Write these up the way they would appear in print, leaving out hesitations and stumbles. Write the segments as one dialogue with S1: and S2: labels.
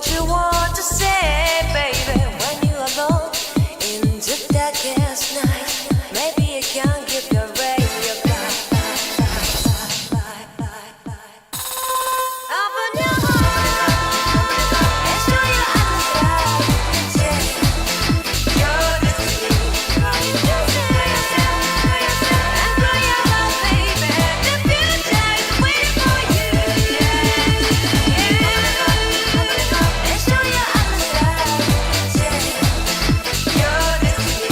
S1: what you want to say, baby. When you're alone in the darkest night, maybe you can give your ray your light. Open your heart and show your eyes that your destiny. And grow your love, baby. The future is waiting for you. And show your eyes that your destiny.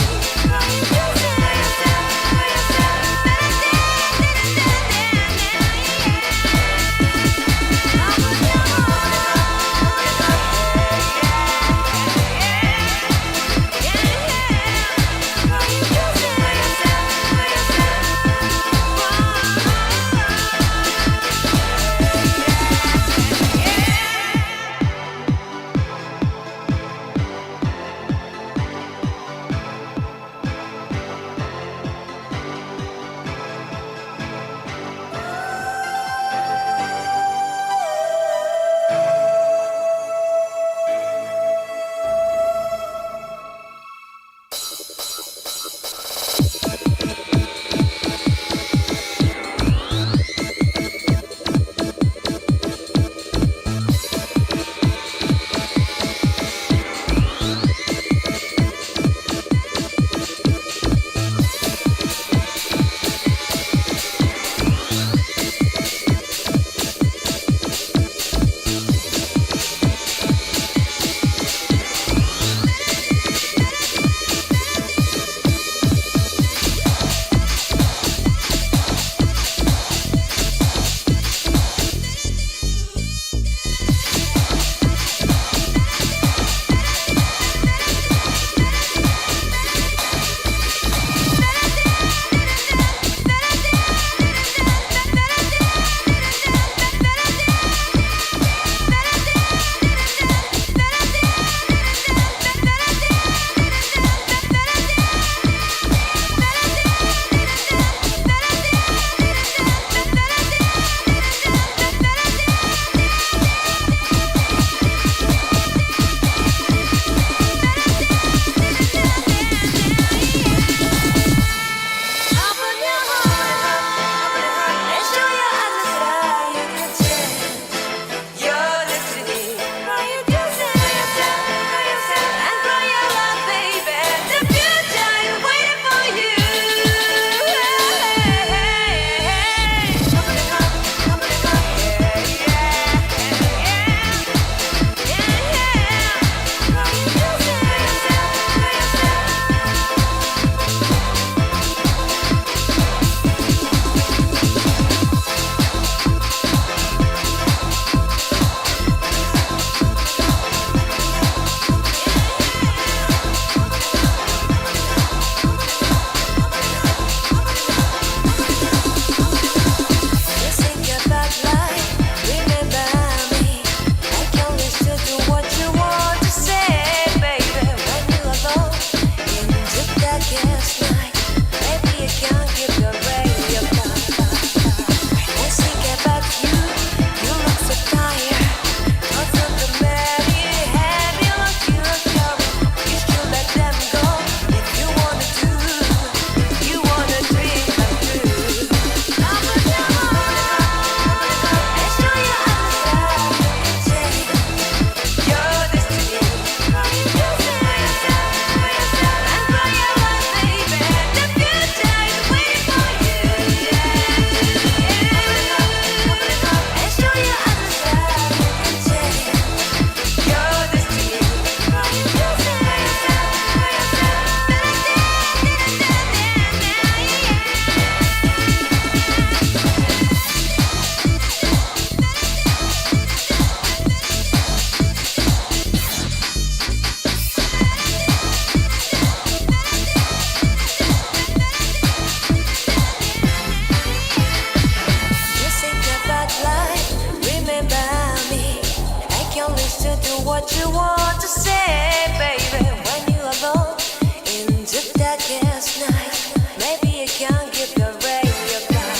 S1: what you want to say, baby. When you're alone in the darkest night, maybe you can give your radio back.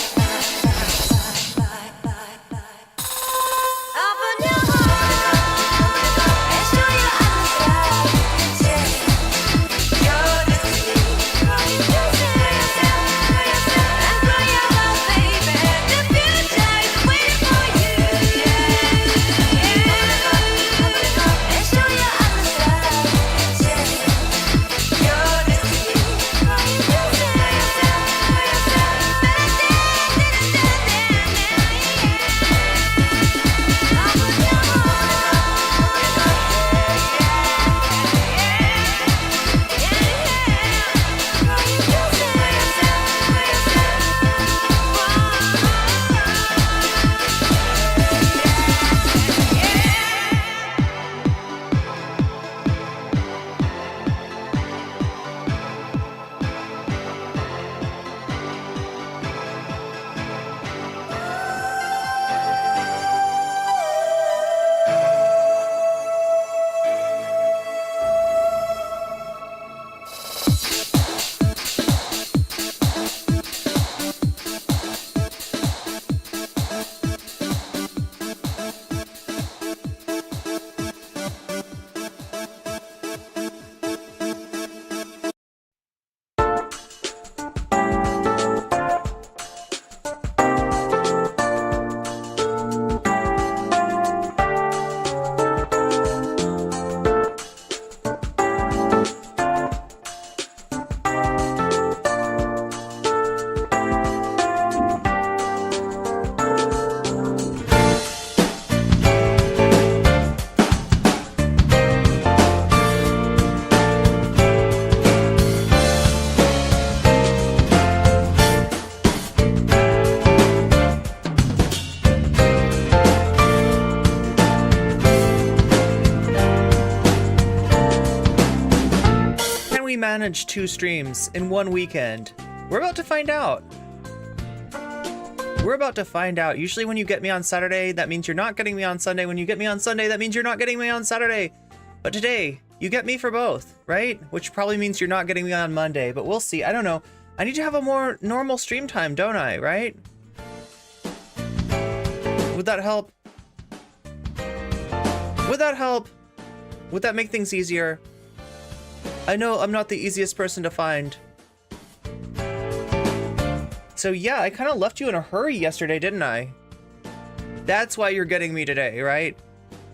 S1: Open your heart
S2: manage 2 streams in one weekend? We're about to find out. We're about to find out. Usually when you get me on Saturday, that means you're not getting me on Sunday. When you get me on Sunday, that means you're not getting me on Saturday. But today, you get me for both, right? Which probably means you're not getting me on Monday, but we'll see. I don't know. I need to have a more normal stream time, don't I, right? Would that help? Would that help? Would that make things easier? I know I'm not the easiest person to find. So yeah, I kind of left you in a hurry yesterday, didn't I? That's why you're getting me today, right?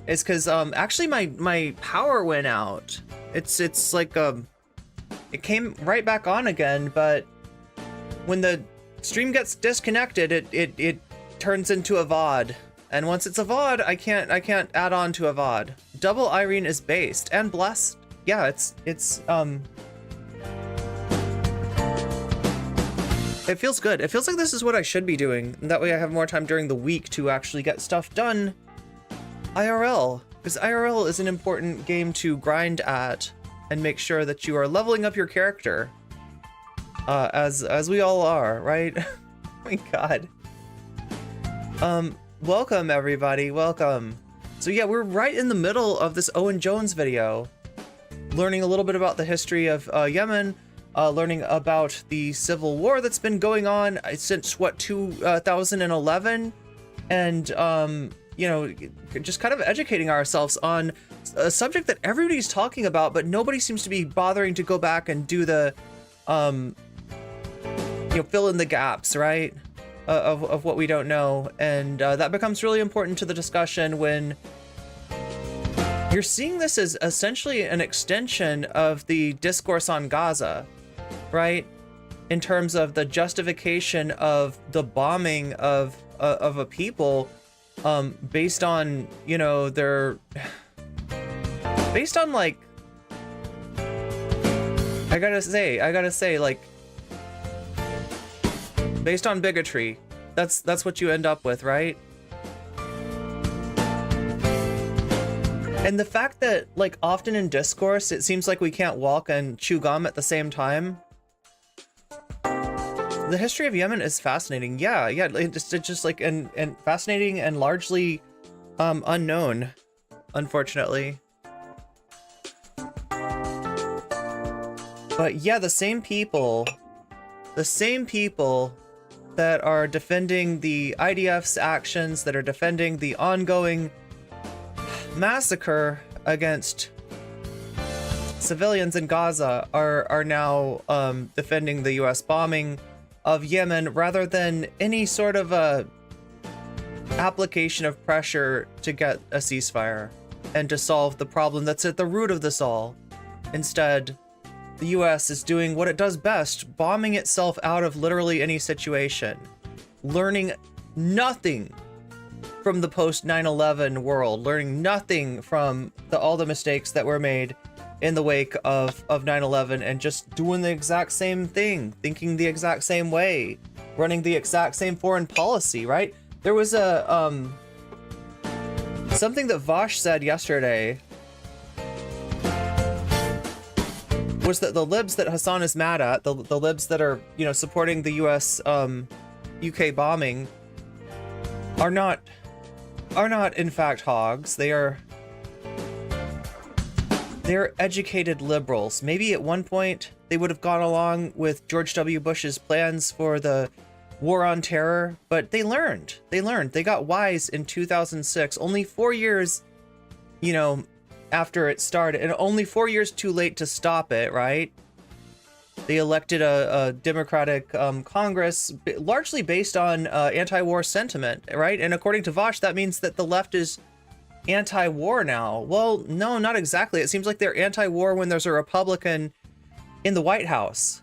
S2: It's because actually my power went out. It's like it came right back on again, but when the stream gets disconnected, it turns into a VOD. And once it's a VOD, I can't add on to a VOD. Double Irene is based and blessed. Yeah, it feels good. It feels like this is what I should be doing. That way I have more time during the week to actually get stuff done IRL. Because IRL is an important game to grind at and make sure that you are leveling up your character. As we all are, right? Oh my god. Welcome everybody, welcome. So yeah, we're right in the middle of this Owen Jones video. Learning a little bit about the history of Yemen. Learning about the civil war that's been going on since, what, 2011? And, you know, just kind of educating ourselves on a subject that everybody's talking about, but nobody seems to be bothering to go back and do the, you know, fill in the gaps, right? Of what we don't know. And that becomes really important to the discussion when you're seeing this as essentially an extension of the discourse on Gaza. Right, in terms of the justification of the bombing of a people, based on, you know, based on, like, I gotta say, like, based on bigotry. That's what you end up with, right? And the fact that, like, often in discourse, it seems like we can't walk and chew gum at the same time. The history of Yemen is fascinating. Yeah, it's just like and fascinating and largely unknown, unfortunately. But yeah, the same people that are defending the IDF's actions, that are defending the ongoing massacre against civilians in Gaza are now defending the US bombing of Yemen, rather than any sort of a application of pressure to get a ceasefire and to solve the problem that's at the root of this all. Instead, the US is doing what it does best, bombing itself out of literally any situation, learning nothing from the post 9/11 world, learning nothing from all the mistakes that were made in the wake of 9/11, and just doing the exact same thing, thinking the exact same way, running the exact same foreign policy, right? There was a something that Vaush said yesterday was that the libs that Hasan is mad at, the libs that are, you know, supporting the US UK bombing, are not in fact hogs. They're educated liberals. Maybe at one point they would have gone along with George W. Bush's plans for the war on terror, but they learned. They got wise in 2006, only 4 years, you know, after it started, and only 4 years too late to stop it, right? They elected a Democratic Congress, largely based on anti-war sentiment, right? And according to Vaush, that means that the left is anti-war now. Well, no, not exactly. It seems like they're anti-war when there's a Republican in the White House,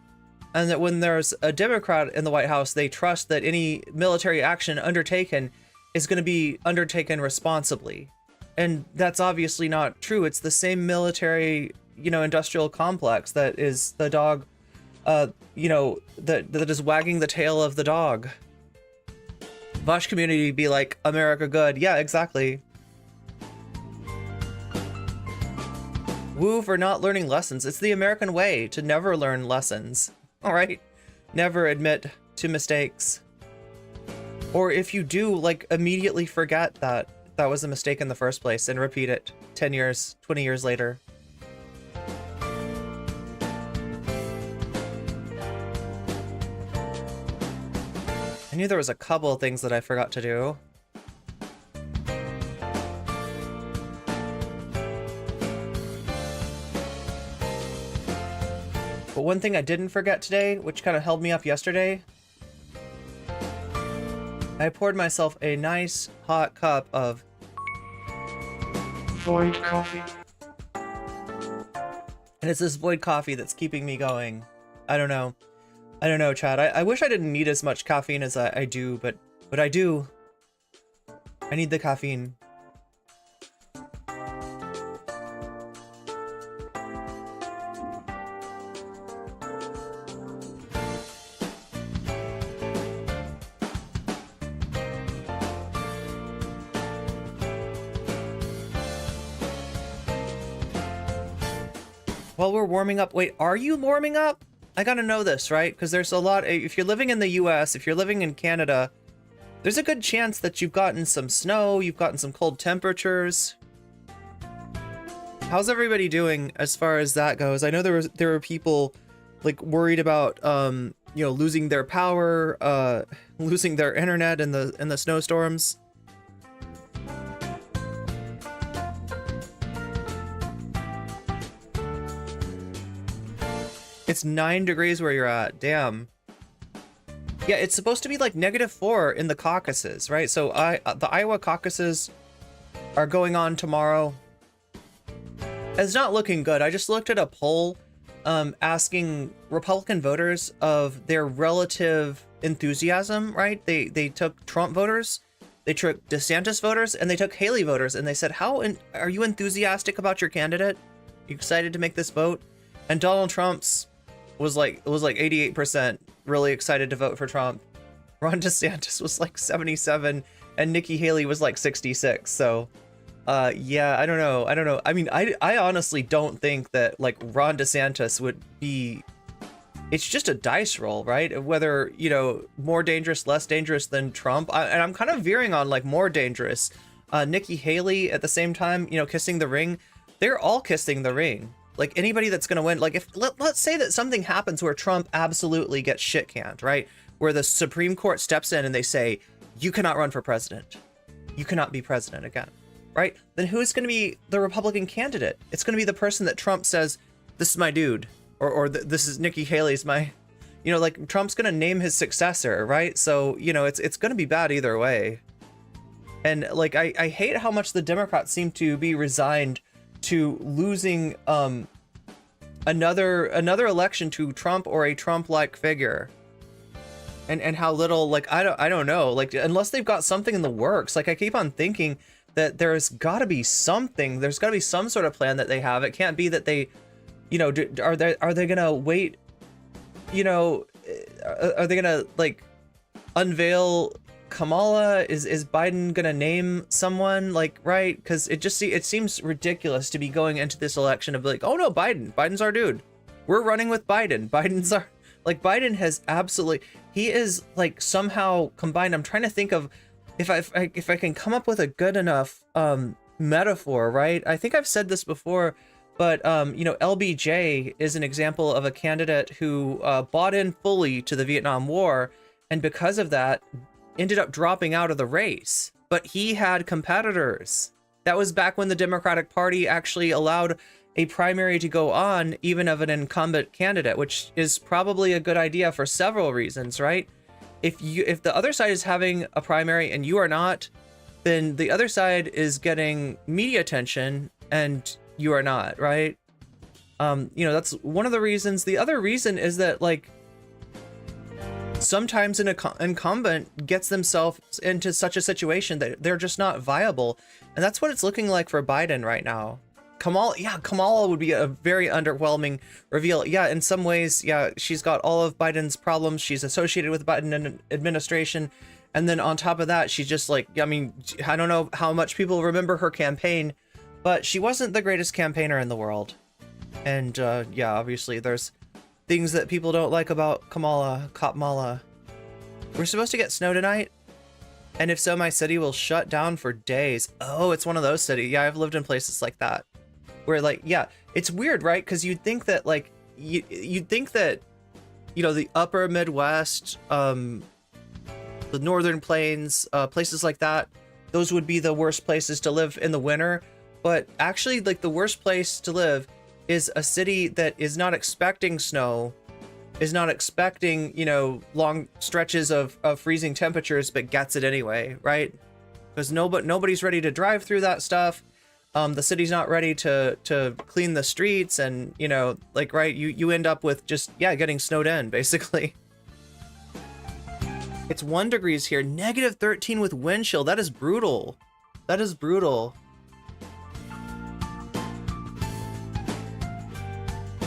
S2: and that when there's a Democrat in the White House, they trust that any military action undertaken is going to be undertaken responsibly. And that's obviously not true. It's the same military, you know, industrial complex that is the dog, you know, that is wagging the tail of the dog. Vaush community be like, America good. Yeah, exactly. Wu for not learning lessons. It's the American way to never learn lessons. All right? Never admit to mistakes. Or if you do, like, immediately forget that that was a mistake in the first place and repeat it 10 years, 20 years later. I knew there was a couple of things that I forgot to do. But one thing I didn't forget today, which kind of held me up yesterday, I poured myself a nice hot cup of void coffee. And it's this void coffee that's keeping me going. I don't know. I don't know, Chad. I wish I didn't need as much caffeine as I do, but I do. I need the caffeine. While we're warming up, wait, are you warming up? I gotta know this, right? Because there's a lot, if you're living in the US, if you're living in Canada, there's a good chance that you've gotten some snow, you've gotten some cold temperatures. How's everybody doing as far as that goes? I know there were people like worried about you know, losing their power, losing their internet in the snowstorms. It's 9 degrees where you're at. Damn. Yeah, it's supposed to be like -4 in the caucuses, right? So the Iowa caucuses are going on tomorrow. It's not looking good. I just looked at a poll asking Republican voters of their relative enthusiasm, right? They took Trump voters, they took DeSantis voters, and they took Haley voters, and they said, are you enthusiastic about your candidate? You excited to make this vote? And Donald Trump's was like 88% really excited to vote for Trump. Ron DeSantis was like 77, and Nikki Haley was like 66. So yeah, I don't know. I mean, I honestly don't think that like Ron DeSantis would be, it's just a dice roll, right? Whether, you know, more dangerous, less dangerous than Trump. And I'm kind of veering on like more dangerous. Nikki Haley at the same time, you know, kissing the ring. They're all kissing the ring. Like anybody that's going to win, like if let's say that something happens where Trump absolutely gets shit canned, right? Where the Supreme Court steps in and they say, you cannot run for president. You cannot be president again, right? Then who's going to be the Republican candidate? It's going to be the person that Trump says, this is my dude, or this is Nikki Haley's my, you know, like Trump's going to name his successor, right? So, you know, it's going to be bad either way. And like, I hate how much the Democrats seem to be resigned to losing another election to Trump or a Trump-like figure, and how little, like, I don't know, like unless they've got something in the works. Like I keep on thinking that there's got to be something, there's got to be some sort of plan that they have. It can't be that they, you know, are they gonna wait, you know, are they gonna like unveil Kamala? Is Biden gonna name someone, like, right? Because it seems ridiculous to be going into this election of like, oh no, Biden's our dude, we're running with Biden's our, like, Biden has absolutely, he is like somehow combined. I'm trying to think of if I can come up with a good enough metaphor, right? I think I've said this before, but you know, LBJ is an example of a candidate who bought in fully to the Vietnam War, and because of that ended up dropping out of the race. But he had competitors. That was back when the Democratic Party actually allowed a primary to go on, even of an incumbent candidate, which is probably a good idea for several reasons, right? If the other side is having a primary and you are not, then the other side is getting media attention and you are not, right? You know, that's one of the reasons. The other reason is that, like, sometimes an incumbent gets themselves into such a situation that they're just not viable. And that's what it's looking like for Biden right now. Kamala would be a very underwhelming reveal. Yeah, in some ways, yeah, she's got all of Biden's problems. She's associated with the Biden administration. And then on top of that, she's just like, I mean, I don't know how much people remember her campaign, but she wasn't the greatest campaigner in the world. And yeah, obviously there's things that people don't like about Kamala. We're supposed to get snow tonight, and if so, my city will shut down for days. Oh, it's one of those cities. Yeah, I've lived in places like that, where like, yeah, it's weird, right? Because you'd think that like you'd think that, you know, the upper Midwest, the northern plains, places like that, those would be the worst places to live in the winter. But actually, like, the worst place to live is a city that is not expecting snow, is not expecting, you know, long stretches of freezing temperatures, but gets it anyway, right? Because nobody's ready to drive through that stuff. The city's not ready to clean the streets, and, you know, like, right, you end up with just, yeah, getting snowed in, basically. It's 1 degrees here, -13 with wind chill. That is brutal. That is brutal.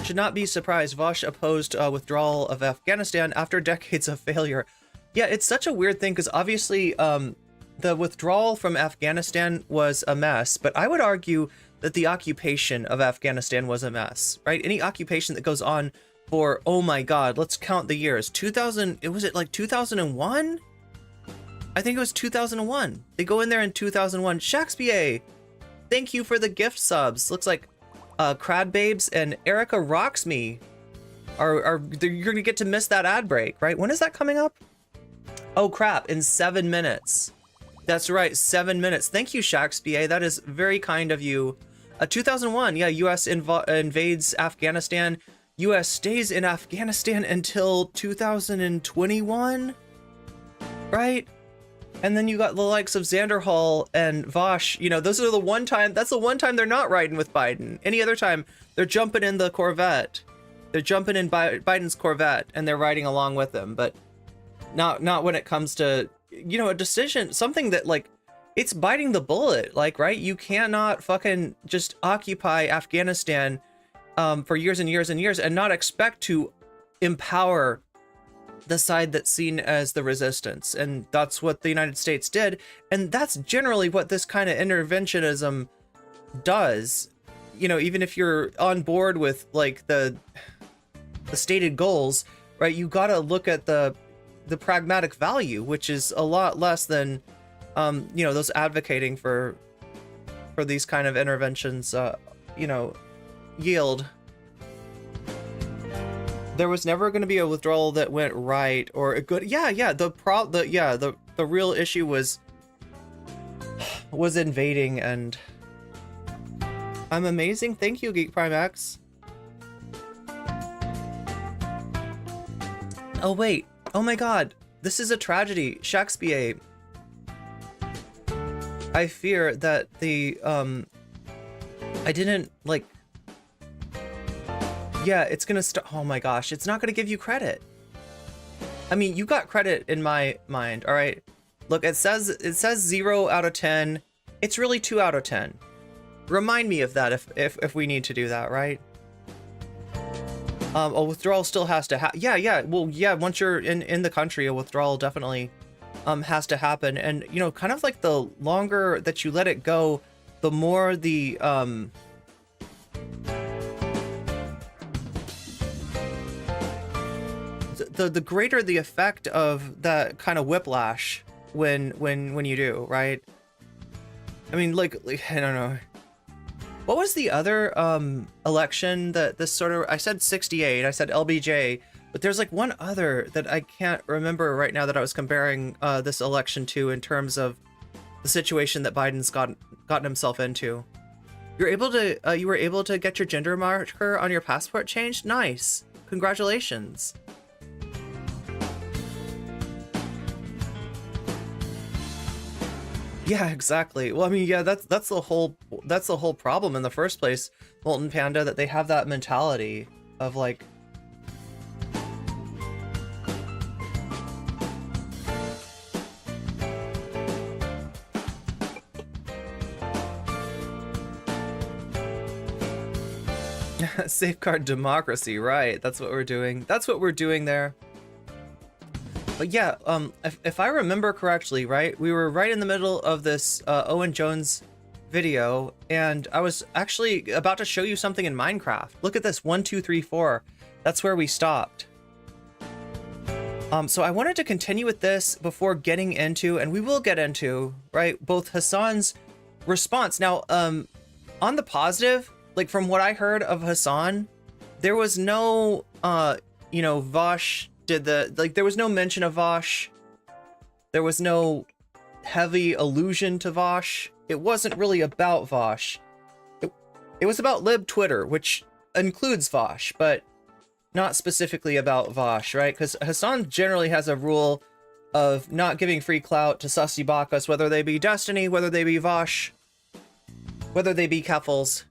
S2: Should not be surprised. Vaush opposed withdrawal of Afghanistan after decades of failure. Yeah, it's such a weird thing, because obviously the withdrawal from Afghanistan was a mess, but I would argue that the occupation of Afghanistan was a mess, right? Any occupation that goes on for, oh my god, let's count the years. 2000, was it like 2001? I think it was 2001. They go in there in 2001. Shakespeare, thank you for the gift subs. Looks like Crad Babes and Erica Rocks Me you're gonna get to miss that ad break, right? When is that coming up? Oh crap, in 7 minutes. That's right, 7 minutes. Thank you, Shakespeare. That is very kind of you. 2001, yeah, US invades Afghanistan. US stays in Afghanistan until 2021, right? And then you got the likes of Xander Hall and Vaush. You know, those are that's the one time they're not riding with Biden. Any other time, they're jumping in the Corvette. They're jumping in Biden's Corvette, and they're riding along with him. But not when it comes to, you know, a decision, something that, like, it's biting the bullet, like, right? You cannot fucking just occupy Afghanistan for years and years and years and not expect to empower the side that's seen as the resistance. And that's what the United States did. And that's generally what this kind of interventionism does. You know, even if you're on board with, like, the stated goals, right? You gotta look at the pragmatic value, which is a lot less than, you know, those advocating for these kind of interventions, you know, yield. There was never going to be a withdrawal that went right or a good. Yeah. The real issue was invading, and I'm amazing. Thank you, Geek Prime X. Oh wait. Oh my god. This is a tragedy. Shakespeare. I fear that the I didn't, like, yeah, it's gonna start. Oh my gosh, it's not gonna give you credit. I mean, you got credit in my mind. All right, look, it says 0 out of 10. It's really 2 out of 10. Remind me of that if we need to do that, right? A withdrawal still has to happen. Yeah. Well, yeah. Once you're in the country, a withdrawal definitely has to happen. And, you know, kind of like the longer that you let it go, the more the greater the effect of that kind of whiplash when you do, right? I mean, like I don't know. What was the other election that this sort of, I said 68, I said LBJ, but there's like one other that I can't remember right now that I was comparing this election to in terms of the situation that Biden's gotten himself into. You were able to get your gender marker on your passport changed? Nice. Congratulations. Yeah, exactly. Well, I mean, yeah, that's the whole problem in the first place, Molten Panda, that they have that mentality of like, safeguard democracy, right? That's what we're doing. That's what we're doing there. But yeah, if I remember correctly, right, we were right in the middle of this Owen Jones video, and I was actually about to show you something in Minecraft. Look at this, 1, 2, 3, 4. That's where we stopped. So I wanted to continue with this before getting into, and we will get into, right, both Hasan's response. Now, on the positive, like from what I heard of Hasan, there was no, you know, Vaush did the, like, there was no mention of Vaush. There was no heavy allusion to Vaush. It wasn't really about Vaush. It was about lib Twitter, which includes Vaush, but not specifically about Vaush, right? Because Hasan generally has a rule of not giving free clout to sussy bakas, whether they be Destiny, whether they be Vaush, whether they be Keffels.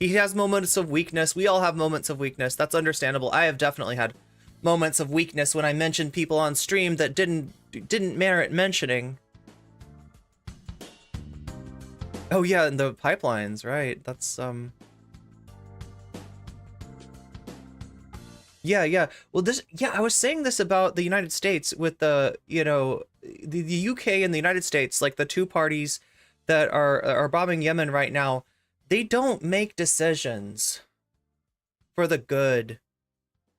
S2: He has moments of weakness. We all have moments of weakness. That's understandable. I have definitely had moments of weakness when I mentioned people on stream that didn't merit mentioning. Oh yeah, and the pipelines, right? That's yeah. Well, I was saying this about the United States with the, you know, the UK and the United States, like the two parties that are bombing Yemen right now. They don't make decisions for the good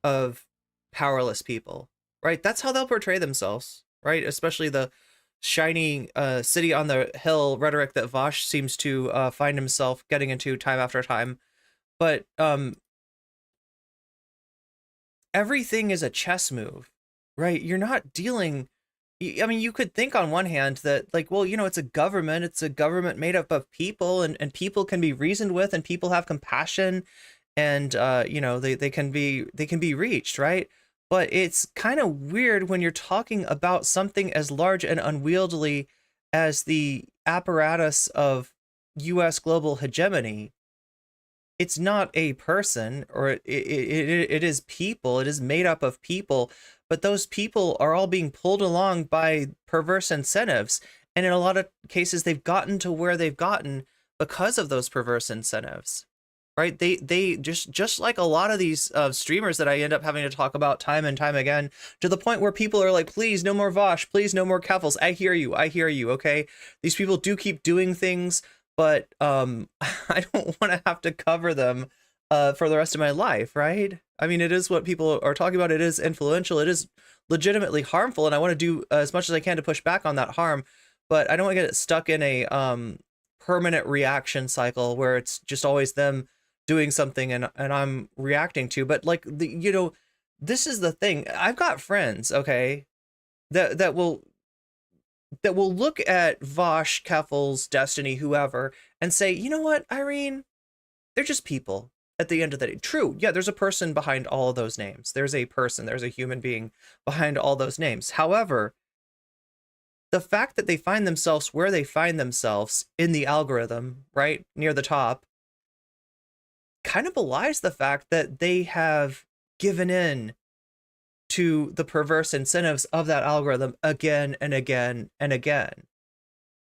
S2: of powerless people, right? That's how they'll portray themselves, right? Especially the shiny city on the hill rhetoric that Vaush seems to find himself getting into time after time. But everything is a chess move, right? You're not dealing... I mean, you could think on one hand that, like, well, you know, it's a government made up of people, and people can be reasoned with, and people have compassion, and you know, they can be reached, right? But it's kind of weird when you're talking about something as large and unwieldy as the apparatus of US global hegemony. It's not a person, or it is people. It is made up of people, but those people are all being pulled along by perverse incentives. And in a lot of cases, they've gotten to where they've gotten because of those perverse incentives, right? They just like a lot of these streamers that I end up having to talk about time and time again, to the point where people are like, please, no more Vaush, please, no more Keffels. I hear you, okay? These people do keep doing things, but I don't want to have to cover them for the rest of my life, right? I mean, it is what people are talking about. It is influential. It is legitimately harmful, and I want to do as much as I can to push back on that harm, but I don't want to get stuck in a permanent reaction cycle where it's just always them doing something and I'm reacting to. But like, you know, this is the thing. I've got friends, okay, that will look at Vaush, Keffels, Destiny, whoever, and say, you know what, Irene, they're just people at the end of the day. True, yeah, there's a person behind all of those names. There's a person, there's a human being behind all those names. However, the fact that they find themselves where they find themselves in the algorithm, right, near the top, kind of belies the fact that they have given in to the perverse incentives of that algorithm again and again and again.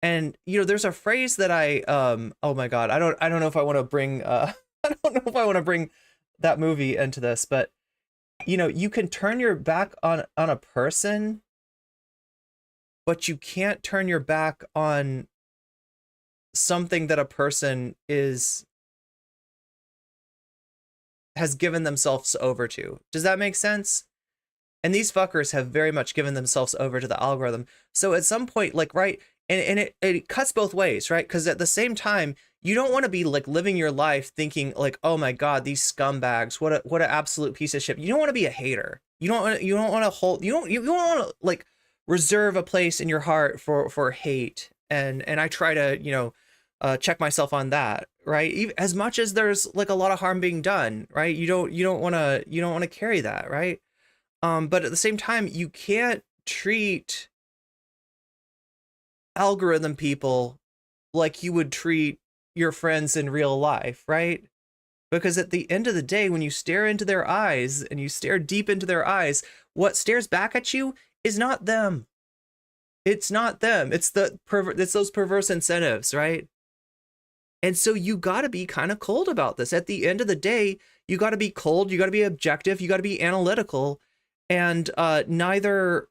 S2: And, you know, there's a phrase that I, oh my God, I don't know if I want to bring, I don't know if I want to bring that movie into this, but, you know, you can turn your back on a person, but you can't turn your back on something that a person has given themselves over to. Does that make sense? And these fuckers have very much given themselves over to the algorithm. So at some point, like, right, and it cuts both ways, right? Because at the same time, you don't want to be like living your life thinking like, oh my God, these scumbags, what an absolute piece of shit. You don't want to be a hater. You don't want to like reserve a place in your heart for hate. And I try to, you know, check myself on that, right? As much as there's like a lot of harm being done, right? You don't want to carry that, right? But at the same time, you can't treat algorithm people like you would treat your friends in real life, right? Because at the end of the day, when you stare into their eyes and you stare deep into their eyes, what stares back at you is not them. It's not them. It's those perverse incentives, right? And so you got to be kind of cold about this. At the end of the day, you got to be cold, you got to be objective, you got to be analytical, and neither,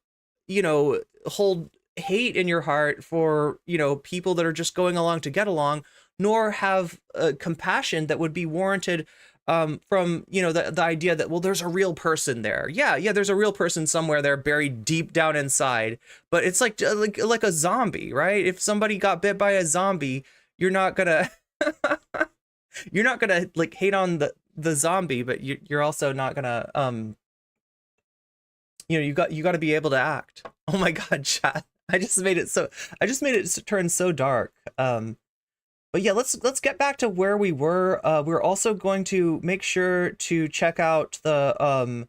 S2: you know, hold hate in your heart for, you know, people that are just going along to get along, nor have compassion that would be warranted from, you know, the idea that, well, there's a real person there. Yeah, there's a real person somewhere there buried deep down inside, but it's like a zombie, right? If somebody got bit by a zombie, you're not gonna you're not gonna like hate on the zombie, but you're also not gonna you know, you got to be able to act. Oh my god, chat. I just made it turn so dark. But yeah, let's get back to where we were. We're also going to make sure to check out the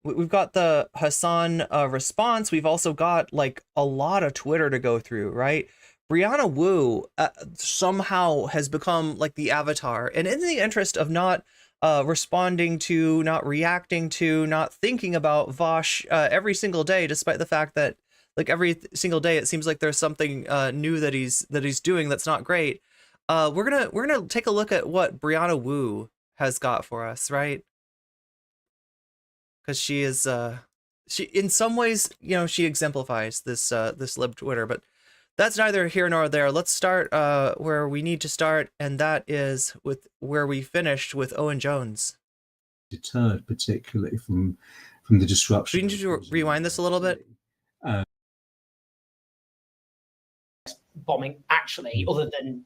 S2: we've got the Hasan response. We've also got like a lot of Twitter to go through, right? Brianna Wu somehow has become like the avatar, and in the interest of not responding to, not reacting to, not thinking about Vaush every single day, despite the fact that like every single day it seems like there's something new that he's doing that's not great. We're gonna take a look at what Brianna Wu has got for us, right? Because she is she in some ways, you know, she exemplifies this lib Twitter, but that's neither here nor there. Let's start where we need to start, and that is with where we finished with Owen Jones.
S3: Deterred particularly from the disruption.
S2: We need to rewind this a little bit.
S4: Bombing, actually, other than,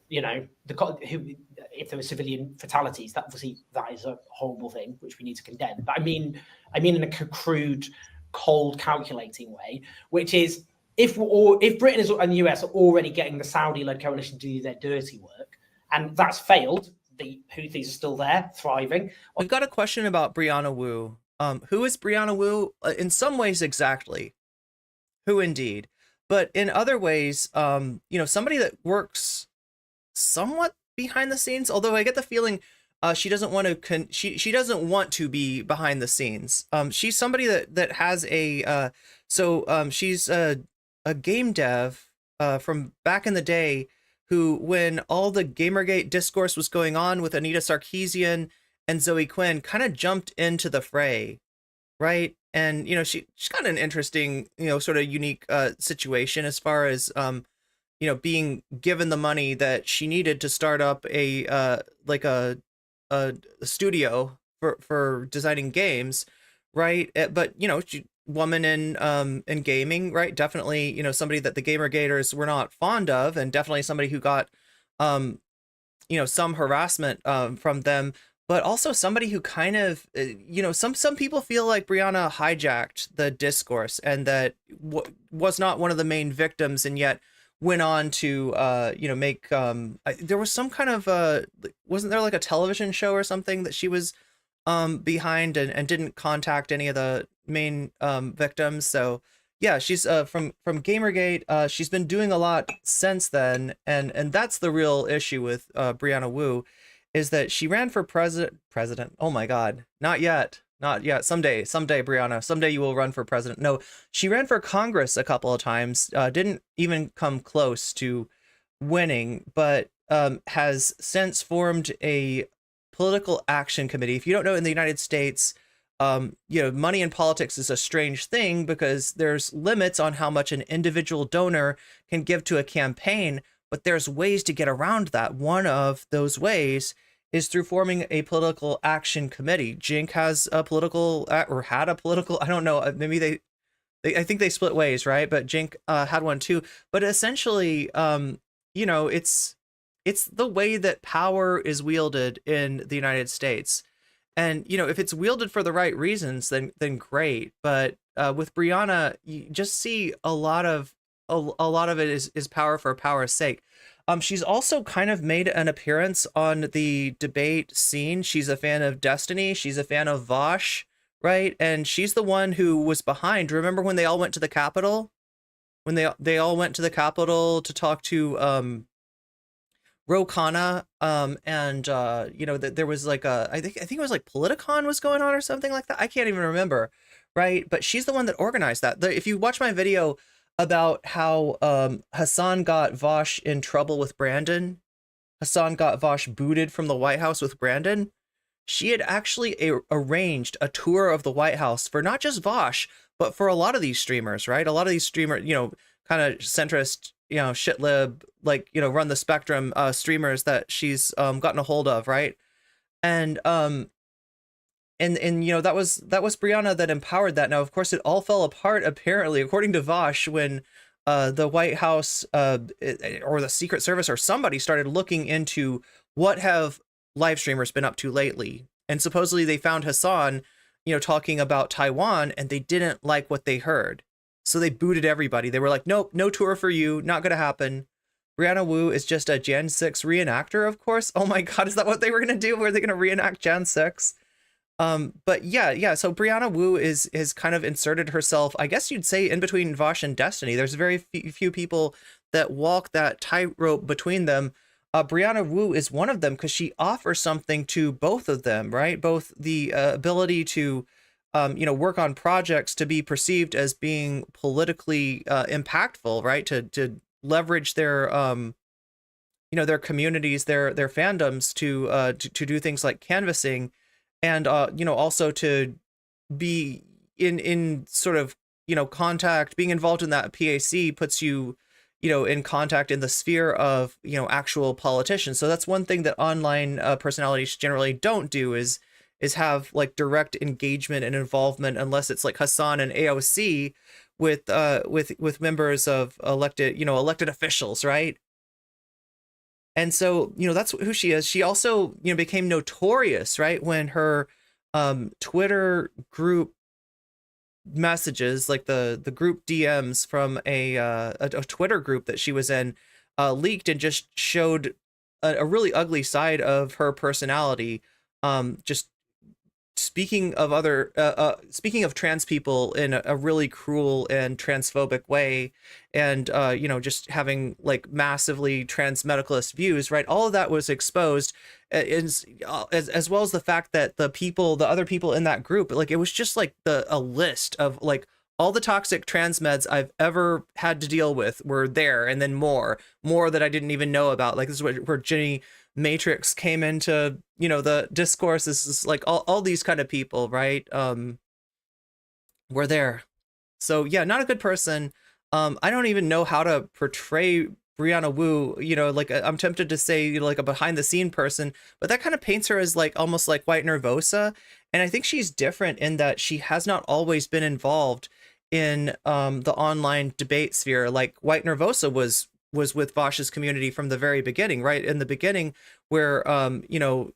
S4: you know, if there were civilian fatalities, that obviously that is a horrible thing which we need to condemn. But I mean in a crude, cold, calculating way, which is if Britain and the US are already getting the Saudi-led coalition to do their dirty work, and that's failed, the Houthis are still there, thriving.
S2: We've got a question about Brianna Wu. Who is Brianna Wu? In some ways, exactly. Who indeed? But in other ways, you know, somebody that works somewhat behind the scenes. Although I get the feeling she doesn't want to. She doesn't want to be behind the scenes. She's somebody that has a. She's a game dev from back in the day who, when all the Gamergate discourse was going on with Anita Sarkeesian and Zoe Quinn, kind of jumped into the fray, right? And, you know, she's got an interesting, you know, sort of unique situation as far as, you know, being given the money that she needed to start up a studio for designing games, right? But, you know, woman in gaming, right? Definitely, you know, somebody that the Gamergaters were not fond of, and definitely somebody who got, you know, some harassment from them. But also somebody who kind of, you know, some people feel like Brianna hijacked the discourse and that was not one of the main victims, and yet went on to, you know, make, there was some kind of, wasn't there like a television show or something that she was behind and didn't contact any of the main victims. So yeah, she's from Gamergate. She's been doing a lot since then, and that's the real issue with Brianna Wu, is that she ran for president. Oh my God, not yet. Someday, Brianna, someday you will run for president. No, she ran for Congress a couple of times, didn't even come close to winning, but has since formed a political action committee. If you don't know, in the United States, you know, money in politics is a strange thing because there's limits on how much an individual donor can give to a campaign, but there's ways to get around that. One of those ways is through forming a political action committee. Jink has a political, or had a political, I don't know, maybe I think they split ways, right? But Jink had one too. But essentially, you know, it's the way that power is wielded in the United States. And, you know, if it's wielded for the right reasons, then great. But with Brianna, you just see a lot of it is power for power's sake. She's also kind of made an appearance on the debate scene. She's a fan of Destiny. She's a fan of Vaush, right? And she's the one who was behind. Remember when they all went to the Capitol? When they all went to the Capitol to talk to Ro Khanna, and you know, that there was like I think it was like Politicon was going on or something like that. I can't even remember, right? But she's the one that organized that. If you watch my video about how Hasan got Vaush in trouble with Brandon, Hasan got Vaush booted from the White House with Brandon, she had actually arranged a tour of the White House for not just Vaush, but for a lot of these streamers, right? A lot of these streamers, you know, kind of centrist, shit lib, like, run the spectrum streamers that she's gotten a hold of, right? And that was Brianna that empowered that. Now, of course, it all fell apart, apparently, according to Vaush, when the White House or the Secret Service or somebody started looking into what have live streamers been up to lately. And supposedly they found Hasan, talking about Taiwan, and they didn't like what they heard. So they booted everybody. They were like, nope, no tour for you. Not going to happen. Brianna Wu is just a Jan 6 reenactor, of course. Oh my God, is that what they were going to do? Were they going to reenact Jan 6? But yeah. So Brianna Wu has kind of inserted herself, I guess you'd say, in between Vaush and Destiny. There's very few people that walk that tightrope between them. Brianna Wu is one of them because she offers something to both of them, right? Both the ability to, work on projects to be perceived as being politically impactful, right? To leverage their, their communities, their fandoms to do things like canvassing, and also to be in sort of contact. Being involved in that PAC puts you in contact in the sphere of actual politicians. So that's one thing that online personalities generally don't do is have like direct engagement and involvement, unless it's like Hasan and AOC with members of elected officials, right? And so that's who she is. She also became notorious, right, when her Twitter group messages, like the group DMs from a Twitter group that she was in, leaked and just showed a really ugly side of her personality. Just speaking of trans people in a really cruel and transphobic way, and just having like massively trans medicalist views, right? All of that was exposed, as well as the fact that the other people in that group, like, it was just like a list of like all the toxic trans meds I've ever had to deal with were there, and then more that I didn't even know about. Like, this is where Jenny Matrix came into the discourse. This is like all these kind of people, right, were there. So yeah, not a good person. I don't even know how to portray Brianna Wu, like, I'm tempted to say like a behind the scene person, but that kind of paints her as like almost like White Nervosa. And I think she's different in that she has not always been involved in the online debate sphere. Like White Nervosa was with Vaush's community from the very beginning, right? In the beginning, where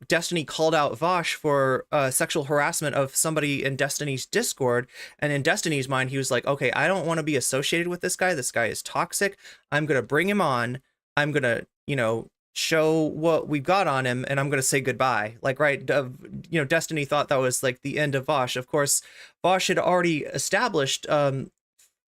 S2: Destiny called out Vaush for sexual harassment of somebody in Destiny's Discord, and in Destiny's mind, he was like, okay, I don't want to be associated with this guy. This guy is toxic. I'm gonna bring him on. I'm gonna show what we've got on him, and I'm gonna say goodbye. Like, right, Destiny thought that was like the end of Vaush. Of course, Vaush had already established a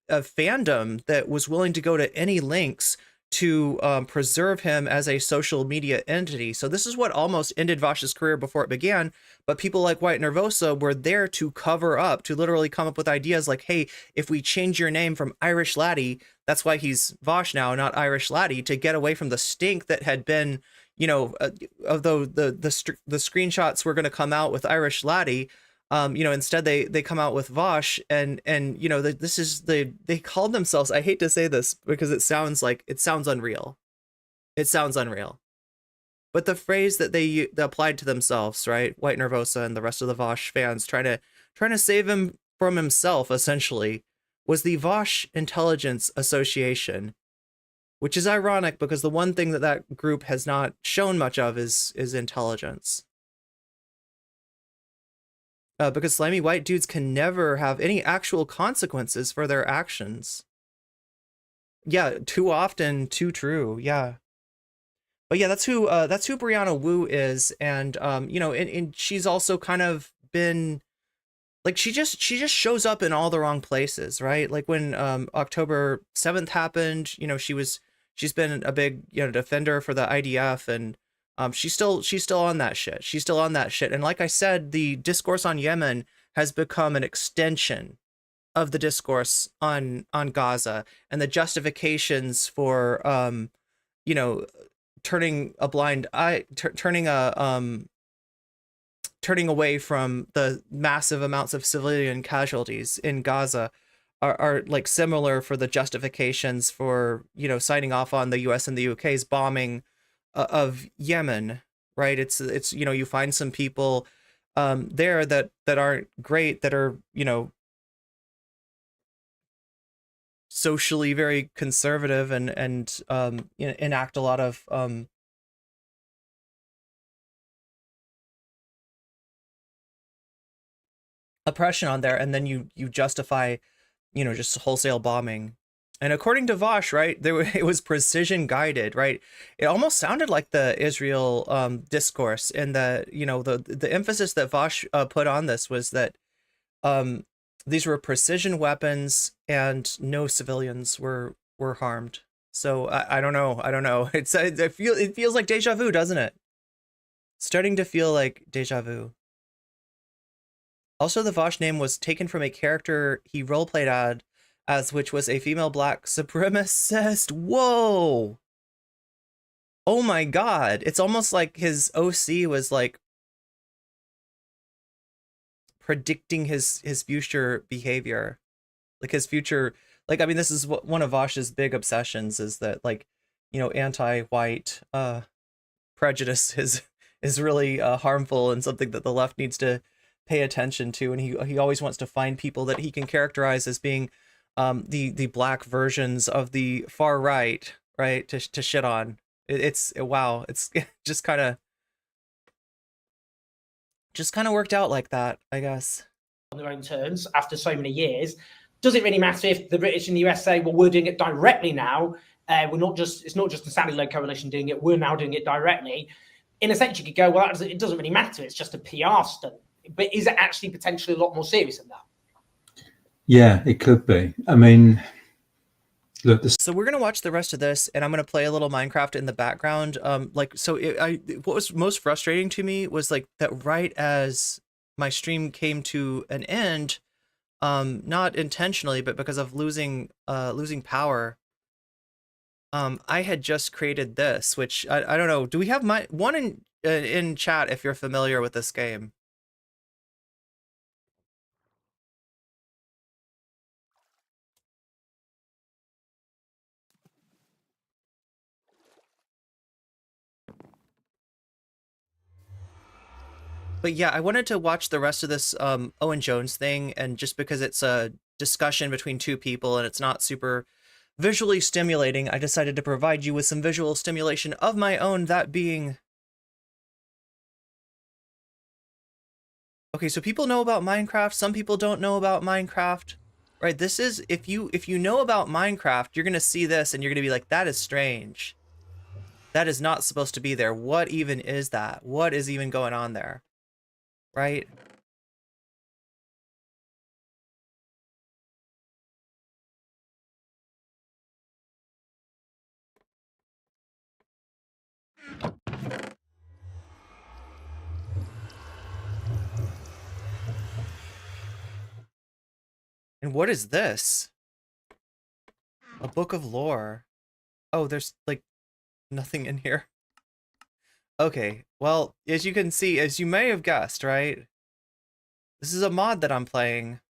S2: fandom that was willing to go to any lengths to preserve him as a social media entity. So this is what almost ended Vaush's career before it began. But people like White Nervosa were there to cover up, to literally come up with ideas like, hey, if we change your name from Irish Laddie, that's why he's Vaush now, not Irish Laddie, to get away from the stink that had been, although the screenshots were going to come out with Irish Laddie. Instead they come out with Vaush, and they called themselves, I hate to say this because it sounds unreal. It sounds unreal. But the phrase that they applied to themselves, right? White Nervosa and the rest of the Vaush fans trying to save him from himself, essentially, was the Vaush Intelligence Association, which is ironic because the one thing that group has not shown much of is intelligence. Because slimy white dudes can never have any actual consequences for their actions. Yeah, too often, too true. Yeah. But yeah, that's who Brianna Wu is, and and she's also kind of been like, she just shows up in all the wrong places, right? Like when October 7th happened, she's been a big defender for the IDF, and she's still on that shit. She's still on that shit. And like I said, the discourse on Yemen has become an extension of the discourse on Gaza, and the justifications for turning a blind eye, turning away from the massive amounts of civilian casualties in Gaza are like similar for the justifications for, you know, signing off on the US and the UK's bombing of Yemen, right? It's you know, you find some people there that aren't great, that are, you know, socially very conservative and enact a lot of oppression on there, and then you justify, you know, just wholesale bombing. And according to Vaush, right, it was precision guided, right? It almost sounded like the Israel discourse, and the, you know, the emphasis that Vaush put on this was that um, these were precision weapons and no civilians were harmed. So I don't know, I don't know. It feels like deja vu, doesn't it? Starting to feel like deja vu. Also, the Vaush name was taken from a character he roleplayed as, which was a female black supremacist. Whoa! Oh my god! It's almost like his OC was like predicting his future behavior, like his future. Like, I mean, this is one of Vaush's big obsessions, is that, like, you know, anti-white prejudice is really harmful and something that the left needs to pay attention to, and he always wants to find people that he can characterize as being the black versions of the far right, right, to shit on. Wow, it's just kind of worked out like that, I guess.
S4: On their own terms after so many years. Does it really matter if the British and the US say, well, we're doing it directly now? It's not just the Sally Low coalition doing it, we're now doing it directly. In a sense, you could go, well, it doesn't really matter, it's just a PR stunt. But is it actually potentially a lot more serious than that?
S3: Yeah, it could be. I mean, look.
S2: So we're gonna watch the rest of this, and I'm gonna play a little Minecraft in the background. What was most frustrating to me was like that right as my stream came to an end, not intentionally, but because of losing power. I had just created this, which I don't know. Do we have one in chat if you're familiar with this game? But yeah, I wanted to watch the rest of this Owen Jones thing, and just because it's a discussion between two people and it's not super visually stimulating, I decided to provide you with some visual stimulation of my own, that being... Okay, so people know about Minecraft, some people don't know about Minecraft, right? This is, if you know about Minecraft, you're gonna see this and you're gonna be like, that is strange. That is not supposed to be there. What even is that? What is even going on there? Right? And what is this? A book of lore. Oh, there's like nothing in here. Okay, well, as you can see, as you may have guessed, right? This is a mod that I'm playing.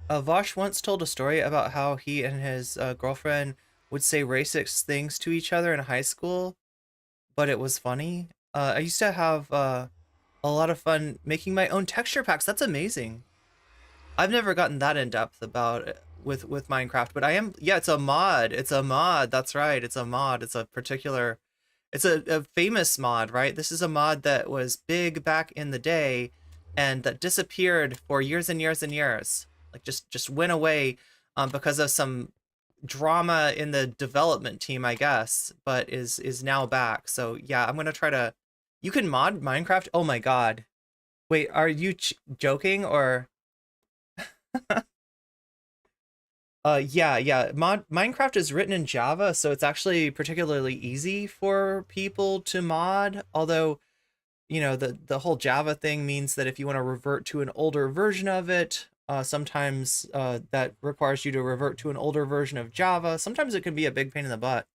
S2: Vaush once told a story about how he and his girlfriend would say racist things to each other in high school, but it was funny. I used to have a lot of fun making my own texture packs. That's amazing. I've never gotten that in depth about it with Minecraft, but I am. Yeah, it's a mod. It's a mod. That's right. It's a mod. It's a particular. It's a famous mod, right? This is a mod that was big back in the day, and that disappeared for years and years and years. Like just went away because of some drama in the development team, I guess, but is now back. So yeah, I'm gonna try to. You can mod Minecraft. Oh my god. Wait, are you joking or? Yeah. Minecraft is written in Java, so it's actually particularly easy for people to mod. Although, you know, the whole Java thing means that if you want to revert to an older version of it, sometimes that requires you to revert to an older version of Java. Sometimes it can be a big pain in the butt.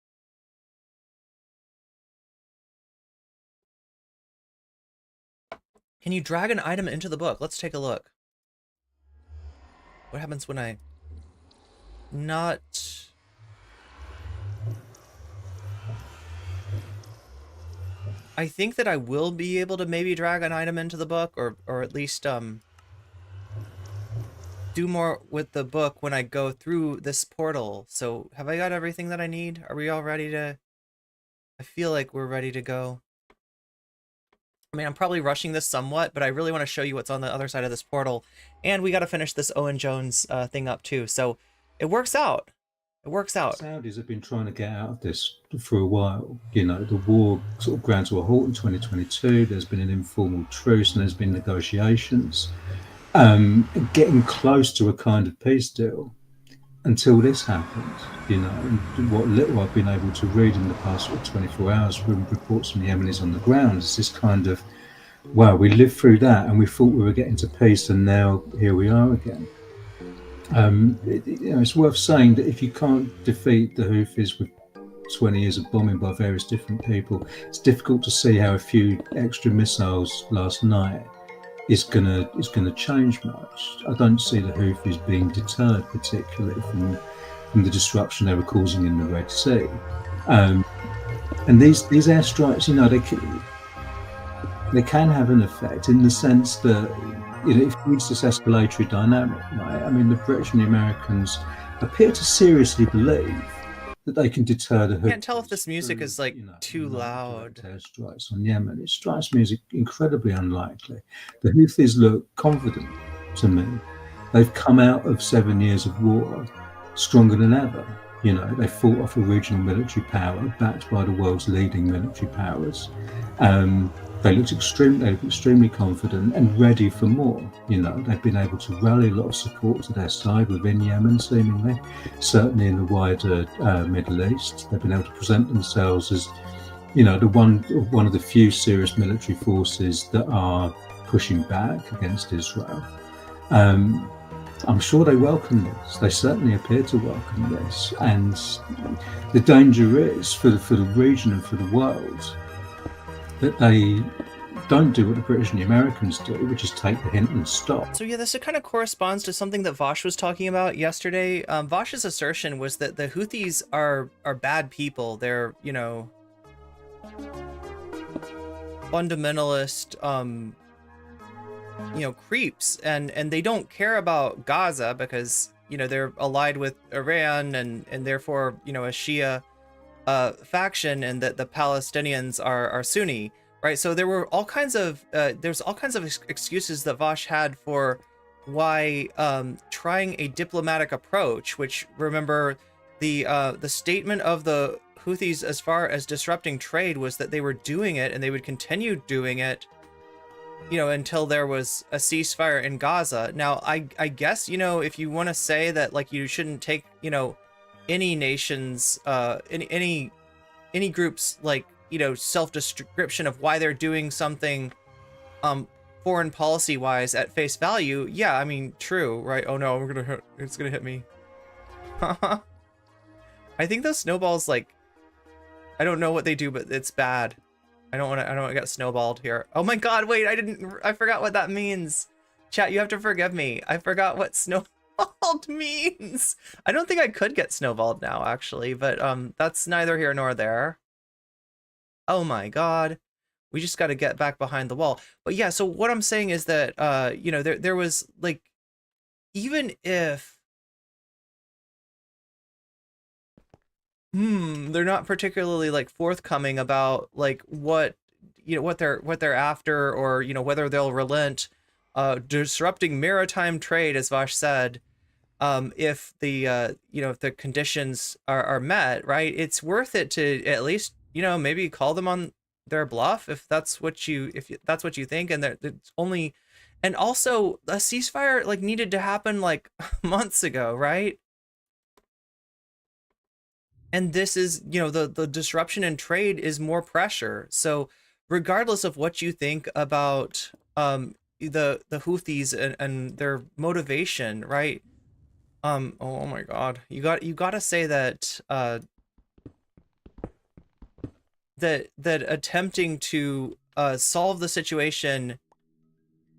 S2: Can you drag an item into the book? Let's take a look. What happens when I not... I think that I will be able to maybe drag an item into the book, or at least do more with the book when I go through this portal. So have I got everything that I need? Are we all ready to... I feel like we're ready to go. I mean, I'm probably rushing this somewhat, but I really want to show you what's on the other side of this portal. And we got to finish this Owen Jones thing up too. So it works out. It works out.
S3: Saudis have been trying to get out of this for a while. You know, the war sort of ground to a halt in 2022. There's been an informal truce and there's been negotiations, getting close to a kind of peace deal until this happened. You know, and what little I've been able to read in the past sort of 24 hours from reports from the Yemenis on the ground is this kind of, wow, we lived through that and we thought we were getting to peace and now here we are again. It's worth saying that if you can't defeat the Houthis with 20 years of bombing by various different people, it's difficult to see how a few extra missiles last night is gonna change much. I don't see the Houthis being deterred particularly from the disruption they were causing in the Red Sea. And these airstrikes, you know, they can have an effect in the sense that, you know, if it's this escalatory dynamic, right? I mean, the British and the Americans appear to seriously believe that they can deter the Houthis.
S2: I can't tell if this music is like too loud.
S3: Airstrikes on Yemen. It strikes me as incredibly unlikely. The Houthis look confident to me. They've come out of 7 years of war stronger than ever. You know, they fought off a regional military power backed by the world's leading military powers. They look extremely confident and ready for more. You know, they've been able to rally a lot of support to their side within Yemen, seemingly, certainly in the wider Middle East. They've been able to present themselves as, you know, one of the few serious military forces that are pushing back against Israel. I'm sure they welcome this. They certainly appear to welcome this. And the danger is for the region and for the world that they don't do what the British and the Americans do, which is take the hint and stop.
S2: So yeah, this kind of corresponds to something that Vaush was talking about yesterday. Vaush's assertion was that the Houthis are bad people. They're, you know, fundamentalist, you know, creeps, and they don't care about Gaza because, you know, they're allied with Iran and therefore, you know, a Shia faction, and that the Palestinians are Sunni, right? So there were all kinds of excuses that Vaush had for why trying a diplomatic approach, which, remember, the statement of the Houthis as far as disrupting trade was that they were doing it and they would continue doing it, you know, until there was a ceasefire in Gaza. Now, I guess, you know, if you want to say that, like, you shouldn't take, you know, any nations, any groups, like, you know, self-description of why they're doing something, foreign policy wise at face value. Yeah, I mean, true, right? Oh no, it's gonna hit me. I think those snowballs, like, I don't know what they do, but it's bad. I don't want to get snowballed here. Oh my God, wait, I forgot what that means. Chat, you have to forgive me. I forgot what snowballed means. I don't think I could get snowballed now, actually, but that's neither here nor there. Oh my God. We just got to get back behind the wall. But yeah, so what I'm saying is that, you know, there was, like, even if they're not particularly, like, forthcoming about, like, what, you know, what they're after, or, you know, whether they'll relent, disrupting maritime trade, as Vaush said, if the you know, if the conditions are met, right? It's worth it to at least, you know, maybe call them on their bluff if that's what you think. And it's only, and also a ceasefire, like, needed to happen, like, months ago, right? And this is, you know, the disruption in trade is more pressure. So regardless of what you think about the Houthis and their motivation, right? Oh my God, you got to say that that attempting to solve the situation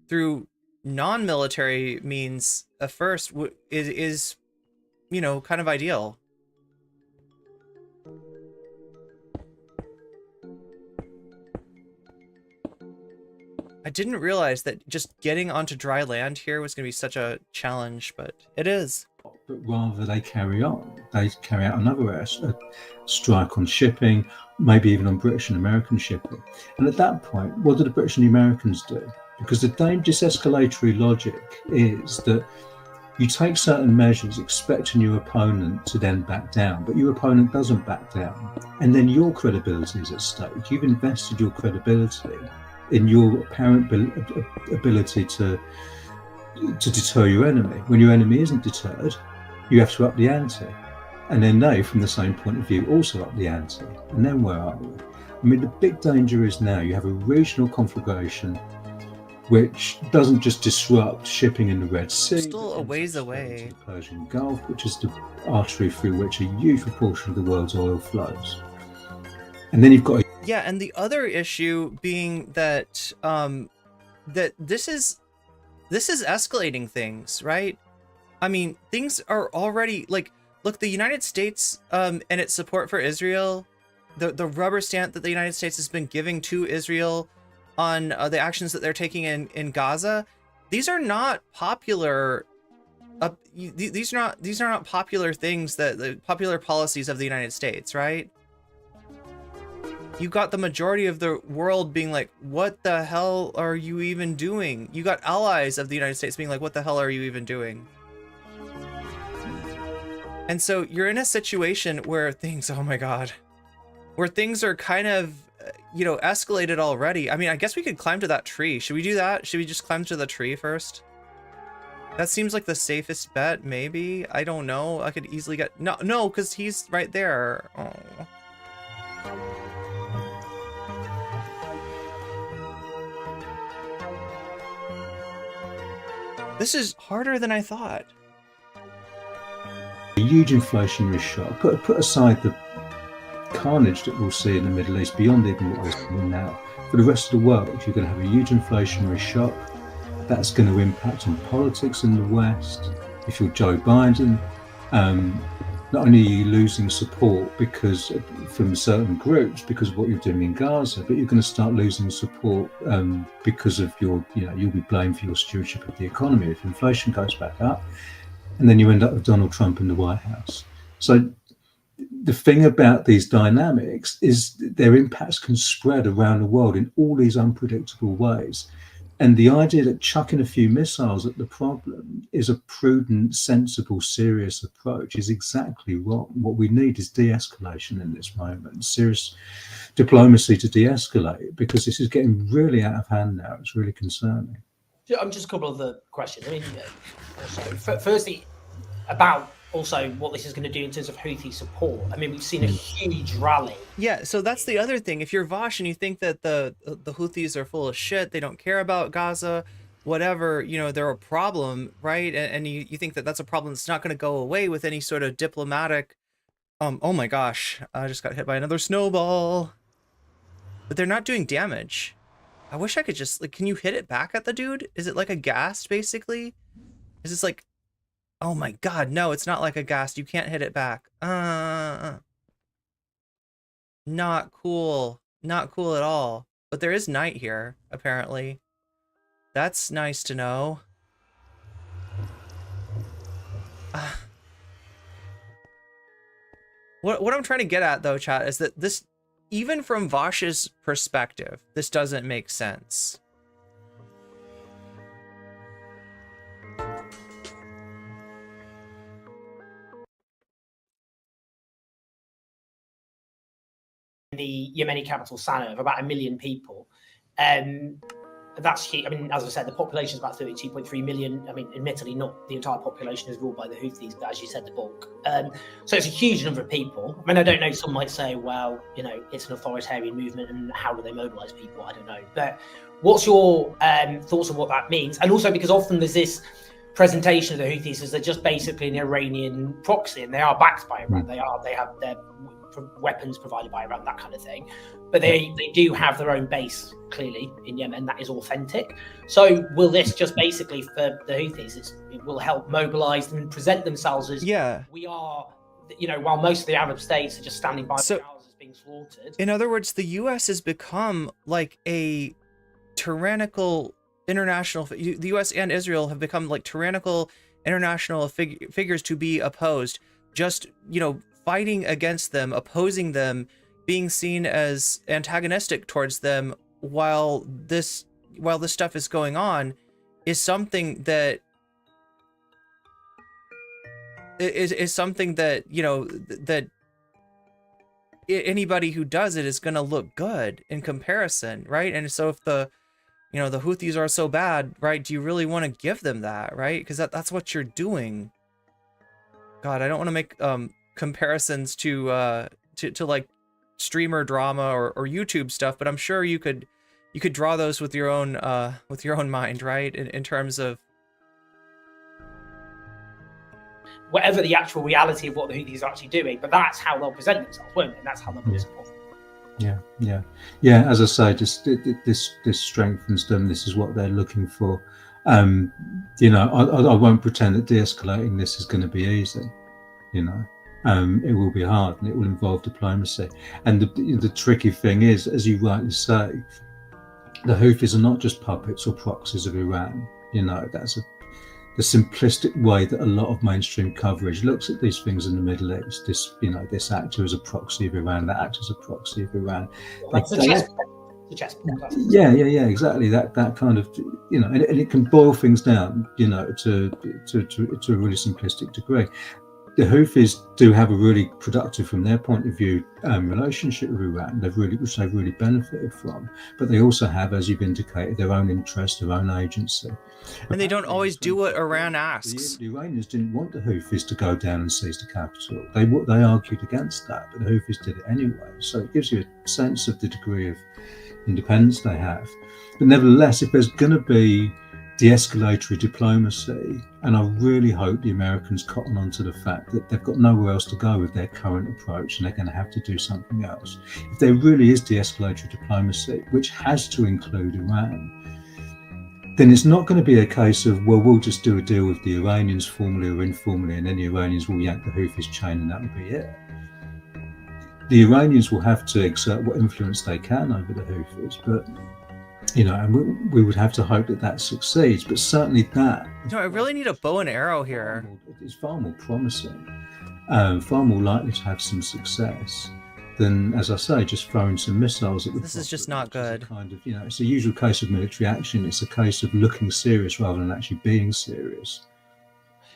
S2: through non-military means first is kind of ideal. I didn't realize that just getting onto dry land here was going to be such a challenge, but it is.
S3: But rather they carry on. They carry out another strike on shipping, maybe even on British and American shipping. And at that point, what do the British and the Americans do? Because the dangerous escalatory logic is that you take certain measures expecting your opponent to then back down, but your opponent doesn't back down. And then your credibility is at stake. You've invested your credibility in your apparent ability to deter your enemy. When your enemy isn't deterred, you have to up the ante. And then they, from the same point of view, also up the ante. And then where are we? I mean, the big danger is now you have a regional conflagration which doesn't just disrupt shipping in the Red Sea.
S2: Still a ways away.
S3: The Persian Gulf, which is the artery through which a huge proportion of the world's oil flows. And then you've got
S2: yeah, and the other issue being that that this is escalating things, right? I mean, things are already like, look, the United States and its support for Israel, the rubber stamp that the United States has been giving to Israel on the actions that they're taking in Gaza, these are not popular. These are not popular things, that the popular policies of the United States, right? You got the majority of the world being like, what the hell are you even doing? You got allies of the United States being like, what the hell are you even doing? And so you're in a situation where things, oh my God, where things are kind of, escalated already. I mean, I guess we could climb to that tree. Should we do that? Should we just climb to the tree first? That seems like the safest bet, maybe. I don't know. I could easily get, no, because he's right there. Oh. This is harder than I thought.
S3: A huge inflationary shock. Put aside the carnage that we'll see in the Middle East beyond even what we're seeing now. For the rest of the world, you're going to have a huge inflationary shock. That's going to impact on politics in the West. If you're Joe Biden, not only are you losing support because from certain groups because of what you're doing in Gaza, but you're going to start losing support because of you'll be blamed for your stewardship of the economy if inflation goes back up, and then you end up with Donald Trump in the White House. So the thing about these dynamics is their impacts can spread around the world in all these unpredictable ways. And the idea that chucking a few missiles at the problem is a prudent, sensible, serious approach is exactly wrong. What we need is de-escalation in this moment, serious diplomacy to de-escalate, because this is getting really out of hand now. It's really concerning.
S4: Just a couple of the questions. I mean, firstly, about also what this is going to do in terms of Houthi support. I mean, we've seen a huge rally.
S2: Yeah, so that's the other thing. If you're Vaush and you think that the Houthis are full of shit, they don't care about Gaza, whatever, they're a problem, right? And you think that that's a problem that's not going to go away with any sort of diplomatic... oh my gosh, I just got hit by another snowball. But they're not doing damage. I wish I could just... can you hit it back at the dude? Is it like a ghast, basically? Is this like... Oh my God, no, it's not like a ghast. You can't hit it back. Not cool. Not cool at all. But there is night here, apparently. That's nice to know. What I'm trying to get at, though, chat, is that this, even from Vaush's perspective, this doesn't make sense.
S4: The Yemeni capital Sana'a of about 1 million people. That's huge. I mean, as I said, the population is about 32.3 million. I mean, admittedly, not the entire population is ruled by the Houthis, but as you said, the bulk. So it's a huge number of people. I mean, I don't know, some might say, well, it's an authoritarian movement and how do they mobilize people? I don't know. But what's your thoughts on what that means? And also because often there's this presentation of the Houthis as they're just basically an Iranian proxy, and they are backed by Iran. They have their weapons provided by Iran, that kind of thing. But they do have their own base, clearly, in Yemen. That is authentic. So will this just basically, for the Houthis, it will help mobilize them and present themselves as, we are, while most of the Arab states are just standing by the houses being slaughtered.
S2: In other words, the U.S. has become like a tyrannical international, the U.S. and Israel have become like tyrannical international figures to be opposed, just, fighting against them, opposing them, being seen as antagonistic towards them while this stuff is going on is something that is something that, that anybody who does it is going to look good in comparison, right? And so if the Houthis are so bad, right, do you really want to give them that, right? Because that's what you're doing. God, I don't want to make comparisons to like streamer drama or YouTube stuff, but I'm sure you could draw those with your own mind, right? In terms of
S4: whatever the actual reality of what the Houthis are actually doing, but that's how they'll present themselves, won't they? And that's how they'll be supported.
S3: Yeah. As I say, just this strengthens them. This is what they're looking for. I won't pretend that de-escalating this is going to be easy. It will be hard, and it will involve diplomacy. And the tricky thing is, as you rightly say, the Houthis are not just puppets or proxies of Iran. That's the simplistic way that a lot of mainstream coverage looks at these things in the Middle East. This actor is a proxy of Iran, that actor is a proxy of Iran.
S4: That's the chessboard.
S3: Yeah, exactly. That kind of, and it can boil things down, to a really simplistic degree. The Houthis do have a really productive, from their point of view, relationship with Iran. Which they've really benefited from. But they also have, as you've indicated, their own interest, their own agency.
S2: And they don't always do what Iran asks.
S3: The Iranians didn't want the Houthis to go down and seize the capital. They argued against that, but the Houthis did it anyway. So it gives you a sense of the degree of independence they have. But nevertheless, if there's going to be de-escalatory diplomacy, and I really hope the Americans cotton onto the fact that they've got nowhere else to go with their current approach, and they're going to have to do something else. If there really is de-escalatory diplomacy, which has to include Iran, then it's not going to be a case of, well, we'll just do a deal with the Iranians formally or informally, and then the Iranians will yank the Houthis chain and that will be it. The Iranians will have to exert what influence they can over the Houthis, but and we would have to hope that succeeds. But certainly that.
S2: I really need a bow and arrow here.
S3: It's far more promising, far more likely to have some success than, as I say, just throwing some missiles at the.
S2: This is just not good.
S3: It's a usual case of military action. It's a case of looking serious rather than actually being serious.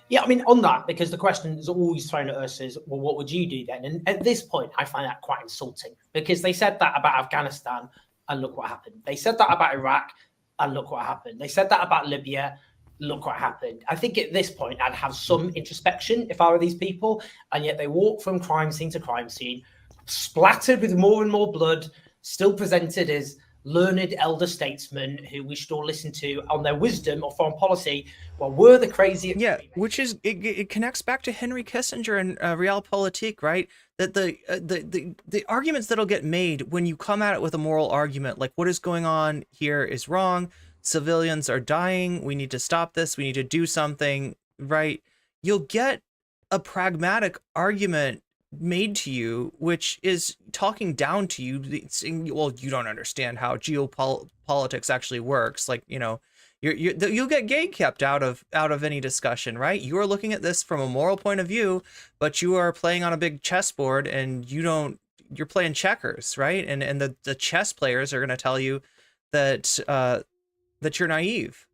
S4: Yeah, I mean, on that, because the question is always thrown at us is, well, what would you do then? And at this point, I find that quite insulting, because they said that about Afghanistan, and look what happened. They said that about Iraq, and look what happened. They said that about Libya, look what happened. I think at this point, I'd have some introspection if I were these people, and yet they walk from crime scene to crime scene, splattered with more and more blood, still presented as learned elder statesmen who we should all listen to on their wisdom or foreign policy. Well, we're the crazy.
S2: Yeah, which is, it connects back to Henry Kissinger and realpolitik, right? That the arguments that'll get made when you come at it with a moral argument, like what is going on here is wrong, civilians are dying, we need to stop this, we need to do something, right? You'll get a pragmatic argument made to you, which is talking down to you, saying, well, you don't understand how geopolitics actually works. Like, you'll get gatekept out of any discussion, right? You are looking at this from a moral point of view, but you are playing on a big chessboard, and you're playing checkers, right? And the chess players are going to tell you that that you're naive,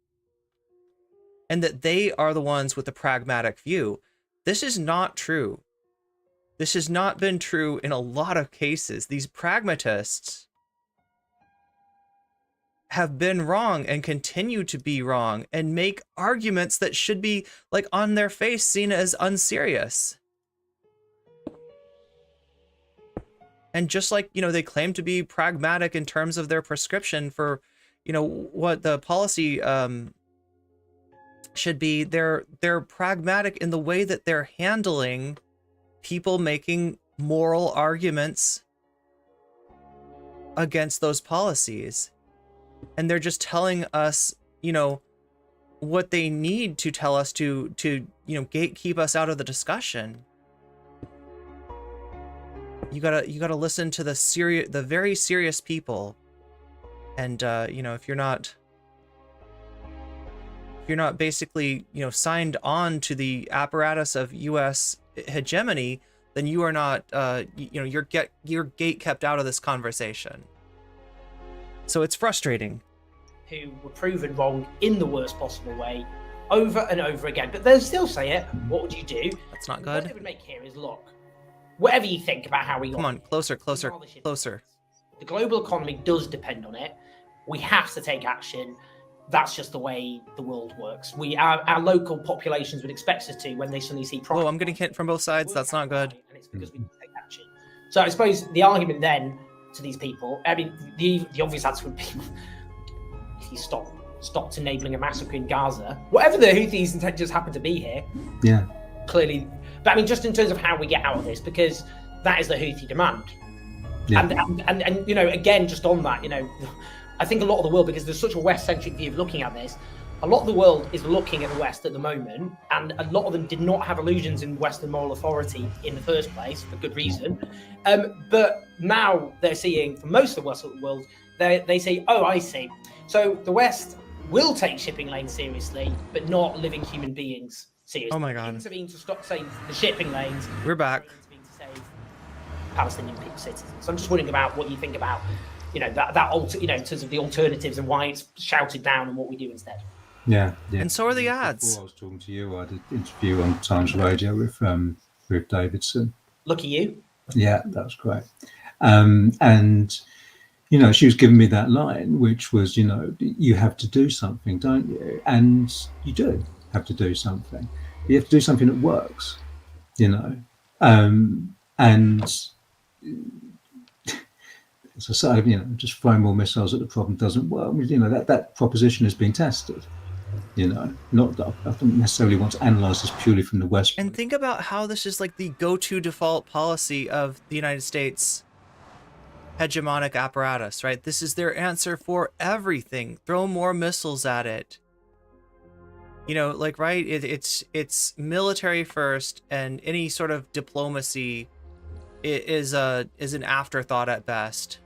S2: and that they are the ones with the pragmatic view. This is not true. This has not been true in a lot of cases. These pragmatists have been wrong and continue to be wrong and make arguments that should be, like, on their face seen as unserious. And just like, they claim to be pragmatic in terms of their prescription for, what the policy should be, they're pragmatic in the way that they're handling people making moral arguments against those policies. And they're just telling us, what they need to tell us to gatekeep us out of the discussion. You gotta listen to the very serious people. And if you're not basically signed on to the apparatus of US hegemony, then you are not your gate kept out of this conversation. So it's frustrating.
S4: Who were proven wrong in the worst possible way over and over again, but they'll still say it. What would you do?
S2: That's not
S4: The
S2: good.
S4: point it would make here is, look, whatever you think about how we got
S2: Come on,
S4: here,
S2: closer.
S4: the global economy does depend on it. We have to take action. That's just the way the world works. Our local populations would expect us to when they suddenly see profit.
S2: Whoa, I'm getting hit from both sides. That's not good.
S4: And it's because we take action. So I suppose the argument then to these people, I mean, the obvious answer would be, if you stopped enabling a massacre in Gaza, whatever the Houthis' intentions happen to be here, clearly. But I mean, just in terms of how we get out of this, because that is the Houthi demand. And again, just on that, I think a lot of the world, because there's such a West-centric view of looking at this, a lot of the world is looking at the West at the moment, and a lot of them did not have illusions in Western moral authority in the first place, for good reason. But now they're seeing, for most of the Western world, they say, oh, I see. So the West will take shipping lanes seriously, but not living human beings seriously.
S2: Oh my God.
S4: Intervene to stop saying the shipping lanes.
S2: We're back.
S4: Intervene to save Palestinian citizens. So I'm just wondering about what you think about, in terms of the alternatives and why it's shouted down and what we do instead.
S3: Yeah.
S2: And so are the ads.
S3: Before I was talking to you, I did an interview on Times Radio with Davidson.
S4: Lucky you.
S3: Yeah, that was great. And she was giving me that line, which was, you have to do something, don't you? And you do have to do something. You have to do something that works, and as I say, just throwing more missiles at the problem doesn't work. That proposition has been tested. Not that I don't necessarily want to analyze this purely from the West.
S2: And think about how this is like the go-to default policy of the United States hegemonic apparatus, right? This is their answer for everything. Throw more missiles at it. Right? It's military first, and any sort of diplomacy is an afterthought at best.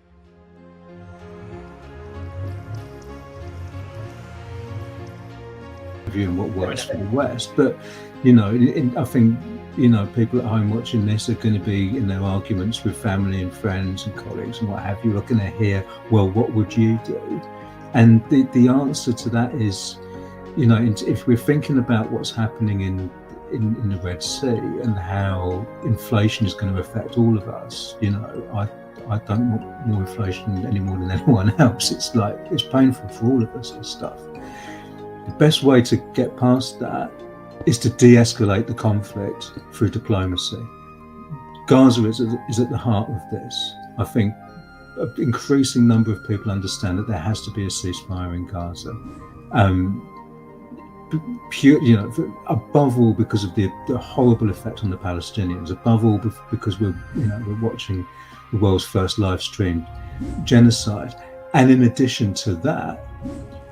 S3: And what works for the West, but I think people at home watching this are going to be in their arguments with family and friends and colleagues and what have you, are going to hear, well, what would you do? And the answer to that is, if we're thinking about what's happening in the Red Sea and how inflation is going to affect all of us, I don't want more inflation any more than anyone else. It's painful for all of us, this stuff. The best way to get past that is to de-escalate the conflict through diplomacy. Gaza is at the heart of this. I think an increasing number of people understand that there has to be a ceasefire in Gaza. Above all because of the horrible effect on the Palestinians. Above all because we're watching the world's first live-streamed genocide, and in addition to that,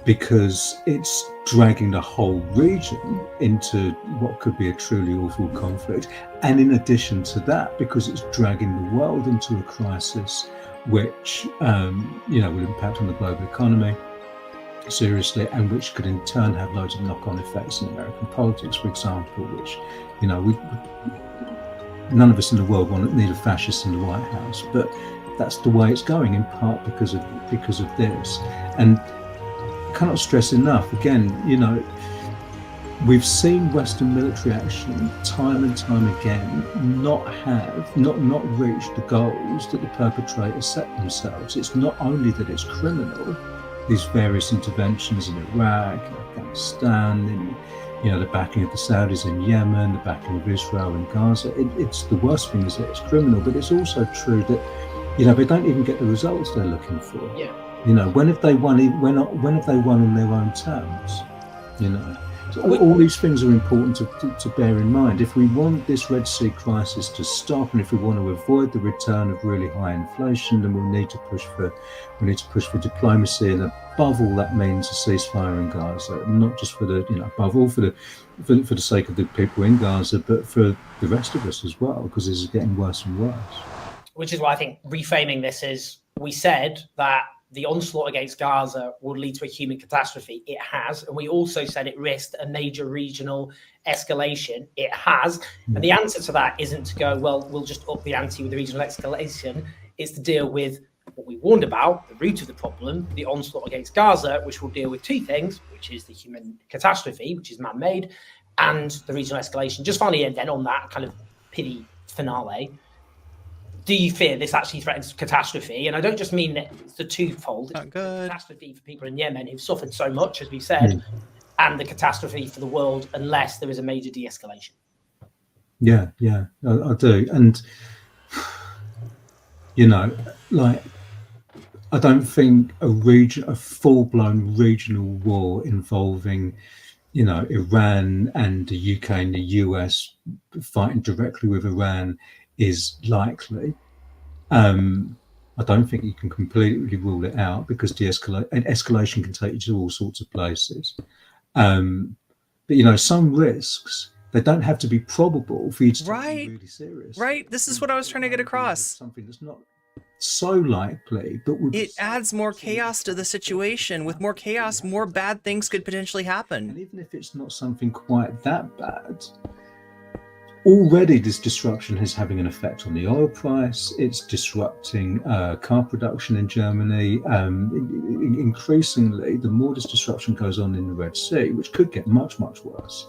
S3: because it's dragging the whole region into what could be a truly awful conflict. And in addition to that, because it's dragging the world into a crisis which will impact on the global economy seriously, and which could in turn have loads of knock-on effects in American politics, for example, which, none of us in the world need a fascist in the White House, but that's the way it's going, in part because of this. And I cannot stress enough, again, we've seen Western military action time and time again not reach the goals that the perpetrators set themselves. It's not only that it's criminal, these various interventions in Iraq, Afghanistan, the backing of the Saudis in Yemen, the backing of Israel in Gaza. It's the worst thing is that it's criminal, but it's also true that they don't even get the results they're looking for.
S4: Yeah.
S3: When have they won? When have they won on their own terms? So all these things are important to bear in mind. If we want this Red Sea crisis to stop, and if we want to avoid the return of really high inflation, then we need to push for diplomacy, and above all, that means a ceasefire in Gaza. Not just for the above all for the sake of the people in Gaza, but for the rest of us as well, because this is getting worse and worse.
S4: Which is why I think reframing this is, we said that the onslaught against Gaza would lead to a human catastrophe. It has. And we also said it risked a major regional escalation. It has. And the answer to that isn't to go, well, we'll just up the ante with the regional escalation. It's to deal with what we warned about, the root of the problem, the onslaught against Gaza, which will deal with two things, which is the human catastrophe, which is man-made, and the regional escalation. Just finally, and then on that kind of pity finale, do you fear this actually threatens catastrophe? And I don't just mean that it's the twofold. It's the catastrophe for people in Yemen who've suffered so much, as we said, and the catastrophe for the world unless there is a major de-escalation. Yeah,
S3: I do. And, I don't think a full-blown regional war involving, Iran and the UK and the US fighting directly with Iran is likely. I don't think you can completely rule it out, because escalation can take you to all sorts of places. But some risks, they don't have to be probable for you to take them really serious.
S2: Right. This is what I was trying to get across.
S3: Something that's not so likely, but
S2: it adds more chaos to the situation. With more chaos, more bad things could potentially happen.
S3: And even if it's not something quite that bad, already this disruption is having an effect on the oil price. It's disrupting car production in Germany. Increasingly, the more this disruption goes on in the Red Sea, which could get much, much worse,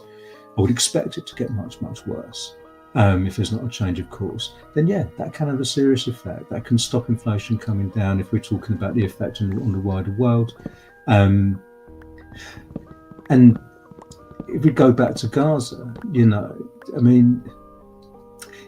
S3: I would expect it to get much, much worse if there's not a change of course, then that can have a serious effect. That can stop inflation coming down if we're talking about the effect on the wider world. And if we go back to Gaza,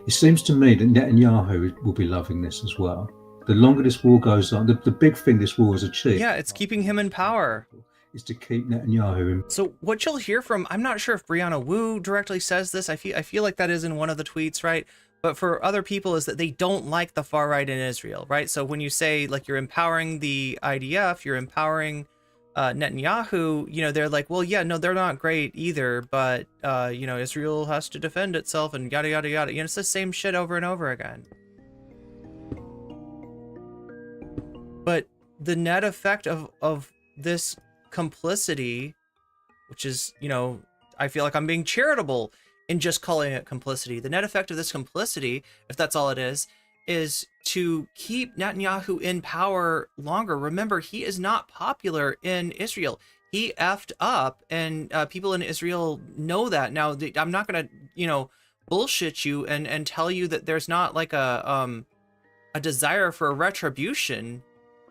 S3: it seems to me that Netanyahu will be loving this as well. The longer this war goes on, the big thing this war has achieved.
S2: Yeah, it's keeping him in power.
S3: Is to keep Netanyahu in.
S2: So what you'll hear from, I'm not sure if Brianna Wu directly says this. I feel like that is in one of the tweets, right? But for other people is that they don't like the far right in Israel, right? So when you say like you're empowering the IDF, you're empowering Netanyahu, they're like, well, yeah, no, they're not great either, but Israel has to defend itself and yada yada yada. It's the same shit over and over again. But the net effect of this complicity, which is, I feel like I'm being charitable in just calling it complicity. The net effect of this complicity, if that's all it is to keep Netanyahu in power longer. Remember, he is not popular in Israel. He effed up, and people in Israel know that. Now, I'm not going to, bullshit you and tell you that there's not like a desire for retribution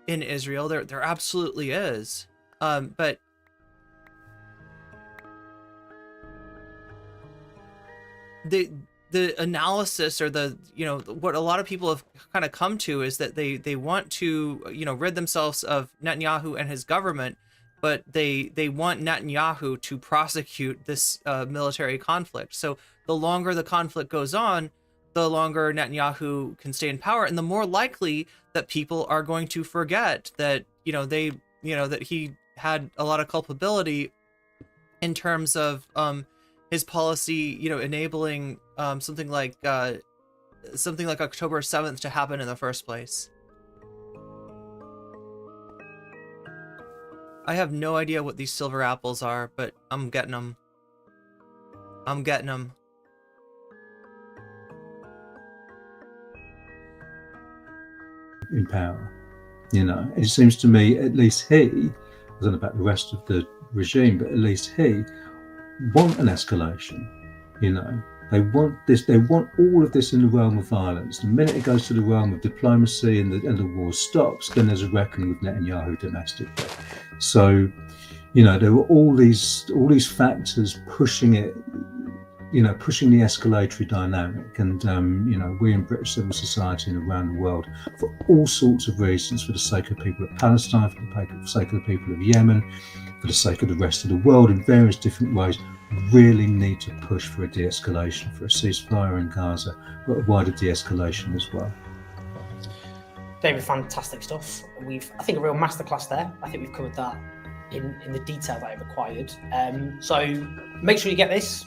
S2: in Israel. There absolutely is. But the analysis, or the what a lot of people have kind of come to, is that they want to rid themselves of Netanyahu and his government, but they want Netanyahu to prosecute this military conflict. So the longer the conflict goes on, the longer Netanyahu can stay in power, and the more likely that people are going to forget that that he had a lot of culpability in terms of his policy, enabling something like October 7th to happen in the first place. I have no idea what these silver apples are, but I'm getting them.
S3: In power, it seems to me, at least he, I don't know about the rest of the regime, but at least he want an escalation. They want this. They want all of this in the realm of violence. The minute it goes to the realm of diplomacy and the war stops, then there's a reckoning with Netanyahu domestically. So, there were all these factors pushing it, pushing the escalatory dynamic. And we in British civil society and around the world, for all sorts of reasons, for the sake of people of Palestine, for the sake of the people of Yemen, for the sake of the rest of the world in various different ways, really need to push for a de-escalation, for a ceasefire in Gaza, but a wider de-escalation as well.
S4: David, fantastic stuff. I think, a real masterclass there. I think we've covered that in the detail that I required. So make sure you get this,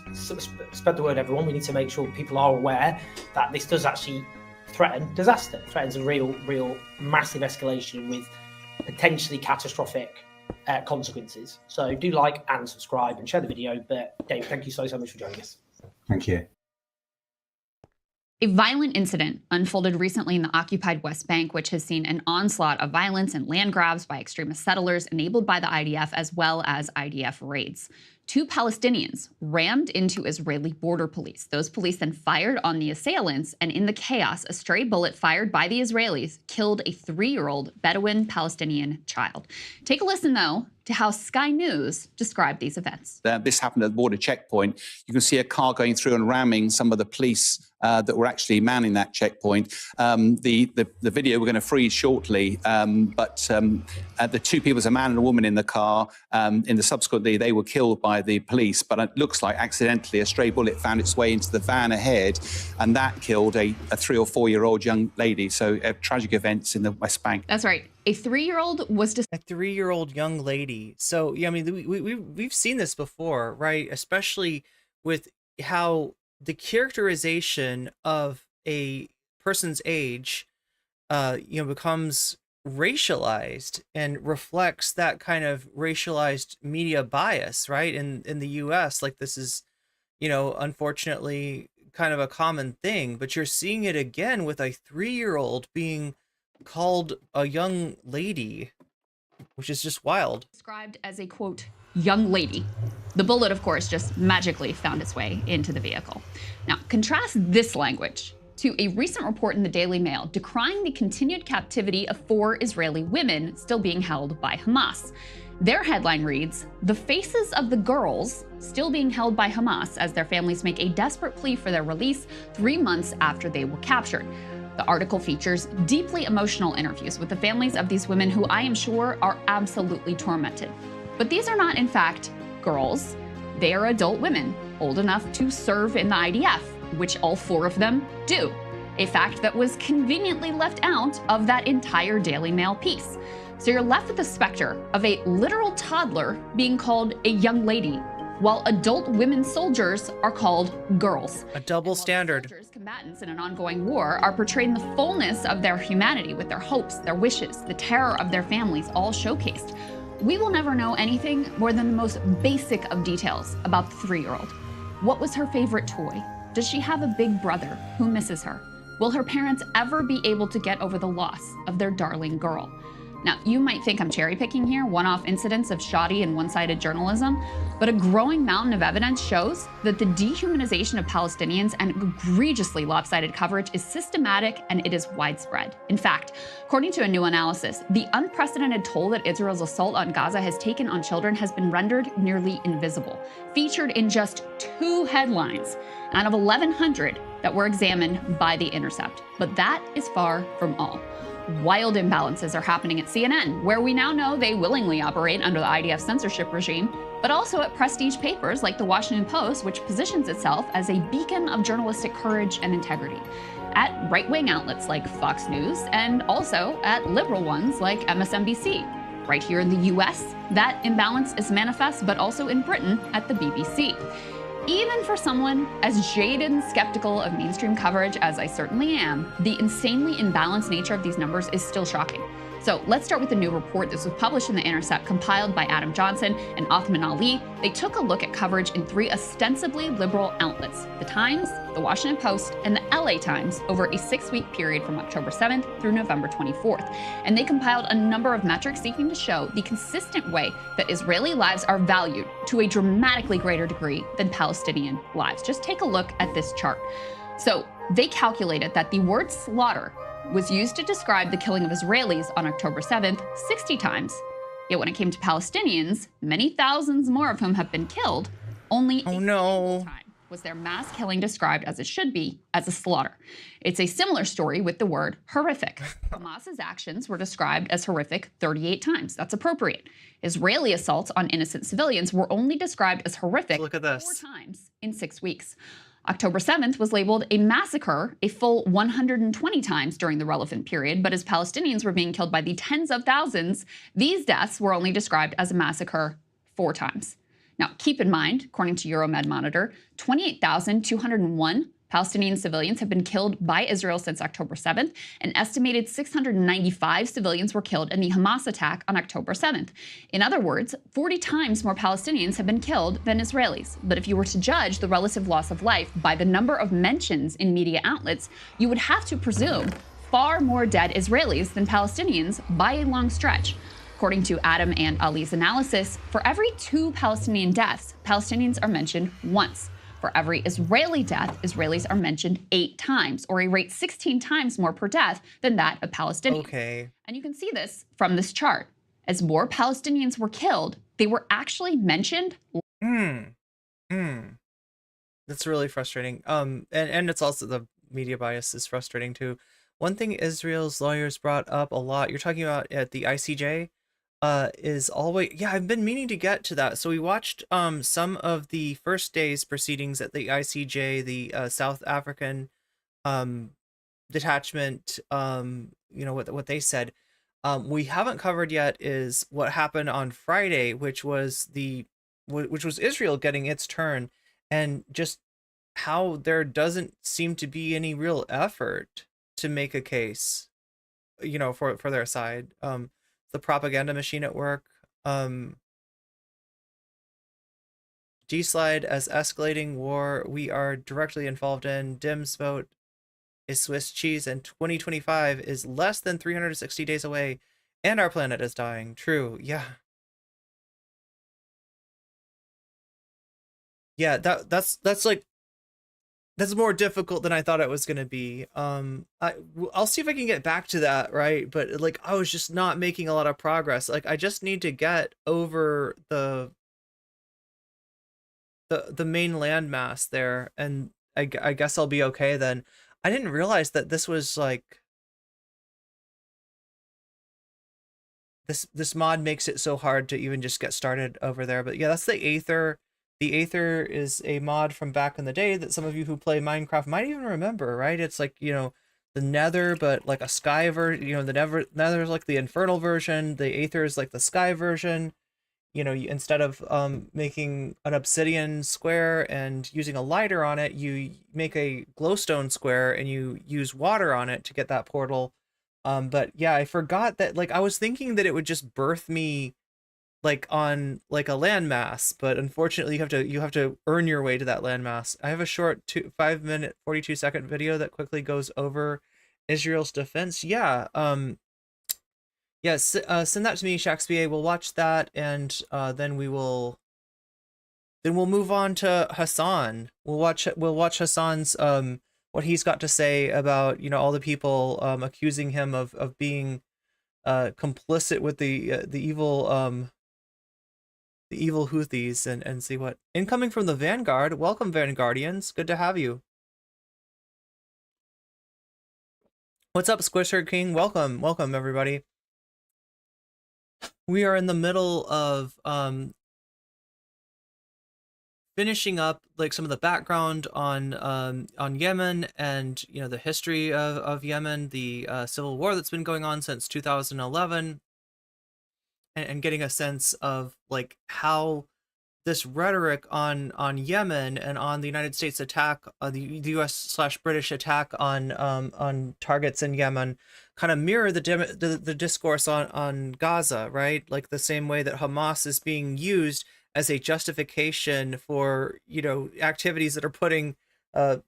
S4: spread the word, everyone. We need to make sure people are aware that this does actually threaten disaster, threatens a real massive escalation with potentially catastrophic consequences. So do like and subscribe and share the video. But David, thank you so much for joining us.
S3: Thank you.
S5: A violent incident unfolded recently in the occupied West Bank, which has seen an onslaught of violence and land grabs by extremist settlers enabled by the IDF, as well as IDF raids. 2 Palestinians rammed into Israeli border police. Those police then fired on the assailants, and in the chaos, a stray bullet fired by the Israelis killed a 3-year-old Bedouin Palestinian child. Take a listen, though, to how Sky News described these events.
S6: This happened at the border checkpoint. You can see a car going through and ramming some of the police that were actually manning that checkpoint. The video we're going to freeze shortly, but the 2 people, a man and a woman in the car, in the subsequently they were killed by the police, but it looks like accidentally a stray bullet found its way into the van ahead, and that killed a 3 or 4-year-old young lady. So tragic events in the West Bank.
S5: That's right. A 3-year-old was
S2: A 3-year-old young lady. So, yeah, I mean, we've seen this before, right? Especially with how the characterization of a person's age, becomes racialized and reflects that kind of racialized media bias, right? In the US, like, this is, unfortunately kind of a common thing, but you're seeing it again with a 3-year-old being called a young lady, which is just wild.
S5: Described as a, quote, young lady. The bullet, of course, just magically found its way into the vehicle. Now, contrast this language to a recent report in the Daily Mail decrying the continued captivity of 4 Israeli women still being held by Hamas. Their headline reads, "The faces of the girls still being held by Hamas as their families make a desperate plea for their release 3 months after they were captured." The article features deeply emotional interviews with the families of these women who I am sure are absolutely tormented. But these are not, in fact, girls. They are adult women, old enough to serve in the IDF, which all 4 of them do. A fact that was conveniently left out of that entire Daily Mail piece. So you're left with the specter of a literal toddler being called a young lady, while adult women soldiers are called girls.
S2: A double standard.
S5: Soldiers, combatants in an ongoing war, are portrayed in the fullness of their humanity, with their hopes, their wishes, the terror of their families all showcased. We will never know anything more than the most basic of details about the 3-year-old. What was her favorite toy? Does she have a big brother who misses her? Will her parents ever be able to get over the loss of their darling girl? Now, you might think I'm cherry picking here, one-off incidents of shoddy and one-sided journalism, but a growing mountain of evidence shows that the dehumanization of Palestinians and egregiously lopsided coverage is systematic and it is widespread. In fact, according to a new analysis, the unprecedented toll that Israel's assault on Gaza has taken on children has been rendered nearly invisible, featured in just 2 headlines out of 1,100 that were examined by The Intercept. But that is far from all. Wild imbalances are happening at CNN, where we now know they willingly operate under the IDF censorship regime, but also at prestige papers like the Washington Post, which positions itself as a beacon of journalistic courage and integrity, at right-wing outlets like Fox News, and also at liberal ones like MSNBC. Right here in the US, that imbalance is manifest, but also in Britain at the BBC. Even for someone as jaded and skeptical of mainstream coverage as I certainly am, the insanely imbalanced nature of these numbers is still shocking. So let's start with a new report. This was published in The Intercept, compiled by Adam Johnson and Othman Ali. They took a look at coverage in 3 ostensibly liberal outlets: The Times, The Washington Post, and the LA Times, over a 6-week period from October 7th through November 24th. And they compiled a number of metrics seeking to show the consistent way that Israeli lives are valued to a dramatically greater degree than Palestinian lives. Just take a look at this chart. So they calculated that the word slaughter was used to describe the killing of Israelis on October 7th 60 times. Yet when it came to Palestinians, many thousands more of whom have been killed, only a single time. Was their mass killing described as it should be, as a slaughter? It's a similar story with the word horrific. Hamas's actions were described as horrific 38 times. That's appropriate. Israeli assaults on innocent civilians were only described as horrific
S2: Look at this.
S5: 4 times in 6 weeks. October 7th was labeled a massacre a full 120 times during the relevant period, but as Palestinians were being killed by the tens of thousands, these deaths were only described as a massacre 4 times. Now, keep in mind, according to Euromed Monitor, 28,201 Palestinian civilians have been killed by Israel since October 7th. An estimated 695 civilians were killed in the Hamas attack on October 7th. In other words, 40 times more Palestinians have been killed than Israelis. But if you were to judge the relative loss of life by the number of mentions in media outlets, you would have to presume far more dead Israelis than Palestinians by a long stretch. According to Adam and Ali's analysis, for every 2 Palestinian deaths, Palestinians are mentioned once. For every Israeli death, Israelis are mentioned 8 times, or a rate 16 times more per death than that of Palestinians.
S2: Okay.
S5: And you can see this from this chart. As more Palestinians were killed, they were actually mentioned.
S2: That's really frustrating. And it's also the media bias is frustrating too. One thing Israel's lawyers brought up a lot, you're talking about at the ICJ, is always, yeah, I've been meaning to get to that. So we watched some of the first day's proceedings at the ICJ, the South African detachment, what they said. We haven't covered yet is what happened on Friday, which was Israel getting its turn, and just how there doesn't seem to be any real effort to make a case, for their side. The propaganda machine at work. G-slide as escalating war we are directly involved in. Dems vote is Swiss cheese, and 2025 is less than 360 days away, and our planet is dying. True, yeah. Yeah, that's more difficult than I thought it was going to be. I'll see if I can get back to that, right? But like, I was just not making a lot of progress. Like, I just need to get over the main landmass there, and I guess I'll be okay then. I didn't realize that this was like this mod makes it so hard to even just get started over there. But yeah, that's the Aether. The Aether is a mod from back in the day that some of you who play Minecraft might even remember, right? It's like, the Nether, but like a sky version, the Nether is like the infernal version. The Aether is like the sky version. Instead of making an obsidian square and using a lighter on it, you make a glowstone square and you use water on it to get that portal. But yeah, I forgot that, like, I was thinking that it would just birth me like on like a landmass, but unfortunately you have to earn your way to that landmass. I have a short 5-minute 42-second video that quickly goes over Israel's defense. Yeah, send that to me, Shakespeare. We'll watch that, and then we'll move on to Hasan. We'll watch Hasan's what he's got to say about all the people accusing him of being complicit with the evil Houthis, and see what incoming from the Vanguard. Welcome, Vanguardians. Good to have you. What's up, Squisher King? Welcome everybody. We are in the middle of finishing up like some of the background on Yemen, and the history of Yemen, the civil war that's been going on since 2011. And getting a sense of like how this rhetoric on Yemen and on the United States attack, the US/British attack on targets in Yemen, kind of mirror the discourse on Gaza, right? Like the same way that Hamas is being used as a justification for activities that are putting that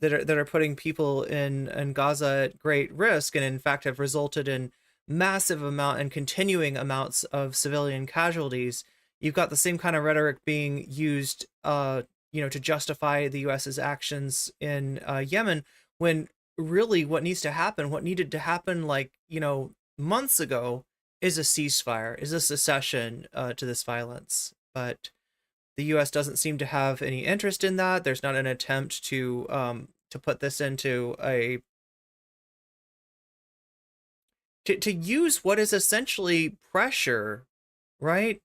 S2: are putting people in Gaza at great risk, and in fact have resulted in massive amount and continuing amounts of civilian casualties. You've got the same kind of rhetoric being used, to justify the US's actions in Yemen, when really what needed to happen, like, months ago, is a ceasefire, is a cessation to this violence. But The U.S. doesn't seem to have any interest in that. There's not an attempt to put this into a to use what is essentially pressure, right?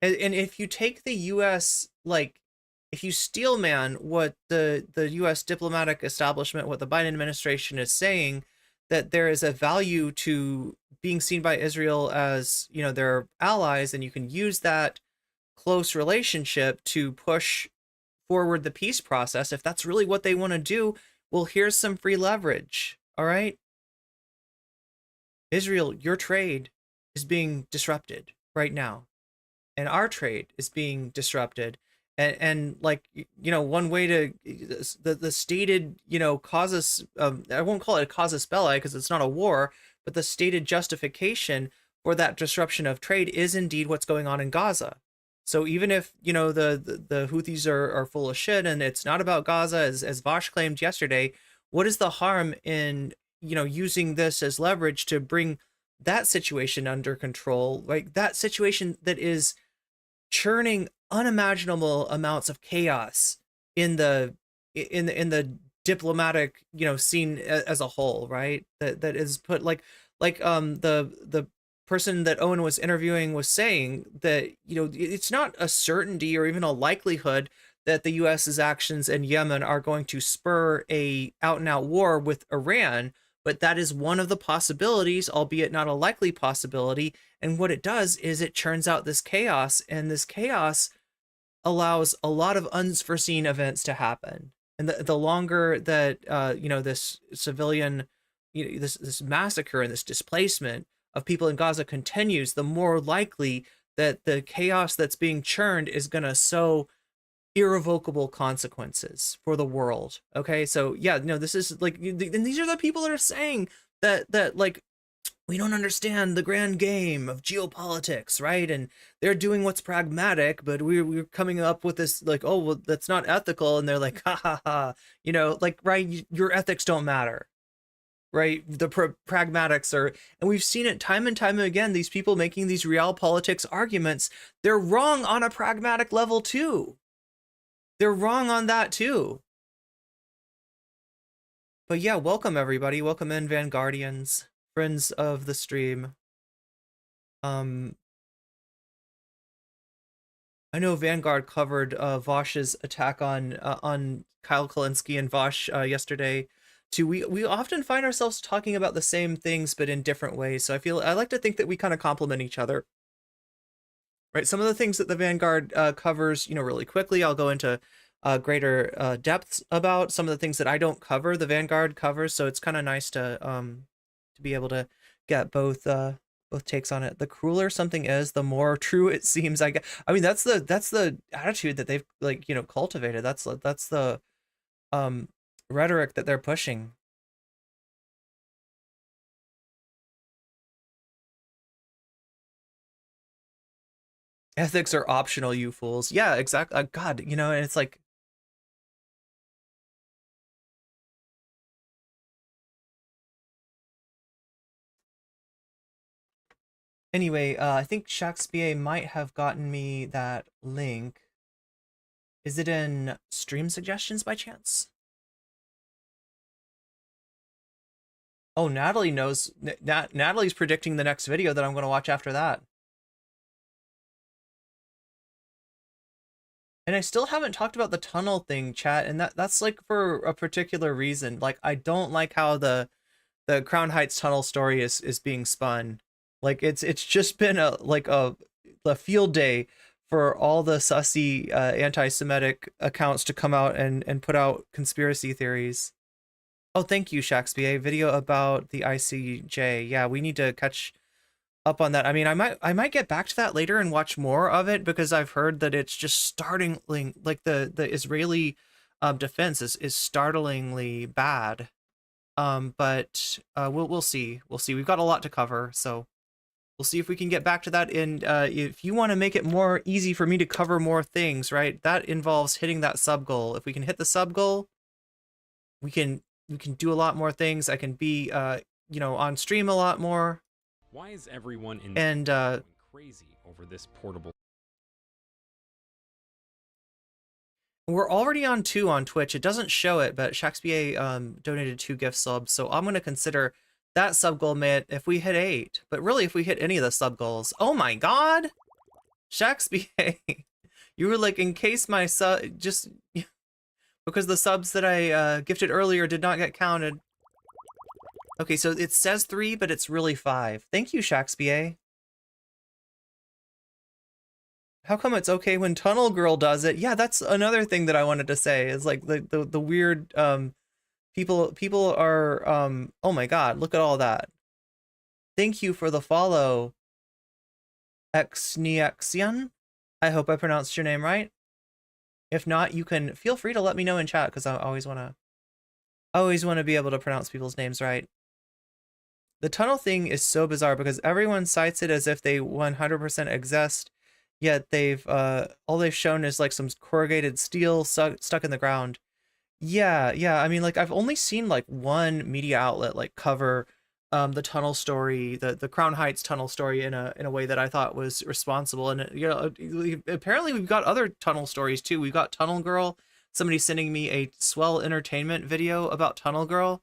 S2: And if you take the U.S., like, if you steelman what the U.S. diplomatic establishment, what the Biden administration is saying, that there is a value to being seen by Israel as, you know, their allies, and you can use that close relationship to push forward the peace process. If that's really what they want to do, well, here's some free leverage. All right. Israel, your trade is being disrupted right now, and our trade is being disrupted. And like, you know, one way to the stated, you know, casus, I won't call it a casus belli because it's not a war, but the stated justification for that disruption of trade is indeed what's going on in Gaza. So even if, you know, the Houthis are full of shit and it's not about Gaza, as Vaush claimed yesterday, what is the harm in, you know, using this as leverage to bring that situation under control, like that situation that is churning unimaginable amounts of chaos in the diplomatic, you know, scene as a whole, right? That is put like the person that Owen was interviewing was saying that, you know, it's not a certainty or even a likelihood that the US's actions in Yemen are going to spur a out and out war with Iran, but that is one of the possibilities, albeit not a likely possibility. And what it does is it churns out this chaos, and this chaos allows a lot of unforeseen events to happen. And the longer that, you know, this civilian, you know, this massacre and this displacement of people in Gaza continues, the more likely that the chaos that's being churned is going to sow irrevocable consequences for the world. Okay, so yeah, no, this is like, and these are the people that are saying that like, we don't understand the grand game of geopolitics, right? And they're doing what's pragmatic, but we're coming up with this like, oh, well, that's not ethical. And they're like, ha ha ha, you know, like, right, your ethics don't matter, right? The pragmatics are, and we've seen it time and time again, these people making these realpolitics arguments, they're wrong on a pragmatic level too. They're wrong on that too. But yeah, welcome everybody. Welcome in, Vanguardians, friends of the stream. I know Vanguard covered Vaush's attack on Kyle Kulinski and Vaush yesterday too. We often find ourselves talking about the same things but in different ways. So I like to think that we kind of complement each other. Right, some of the things that the Vanguard covers, you know, really quickly, I'll go into greater depths about. Some of the things that I don't cover, the Vanguard covers, so it's kind of nice to be able to get both takes on it. The crueler something is, the more true it seems. I mean, that's the attitude that they've, like, you know, cultivated. That's the rhetoric that they're pushing. Ethics are optional, you fools. Yeah, exactly. God, you know, and it's like, anyway, I think Shakespeare might have gotten me that link. Is it in stream suggestions by chance? Oh, Natalie knows. Natalie's predicting the next video that I'm going to watch after that. And I still haven't talked about the tunnel thing, chat, and that's like for a particular reason. Like, I don't like how the Crown Heights tunnel story is being spun. Like, it's just been a field day for all the sussy anti-Semitic accounts to come out and put out conspiracy theories. Oh, thank you, Shakespeare. Video about the ICJ. Yeah, we need to catch up on that. I mean, I might get back to that later and watch more of it, because I've heard that it's just startlingly, like, the Israeli defense is startlingly bad. But we'll see. We've got a lot to cover, so we'll see if we can get back to that. And if you want to make it more easy for me to cover more things, right, that involves hitting that sub goal. If we can hit the sub goal, we can do a lot more things. I can be you know, on stream a lot more.
S7: Why is everyone in
S2: and
S7: going crazy over this portable
S2: We're already on 2 on Twitch. It doesn't show it, but Shakespeare donated 2 gift subs, so I'm gonna consider that sub goal met if we hit 8. But really, if we hit any of the sub goals, oh my god, Shakespeare, you were like, in case my sub just because the subs that I gifted earlier did not get counted. Okay, so it says 3, but it's really 5. Thank you, Shakespeare. How come it's okay when Tunnel Girl does it? Yeah, that's another thing that I wanted to say, is like the weird people are oh my god, look at all that. Thank you for the follow, Exnexion. I hope I pronounced your name right. If not, you can feel free to let me know in chat, because I always want to be able to pronounce people's names right. The tunnel thing is so bizarre because everyone cites it as if they 100% exist, yet they've all they've shown is like some corrugated steel stuck in the ground. Yeah, I mean, like, I've only seen like one media outlet like cover the tunnel story, the Crown Heights tunnel story in a way that I thought was responsible. And you know, apparently we've got other tunnel stories too. We've got Tunnel Girl. Somebody sending me a Swell Entertainment video about Tunnel Girl,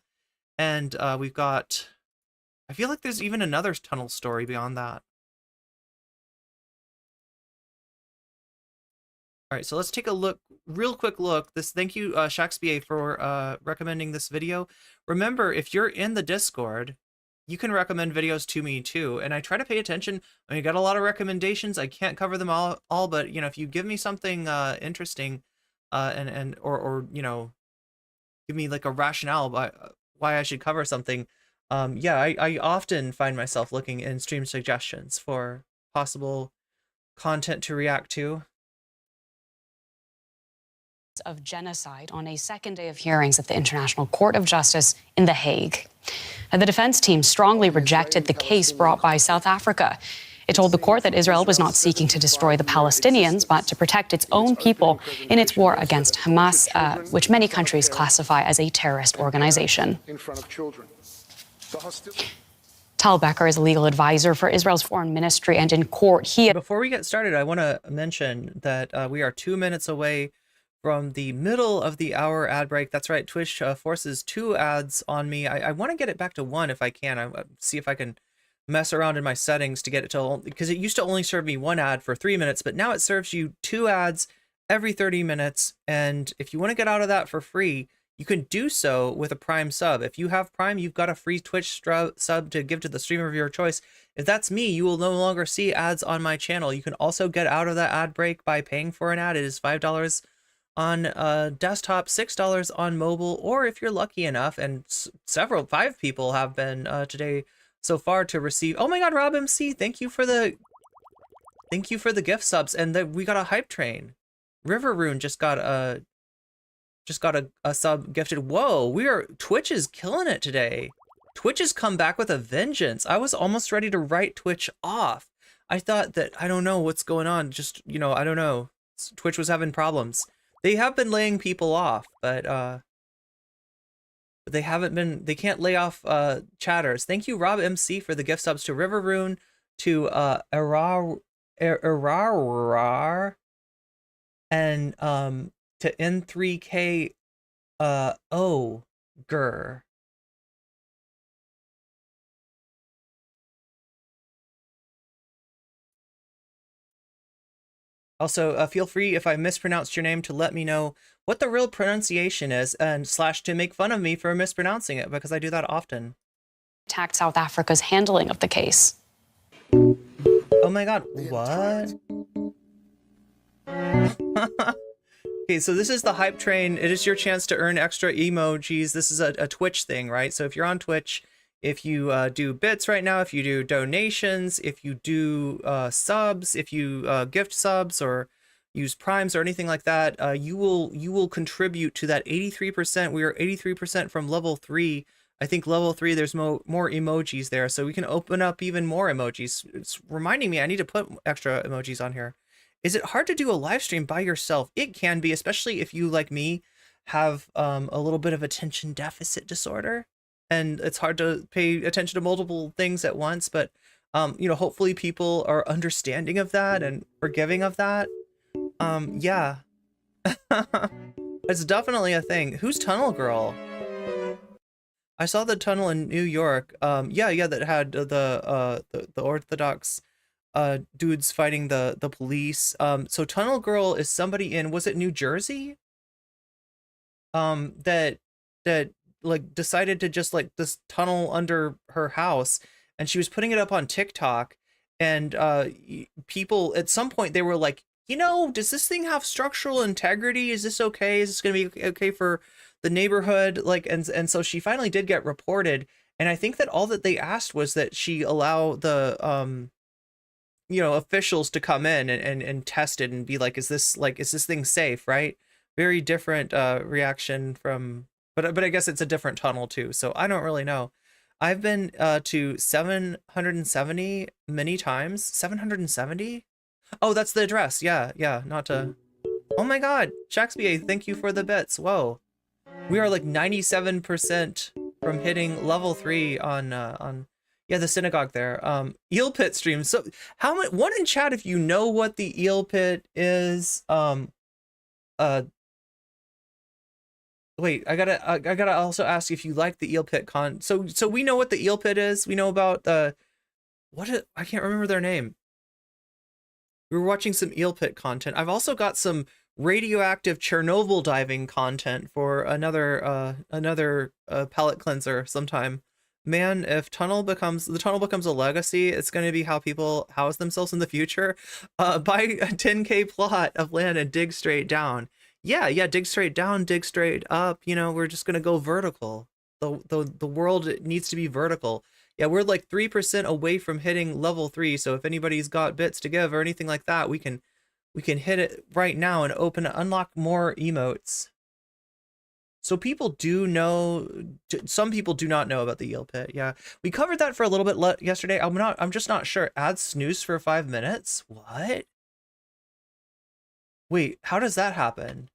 S2: and we've got, I feel like there's even another tunnel story beyond that. All right, so let's take a look, real quick look. Thank you, Shakespeare, for recommending this video. Remember, if you're in the Discord, you can recommend videos to me too, and I try to pay attention. I mean, I got a lot of recommendations. I can't cover them all, but you know, if you give me something interesting, or you know, give me like a rationale why I should cover something. Yeah, I often find myself looking in stream suggestions for possible content to react to.
S7: Of genocide on a second day of hearings at the International Court of Justice in The Hague. And the defense team strongly rejected the case brought by South Africa. It told the court that Israel was not seeking to destroy the Palestinians, but to protect its own people in its war against Hamas, which many countries classify as a terrorist organization. Tal Becker is a legal advisor for Israel's foreign ministry, and in court he...
S2: Before we get started, I want to mention that we are 2 minutes away from the middle of the hour ad break. That's right, Twitch forces 2 ads on me. I want to get it back to 1 if I can. I see if I can mess around in my settings to get it to, because it used to only serve me 1 ad for 3 minutes, but now it serves you 2 ads every 30 minutes. And if you want to get out of that for free, you can do so with a Prime sub. If you have Prime, you've got a free Twitch sub to give to the streamer of your choice. If that's me, you will no longer see ads on my channel. You can also get out of that ad break by paying for an ad. It is $5 on desktop, $6 on mobile, or if you're lucky enough, and 5 people have been today so far to receive. Oh my god, Rob MC, thank you for the gift subs. And we got a hype train. River Rune just got a sub gifted. Whoa, Twitch is killing it today. Twitch has come back with a vengeance. I was almost ready to write Twitch off. I thought that, I don't know what's going on, just, you know, I don't know, Twitch was having problems. They have been laying people off, but they can't lay off chatters. Thank you, Rob MC, for the gift subs to River Rune, to Erarar, and to N3K Ogre. Also, feel free, if I mispronounced your name, to let me know what the real pronunciation is, and / to make fun of me for mispronouncing it, because I do that often.
S7: Attacked South Africa's handling of the case.
S2: Oh my god, what? Okay, so this is the hype train. It is your chance to earn extra emojis. This is a Twitch thing, right? So if you're on Twitch, if you do bits right now, if you do donations, if you do subs, if you gift subs or use primes or anything like that, you will contribute to that 83%. We are 83% from level 3. I think level 3, there's more emojis there, so we can open up even more emojis. It's reminding me I need to put extra emojis on here. Is it hard to do a live stream by yourself? It can be, especially if you, like me, have a little bit of attention deficit disorder, and it's hard to pay attention to multiple things at once. But you know, hopefully people are understanding of that and forgiving of that. Yeah, It's definitely a thing. Who's Tunnel Girl? I saw the tunnel in New York. Yeah, that had the Orthodox dudes fighting the police. So Tunnel Girl is somebody in, was it New Jersey? That like decided to just like this tunnel under her house, and she was putting it up on TikTok, and people at some point they were like, you know, does this thing have structural integrity? Is this okay? Is this going to be okay for the neighborhood? Like, and so she finally did get reported, and I think that all that they asked was that she allow the you know, officials to come in and test it and be like, is this thing safe, right? Very different reaction from, but I guess it's a different tunnel too, so I don't really know. I've been to 770 many times. 770? Oh, that's the address. Yeah, not to... Oh my god, Shakespeare, thank you for the bits. Whoa. We are like 97% from hitting level 3 on yeah, the synagogue there. Eel Pit stream. So how much, one in chat if you know what the Eel Pit is. Wait, I gotta also ask if you like the Eel Pit so we know what the Eel Pit is. We know about I can't remember their name. We were watching some Eel Pit content. I've also got some radioactive Chernobyl diving content for another palate cleanser sometime. Man, if the tunnel becomes a legacy, it's going to be how people house themselves in the future. Buy a 10K plot of land and dig straight down. Yeah, dig straight down, dig straight up. You know, we're just going to go vertical. The world needs to be vertical. Yeah, we're like 3% away from hitting level 3. So if anybody's got bits to give or anything like that, we can hit it right now and unlock more emotes. So people do know, some people do not know about the Eel Pit. Yeah, we covered that for a little bit yesterday. I'm just not sure. Add snooze for 5 minutes? What? Wait, how does that happen?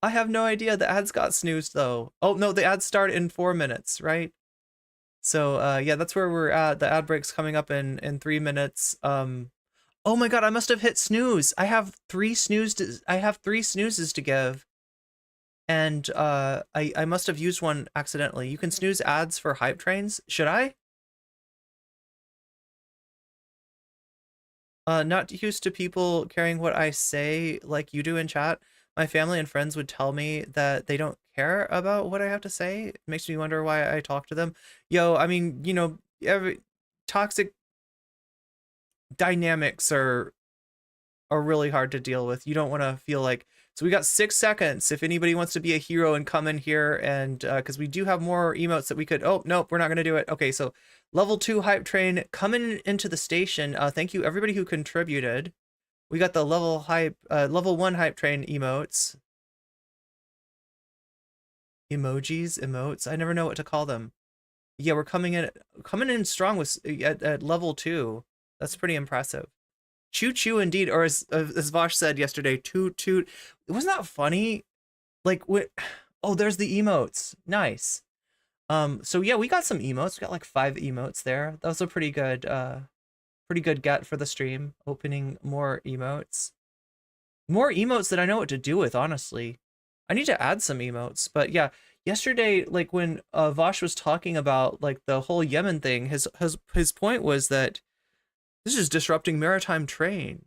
S2: I have no idea. The ads got snoozed though. Oh no, the ads start in 4 minutes, right? So yeah, that's where we're at. The ad break's coming up in 3 minutes. Oh my god, I must have hit snooze. I have 3 snoozes to give. And I must have used one accidentally. You can snooze ads for hype trains. Should I? Not used to people caring what I say like you do in chat. My family and friends would tell me that they don't care about what I have to say. It makes me wonder why I talk to them. Yo, I mean, you know, every toxic dynamics are really hard to deal with. You don't want to feel like, so we got 6 seconds if anybody wants to be a hero and come in here, and because we do have more emotes that we could, oh nope, we're not going to do it. Okay, so level 2 hype train coming into the station. Thank you everybody who contributed. We got the level 1 hype train emotes. Emotes, I never know what to call them. Yeah, we're coming in strong with at level 2. That's pretty impressive. Choo choo indeed, or as Vaush said yesterday, toot toot. Wasn't that funny? Like, oh, there's the emotes. Nice. So yeah, we got some emotes. We got like 5 emotes there. That was a pretty good get for the stream. Opening more emotes. More emotes that I know what to do with, honestly. I need to add some emotes, but yeah, yesterday, like when Vaush was talking about like the whole Yemen thing, his point was that this is disrupting maritime trade.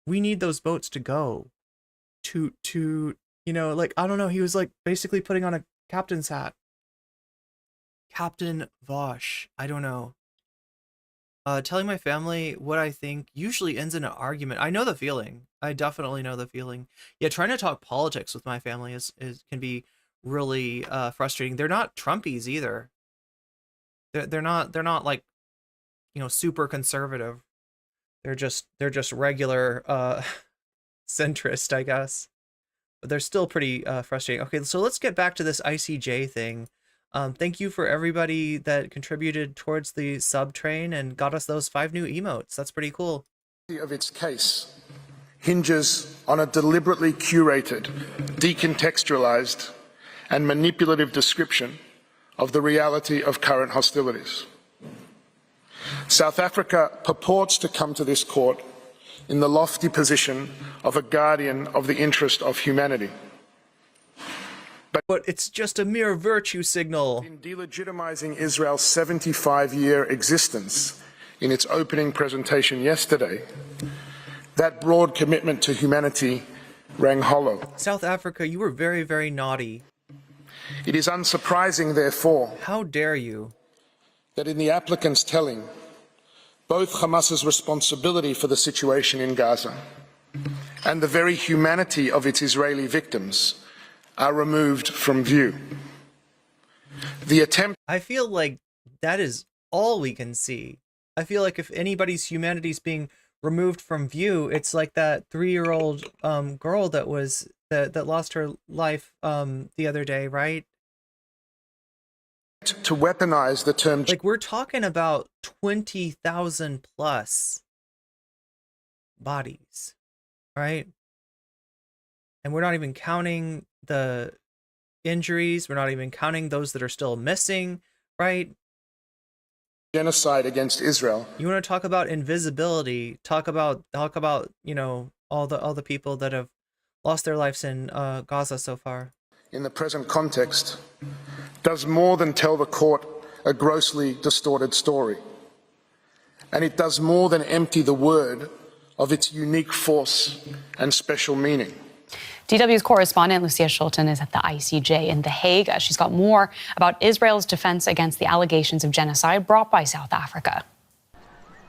S2: We need those boats to go. To you know, like, I don't know, he was like basically putting on a captain's hat. Captain Vaush, I don't know. Telling my family what I think usually ends in an argument. I know the feeling. I definitely know the feeling. Yeah, trying to talk politics with my family can be really frustrating. They're not Trumpies either. They're not like, you know, super conservative. They're just regular centrist, I guess. But they're still pretty frustrating. Okay, so let's get back to this ICJ thing. Thank you for everybody that contributed towards the sub train and got us those 5 new emotes. That's pretty cool.
S8: Of its case hinges on a deliberately curated, decontextualized, and manipulative description of the reality of current hostilities. South Africa purports to come to this court in the lofty position of a guardian of the interest of humanity.
S2: But it's just a mere virtue signal.
S8: In delegitimizing Israel's 75-year existence in its opening presentation yesterday, that broad commitment to humanity rang hollow.
S2: South Africa, you were very, very naughty.
S8: It is unsurprising, therefore,
S2: how dare you,
S8: that in the applicant's telling, both Hamas's responsibility for the situation in Gaza and the very humanity of its Israeli victims are removed from view. The attempt...
S2: I feel like that is all we can see. I feel like if anybody's humanity is being removed from view, it's like that 3-year-old girl that lost her life the other day, right?
S8: To weaponize the term...
S2: Like, we're talking about 20,000 plus bodies, right? And we're not even counting the injuries. We're not even counting those that are still missing, right?
S8: Genocide against Israel.
S2: You want to talk about invisibility? Talk about you know, all the people that have lost their lives in Gaza so far.
S8: In the present context, does more than tell the court a grossly distorted story, and it does more than empty the word of its unique force and special meaning.
S7: DW's correspondent Lucia Schulten is at the ICJ in The Hague. She's got more about Israel's defense against the allegations of genocide brought by South Africa.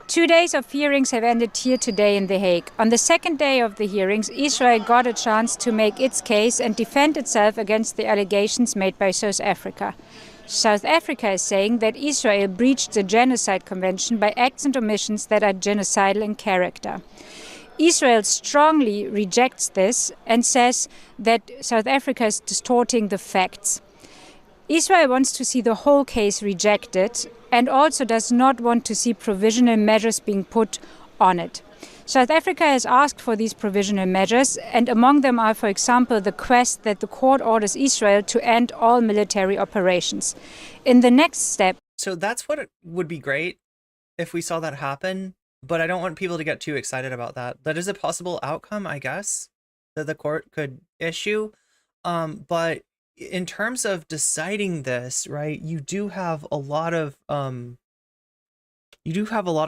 S9: 2 days of hearings have ended here today in The Hague. On the second day of the hearings, Israel got a chance to make its case and defend itself against the allegations made by South Africa. South Africa is saying that Israel breached the Genocide Convention by acts and omissions that are genocidal in character. Israel strongly rejects this and says that South Africa is distorting the facts. Israel wants to see the whole case rejected and also does not want to see provisional measures being put on it. South Africa has asked for these provisional measures, and among them are, for example, the quest that the court orders Israel to end all military operations. In the next step...
S2: So that's what it would be great if we saw that happen. But I don't want people to get too excited about that. That is a possible outcome, I guess, that the court could issue. But in terms of deciding this, right, you do have a lot of a lot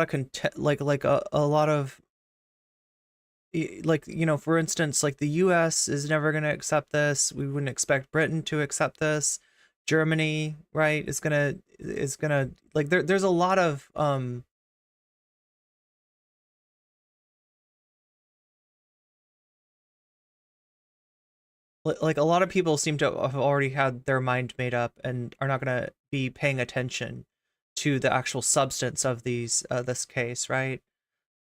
S2: of, like, you know, for instance, like the US is never going to accept this. We wouldn't expect Britain to accept this. Germany, right, is gonna like, there's a lot of like, a lot of people seem to have already had their mind made up and are not going to be paying attention to the actual substance of these this case, right?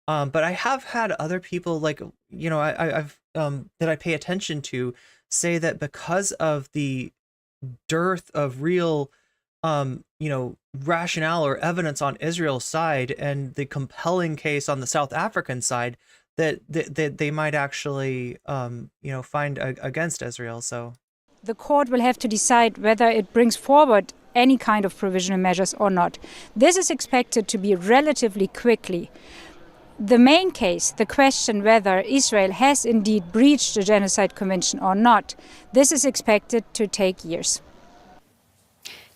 S2: But I have had other people, like, you know, I've that I pay attention to, say that because of the dearth of real you know, rationale or evidence on Israel's side and the compelling case on the South African side, that they might actually, you know, find against Israel. So
S9: the court will have to decide whether it brings forward any kind of provisional measures or not. This is expected to be relatively quickly. The main case, the question whether Israel has indeed breached the Genocide Convention or not, this is expected to take years.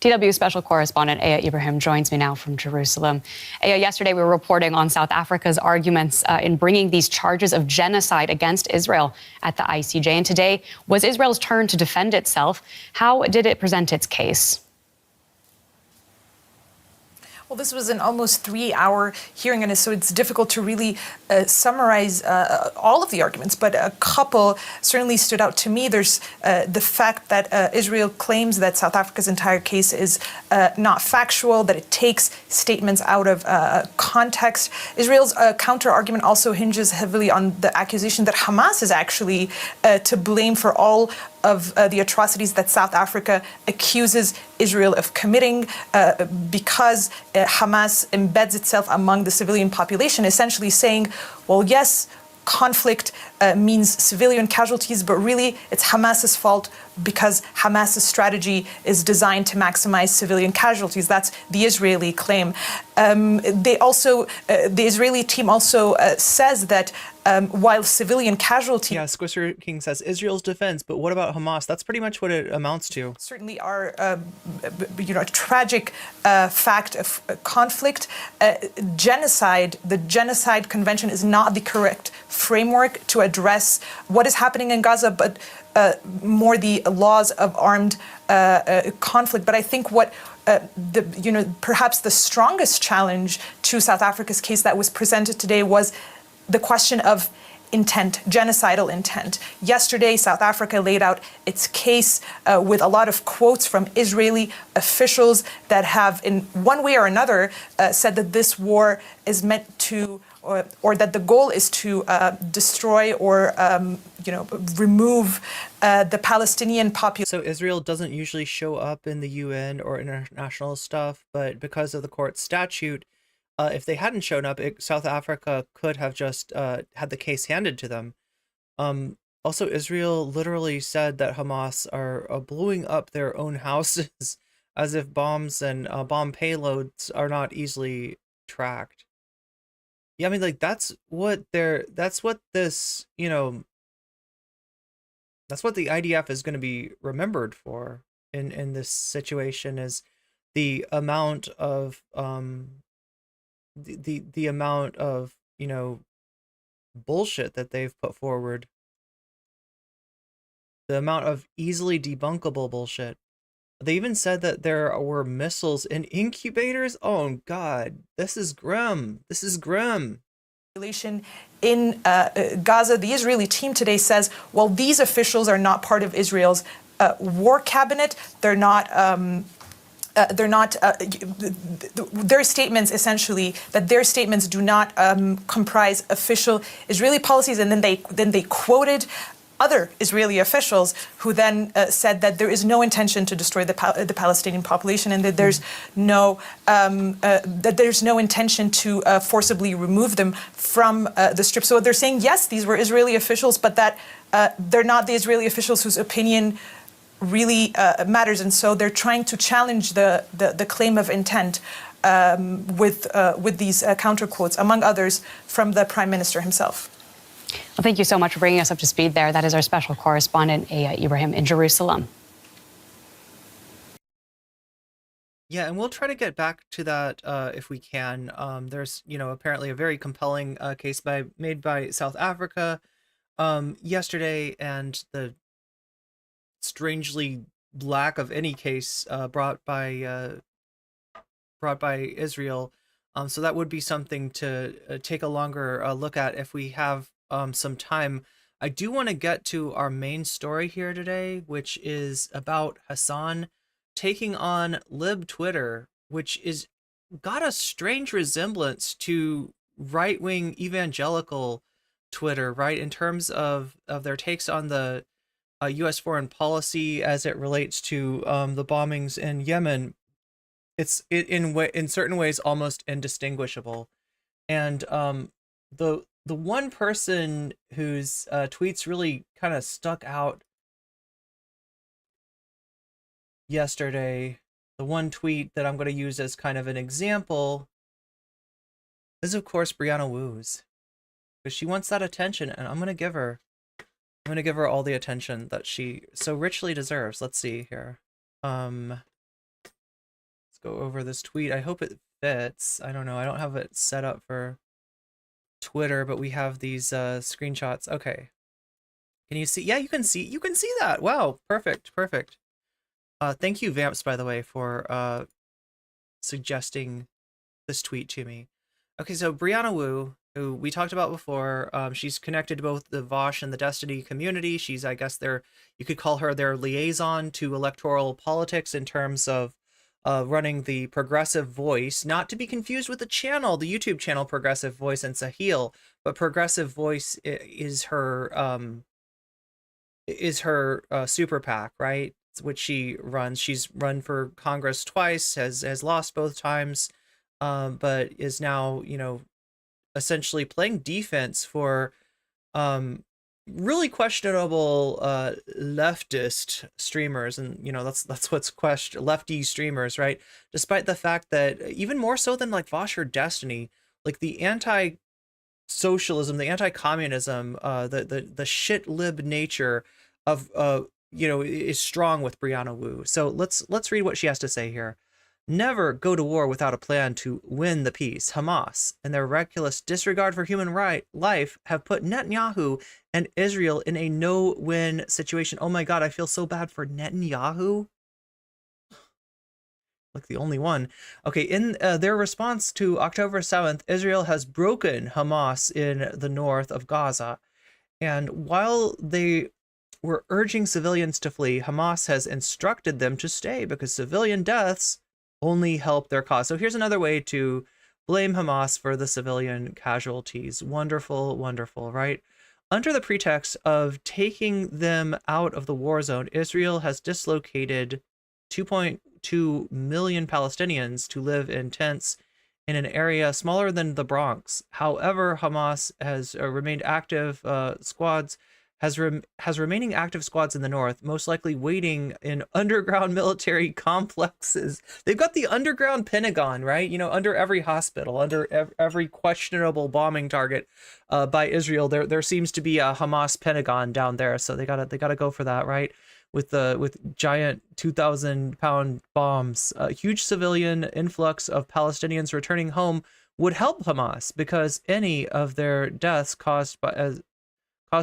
S7: DW special correspondent Aya Ibrahim joins me now from Jerusalem. Aya, yesterday we were reporting on South Africa's arguments in bringing these charges of genocide against Israel at the ICJ. And today was Israel's turn to defend itself. How did it present its case?
S10: Well, this was an almost 3-hour hearing, and so it's difficult to really summarize all of the arguments, but a couple certainly stood out to me. There's the fact that Israel claims that South Africa's entire case is not factual, that it takes statements out of context. Israel's counter-argument also hinges heavily on the accusation that Hamas is actually to blame for all of the atrocities that South Africa accuses Israel of committing because Hamas embeds itself among the civilian population, essentially saying, well, yes, conflict means civilian casualties, but really it's Hamas's fault because Hamas's strategy is designed to maximize civilian casualties. That's the Israeli claim. they also, the Israeli team also says that while civilian casualties
S2: Yeah, Squisser King says Israel's defense, but what about Hamas? That's pretty much what it amounts to.
S10: certainly are, a tragic fact of conflict. Genocide, the Genocide Convention is not the correct framework to address what is happening in Gaza, but more the laws of armed conflict. But I think what perhaps the strongest challenge to South Africa's case that was presented today was the question of intent, genocidal intent. Yesterday, South Africa laid out its case with a lot of quotes from Israeli officials that have, in one way or another, said that this war is meant to, or that the goal is to destroy or, remove the Palestinian population.
S2: So Israel doesn't usually show up in the UN or international stuff, but because of the court statute, if they hadn't shown up, South Africa could have just had the case handed to them. Also, Israel literally said that Hamas are blowing up their own houses as if bombs and bomb payloads are not easily tracked. Yeah, I mean, like, that's what this, that's what the IDF is going to be remembered for in this situation, is the amount of the amount of bullshit that they've put forward, the amount of easily debunkable bullshit. They even said that there were missiles in incubators. Oh God, this is grim. This is grim.
S10: In Gaza, the Israeli team today says, well, these officials are not part of Israel's war cabinet. They're not. Their statements essentially, that their statements do not comprise official Israeli policies, and then they quoted other Israeli officials who then said that there is no intention to destroy the Palestinian population, and that there's no intention to forcibly remove them from the Strip. So they're saying, yes, these were Israeli officials, but that they're not the Israeli officials whose opinion really matters, and so they're trying to challenge the claim of intent with these counter quotes, among others, from the Prime Minister himself.
S7: Well, thank you so much for bringing us up to speed there. That is our special correspondent, Ibrahim, in Jerusalem.
S2: Yeah, and we'll try to get back to that if we can. There's, apparently a very compelling case made by South Africa yesterday, and the strangely lack of any case brought by Israel. So that would be something to take a longer look at if we have some time. I do want to get to our main story here today, which is about Hasan taking on Lib Twitter, which is got a strange resemblance to right-wing evangelical Twitter, right? In terms of their takes on the U.S. foreign policy as it relates to the bombings in Yemen. It's in certain ways almost indistinguishable. And the one person whose tweets really kind of stuck out yesterday, the one tweet that I'm going to use as kind of an example, is of course Brianna Wu's, because she wants that attention, and I'm going to give her all the attention that she so richly deserves. Let's see here. Let's go over this tweet. I hope it fits. I don't know. I don't have it set up for Twitter, but we have these screenshots. Okay. Can you see? Yeah, you can see that. Wow. Perfect. Thank you, Vamps, by the way, for suggesting this tweet to me. Okay, so Brianna Wu, who we talked about before, she's connected to both the Vaush and the Destiny community. She's, I guess, you could call her their liaison to electoral politics in terms of running the Progressive Voice, not to be confused with the YouTube channel Progressive Voice and Sahil, but Progressive Voice is her super PAC, right? Which she runs. She's run for Congress twice, has lost both times, but is now, essentially playing defense for really questionable leftist streamers, and that's what's lefty streamers, right? Despite the fact that even more so than like Vaush or Destiny, like the anti-socialism, the anti-communism, the shit lib nature of is strong with Brianna Wu. So let's read what she has to say here. Never go to war without a plan to win the peace. Hamas and their reckless disregard for human life have put Netanyahu and Israel in a no-win situation. Oh my God, I feel so bad for Netanyahu. Like the only one. Okay, in their response to October 7th, Israel has broken Hamas in the north of Gaza. And while they were urging civilians to flee, Hamas has instructed them to stay because civilian deaths only help their cause. So here's another way to blame Hamas for the civilian casualties. Wonderful, wonderful, right? Under the pretext of taking them out of the war zone, Israel has dislocated 2.2 million Palestinians to live in tents in an area smaller than the Bronx. However, Hamas has remained active squads has remaining active squads in the north, most likely waiting in underground military complexes. They've got the underground Pentagon, right? Under every hospital, under every questionable bombing target by Israel, there seems to be a Hamas Pentagon down there. So they gotta go for that, right? With giant 2,000-pound bombs. A huge civilian influx of Palestinians returning home would help Hamas because any of their deaths caused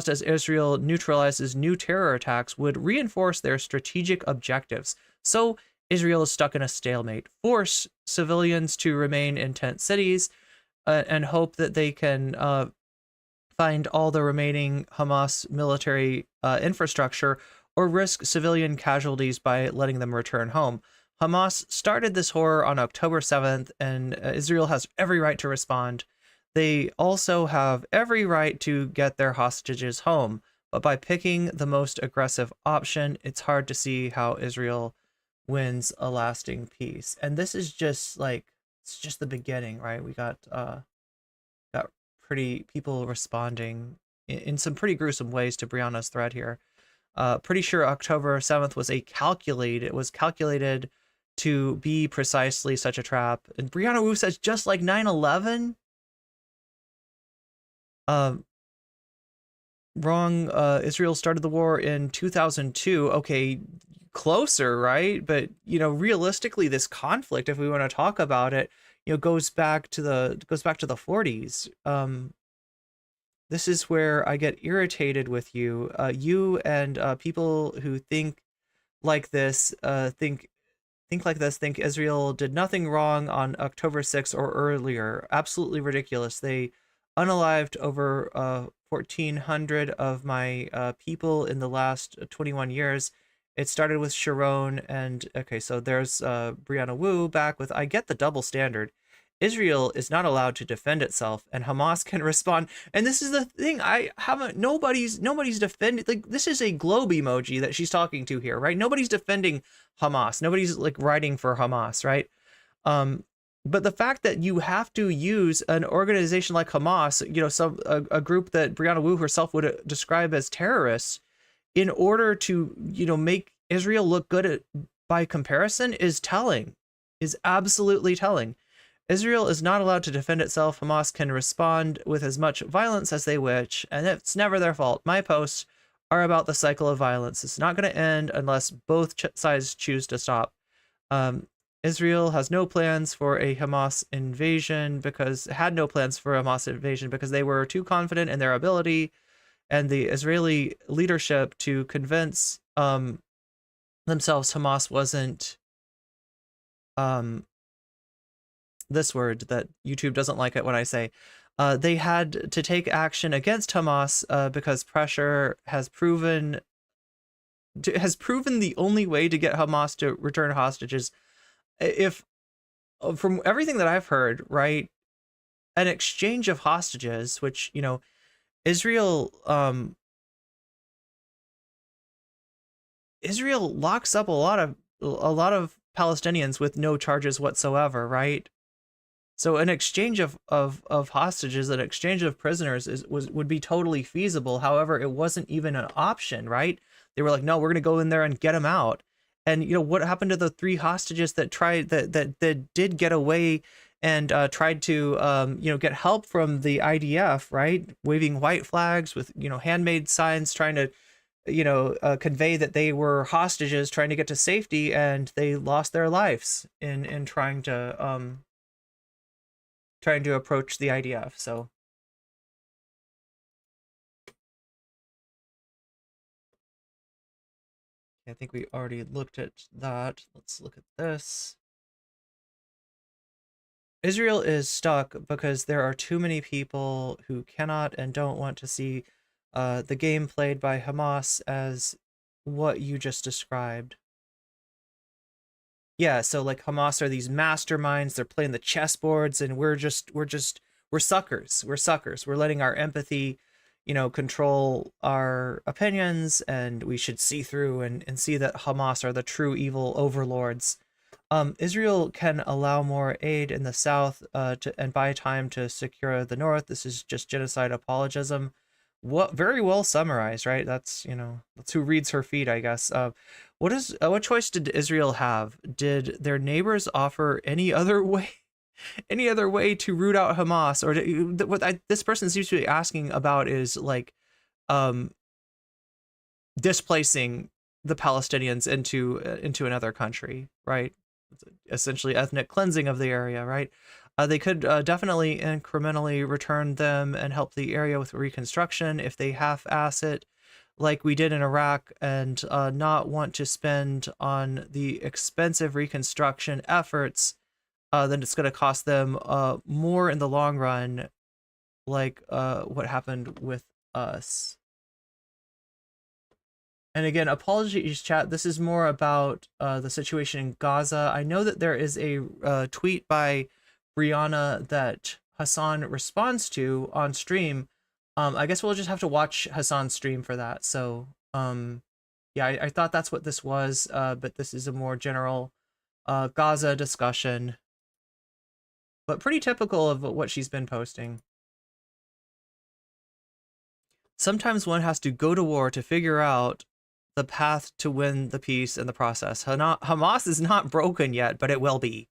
S2: as Israel neutralizes new terror attacks would reinforce their strategic objectives. So Israel is stuck in a stalemate. Force civilians to remain in tent cities and hope that they can find all the remaining Hamas military infrastructure, or risk civilian casualties by letting them return home. Hamas started this horror on October 7th, and Israel has every right to respond. They also have every right to get their hostages home, but by picking the most aggressive option, it's hard to see how Israel wins a lasting peace. And this is just it's just the beginning, right? We got pretty people responding in some pretty gruesome ways to Brianna's thread here. Pretty sure October 7th was calculated to be precisely such a trap. And Brianna Wu says just like 9/11. Wrong. Israel started the war in 2002. Okay, closer, right? But realistically, this conflict, if we want to talk about it, goes back to the 40s. This is where I get irritated with you. You and people who think like this, think Israel did nothing wrong on October 6th or earlier. Absolutely ridiculous. They unalived over 1,400 of my people in the last 21 years. It started with Sharon, and okay, so there's Brianna Wu back with, I get the double standard. Israel is not allowed to defend itself, and Hamas can respond. And this is the thing, nobody's defending, like, this is a globe emoji that she's talking to here, right? Nobody's defending Hamas. Nobody's like writing for Hamas, right? But the fact that you have to use an organization like Hamas, a group that Brianna Wu herself would describe as terrorists, in order to, make Israel look good by comparison is absolutely telling. Israel is not allowed to defend itself. Hamas can respond with as much violence as they wish, and it's never their fault. My posts are about the cycle of violence. It's not going to end unless both sides choose to stop. Israel has no plans for a Hamas invasion because they were too confident in their ability and the Israeli leadership to convince themselves Hamas wasn't this word that YouTube doesn't like it when I say. They had to take action against Hamas because pressure has proven the only way to get Hamas to return hostages. If from everything that I've heard, right, an exchange of hostages, which Israel locks up a lot of Palestinians with no charges whatsoever, right? So an exchange of hostages, an exchange of prisoners would be totally feasible. However, it wasn't even an option, right? They were like, no, we're going to go in there and get them out. And what happened to the 3 hostages that did get away and tried to get help from the IDF, right? Waving white flags with handmade signs, trying to convey that they were hostages trying to get to safety, and they lost their lives in trying to approach the IDF. So I think we already looked at that. Let's look at this. Israel is stuck because there are too many people who cannot and don't want to see the game played by Hamas as what you just described. Yeah, so like Hamas are these masterminds, they're playing the chessboards, and we're suckers. We're suckers. We're letting our empathy, control our opinions, and we should see through and see that Hamas are the true evil overlords. Israel can allow more aid in the south and buy time to secure the north. This is just genocide apologism. Very well summarized, right? That's who reads her feed, I guess. What choice did Israel have? Did their neighbors offer any other way to root out Hamas? Or this person seems to be asking about is like displacing the Palestinians into another country, right? It's essentially ethnic cleansing of the area, right? They could definitely incrementally return them and help the area with reconstruction if they half-ass it like we did in Iraq, and not want to spend on the expensive reconstruction efforts, then it's going to cost them more in the long run, like what happened with us. And again, apologies, chat. This is more about the situation in Gaza. I know that there is a tweet by Brianna that Hasan responds to on stream. I guess we'll just have to watch Hasan's stream for that. So, yeah, I thought that's what this was, but this is a more general Gaza discussion, but pretty typical of what she's been posting. Sometimes one has to go to war to figure out the path to win the peace in the process. Hamas is not broken yet, but it will be.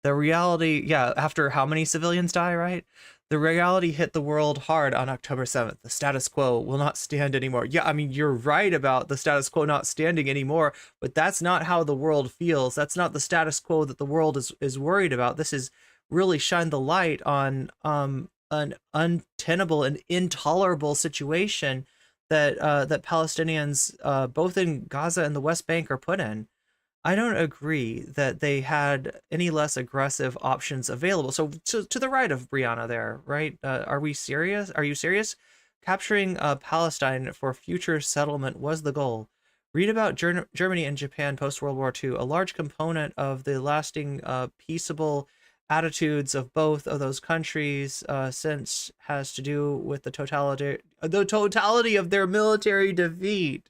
S2: The reality, yeah, after how many civilians die, right? The reality hit the world hard on October 7th. The status quo will not stand anymore. Yeah, I mean, you're right about the status quo not standing anymore, but that's not how the world feels. That's not the status quo that the world is worried about. This is really shined the light on an untenable and intolerable situation that that Palestinians, both in Gaza and the West Bank, are put in. I don't agree that they had any less aggressive options available. So to the right of Brianna there, right? Are we serious? Are you serious? Capturing Palestine for future settlement was the goal. Read about Germany and Japan post-World War II. A large component of the lasting peaceable attitudes of both of those countries since has to do with the totality of their military defeat.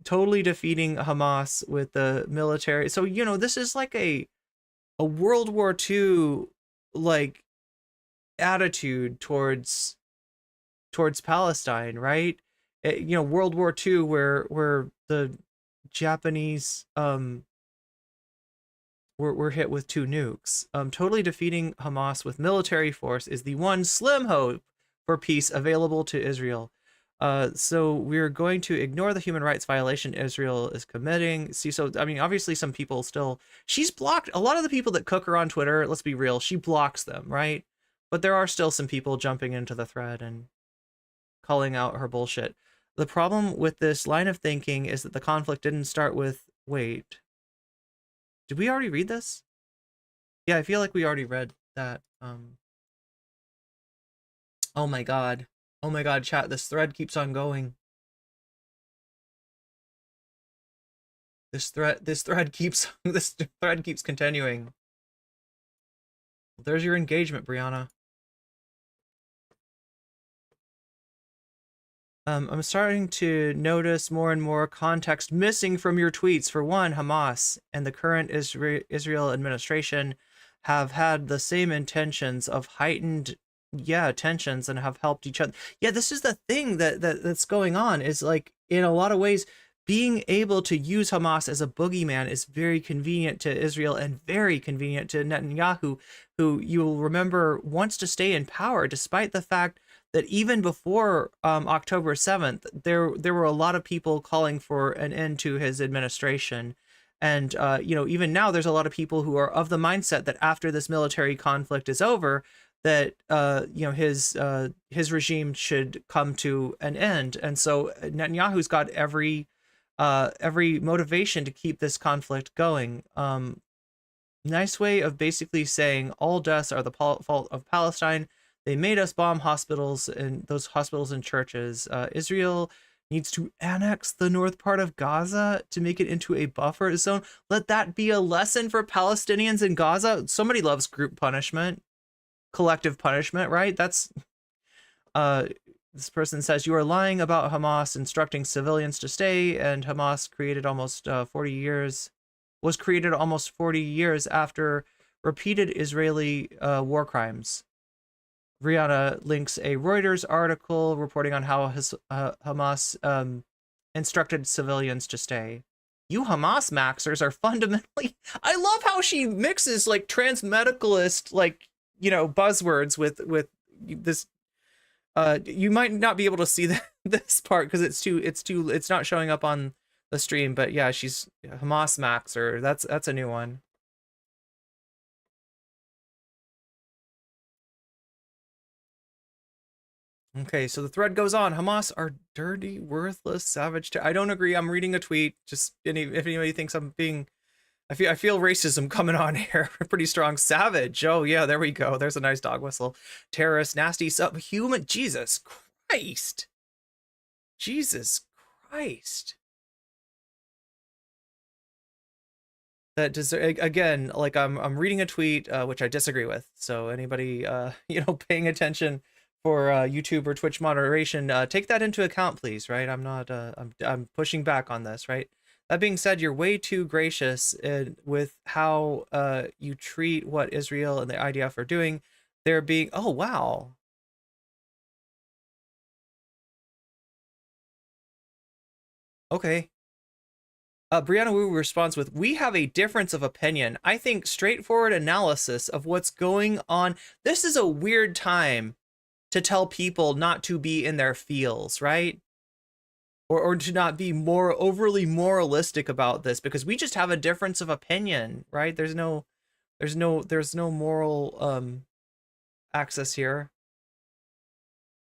S2: Totally defeating Hamas with the military. So, this is like a World War II like attitude towards Palestine, right? World War II where the Japanese were hit with 2 nukes. Totally defeating Hamas with military force is the one slim hope for peace available to Israel. So we're going to ignore the human rights violation Israel is committing. See, so, I mean, obviously some people she's blocked a lot of the people that cook her on Twitter. Let's be real. She blocks them, right? But there are still some people jumping into the thread and calling out her bullshit. The problem with this line of thinking is that the conflict didn't start with, wait, did we already read this? Yeah, I feel like we already read that. Oh my God. Oh my God, chat, this thread keeps on going. This thread keeps continuing. There's your engagement, Brianna. I'm starting to notice more and more context missing from your tweets. For one, Hamas and the current Israel administration have had the same intentions of heightened, tensions, and have helped each other. Yeah, this is the thing that's going on, is like, in a lot of ways, being able to use Hamas as a boogeyman is very convenient to Israel and very convenient to Netanyahu, who, you will remember, wants to stay in power despite the fact that even before October 7th, there were a lot of people calling for an end to his administration. And, even now there's a lot of people who are of the mindset that after this military conflict is over, that, his regime should come to an end. And so Netanyahu's got every motivation to keep this conflict going. Nice way of basically saying all deaths are the fault of Palestine. They made us bomb hospitals, and those hospitals and churches. Israel needs to annex the north part of Gaza to make it into a buffer zone. Let that be a lesson for Palestinians in Gaza. Somebody loves group punishment, collective punishment, right? That's this person says, you are lying about Hamas instructing civilians to stay, and Hamas was created almost 40 years after repeated Israeli war crimes. Brianna links a Reuters article reporting on how Hamas instructed civilians to stay. You Hamas maxers are fundamentally... I love how she mixes like transmedicalist, buzzwords with this. You might not be able to see this part because it's not showing up on the stream, but yeah, she's Hamas maxer. That's a new one. Okay, so the thread goes on. Hamas are dirty, worthless, savage. I don't agree. I'm reading a tweet. Just if anybody thinks I'm being, I feel racism coming on here. Pretty strong. Savage. Oh yeah, there we go. There's a nice dog whistle. Terrorist, nasty, subhuman. Jesus Christ. Jesus Christ. That again, like I'm reading a tweet which I disagree with. So anybody paying attention for YouTube or Twitch moderation, take that into account, please. Right? I'm not. I'm pushing back on this. Right? That being said, you're way too gracious with how you treat what Israel and the IDF are doing. They're being. Oh wow. Okay. Brianna Wu responds with, we have a difference of opinion. I think straightforward analysis of what's going on. This is a weird time to tell people not to be in their feels, right? Or to not be more overly moralistic about this, because we just have a difference of opinion, right? There's no moral access here.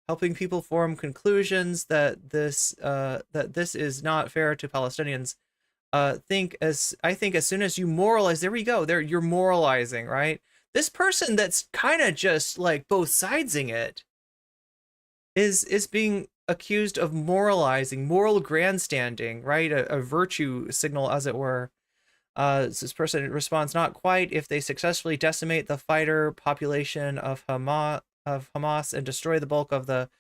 S2: Helping people form conclusions that this is not fair to Palestinians. I think as soon as you moralize, there we go. You're moralizing, right? This person that's kind of just like both sidesing it is being accused of moralizing, moral grandstanding, right? A virtue signal, as it were. This person responds, not quite. If they successfully decimate the fighter population of Hamas and destroy the bulk of the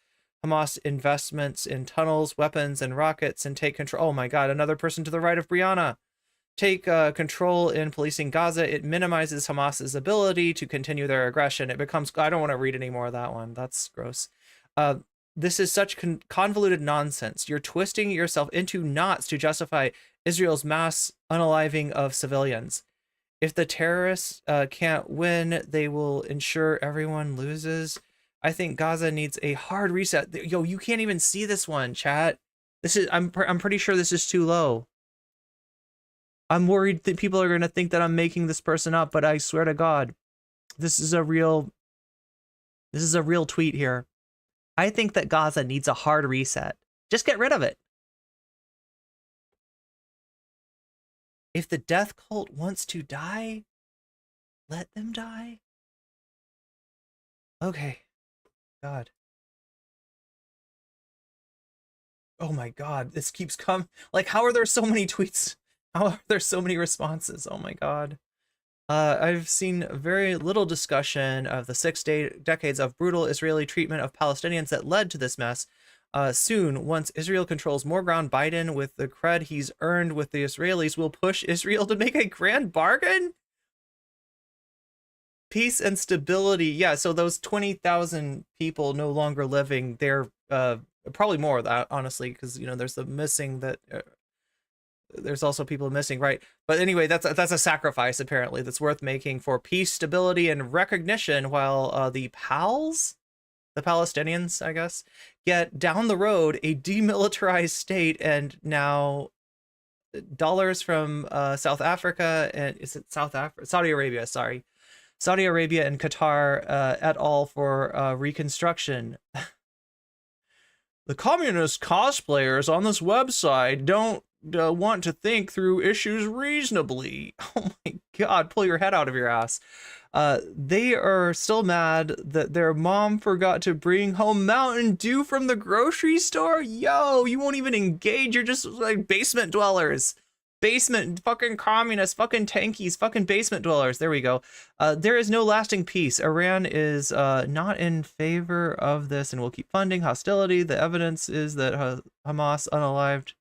S2: Hamas investments in tunnels, weapons, and rockets, and take control. Oh my God, another person to the right of Brianna. Take control in policing Gaza. It minimizes Hamas's ability to continue their aggression. It becomes, I don't want to read any more of that one. That's gross. This is such convoluted nonsense. You're twisting yourself into knots to justify Israel's mass unaliving of civilians. If the terrorists can't win, they will ensure everyone loses. I think Gaza needs a hard reset. Yo, you can't even see this one, chat. This is I'm pretty sure this is too low. I'm worried that people are going to think that I'm making this person up, but I swear to God, this is a real tweet here. I think that Gaza needs a hard reset. Just get rid of it. If the death cult wants to die, let them die. Okay. God. Oh my God, this keeps coming. Like, how are there so many tweets? How are there so many responses? Oh my God. I've seen very little discussion of the 6 decades of brutal Israeli treatment of Palestinians that led to this mess. Soon, once Israel controls more ground, Biden, with the cred he's earned with the Israelis, will push Israel to make a grand bargain? Peace and stability. Yeah, so those 20,000 people no longer living, they're probably more of that, honestly, because, you know, there's the missing that there's also people missing, right? But anyway, that's a sacrifice, apparently, that's worth making for peace, stability, and recognition, while the PALs, the Palestinians, I guess, get down the road a demilitarized state, and now dollars from South Africa, and is it South Africa? Saudi Arabia, sorry. Saudi Arabia and Qatar et al. For reconstruction. The communist cosplayers on this website don't want to think through issues reasonably. Oh my God, pull your head out of your ass. They are still mad that their mom forgot to bring home Mountain Dew from the grocery store. Yo, you won't even engage. You're just like basement dwellers. Basement, fucking communists, fucking tankies, fucking basement dwellers. There we go. There is no lasting peace. Iran is not in favor of this and will keep funding hostility. The evidence is that Hamas unalived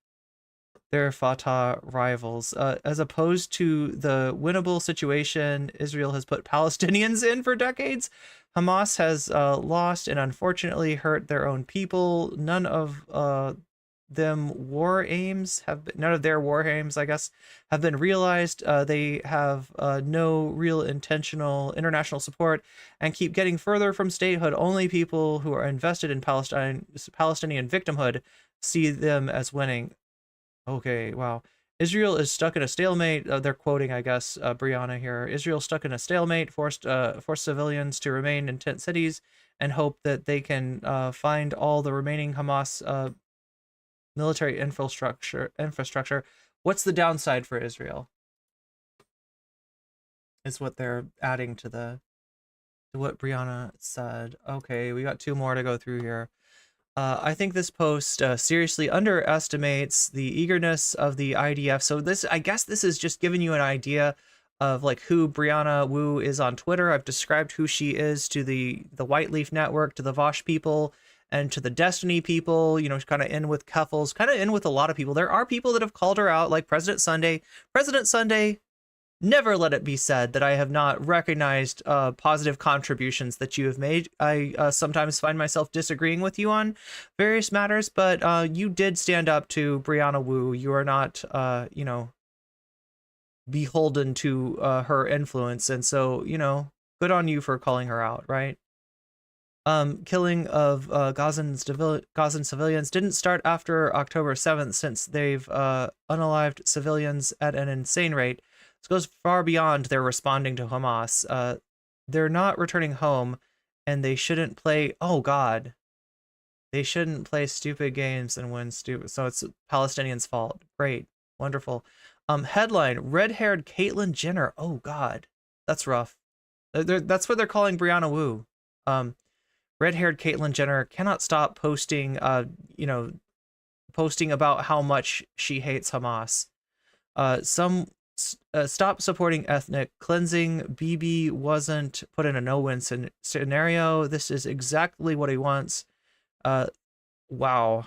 S2: their Fatah rivals. As opposed to the winnable situation Israel has put Palestinians in for decades, Hamas has lost and unfortunately hurt their own people. None of their war aims, I guess, have been realized. They have no real intentional international support and keep getting further from statehood. Only people who are invested in Palestinian victimhood see them as winning. Okay, wow. Israel is stuck in a stalemate. They're quoting, I guess, Brianna here. Israel stuck in a stalemate, forced civilians to remain in tent cities and hope that they can find all the remaining Hamas military infrastructure. What's the downside for Israel? Is what they're adding to what Brianna said. Okay, we got two more to go through here. I think this post seriously underestimates the eagerness of the IDF. So I guess this is just giving you an idea of like who Brianna Wu is on Twitter. I've described who she is to the White Leaf Network, to the Vaush people, and to the Destiny people. You know, kind of in with Keffels, kind of in with a lot of people. There are people that have called her out, like President Sunday. President Sunday, never let it be said that I have not recognized positive contributions that you have made. I sometimes find myself disagreeing with you on various matters, but you did stand up to Brianna Wu. You are not, you know, beholden to her influence, and so, you know, good on you for calling her out, right? Killing of Gazan civilians didn't start after October 7th, since they've unalived civilians at an insane rate. This goes far beyond their responding to Hamas. They're not returning home, and they shouldn't play, oh God, they shouldn't play stupid games and win stupid. So it's Palestinians' fault. Great. Wonderful. Headline, red-haired Caitlyn Jenner. Oh God, that's rough. That's what they're calling Brianna Wu. Red-haired Caitlyn Jenner cannot stop posting, you know, posting about how much she hates Hamas. Stop supporting ethnic cleansing. Bibi wasn't put in a no-win scenario. This is exactly what he wants. Wow.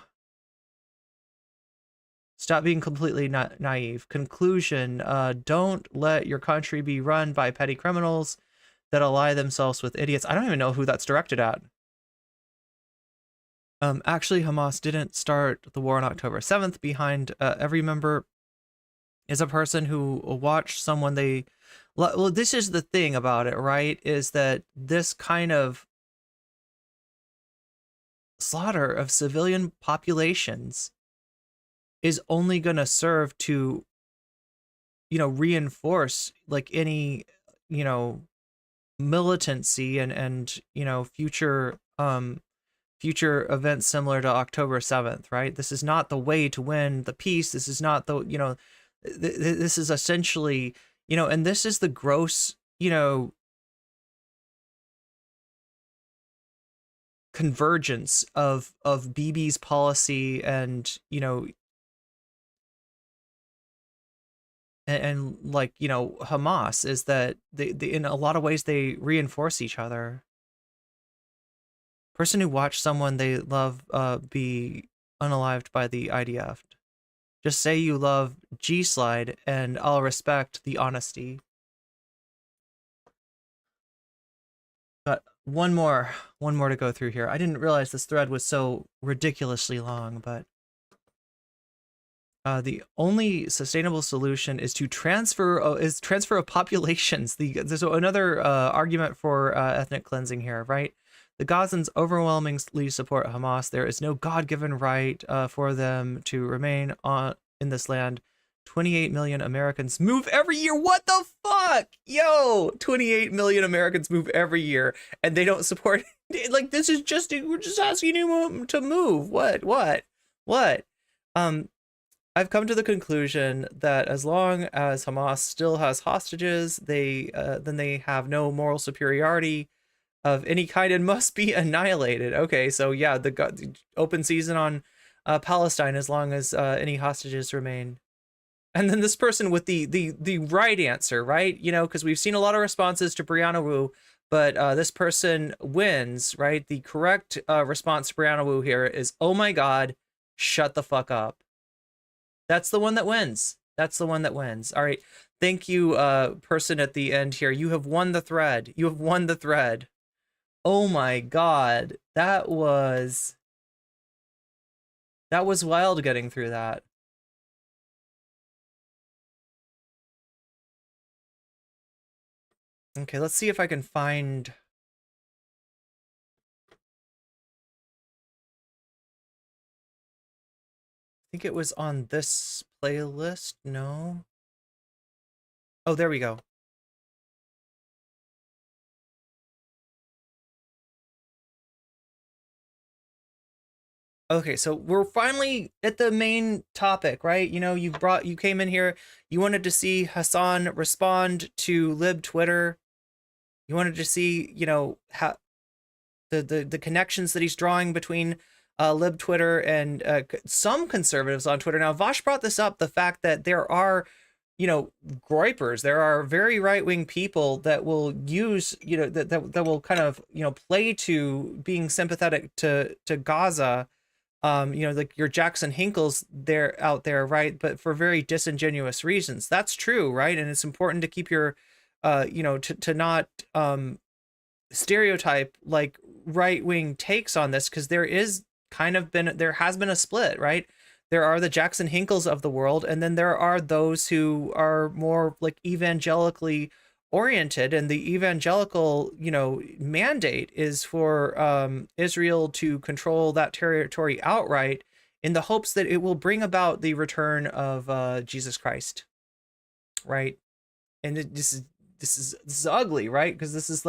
S2: Stop being completely naive. Conclusion, don't let your country be run by petty criminals that ally themselves with idiots. I don't even know who that's directed at. Actually, Hamas didn't start the war on October 7th. Behind every member is a person who watched someone they... Well, this is the thing about it, right? Is that this kind of slaughter of civilian populations is only going to serve to, you know, reinforce like any, you know, militancy and you know, future events similar to October 7th, right? This is not the way to win the peace. This is not the, you know, this is essentially, you know, and this is the gross, you know, convergence of Bibi's policy and, you know, and like, you know, Hamas, is that they in a lot of ways they reinforce each other. Person who watched someone they love be unalived by the IDF. Just say you love G-Slide and I'll respect the honesty. one more to go through here. I didn't realize this thread was so ridiculously long, but the only sustainable solution is to transfer of populations. There's another argument for ethnic cleansing here, right? The Gazans overwhelmingly support Hamas. There is no God-given right for them to remain in this land. 28 million Americans move every year. What the fuck? Yo, 28 million Americans move every year, and they don't support. Like, this is just, we're just asking you to move. What? I've come to the conclusion that as long as Hamas still has hostages, then they have no moral superiority of any kind and must be annihilated. Okay, so yeah, the open season on Palestine as long as any hostages remain. And then this person with the right answer, right? You know, because we've seen a lot of responses to Brianna Wu, but this person wins, right? The correct response to Brianna Wu here is, oh my God, shut the fuck up. That's the one that wins. That's the one that wins. All right. Thank you, person at the end here. You have won the thread. You have won the thread. Oh my God. That was wild getting through that. Okay, let's see if I can find... I think it was on this playlist. No. Oh, there we go. Okay, so we're finally at the main topic, right? You know, you came in here, you wanted to see Hasan respond to lib Twitter. You wanted to see, you know, how the connections that he's drawing between lib Twitter and some conservatives on Twitter. Now, Vaush brought this up, the fact that there are, you know, groypers. There are very right-wing people that will use, you know, that will kind of, you know, play to being sympathetic to Gaza. You know, like your Jackson Hinkles out there, right? But for very disingenuous reasons. That's true, right? And it's important to keep your, you know, to not stereotype like right-wing takes on this, because there has been a split, right? There are the Jackson Hinkles of the world, and then there are those who are more like evangelically oriented, and the evangelical, you know, mandate is for Israel to control that territory outright in the hopes that it will bring about the return of Jesus Christ, right? And this is ugly, right? Because this is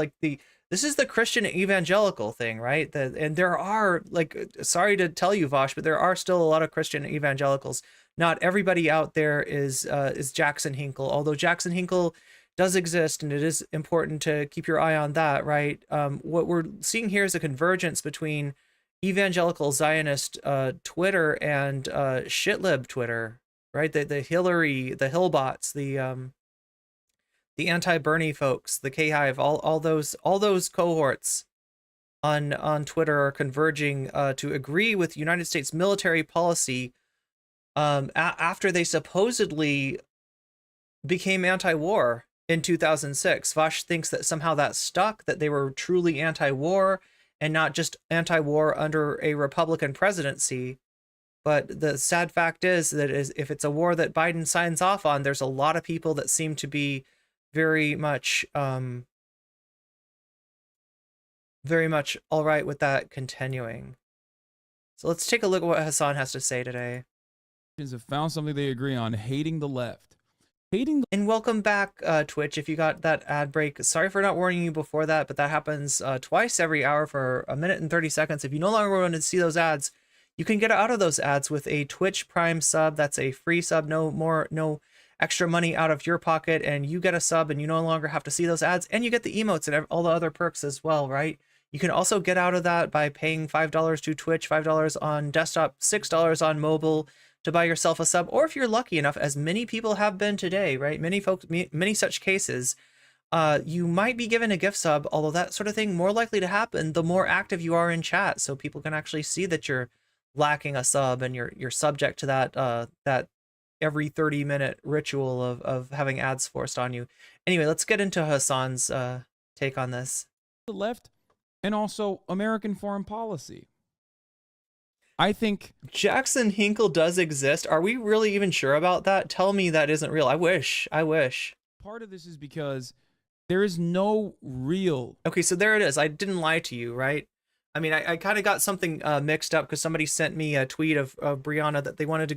S2: the Christian evangelical thing, right? And there are, like, sorry to tell you, Vaush, but there are still a lot of Christian evangelicals. Not everybody out there is Jackson Hinkle, although Jackson Hinkle does exist, and it is important to keep your eye on that, right? What we're seeing here is a convergence between evangelical Zionist Twitter and shitlib Twitter, right? The Hillary, the Hillbots, the anti-Bernie folks, the K-Hive, all those cohorts on Twitter are converging to agree with United States military policy after they supposedly became anti-war in 2006. Vaush thinks that somehow that stuck, that they were truly anti-war and not just anti-war under a Republican presidency. But the sad fact is that if it's a war that Biden signs off on, there's a lot of people that seem to be very much all right with that continuing. So let's take a look at what Hasan has to say today.
S11: Have found something they agree on: hating the left.
S2: And welcome back, Twitch, if you got that ad break. Sorry for not warning you before that, but that happens twice every hour for 1 minute and 30 seconds. If you no longer want to see those ads, you can get out of those ads with a Twitch Prime sub. That's a free sub, no extra money out of your pocket, and you get a sub and you no longer have to see those ads, and you get the emotes and all the other perks as well, right? You can also get out of that by paying $5 to Twitch, $5 on desktop, $6 on mobile to buy yourself a sub. Or if you're lucky enough, as many people have been today, right? Many folks, many such cases, you might be given a gift sub, although that sort of thing more likely to happen the more active you are in chat, so people can actually see that you're lacking a sub and you're subject to that every 30-minute ritual of having ads forced on you. Anyway, let's get into Hasan's take on this.
S11: The left and also American foreign policy. I think
S2: Jackson Hinkle does exist. Are we really even sure about that? Tell me that isn't real. I wish.
S11: part of this is because there is no real.
S2: Okay, so there it is. I didn't lie to you, right? I mean, I kind of got something mixed up because somebody sent me a tweet of Brianna that they wanted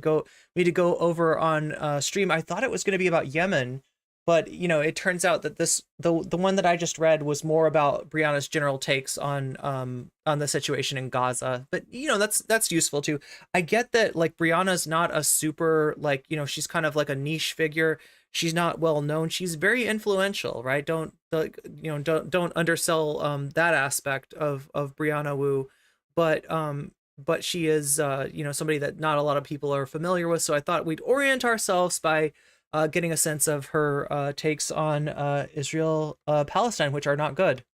S2: me to go over on stream. I thought it was going to be about Yemen, but you know, it turns out that the one that I just read was more about Brianna's general takes on the situation in Gaza. But you know, that's useful too. I get that like Brianna's not a super like, you know, she's kind of like a niche figure. She's not well known. She's very influential, right? Don't undersell that aspect of Brianna Wu, but she is you know, somebody that not a lot of people are familiar with. So I thought we'd orient ourselves by getting a sense of her takes on Israel Palestine, which are not good.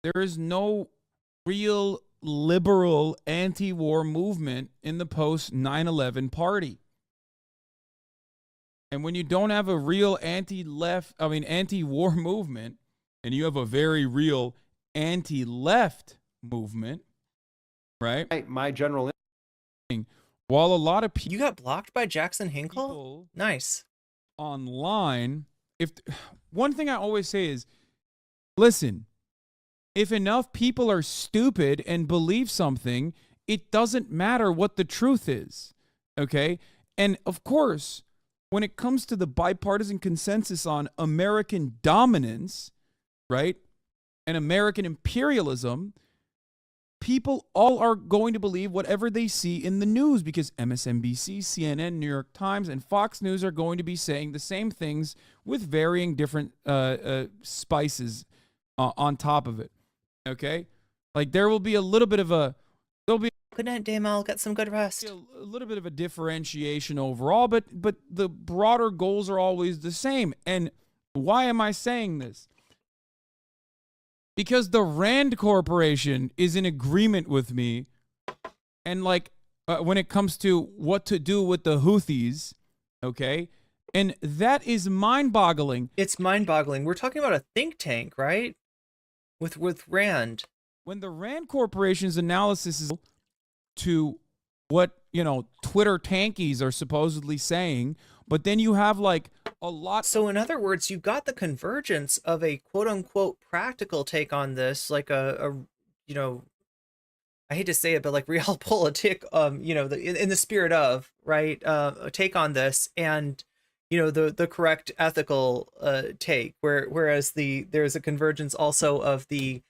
S11: There is no real liberal anti-war movement in the post 9/11 party. And when you don't have a real anti-war movement, and you have a very real anti-left movement, right?
S12: My general.
S11: While a lot of people.
S2: You got blocked by Jackson Hinkle? Nice.
S11: Online, one thing I always say is, listen, if enough people are stupid and believe something, it doesn't matter what the truth is, okay? And of course, when it comes to the bipartisan consensus on American dominance, right, and American imperialism, people all are going to believe whatever they see in the news because MSNBC, CNN, New York Times, and Fox News are going to be saying the same things with varying different spices on top of it, okay? Like there will be a little bit of
S2: Good night, Damo. Get some good rest.
S11: A little bit of a differentiation overall, but the broader goals are always the same. And why am I saying this? Because the Rand Corporation is in agreement with me, and like when it comes to what to do with the Houthis, okay? And that is mind-boggling.
S2: It's mind-boggling. We're talking about a think tank, right? With Rand.
S11: When the Rand Corporation's analysis is to what, you know, Twitter tankies are supposedly saying, but then you have like a lot.
S2: So in other words, you got the convergence of a quote unquote practical take on this, like a you know, I hate to say it, but like realpolitik, you know, in the spirit of, right, a take on this, and you know, the correct ethical take, whereas there's a convergence also of the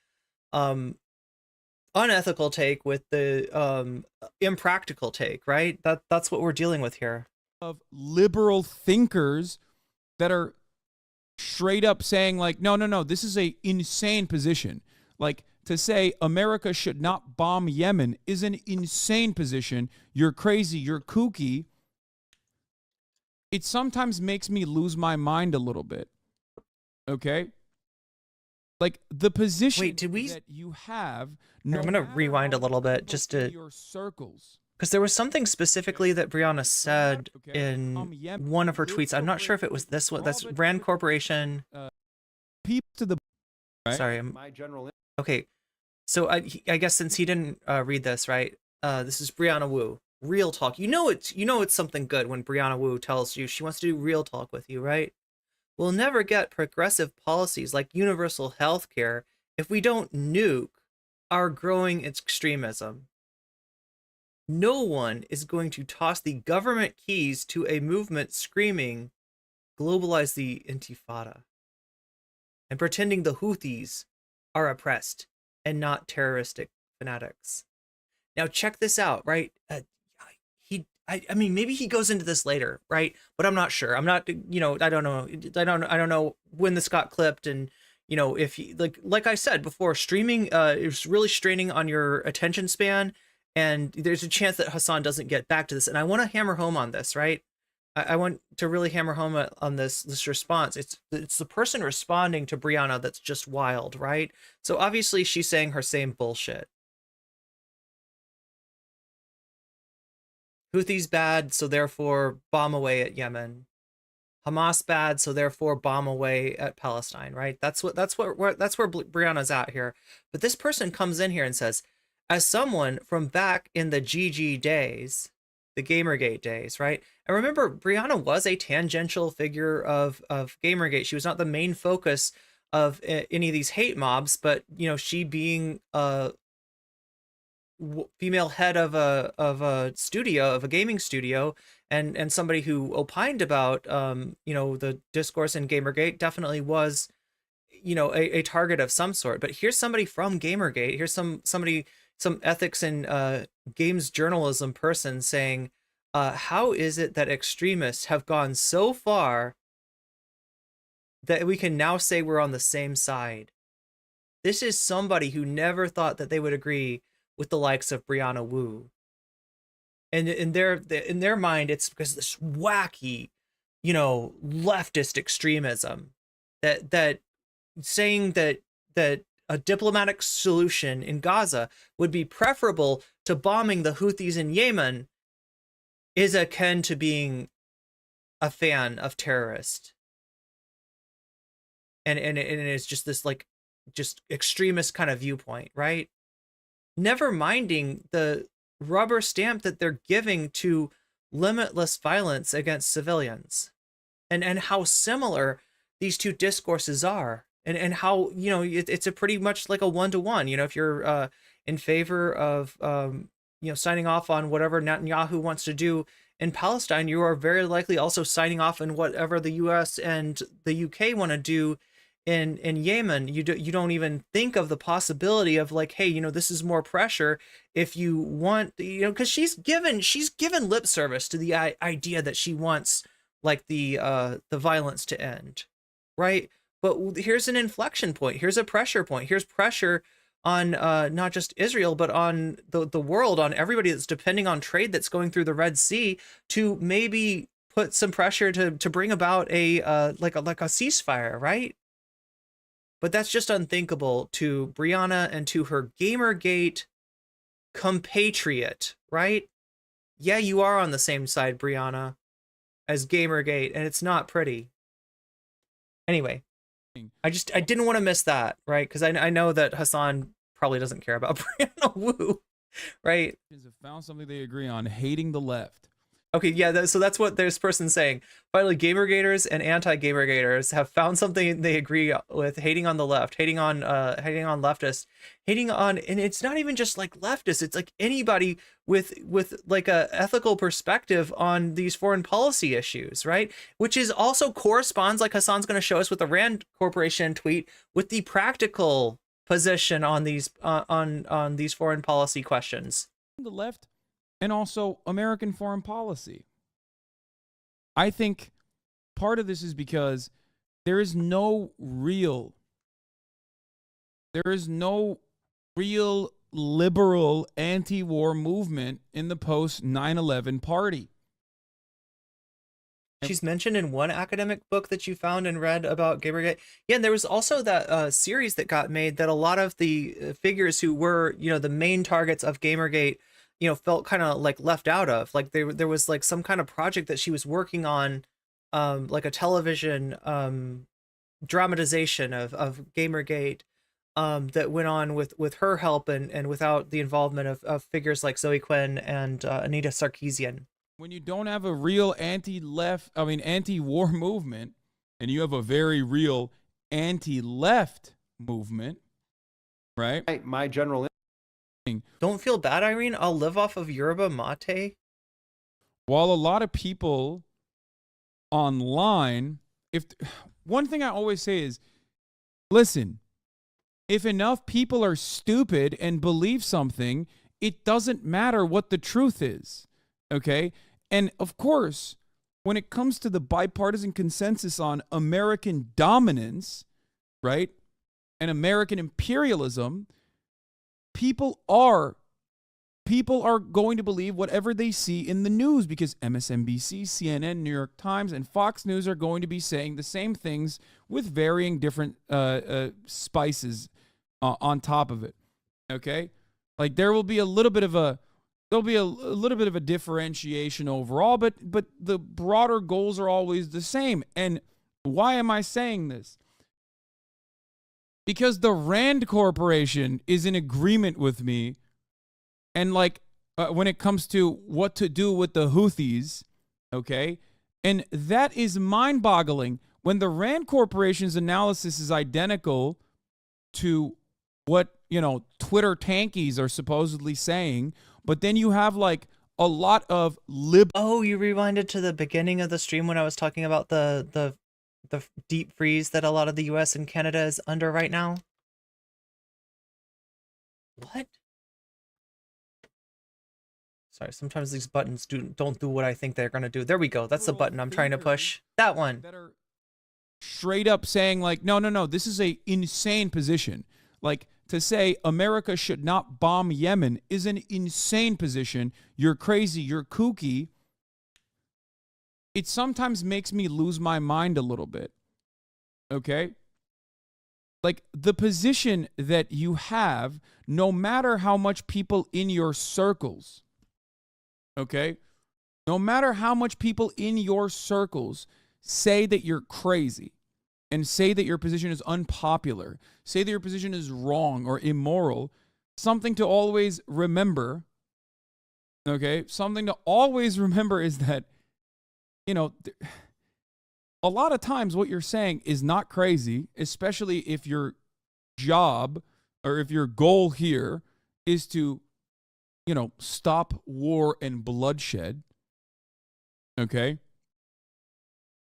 S2: unethical take with the impractical take, right? That's what we're dealing with here.
S11: Of liberal thinkers that are straight up saying like, no, this is a insane position. Like to say America should not bomb Yemen is an insane position. You're crazy. You're kooky. It sometimes makes me lose my mind a little bit. Okay? Like the position that you have.
S2: I'm going to rewind a little bit just to
S11: your circles.
S2: Because there was something specifically that Brianna said in one of her tweets. I'm not sure if it was this one. That's Rand Corporation.
S11: People to the. Right?
S2: Sorry.
S12: My general.
S2: Okay. So I guess since he didn't read this, right? This is Brianna Wu. Real talk. You know it's something good when Brianna Wu tells you she wants to do real talk with you, right? We'll never get progressive policies like universal health care if we don't nuke our growing extremism. No one is going to toss the government keys to a movement screaming, globalize the intifada, and pretending the Houthis are oppressed and not terroristic fanatics. Now check this out, right? I mean, maybe he goes into this later, right? But I'm not sure. I'm not, you know, I don't know when this got clipped, and you know, if he, like I said before, streaming is really straining on your attention span, and there's a chance that Hasan doesn't get back to this. And I want to hammer home on this, right? I want to really hammer home on this response. It's the person responding to Brianna that's just wild, right? So obviously she's saying her same bullshit. Houthis bad, so therefore bomb away at Yemen. Hamas bad, so therefore bomb away at Palestine, right? That's where Brianna's at here. But this person comes in here and says, as someone from back in the GG days, the Gamergate days, right? And remember, Brianna was a tangential figure of Gamergate. She was not the main focus of any of these hate mobs, but she being a female head of a studio, of a gaming studio, and somebody who opined about the discourse in Gamergate, definitely was a target of some sort. But here's somebody from Gamergate, here's some ethics and games journalism person saying, how is it that extremists have gone so far that we can now say we're on the same side? This is somebody who never thought that they would agree with the likes of Brianna Wu. And in their mind, it's because of this wacky, leftist extremism that saying that a diplomatic solution in Gaza would be preferable to bombing the Houthis in Yemen is akin to being a fan of terrorists. And it's just this just extremist kind of viewpoint, right? Never minding the rubber stamp that they're giving to limitless violence against civilians, and how similar these two discourses are, and how it's a pretty much like a one-to-one. If you're in favor of signing off on whatever Netanyahu wants to do in Palestine, you are very likely also signing off on whatever the US and the UK want to do in Yemen. You don't even think of the possibility of hey, this is more pressure if you want, because she's given lip service to the idea that she wants the violence to end, right? But here's an inflection point. Here's a pressure point. Here's pressure on not just Israel, but on the world, on everybody that's depending on trade that's going through the Red Sea, to maybe put some pressure to bring about a ceasefire, right? But that's just unthinkable to Brianna and to her Gamergate compatriot, right? Yeah, you are on the same side, Brianna, as Gamergate, and it's not pretty. Anyway, I didn't want to miss that, right? Because I know that Hasan probably doesn't care about Brianna Wu, right?
S11: Have found something they agree on: hating the left.
S2: Okay, yeah, so that's what this person's saying. Finally, Gamergaters and anti-Gamergaters have found something they agree with: hating on the left, hating on leftists, and it's not even just leftists, it's anybody with a ethical perspective on these foreign policy issues, right? Which is also corresponds, like Hasan's going to show us with the Rand Corporation tweet, with the practical position on these on these foreign policy questions.
S11: The left, and also American foreign policy. I think part of this is because there is no real liberal anti-war movement in the post 9/11 party.
S2: She's mentioned in one academic book that you found and read about Gamergate. Yeah, and there was also that series that got made that a lot of the figures who were, the main targets of Gamergate, felt kind of left out of. There was some kind of project that she was working on, a television dramatization of Gamergate, that went on with her help and without the involvement of figures like Zoe Quinn and Anita Sarkeesian.
S11: When you don't have a real anti-war movement, and you have a very real anti-left movement, right?
S12: My general...
S2: Don't feel bad, Irene. I'll live off of yerba mate.
S11: While a lot of people online, one thing I always say is, listen, if enough people are stupid and believe something, it doesn't matter what the truth is, okay? And of course, when it comes to the bipartisan consensus on American dominance, right, and American imperialism, people are going to believe whatever they see in the news, because MSNBC, CNN, New York Times, and Fox News are going to be saying the same things with varying different spices on top of it, okay? There will be a little bit of a there'll be a little bit of a differentiation overall, but the broader goals are always the same. And why am I saying this? Because the Rand Corporation is in agreement with me, and like when it comes to what to do with the Houthis, okay? And that is mind-boggling when the Rand Corporation's analysis is identical to what, you know, Twitter tankies are supposedly saying, but then you have like a lot of
S2: Oh, you rewinded to the beginning of the stream when I was talking about the deep freeze that a lot of the US and Canada is under right now? What? Sorry, sometimes these buttons don't do what I think they're gonna do. There we go. That's the button I'm trying to push. That one.
S11: that are straight up saying like, no, this is a insane position. Like, to say America should not bomb Yemen is an insane position. You're crazy. You're kooky. It sometimes makes me lose my mind a little bit. Okay? Like, the position that you have, no matter how much people in your circles, okay? No matter how much people in your circles say that you're crazy, and say that your position is unpopular, say that your position is wrong or immoral, something to always remember, okay? Something to always remember is that, you know, a lot of times what you're saying is not crazy, especially if your job or if your goal here is to, you know, stop war and bloodshed, okay?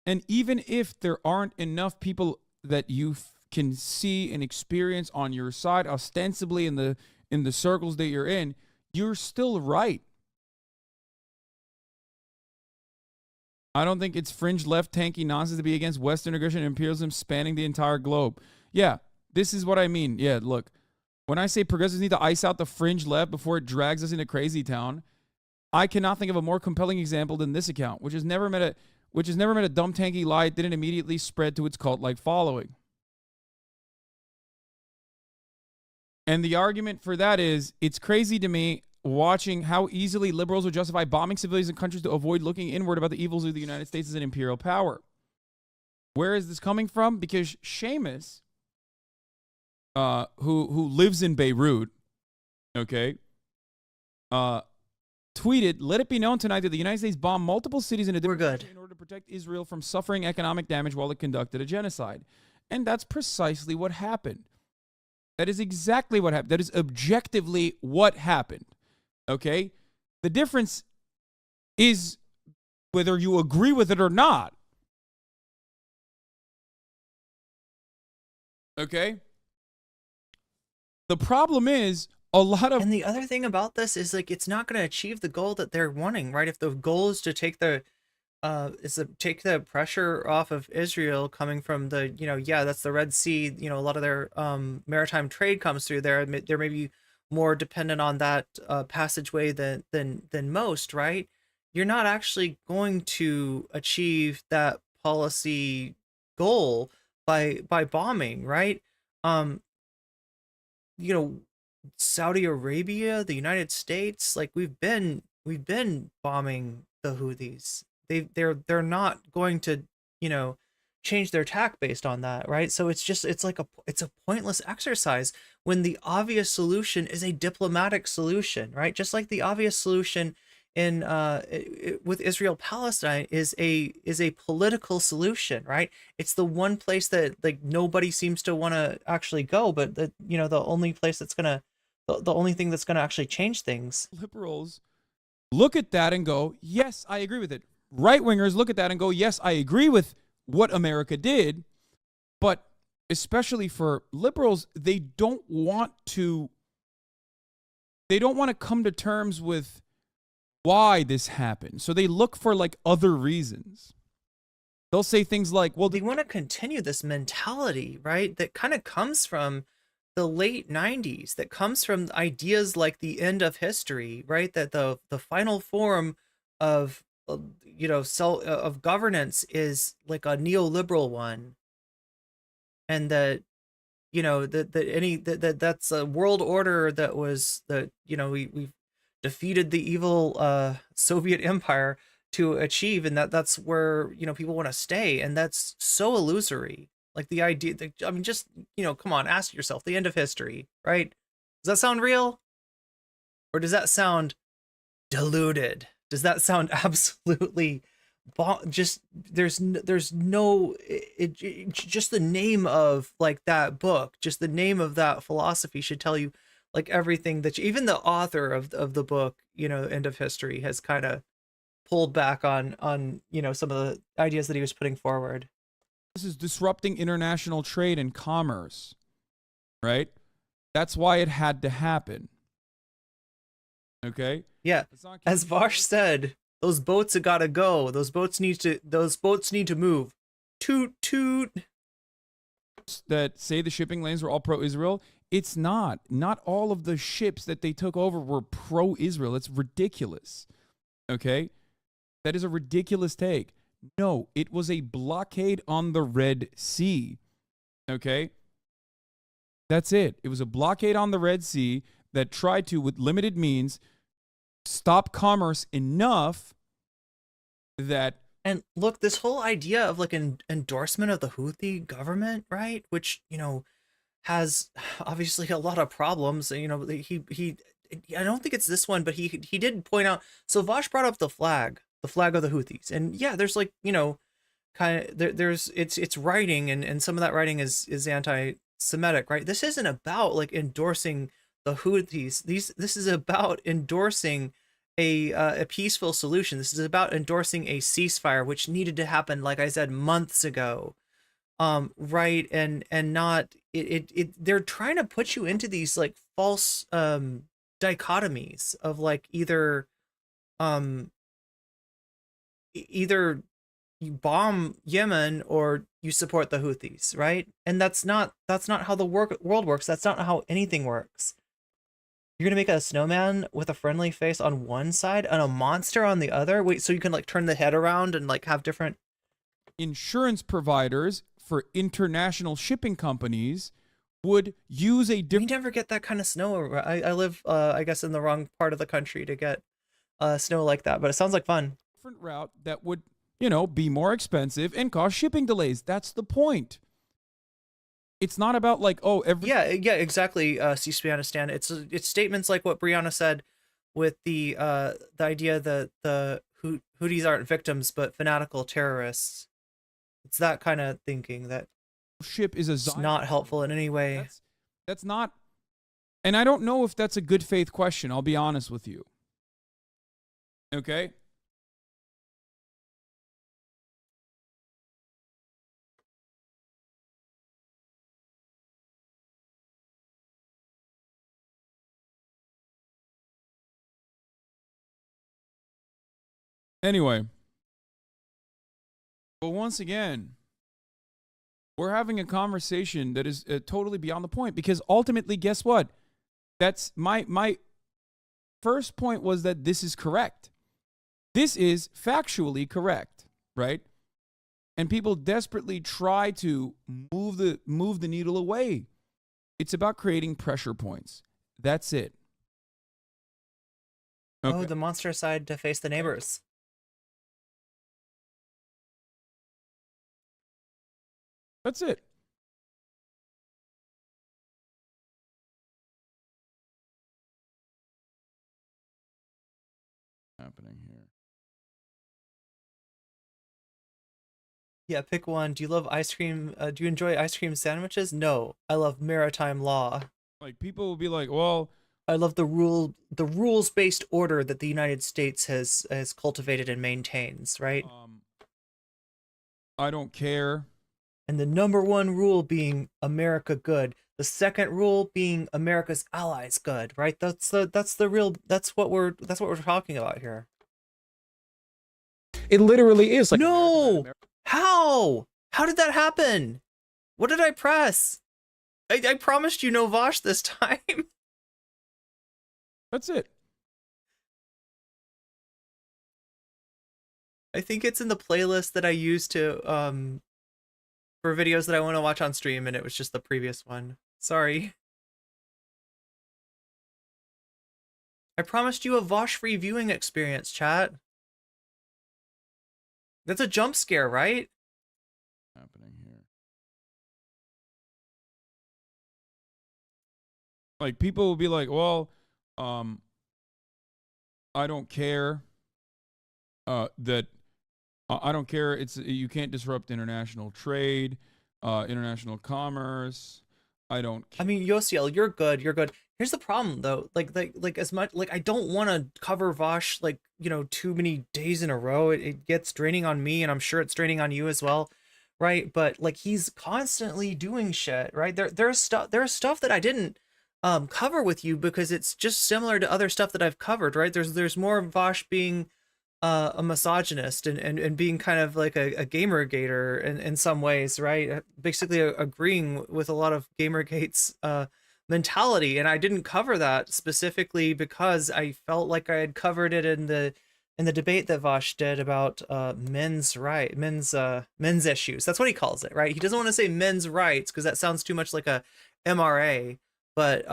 S11: And even if there aren't enough people that you can see and experience on your side, ostensibly in the circles that you're in, you're still right. I don't think it's fringe left tanky nonsense to be against Western aggression and imperialism spanning the entire globe. Yeah, this is what I mean. Yeah, look, when I say progressives need to ice out the fringe left before it drags us into crazy town, I cannot think of a more compelling example than this account, which has never met a dumb tanky lie. It didn't immediately spread to its cult-like following. And the argument for that is, it's crazy to me watching how easily liberals would justify bombing civilians in countries to avoid looking inward about the evils of the United States as an imperial power. Where is this coming from? Because Seamus, who lives in Beirut, okay, tweeted, "Let it be known tonight that the United States bombed multiple cities in a different country in order to protect Israel from suffering economic damage while it conducted a genocide." And that's precisely what happened. That is exactly what happened. That is objectively what happened. Okay? The difference is whether you agree with it or not. Okay? The problem is a lot of...
S2: And the other thing about this is, like, it's not going to achieve the goal that they're wanting, right? If the goal is to take the pressure off of Israel coming from the, you know, yeah, that's the Red Sea, you know, a lot of their maritime trade comes through there. They're maybe more dependent on that passageway than most, right? You're not actually going to achieve that policy goal by bombing, right? You know, Saudi Arabia, the United States, like we've been bombing the Houthis. They're not going to, you know, change their tack based on that, right? So it's a pointless exercise when the obvious solution is a diplomatic solution, right? Just like the obvious solution in with Israel Palestine is a political solution, right? It's the one place that, like, nobody seems to want to actually go, but the, you know, the only place that's gonna the only thing that's gonna actually change things.
S11: Liberals look at that and go, yes, I agree with it. Right-wingers look at that and go, yes, I agree with what America did. But especially for liberals, they don't want to come to terms with why this happened. So they look for, like, other reasons. They'll say things like, well,
S2: they want to continue this mentality, right? That kind of comes from the late 90s, that comes from ideas like the end of history, right? That the final form of, you know, of governance is like a neoliberal one, and that, you know, that's a world order that was, that, you know, we've defeated the evil Soviet Empire to achieve, and that's where, you know, people want to stay, and that's so illusory. Like the idea, I mean, just, you know, come on, ask yourself, the end of history, right? Does that sound real? Or does that sound diluted? Does that sound absolutely just there's no just the name of like that book, just the name of that philosophy should tell you like everything that even the author of the book, you know, End of History, has kind of pulled back on, you know, some of the ideas that he was putting forward.
S11: This is disrupting international trade and commerce, right? That's why it had to happen. Okay?
S2: Yeah. As Vaush said, those boats have got to go. Those boats need to move. Toot toot.
S11: That say the shipping lanes were all pro-Israel. It's not. Not all of the ships that they took over were pro-Israel. It's ridiculous. Okay? That is a ridiculous take. No, it was a blockade on the Red Sea. Okay? That's it. It was a blockade on the Red Sea that tried to, with limited means, stop commerce enough that...
S2: And look, this whole idea of like an endorsement of the Houthi government, right? Which, you know, has obviously a lot of problems. You know, he I don't think it's this one, but he did point out. So Vaush brought up the flag of the Houthis, and yeah, there's like, you know, kind of there's it's writing, and some of that writing is anti-Semitic, right? This isn't about like endorsing the Houthis. This is about endorsing a peaceful solution. This is about endorsing a ceasefire, which needed to happen, like I said, months ago. Right, and not they're trying to put you into these like false dichotomies of like either you bomb Yemen or you support the Houthis, right? And that's not how the world works. That's not how anything works. You're gonna make a snowman with a friendly face on one side and a monster on the other? Wait, so you can like turn the head around and like have different
S11: insurance providers for international shipping companies would use a different...
S2: We never get that kind of snow. I live, I guess, in the wrong part of the country to get snow like that, but it sounds like fun.
S11: Different route that would, you know, be more expensive and cause shipping delays. That's the point. It's not about like, oh, every...
S2: Yeah, exactly, C-Spanistan. It's statements like what Brianna said with the idea that the Houthis aren't victims but fanatical terrorists. It's that kind of thinking that
S11: ship is
S2: it's not helpful in any way.
S11: That's not, and I don't know if that's a good faith question. I'll be honest with you. Okay. Anyway. But once again, we're having a conversation that is totally beyond the point, because ultimately, guess what? That's my first point was that this is correct. This is factually correct, right? And people desperately try to move the needle away. It's about creating pressure points. That's it. Okay.
S2: Oh, the monster side to face the neighbors.
S11: That's it. Happening here.
S2: Yeah, pick one. Do you love ice cream? Do you enjoy ice cream sandwiches? No, I love maritime law.
S11: Like people will be like, well,
S2: I love the rules-based order that the United States has cultivated and maintains, right?
S11: I don't care.
S2: And the number one rule being America good. The second rule being America's allies good, right? That's what we're talking about here.
S12: It literally is like
S2: no. How did that happen? What did I press? I promised you no Vaush this time.
S11: That's it.
S2: I think it's in the playlist that I used to for videos that I want to watch on stream, and it was just the previous one. Sorry. I promised you a Vaush-free viewing experience, chat. That's a jump scare, right?
S11: Happening here. Like, people will be like, well, I don't care that I don't care. It's you can't disrupt international trade, international commerce. I don't care.
S2: I mean, Yosiel, you're good. You're good. Here's the problem, though. Like as much like I don't want to cover Vaush like too many days in a row. It gets draining on me, and I'm sure it's draining on you as well, right? But like he's constantly doing shit, right? There's stuff that I didn't cover with you because it's just similar to other stuff that I've covered, right? There's more of Vaush being a misogynist and being kind of like a gamergator in some ways, right? Basically agreeing with a lot of Gamergate's mentality, and I didn't cover that specifically because I felt like I had covered it in the debate that Vaush did about men's issues. That's what he calls it, right? He doesn't want to say men's rights because that sounds too much like a MRA, but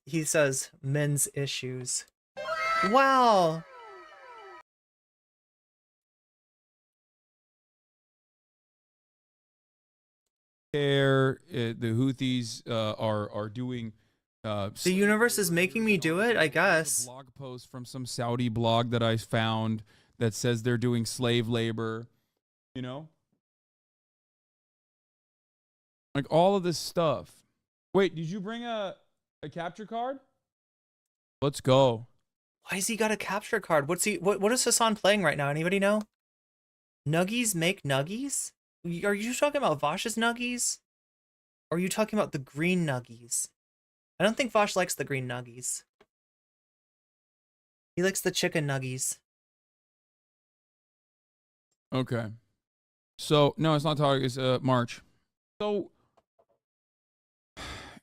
S2: he says men's issues. Wow.
S11: The Houthis are doing.
S2: The universe is making me do it, I guess.
S11: A blog post from some Saudi blog that I found that says they're doing slave labor. Like all of this stuff. Wait, did you bring a capture card? Let's go.
S2: Why has he got a capture card? What is Hasan playing right now? Anybody know? Nuggies make nuggies? Are you talking about Vaush's nuggies? Or are you talking about the green nuggies? I don't think Vaush likes the green nuggies. He likes the chicken nuggies.
S11: Okay. So, no, it's not talking. It's March. So,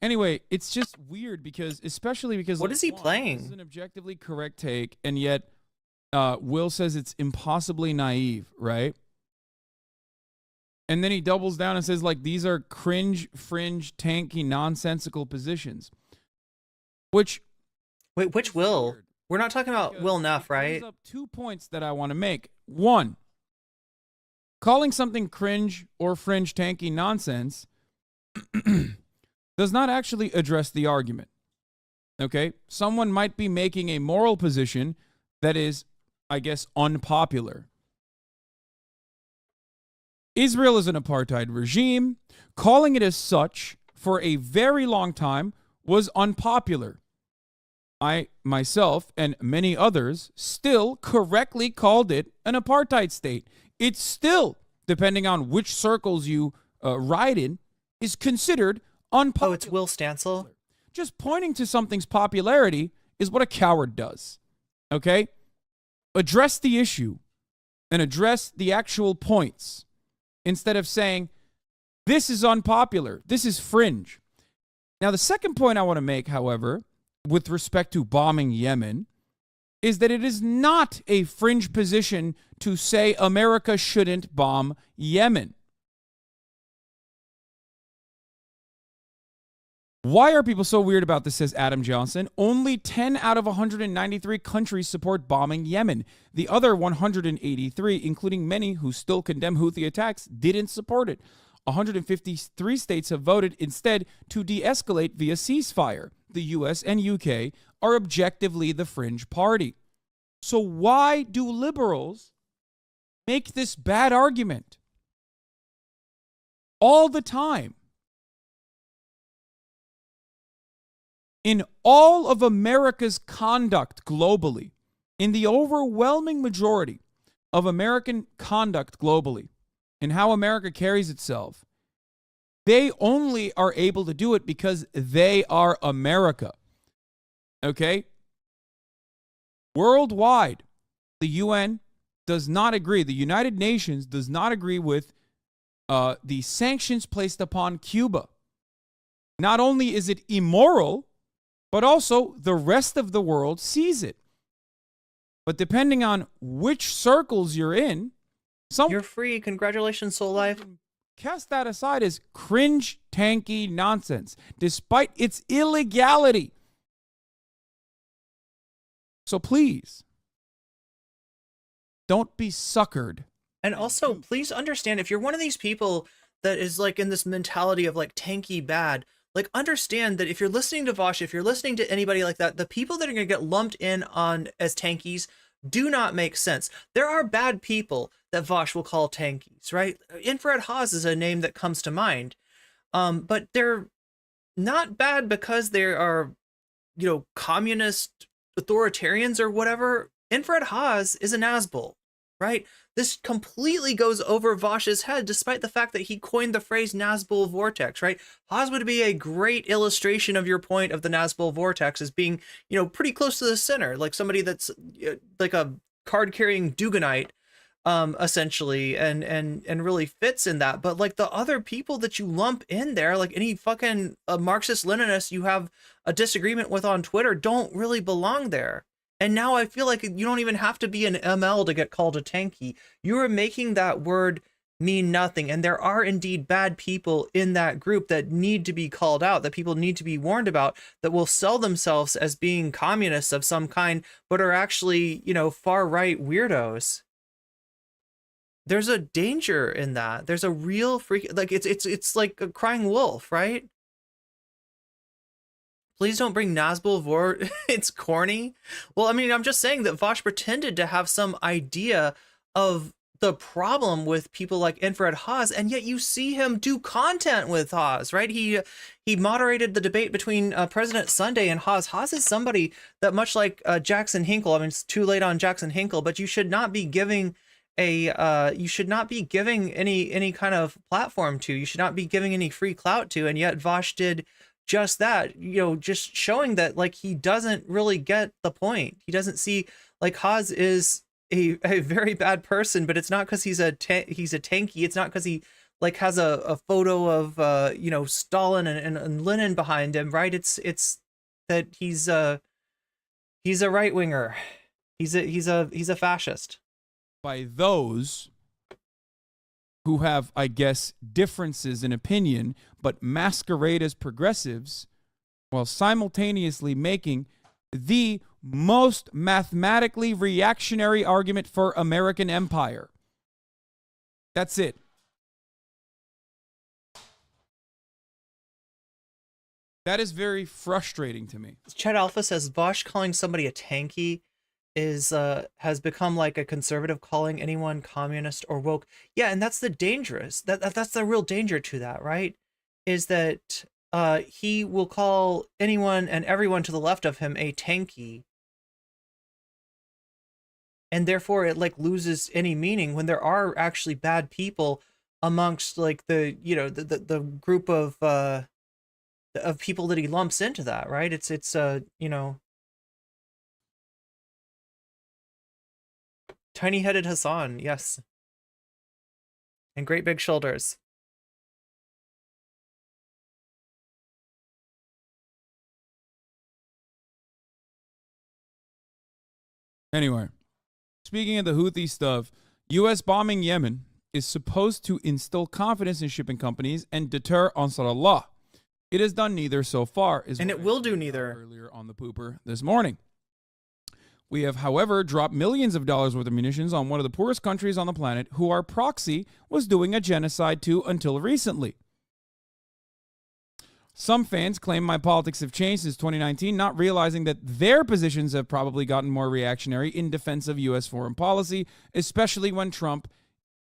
S11: anyway, it's just weird because, especially because...
S2: What is he playing?
S11: This is an objectively correct take, and yet Will says it's impossibly naive, right? And then he doubles down and says, like, these are cringe, fringe, tanky, nonsensical positions. Which...
S2: Wait, which Will? Weird. We're not talking about Will Neff, right?
S11: Up 2 points that I want to make. One, calling something cringe or fringe, tanky nonsense does not actually address the argument. Okay? Someone might be making a moral position that is, I guess, unpopular. Israel is an apartheid regime. Calling it as such for a very long time was unpopular. I, myself, and many others still correctly called it an apartheid state. It's still, depending on which circles you ride in, is considered unpopular.
S2: Oh, it's Will Stancil?
S11: Just pointing to something's popularity is what a coward does. Okay? Address the issue and address the actual points instead of saying, this is unpopular, this is fringe. Now, the second point I want to make, however, with respect to bombing Yemen, is that it is not a fringe position to say America shouldn't bomb Yemen. Why are people so weird about this, says Adam Johnson? Only 10 out of 193 countries support bombing Yemen. The other 183, including many who still condemn Houthi attacks, didn't support it. 153 states have voted instead to de-escalate via ceasefire. The US and UK are objectively the fringe party. So why do liberals make this bad argument all the time? In all of America's conduct globally, in the overwhelming majority of American conduct globally, in how America carries itself, they only are able to do it because they are America. Okay? Worldwide, the UN does not agree. The United Nations does not agree with the sanctions placed upon Cuba. Not only is it immoral, but also the rest of the world sees it. But depending on which circles you're in,
S2: you're free. Congratulations, Soul Life.
S11: Cast that aside as cringe, tanky nonsense, despite its illegality. So please, don't be suckered.
S2: And also, please understand, if you're one of these people that is like in this mentality of like tanky bad, like understand that if you're listening to Vaush, if you're listening to anybody like that, the people that are going to get lumped in on as tankies do not make sense. There are bad people that Vaush will call tankies, right? Infrared Haas is a name that comes to mind. But they're not bad because they are, you know, communist authoritarians or whatever. Infrared Haas is a Nazgul, right? This completely goes over Vaush's head, despite the fact that he coined the phrase Nazgul vortex, right? Haas would be a great illustration of your point of the Nazgul vortex as being, you know, pretty close to the center, like somebody that's like a card-carrying Duganite, essentially, and really fits in that. But like the other people that you lump in there, like any fucking Marxist-Leninist you have a disagreement with on Twitter, don't really belong there. And now I feel like you don't even have to be an ML to get called a tanky. You are making that word mean nothing. And there are indeed bad people in that group that need to be called out, that people need to be warned about, that will sell themselves as being communists of some kind, but are actually, you know, far-right weirdos. There's a danger in that. There's a real freak, like it's like a crying wolf, right? Please don't bring Nazgul vor. It's corny. Well, I mean, I'm just saying that Vaush pretended to have some idea of the problem with people like Infrared Haas, and yet you see him do content with Haas, right? He moderated the debate between President Sunday and Haas. Haas is somebody that, much like Jackson Hinkle, I mean, it's too late on Jackson Hinkle, but you should not be giving any kind of platform to. You should not be giving any free clout to, and yet Vaush did just that, you know, just showing that like he doesn't really get the point. He doesn't see, like, Haas is a very bad person, but it's not because he's a tanky. It's not because he like has a photo of you know, Stalin and Lenin behind him, right? It's that he's a right winger. He's a fascist.
S11: By those who have, I guess, differences in opinion, but masquerade as progressives, while simultaneously making the most mathematically reactionary argument for American empire. That's it. That is very frustrating to me.
S2: Chet Alpha says Vaush calling somebody a tanky has become like a conservative calling anyone communist or woke. Yeah, and that's the dangerous. That's the real danger to that, right? Is that he will call anyone and everyone to the left of him a tanky, and therefore it like loses any meaning when there are actually bad people amongst like the, you know, the group of people that he lumps into that, right? It's you know, tiny-headed Hasan, yes. And great big shoulders.
S11: Anyway, speaking of the Houthi stuff, U.S. bombing Yemen is supposed to instill confidence in shipping companies and deter Ansarullah. It has done neither so far.
S2: And it will do neither.
S11: Earlier on the pooper this morning. We have, however, dropped millions of dollars worth of munitions on one of the poorest countries on the planet who our proxy was doing a genocide to until recently. Some fans claim my politics have changed since 2019, not realizing that their positions have probably gotten more reactionary in defense of U.S. foreign policy, especially when Trump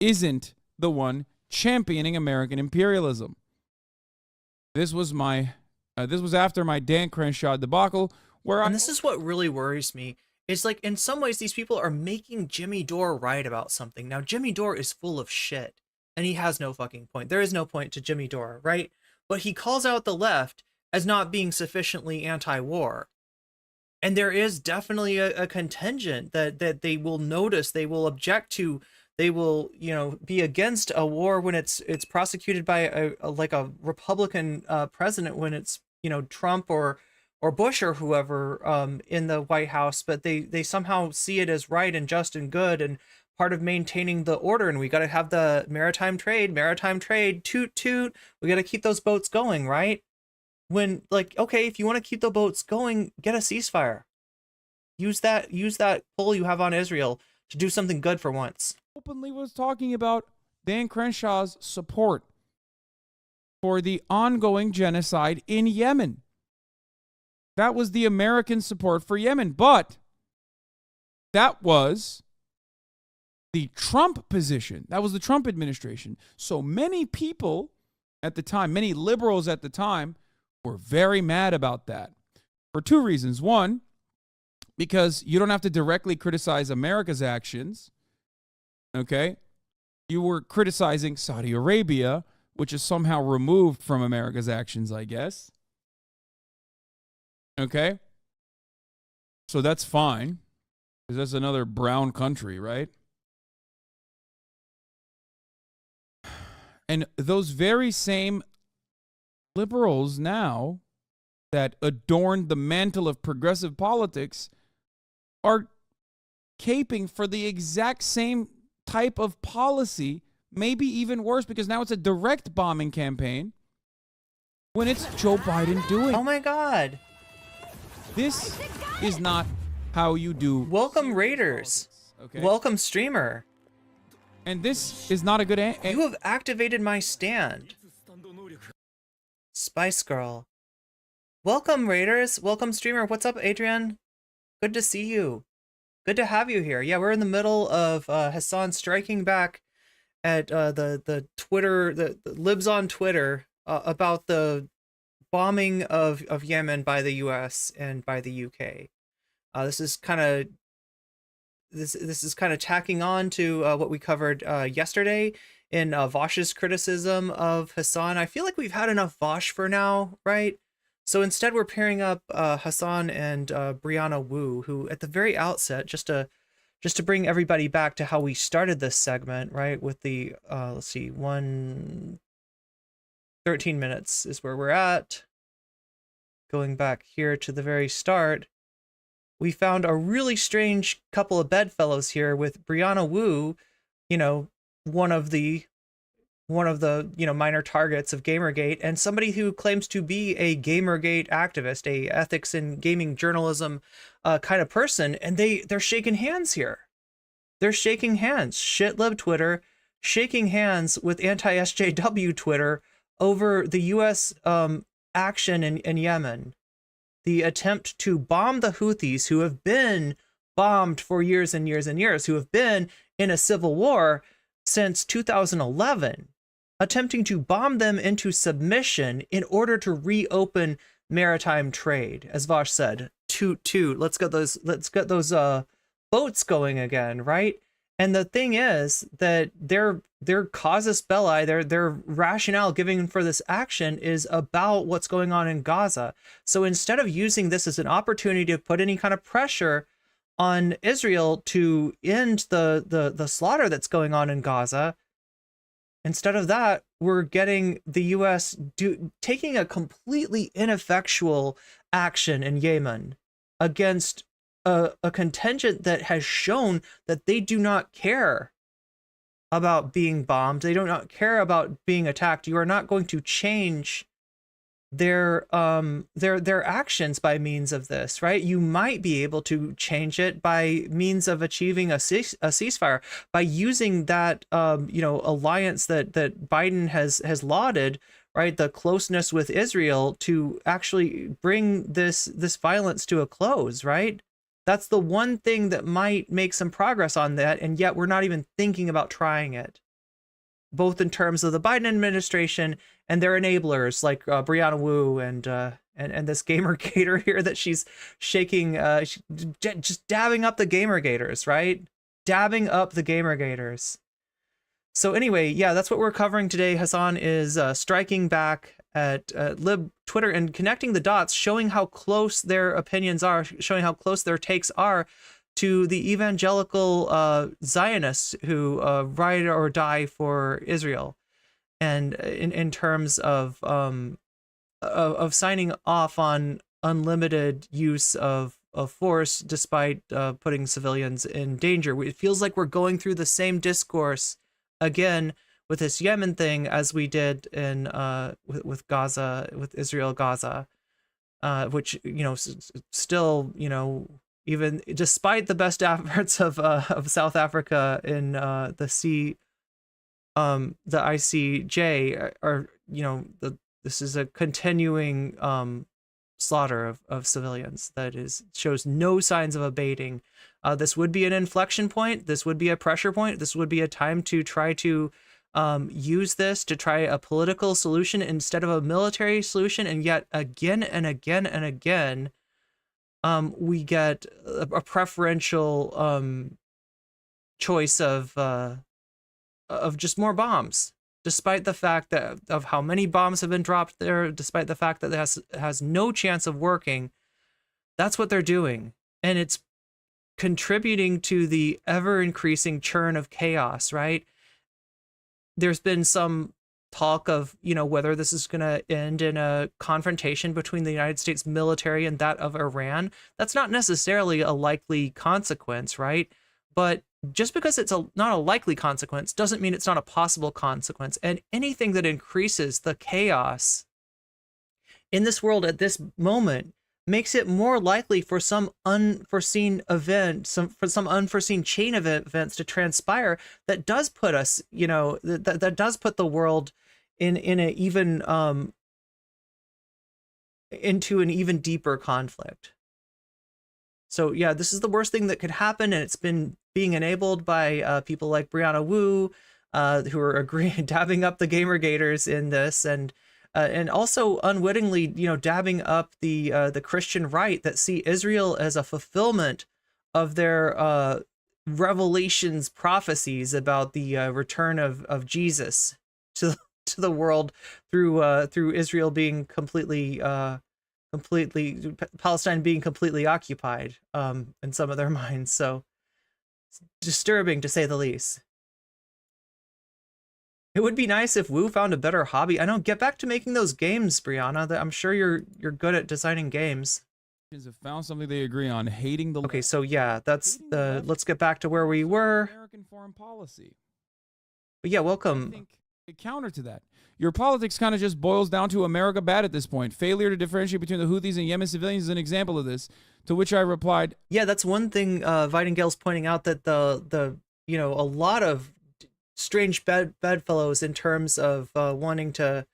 S11: isn't the one championing American imperialism. This was after my Dan Crenshaw debacle,
S2: and this is what really worries me. It's like, in some ways, these people are making Jimmy Dore right about something. Now, Jimmy Dore is full of shit, and he has no fucking point. There is no point to Jimmy Dore, right? But he calls out the left as not being sufficiently anti-war. And there is definitely a contingent that they will notice, they will object to, they will, you know, be against a war when it's prosecuted by a Republican president, when it's, you know, Trump or Bush or whoever in the White House, but they somehow see it as right and just and good and part of maintaining the order. And we got to have the maritime trade, toot toot. We got to keep those boats going, right? When, like, okay, if you want to keep the boats going, get a ceasefire. Use that pull you have on Israel to do something good for once.
S11: Openly was talking about Dan Crenshaw's support for the ongoing genocide in Yemen. That was the American support for Yemen, but that was the Trump position. That was the Trump administration. So many people at the time, many liberals at the time, were very mad about that for two reasons. One, because you don't have to directly criticize America's actions, okay? You were criticizing Saudi Arabia, which is somehow removed from America's actions, I guess. Okay? So that's fine, because that's another brown country, right? And those very same liberals now that adorned the mantle of progressive politics are caping for the exact same type of policy, maybe even worse, because now it's a direct bombing campaign when it's Joe Biden doing.
S2: Oh my God.
S11: This is not how you do.
S2: Welcome, Raiders.
S11: Okay.
S2: Welcome, streamer.
S11: And this is not a good
S2: You have activated my stand. Spice Girl. Welcome, Raiders. Welcome, streamer. What's up, Adrian? Good to see you. Good to have you here. Yeah, we're in the middle of Hasan striking back at the Twitter, the libs on Twitter about the bombing of Yemen by the U.S. and by the U.K. This is kind of tacking on to what we covered yesterday in Vaush's criticism of Hasan. I feel like we've had enough Vaush for now, right? So instead, we're pairing up Hasan and Brianna Wu, who at the very outset, just to bring everybody back to how we started this segment, right? With the let's see, 13 minutes is where we're at. Going back here to the very start, we found a really strange couple of bedfellows here with Brianna Wu, you know, one of the minor targets of Gamergate, and somebody who claims to be a Gamergate activist, a ethics and gaming journalism kind of person, and they're shaking hands here. They're shaking hands. Shitlib Twitter shaking hands with anti-SJW Twitter over the U.S. Action in Yemen. The attempt to bomb the Houthis, who have been bombed for years and years and years, who have been in a civil war since 2011, attempting to bomb them into submission in order to reopen maritime trade. As Vaush said, toot, let's get those boats going again, right? And the thing is that their casus belli, their rationale given for this action is about what's going on in Gaza. So instead of using this as an opportunity to put any kind of pressure on Israel to end the slaughter that's going on in Gaza, instead of that, we're getting the U.S. taking a completely ineffectual action in Yemen against a contingent that has shown that they do not care about being bombed. They do not care about being attacked. You are not going to change their actions by means of this, right? You might be able to change it by means of achieving a ceasefire, by using that alliance that Biden has lauded, right? The closeness with Israel to actually bring this violence to a close, right? That's the one thing that might make some progress on that, and yet we're not even thinking about trying it, both in terms of the Biden administration and their enablers like Brianna Wu and this Gamergator here that she's shaking, just dabbing up the Gamergators, right? Dabbing up the Gamergators. So anyway, yeah, that's what we're covering today. Hasan is striking back at Lib Twitter and connecting the dots, showing how close their opinions are, showing how close their takes are to the evangelical Zionists who ride or die for Israel, and in terms of signing off on unlimited use of force despite putting civilians in danger. It feels like we're going through the same discourse again with this Yemen thing as we did in with Gaza, with Israel Gaza, which still even despite the best efforts of South Africa in the ICJ, are this is a continuing slaughter of civilians that shows no signs of abating. This would be an inflection point. This would be a pressure point. This would be a time to try to use this to try a political solution instead of a military solution. And yet again and again and again, we get a preferential choice of just more bombs, despite the fact that of how many bombs have been dropped there, despite the fact that it has no chance of working. That's what they're doing. And it's contributing to the ever increasing churn of chaos, right? There's been some talk of, whether this is going to end in a confrontation between the United States military and that of Iran. That's not necessarily a likely consequence, right? But just because it's not a likely consequence doesn't mean it's not a possible consequence. And anything that increases the chaos in this world at this moment makes it more likely for some unforeseen event, for some unforeseen chain of events to transpire that does put us, that does put the world in a even into an even deeper conflict. So yeah, this is the worst thing that could happen, and it's been being enabled by people like Brianna Wu, who are dabbing up the Gamergaters in this, and also unwittingly, dabbing up the Christian right that see Israel as a fulfillment of their revelations prophecies about the return of Jesus to the world through Israel being completely Palestine being completely occupied in some of their minds. So it's disturbing, to say the least. It would be nice if Wu found a better hobby. I know, get back to making those games, Brianna. I'm sure you're good at designing games.
S11: Have found something they agree on: hating the.
S2: Okay, so yeah, that's the. Let's get back to where we were.
S11: American foreign policy.
S2: But yeah, welcome.
S11: I think a counter to that, your politics kind of just boils down to America bad at this point. Failure to differentiate between the Houthis and Yemen civilians is an example of this. To which I replied,
S2: yeah, that's one thing. Weidengel's pointing out that the a lot of strange bedfellows in terms of wanting a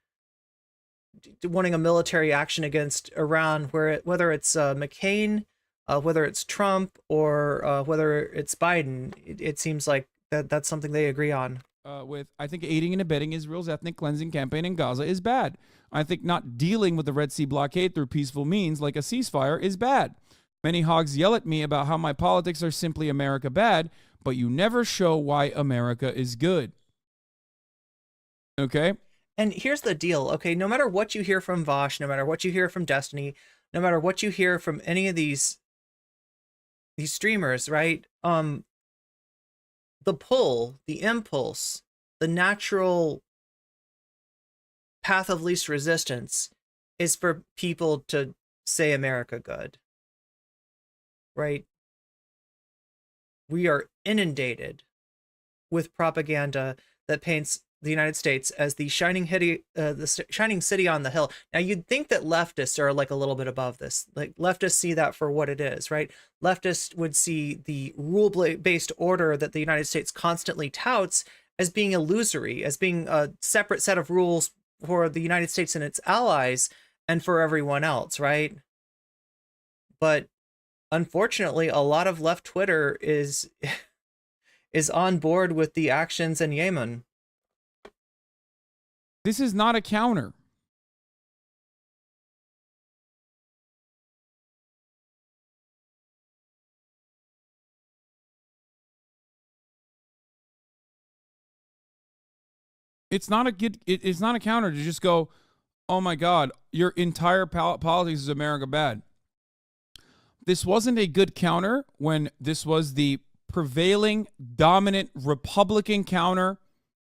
S2: military action against Iran, whether it's McCain, whether it's Trump, or whether it's Biden, it seems like that's something they agree on.
S11: I think aiding and abetting Israel's ethnic cleansing campaign in Gaza is bad. I think not dealing with the Red Sea blockade through peaceful means like a ceasefire is bad. Many hogs yell at me about how my politics are simply America bad, but you never show why America is good. Okay?
S2: And here's the deal, okay? No matter what you hear from Vaush, no matter what you hear from Destiny, no matter what you hear from any of these streamers, right? The pull, the impulse, the natural path of least resistance is for people to say America good, right? We are inundated with propaganda that paints the United States as the shining city on the hill. Now, you'd think that leftists are like a little bit above this. Like, leftists see that for what it is, right? Leftists would see the rule-based order that the United States constantly touts as being illusory, as being a separate set of rules for the United States and its allies and for everyone else, right? But unfortunately, a lot of left Twitter is on board with the actions in Yemen.
S11: This is not a counter. It's not a counter to just go, oh my God, your entire politics is America bad. This wasn't a good counter when this was the prevailing dominant Republican counter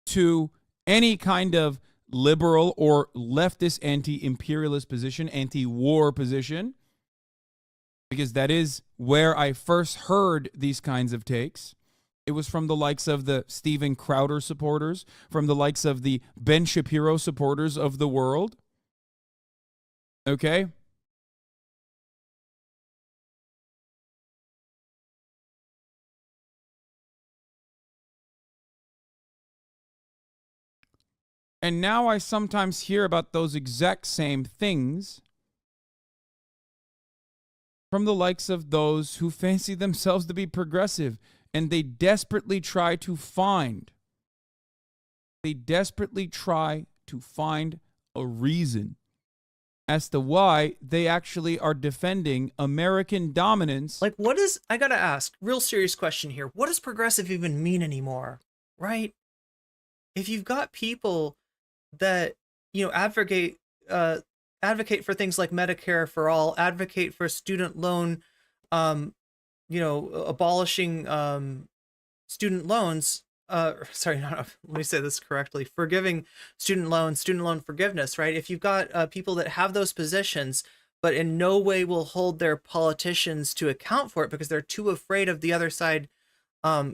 S11: to any kind of liberal or leftist anti-imperialist position, anti-war position, because that is where I first heard these kinds of takes. It was from the likes of the Steven Crowder supporters, from the likes of the Ben Shapiro supporters of the world. Okay? And now I sometimes hear about those exact same things from the likes of those who fancy themselves to be progressive, and they desperately try to find a reason as to why they actually are defending American dominance.
S2: Like, I gotta ask, real serious question here. What does progressive even mean anymore? Right? If you've got people that, advocate for things like Medicare for all, advocate for student loan, abolishing student loans, let me say this correctly, forgiving student loan forgiveness, right? If you've got people that have those positions, but in no way will hold their politicians to account for it because they're too afraid of the other side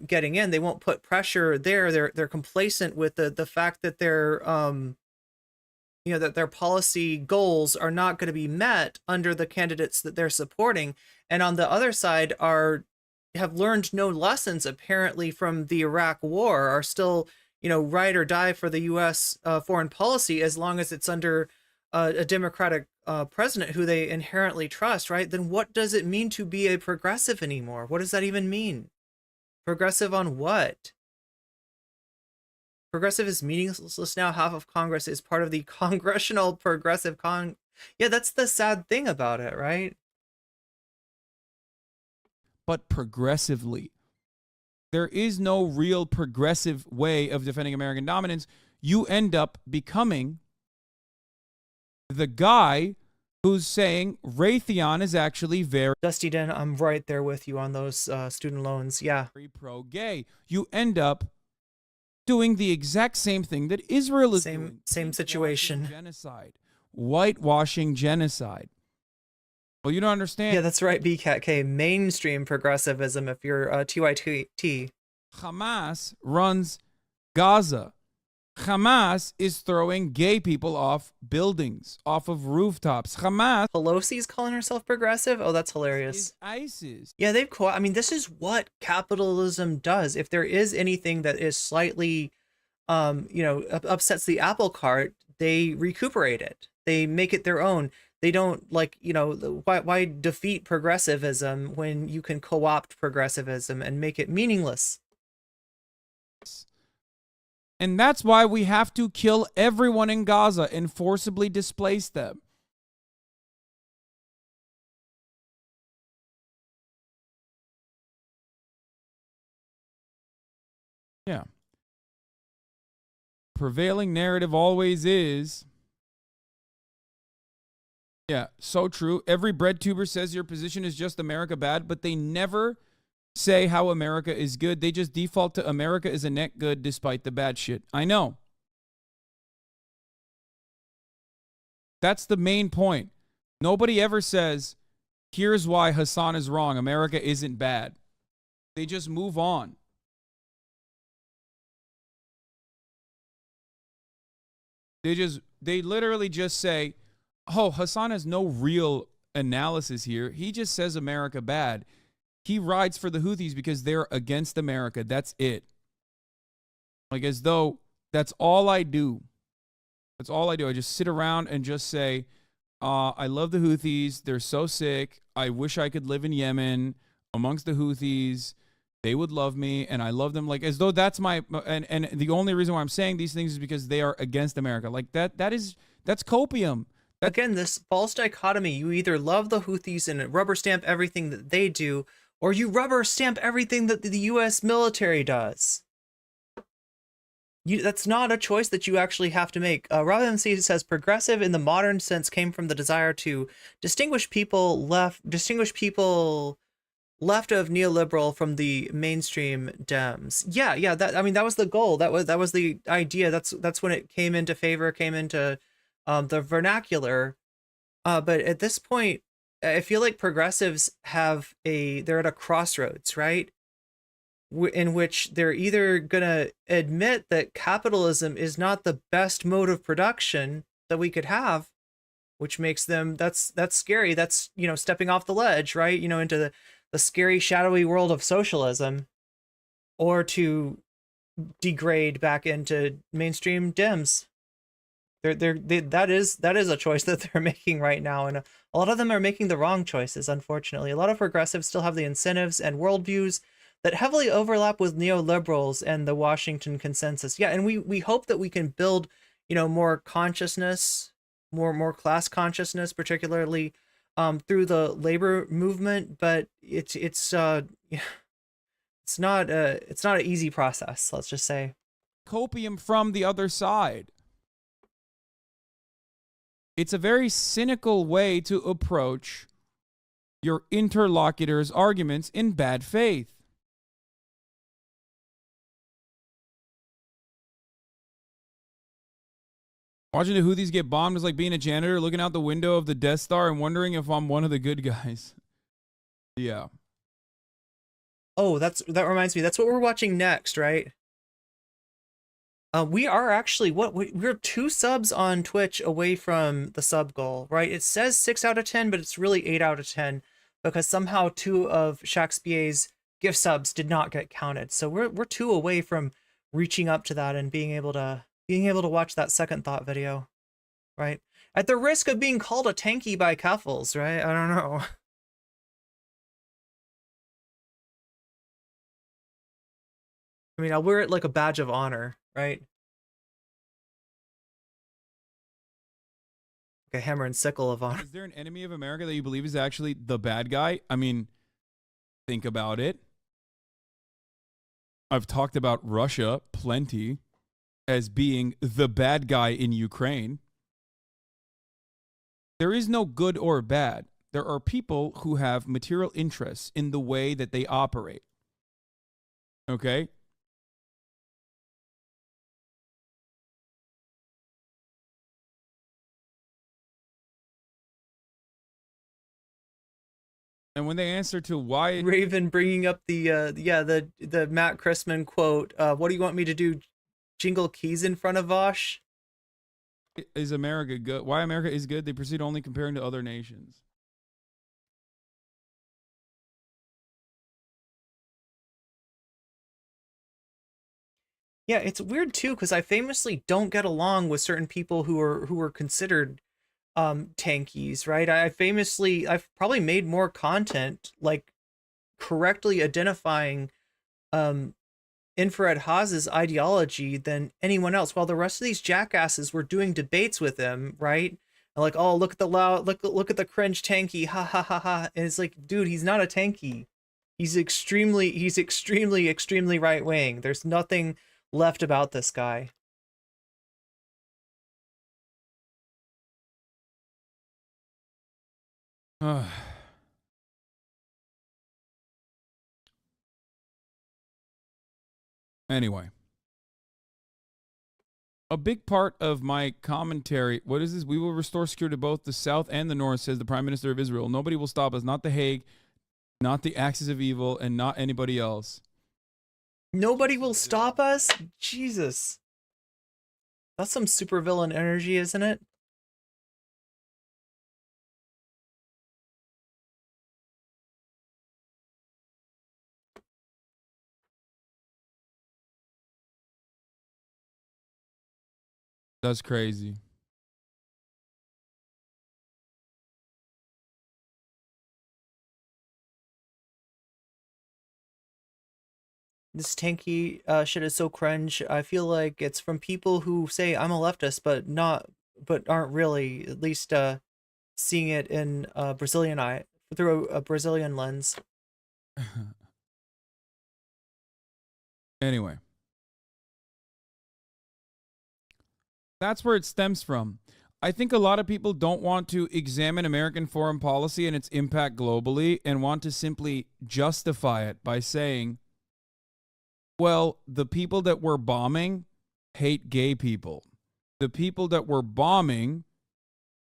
S2: getting in, they won't put pressure there. They're complacent with the fact that that their policy goals are not going to be met under the candidates that they're supporting, and on the other side have learned no lessons apparently from the Iraq War, are still ride or die for the U.S. Foreign policy as long as it's under a Democratic president who they inherently trust, right? Then what does it mean to be a progressive anymore? What does that even mean? Progressive on what? Progressive is meaningless now. Half of Congress is part of the Congressional Progressive Yeah, that's the sad thing about it, right?
S11: But progressively. There is no real progressive way of defending American dominance. You end up becoming the guy who's saying Raytheon is actually very...
S2: Dusty Den, I'm right there with you on those student loans, yeah.
S11: Very pro-gay. You end up doing the exact same thing that Israel is doing.
S2: Same situation.
S11: Genocide. Whitewashing genocide. Well, you don't understand.
S2: Yeah, that's right, BCAT-K. Mainstream progressivism if you're TYT.
S11: Hamas runs Gaza. Hamas is throwing gay people off buildings, off of rooftops. Hamas...
S2: Pelosi's calling herself progressive? Oh, that's hilarious.
S11: Is ISIS.
S2: Yeah, this is what capitalism does. If there is anything that is slightly, upsets the apple cart, they recuperate it. They make it their own. They don't why defeat progressivism when you can co-opt progressivism and make it meaningless?
S11: And that's why we have to kill everyone in Gaza and forcibly displace them. Yeah. Prevailing narrative always is... Yeah, so true. Every bread tuber says your position is just America bad, but they never say how America is good. They just default to America is a net good despite the bad shit. I know. That's the main point. Nobody ever says, here's why Hasan is wrong. America isn't bad. They just move on. They literally just say, oh, Hasan has no real analysis here. He just says America bad. He rides for the Houthis because they're against America. That's it. Like as though that's all I do. That's all I do. I just sit around and just say, I love the Houthis. They're so sick. I wish I could live in Yemen amongst the Houthis. They would love me, and I love them. Like as though that's my and the only reason why I'm saying these things is because they are against America. Like that's copium.
S2: Again, this false dichotomy. You either love the Houthis and rubber stamp everything that they do, or you rubber stamp everything that the U.S. military does. That's not a choice that you actually have to make. Rob MC says progressive in the modern sense came from the desire to distinguish people left of neoliberal from the mainstream Dems. Yeah. That was the goal. That was the idea. That's when it came into favor, came into the vernacular. But at this point, I feel like progressives they're at a crossroads, right? In which they're either going to admit that capitalism is not the best mode of production that we could have, which makes them, that's scary. That's, stepping off the ledge, right? Into the scary, shadowy world of socialism, or to degrade back into mainstream Dems. that is a choice that they're making right now, and a lot of them are making the wrong choices. Unfortunately, a lot of progressives still have the incentives and worldviews that heavily overlap with neoliberals and the Washington consensus. Yeah, and we hope that we can build, more consciousness, more class consciousness, particularly through the labor movement. But it's not an easy process. Let's just say.
S11: Copium from the other side. It's a very cynical way to approach your interlocutor's arguments in bad faith. Watching the Houthis get bombed is like being a janitor looking out the window of the Death Star and wondering if I'm one of the good guys. Yeah.
S2: Oh, that reminds me. That's what we're watching next, right? We are actually we're 2 subs on Twitch away from the sub goal, right? It says 6 out of 10, but it's really 8 out of 10 because somehow 2 of Shakespeare's gift subs did not get counted. So we're 2 away from reaching up to that and being able to watch that second thought video, right? At the risk of being called a tanky by Keffels, right? I don't know. I mean, I'll wear it like a badge of honor, right? Like a hammer and sickle of honor.
S11: Is there an enemy of America that you believe is actually the bad guy? I mean, think about it. I've talked about Russia plenty as being the bad guy in Ukraine. There is no good or bad. There are people who have material interests in the way that they operate. Okay? And when they answer to why
S2: Raven bringing up the Matt Christman quote, what do you want me to do? Jingle keys in front of Vaush?
S11: is America good? Why America is good? They proceed only comparing to other nations.
S2: Yeah, it's weird too because I famously don't get along with certain people who are considered tankies, right? I've probably made more content like correctly identifying Infrared Haas's ideology than anyone else, while the rest of these jackasses were doing debates with him, right? And like, oh, look at the loud, look at the cringe tanky, ha ha ha ha. And it's like, dude, he's not a tanky. He's extremely right wing. There's nothing left about this guy.
S11: Anyway, a big part of my commentary, what is this? We will restore security to both the South and the North, says the Prime Minister of Israel. Nobody will stop us, not The Hague, not the axis of evil, and not anybody else.
S2: Nobody will stop us? Jesus. That's some supervillain energy, isn't it?
S11: That's crazy.
S2: This tanky shit is so cringe. I feel like it's from people who say I'm a leftist, but aren't really, at least seeing it in a Brazilian eye, through a Brazilian lens.
S11: Anyway. That's where it stems from. I think a lot of people don't want to examine American foreign policy and its impact globally and want to simply justify it by saying, well, the people that we're bombing hate gay people. The people that we're bombing,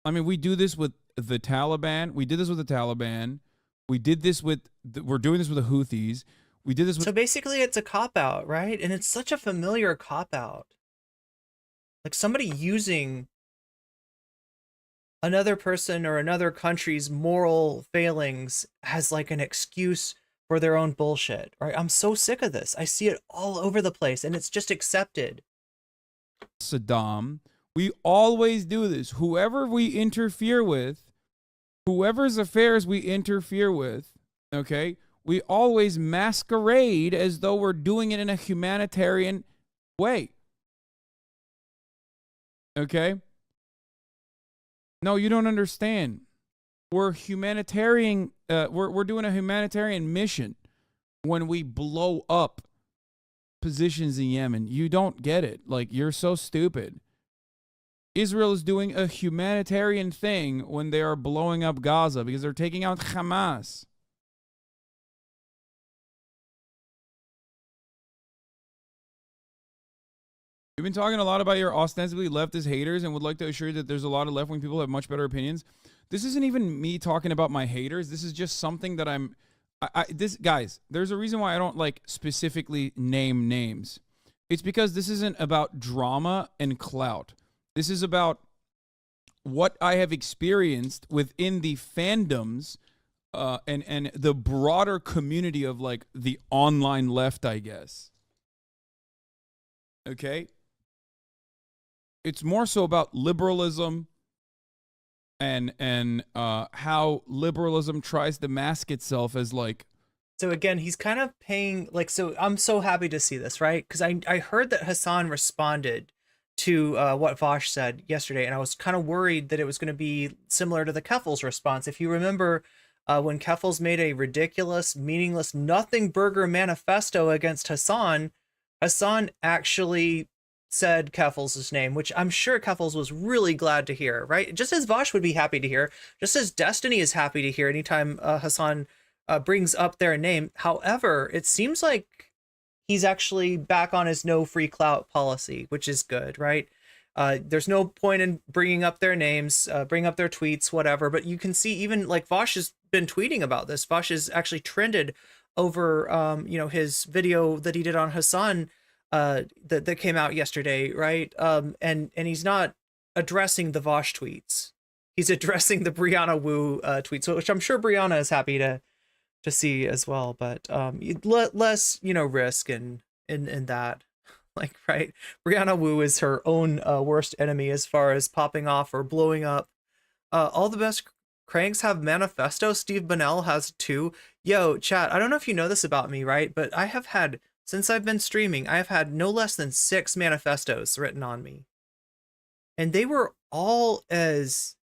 S11: I mean, we do this with the Taliban. We did this with the Taliban. We did this with, we're doing this with the Houthis. We did this with...
S2: So basically it's a cop-out, right? And it's such a familiar cop-out. Like somebody using another person or another country's moral failings as like an excuse for their own bullshit, right? I'm so sick of this. I see it all over the place and it's just accepted.
S11: Saddam, We always do this. Whoever we interfere with, whoever's affairs we interfere with, okay, we always masquerade as though we're doing it in a humanitarian way. Okay? No, you don't understand. We're humanitarian. We're doing a humanitarian mission when we blow up positions in Yemen. You don't get it. Like, you're so stupid. Israel is doing a humanitarian thing when they are blowing up Gaza because they're taking out Hamas. You've been talking a lot about your ostensibly leftist haters and would like to assure you that there's a lot of left-wing people who have much better opinions. This isn't even me talking about my haters. This is just something that guys, there's a reason why I don't like specifically name names. It's because this isn't about drama and clout. This is about what I have experienced within the fandoms and the broader community of like the online left, I guess. Okay? It's more so about liberalism and how liberalism tries to mask itself as like.
S2: So again, he's kind of paying like, so I'm so happy to see this, right? Because I heard that Hasan responded to what Vaush said yesterday, and I was kind of worried that it was going to be similar to the Keffel's response. If you remember, when Keffels made a ridiculous, meaningless, nothing burger manifesto against Hasan, Hasan actually said Keffels' name, which I'm sure Keffels was really glad to hear, right? Just as Vaush would be happy to hear, just as Destiny is happy to hear anytime Hasan brings up their name. However, it seems like he's actually back on his no free clout policy, which is good, right? There's no point in bringing up their names, bring up their tweets, whatever. But you can see even like Vaush has been tweeting about this. Vaush has actually trended over, his video that he did on Hasan that came out yesterday, right? And he's not addressing the Vaush tweets. He's addressing the Brianna Wu tweets, which I'm sure Brianna is happy to see as well. But less, risk in that. Like, right, Brianna Wu is her own worst enemy as far as popping off or blowing up. All the best cranks have manifestos. Steve Bonnell has too. Yo, chat, I don't know if you know this about me, right? But I have had, since I've been streaming, I have had no less than 6 manifestos written on me. And they were all as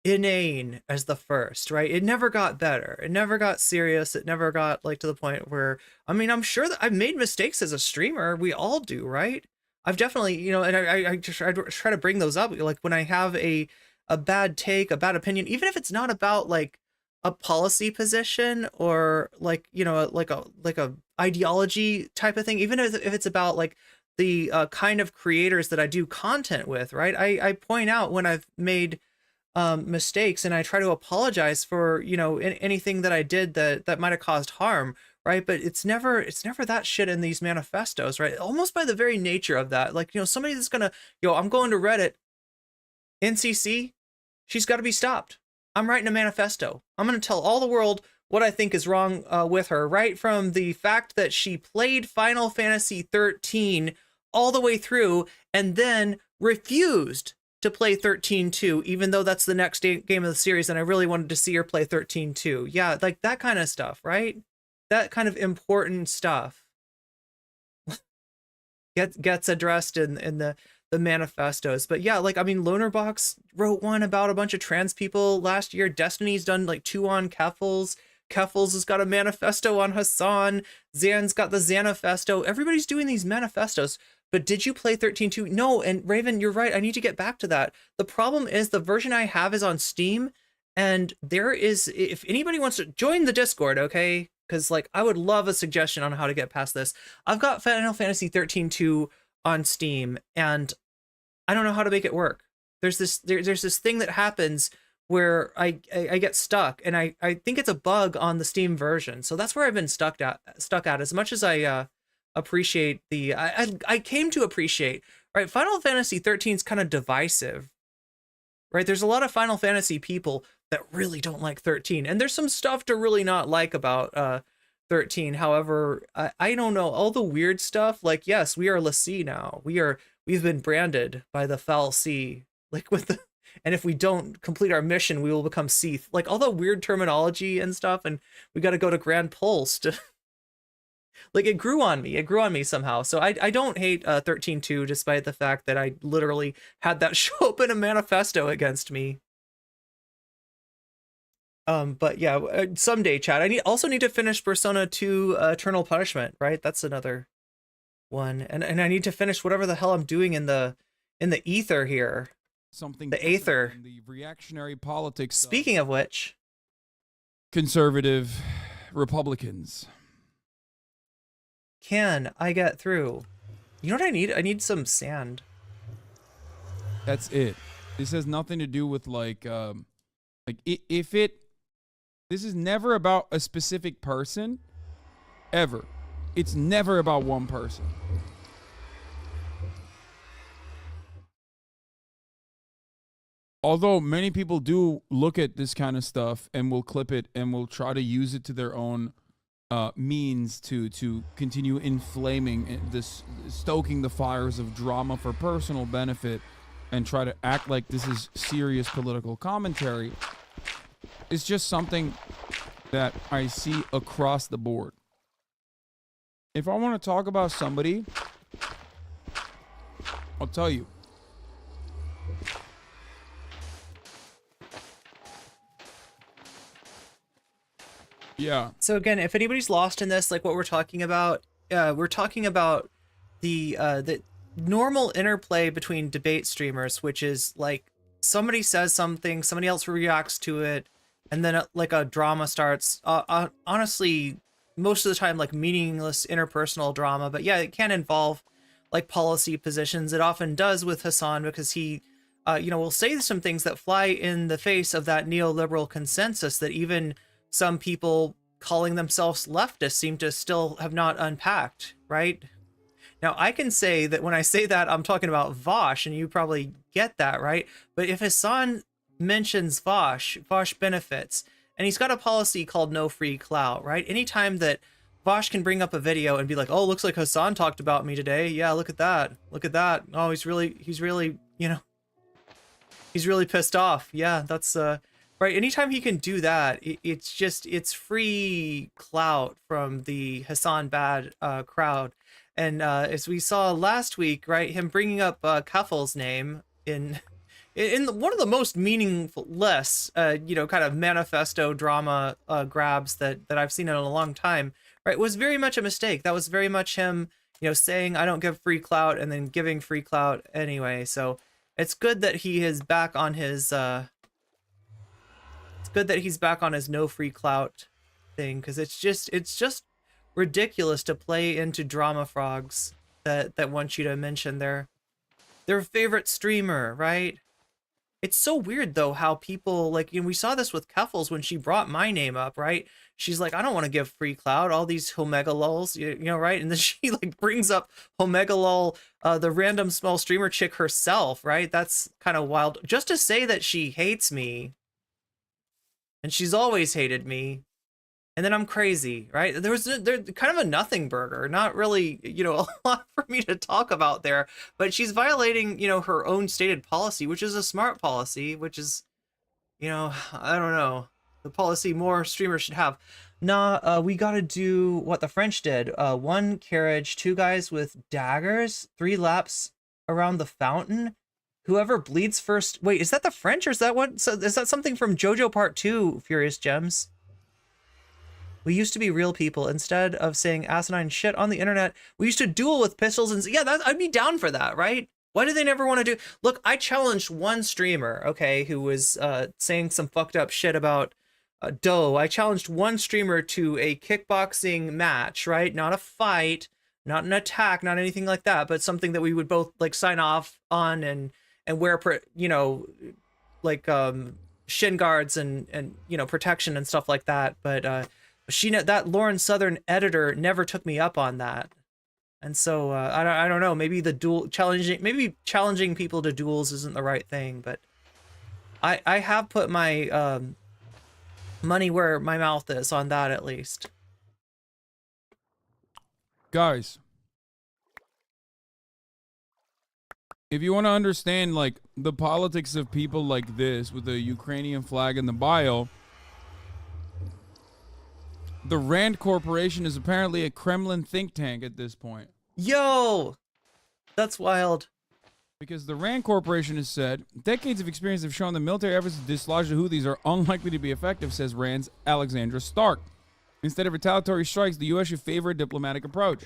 S2: inane as the first, right? It never got better. It never got serious. It never got like to the point where, I mean, I'm sure that I've made mistakes as a streamer. We all do, right? I've definitely, and I try to bring those up. Like when I have a bad take, a bad opinion, even if it's not about like a policy position or like, like a ideology type of thing, even if it's about like the kind of creators that I do content with, right? I point out when I've made mistakes and I try to apologize for, anything that I did that might have caused harm, right? But it's never that shit in these manifestos, right? Almost by the very nature of that, like, somebody that's gonna, I'm going to Reddit, NCC, she's got to be stopped. I'm writing a manifesto. I'm going to tell all the world what I think is wrong with her, right from the fact that she played Final Fantasy 13 all the way through and then refused to play 13-2, even though that's the next game of the series, and I really wanted to see her play 13-2. Yeah, like that kind of stuff, right? That kind of important stuff gets addressed in the manifestos. But yeah, like, I mean, Lonerbox wrote one about a bunch of trans people last year. Destiny's done like 2 on Keffels. Keffels has got a manifesto on Hasan. Zan's got the Zanifesto. Everybody's doing these manifestos. But did you play 13.2? No, and Raven, you're right. I need to get back to that. The problem is the version I have is on Steam, and there is, if anybody wants to join the Discord, okay? Because like I would love a suggestion on how to get past this. I've got Final Fantasy 13.2 on Steam, and I don't know how to make it work. There's this thing that happens where I get stuck, and I think it's a bug on the Steam version. So that's where I've been stuck at. As much as I appreciate I came to appreciate, right? Final Fantasy 13 is kind of divisive, right? There's a lot of Final Fantasy people that really don't like 13, and there's some stuff to really not like about 13. However, I don't know, all the weird stuff, like, yes, we are Lassie now. We we've been branded by the foul sea, like with the, and if we don't complete our mission, we will become Seath. Like all the weird terminology and stuff, and we got to go to Grand Pulse to, like it grew on me somehow. So I don't hate 13.2, despite the fact that I literally had that show up in a manifesto against me. But yeah, someday, Chad. I also need to finish Persona 2 Eternal Punishment, right? That's another one, and I need to finish whatever the hell I'm doing in the ether here.
S11: Something
S2: the aether.
S11: The reactionary politics.
S2: Speaking of which,
S11: conservative Republicans.
S2: Can I get through? You know what I need? I need some sand.
S11: That's it. This has nothing to do with if it. This is never about a specific person, ever. It's never about one person. Although many people do look at this kind of stuff and will clip it and will try to use it to their own means to continue inflaming this, stoking the fires of drama for personal benefit and try to act like this is serious political commentary. It's just something that I see across the board. If I want to talk about somebody, I'll tell you. Yeah.
S2: So again, if anybody's lost in this, like what we're talking about the normal interplay between debate streamers, which is like somebody says something, somebody else reacts to it, and then like a drama starts. Honestly, most of the time, like meaningless interpersonal drama. But yeah, it can involve like policy positions. It often does with Hasan because he, will say some things that fly in the face of that neoliberal consensus that even some people calling themselves leftists seem to still have not unpacked, right? Now, I can say that when I say that, I'm talking about Vaush, and you probably get that, right? But if Hasan mentions Vaush benefits, and he's got a policy called no free clout, right? Anytime that Vaush can bring up a video and be like, oh, looks like Hasan talked about me today. Yeah, look at that. Look at that. Oh, he's really, he's really pissed off. Yeah, that's, right. Anytime he can do that, it's free clout from the Hasan bad crowd. And as we saw last week, right, him bringing up Kaffel's name in one of the most meaningless, kind of manifesto drama grabs that I've seen in a long time, right, was very much a mistake. That was very much him, saying I don't give free clout and then giving free clout anyway. So it's good that he is back on his. It's good that he's back on his no free clout thing, because it's just ridiculous to play into drama frogs that want you to mention their favorite streamer, right? It's so weird though how people like, we saw this with Keffels when she brought my name up, right? She's like, I don't want to give free clout, all these Homegalul's, right? And then she like brings up Homegalul, the random small streamer chick herself, right? That's kind of wild. Just to say that she hates me, and she's always hated me, and then I'm crazy, right? There's kind of a nothing burger, not really, a lot for me to talk about there, but she's violating, her own stated policy, which is a smart policy, which is, I don't know, the policy more streamers should have. Nah, we gotta do what the French did. 1 carriage, 2 guys with daggers, 3 laps around the fountain. Whoever bleeds first. Wait, is that the French, or is that is that something from JoJo Part 2, Furious Gems? We used to be real people. Instead of saying asinine shit on the internet, we used to duel with pistols and yeah, I'd be down for that, right? Why do they never want to do? Look, I challenged one streamer, okay, who was saying some fucked up shit about Doe. I challenged one streamer to a kickboxing match, right? Not a fight, not an attack, not anything like that, but something that we would both like sign off on and wear, shin guards and protection and stuff like that. But that Lauren Southern editor never took me up on that. And so I don't know, maybe challenging people to duels isn't the right thing, but I have put my money where my mouth is on that, at least.
S11: Guys, if you want to understand like the politics of people like this with the Ukrainian flag in the bio, the Rand Corporation is apparently a Kremlin think tank at this point.
S2: Yo, that's wild.
S11: Because the Rand Corporation has said, decades of experience have shown the military efforts to dislodge the Houthis are unlikely to be effective, says Rand's Alexandra Stark. Instead of retaliatory strikes, the U.S. should favor a diplomatic approach.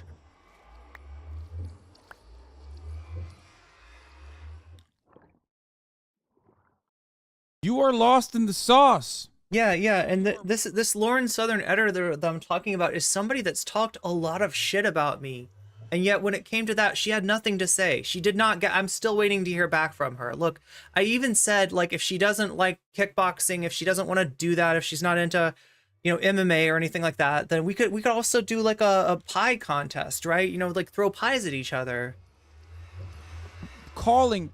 S11: You are lost in the sauce.
S2: Yeah, and this Lauren Southern editor that I'm talking about is somebody that's talked a lot of shit about me. And yet when it came to that, she had nothing to say. She did not get, I'm still waiting to hear back from her. Look, I even said, like, if she doesn't like kickboxing, if she doesn't want to do that, if she's not into, MMA or anything like that, then we could also do like a pie contest, right? Like throw pies at each other.
S11: Calling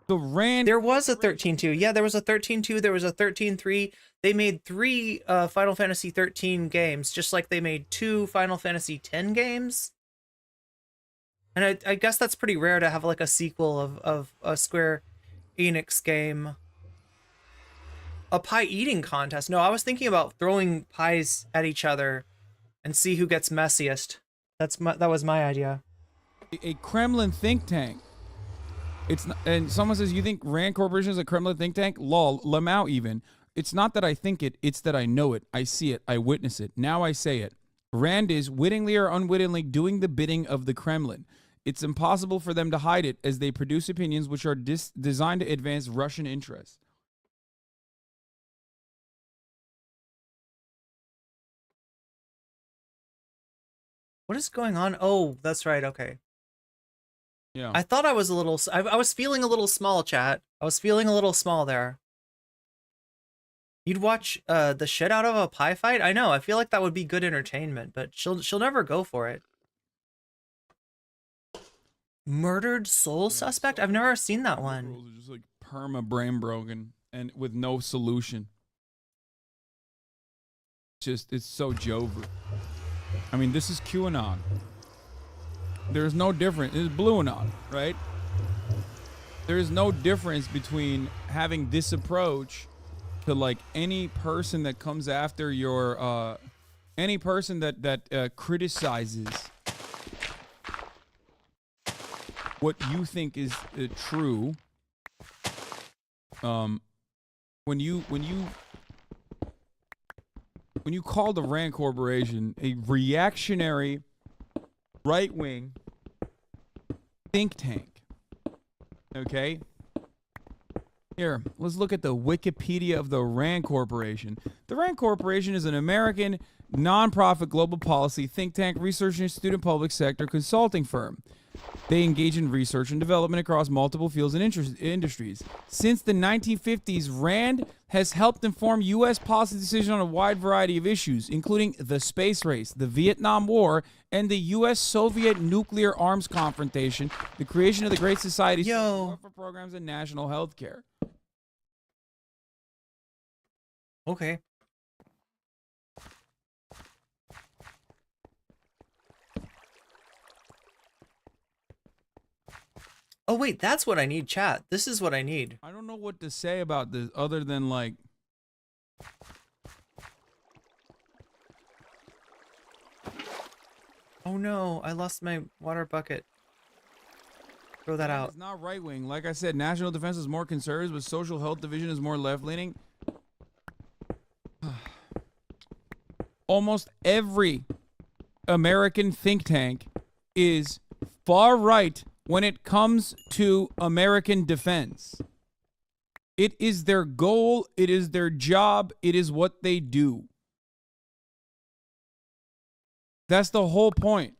S11: the Rand.
S2: There was a 13-2. Yeah, there was a 13-2. There was a 13-3. They made 3 Final Fantasy 13 games, just like they made 2 Final Fantasy 10 games. And I guess that's pretty rare to have like a sequel of a Square Enix game. A pie eating contest. No, I was thinking about throwing pies at each other and see who gets messiest. That was my idea.
S11: A Kremlin think tank. It's not, and someone says, you think Rand Corporation is a Kremlin think tank? Lol, Lamau even. It's not that I think it, it's that I know it. I see it. I witness it. Now I say it. Rand is, wittingly or unwittingly, doing the bidding of the Kremlin. It's impossible for them to hide it as they produce opinions which are designed to advance Russian interests.
S2: What is going on? Oh, that's right. Okay.
S11: Yeah.
S2: I thought I was a little... I was feeling a little small, chat. I was feeling a little small there. You'd watch the shit out of a pie fight? I know. I feel like that would be good entertainment, but she'll never go for it. Murdered soul suspect? I've never seen that one.
S11: Just like perma brain broken and with no solution. It's so Jover. I mean, this is QAnon. There's no difference. It's Blue Anon, right? There is no difference between having this approach to like any person that comes after your any person that criticizes what you think is true. When you call the Rand Corporation a reactionary right-wing think tank, okay? Here, let's look at the Wikipedia of the Rand Corporation. The Rand Corporation is an American nonprofit global policy think tank, research institute, and public sector consulting firm. They engage in research and development across multiple fields and industries. Since the 1950s, Rand has helped inform U.S. policy decisions on a wide variety of issues, including the space race, the Vietnam War, and the U.S.-Soviet nuclear arms confrontation, the creation of the Great Society for programs, and national health care.
S2: Okay. Oh, wait, that's what I need, chat. This is what I need.
S11: I don't know what to say about this other than, like...
S2: Oh, no. I lost my water bucket. Throw that out.
S11: It's not right-wing. Like I said, national defense is more conservative, but social health division is more left-leaning. Almost every American think tank is far-right when it comes to American defense. It is their goal, it is their job, it is what they do. That's the whole point.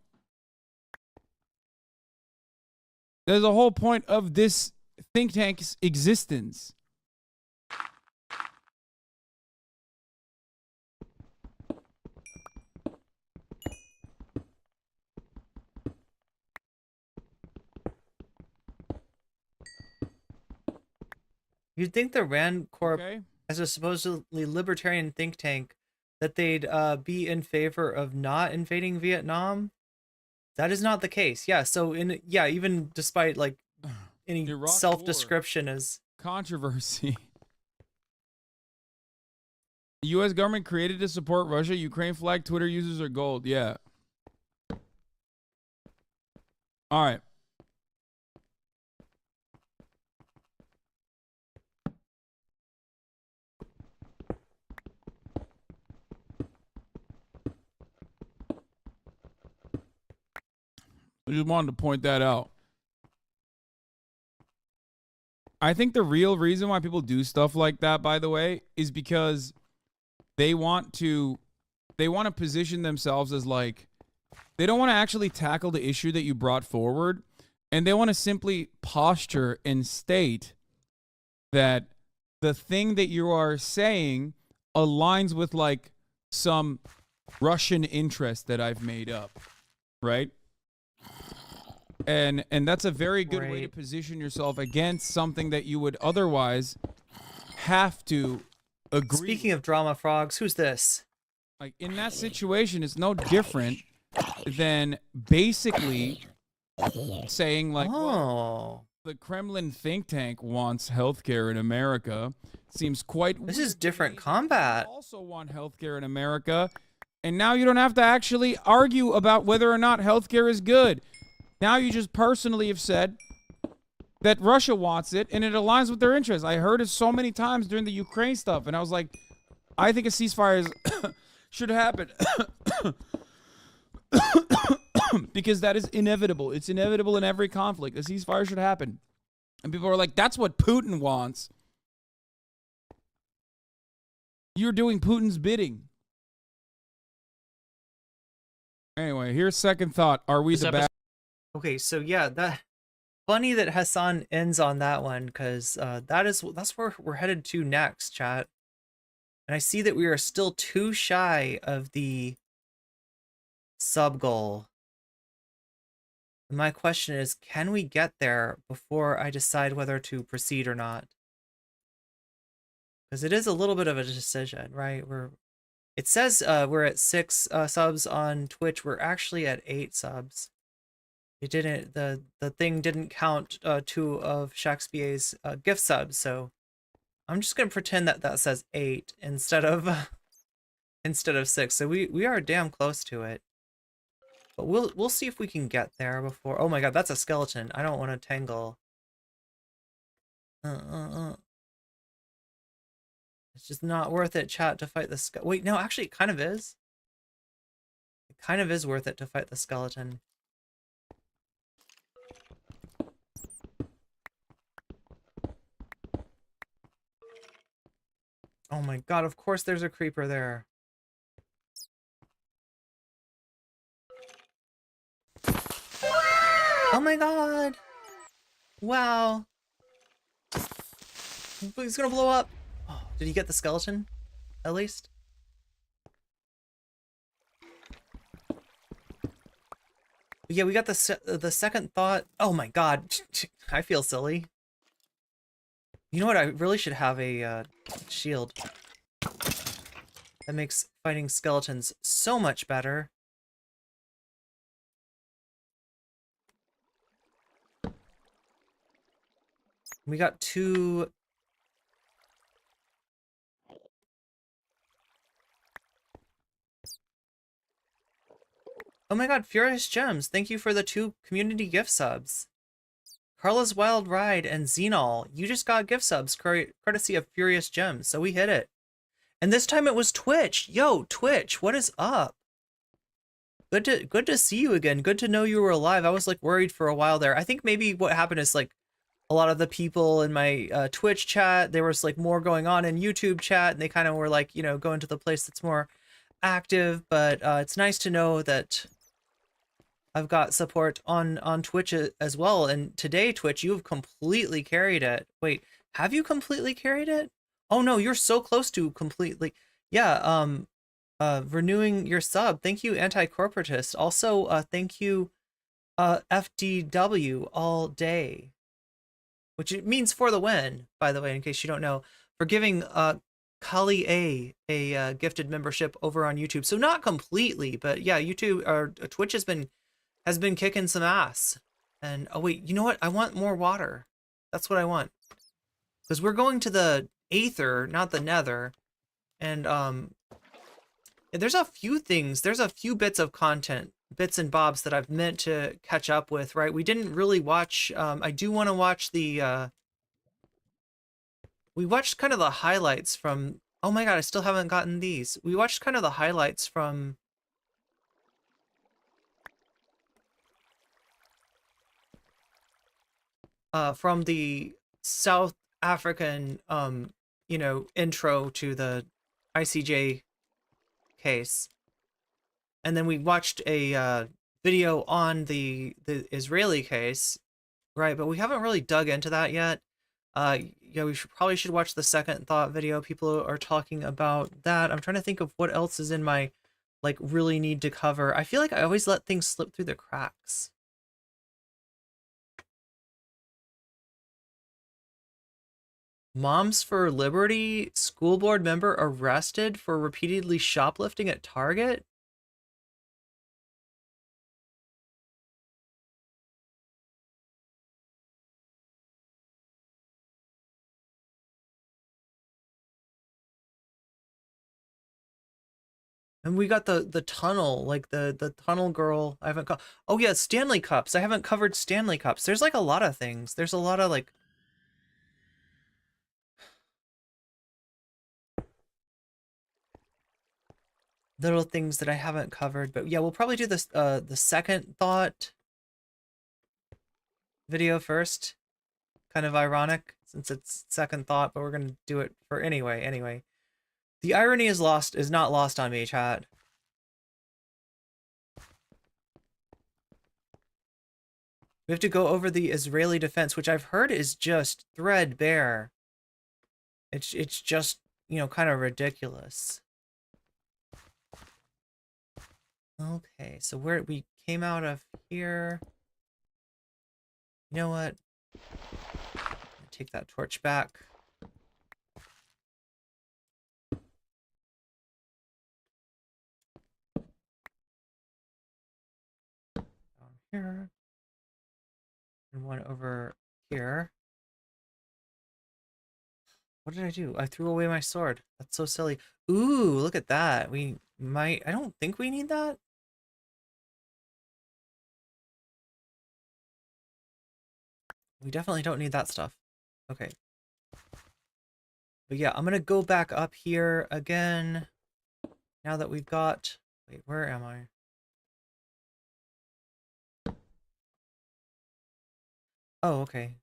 S11: That's the whole point of this think tank's existence.
S2: You'd think the Rand Corp, as a supposedly libertarian think tank, that they'd be in favor of not invading Vietnam. That is not the case. Yeah, so even despite like any
S11: Iraq
S2: self-description as
S11: controversy. The U.S. government created to support Russia. Ukraine flag Twitter users are gold. Yeah. All right. I just wanted to point that out. I think the real reason why people do stuff like that, by the way, is because they want to position themselves as like, they don't want to actually tackle the issue that you brought forward, and they want to simply posture and state that the thing that you are saying aligns with like some Russian interest that I've made up, right? And that's a very good way to position yourself against something that you would otherwise have to agree.
S2: Speaking of drama frogs, who's this?
S11: Like in that situation, it's no different than basically saying like, well, the Kremlin think tank wants healthcare in America. Seems quite.
S2: This is different combat.
S11: Also want healthcare in America, and now you don't have to actually argue about whether or not healthcare is good. Now you just personally have said that Russia wants it, and it aligns with their interests. I heard it so many times during the Ukraine stuff, and I was like, I think a ceasefire should happen. Because that is inevitable. It's inevitable in every conflict. A ceasefire should happen. And people are like, that's what Putin wants. You're doing Putin's bidding. Anyway, here's second thought. Are we the bad?
S2: Okay, so yeah, that funny that Hasan ends on that one, because that's where we're headed to next, chat. And I see that we are still too shy of the sub goal. And my question is, can we get there before I decide whether to proceed or not? Because it is a little bit of a decision, right? It says we're at 6 subs on Twitch. We're actually at 8 subs. It didn't, the thing didn't count 2 of Shakespeare's gift subs, so I'm just gonna pretend that that says 8 instead of 6. So we are damn close to it, but we'll see if we can get there before. Oh my god, that's a skeleton. I don't want to tangle. It's just not worth it, chat, to fight the wait, no, actually, it kind of is. It kind of is worth it to fight the skeleton. Oh my god, of course there's a creeper there. Oh my god! Wow. He's gonna blow up. Oh, did he get the skeleton? At least? Yeah, we got the second thought. Oh my god. I feel silly. You know what? I really should have a shield. That makes fighting skeletons so much better. We got 2... Oh my god, Furious Gems, thank you for the 2 community gift subs. Carla's Wild Ride and Xenol, you just got gift subs courtesy of Furious Gems, so we hit it. And this time it was Twitch. Yo, Twitch, what is up? Good to see you again. Good to know you were alive. I was like worried for a while there. I think maybe what happened is like a lot of the people in my Twitch chat, there was like more going on in YouTube chat, and they kind of were like, you know, going to the place that's more active. But it's nice to know that I've got support on Twitch as well. And today, Twitch, you have completely carried it. Wait, have you completely carried it? Oh no, you're so close to completely. Yeah, renewing your sub. Thank you, anti-corporatist. Also, thank you, FDW all day, which it means for the win, by the way, in case you don't know, for giving Kali a gifted membership over on YouTube. So not completely, but yeah, YouTube or Twitch has been kicking some ass. And oh wait, you know what? I want more water. That's what I want. Because we're going to the Aether, not the Nether. And there's a few things, there's a few bits of content, bits and bobs that I've meant to catch up with, right? We didn't really watch, I do want to watch the, we watched kind of the highlights from, oh my god, I still haven't gotten these. We watched kind of the highlights from the South African, you know, intro to the ICJ case. And then we watched a video on the Israeli case, right? But we haven't really dug into that yet. Yeah, we probably should watch the second thought video. People are talking about that. I'm trying to think of what else is in my, like, really need to cover. I feel like I always let things slip through the cracks. Moms for Liberty school board member arrested for repeatedly shoplifting at Target? And we got the tunnel, like the tunnel girl. I haven't oh yeah, Stanley Cups. I haven't covered Stanley Cups. There's like a lot of things. There's a lot of like little things that I haven't covered. But yeah, we'll probably do this the second thought video first. Kind of ironic since it's second thought, but we're gonna do it for anyway. The irony is not lost on me, chat. We have to go over the Israeli defense, which I've heard is just threadbare. It's just, you know, kind of ridiculous. Okay, so we came out of here. You know what? Take that torch back. Down here. And one over here. What did I do? I threw away my sword. That's so silly. Ooh, look at that. We might... I don't think we need that. We definitely don't need that stuff. Okay. But yeah, I'm gonna go back up here again. Now that we've got... Wait, where am I? Oh, okay.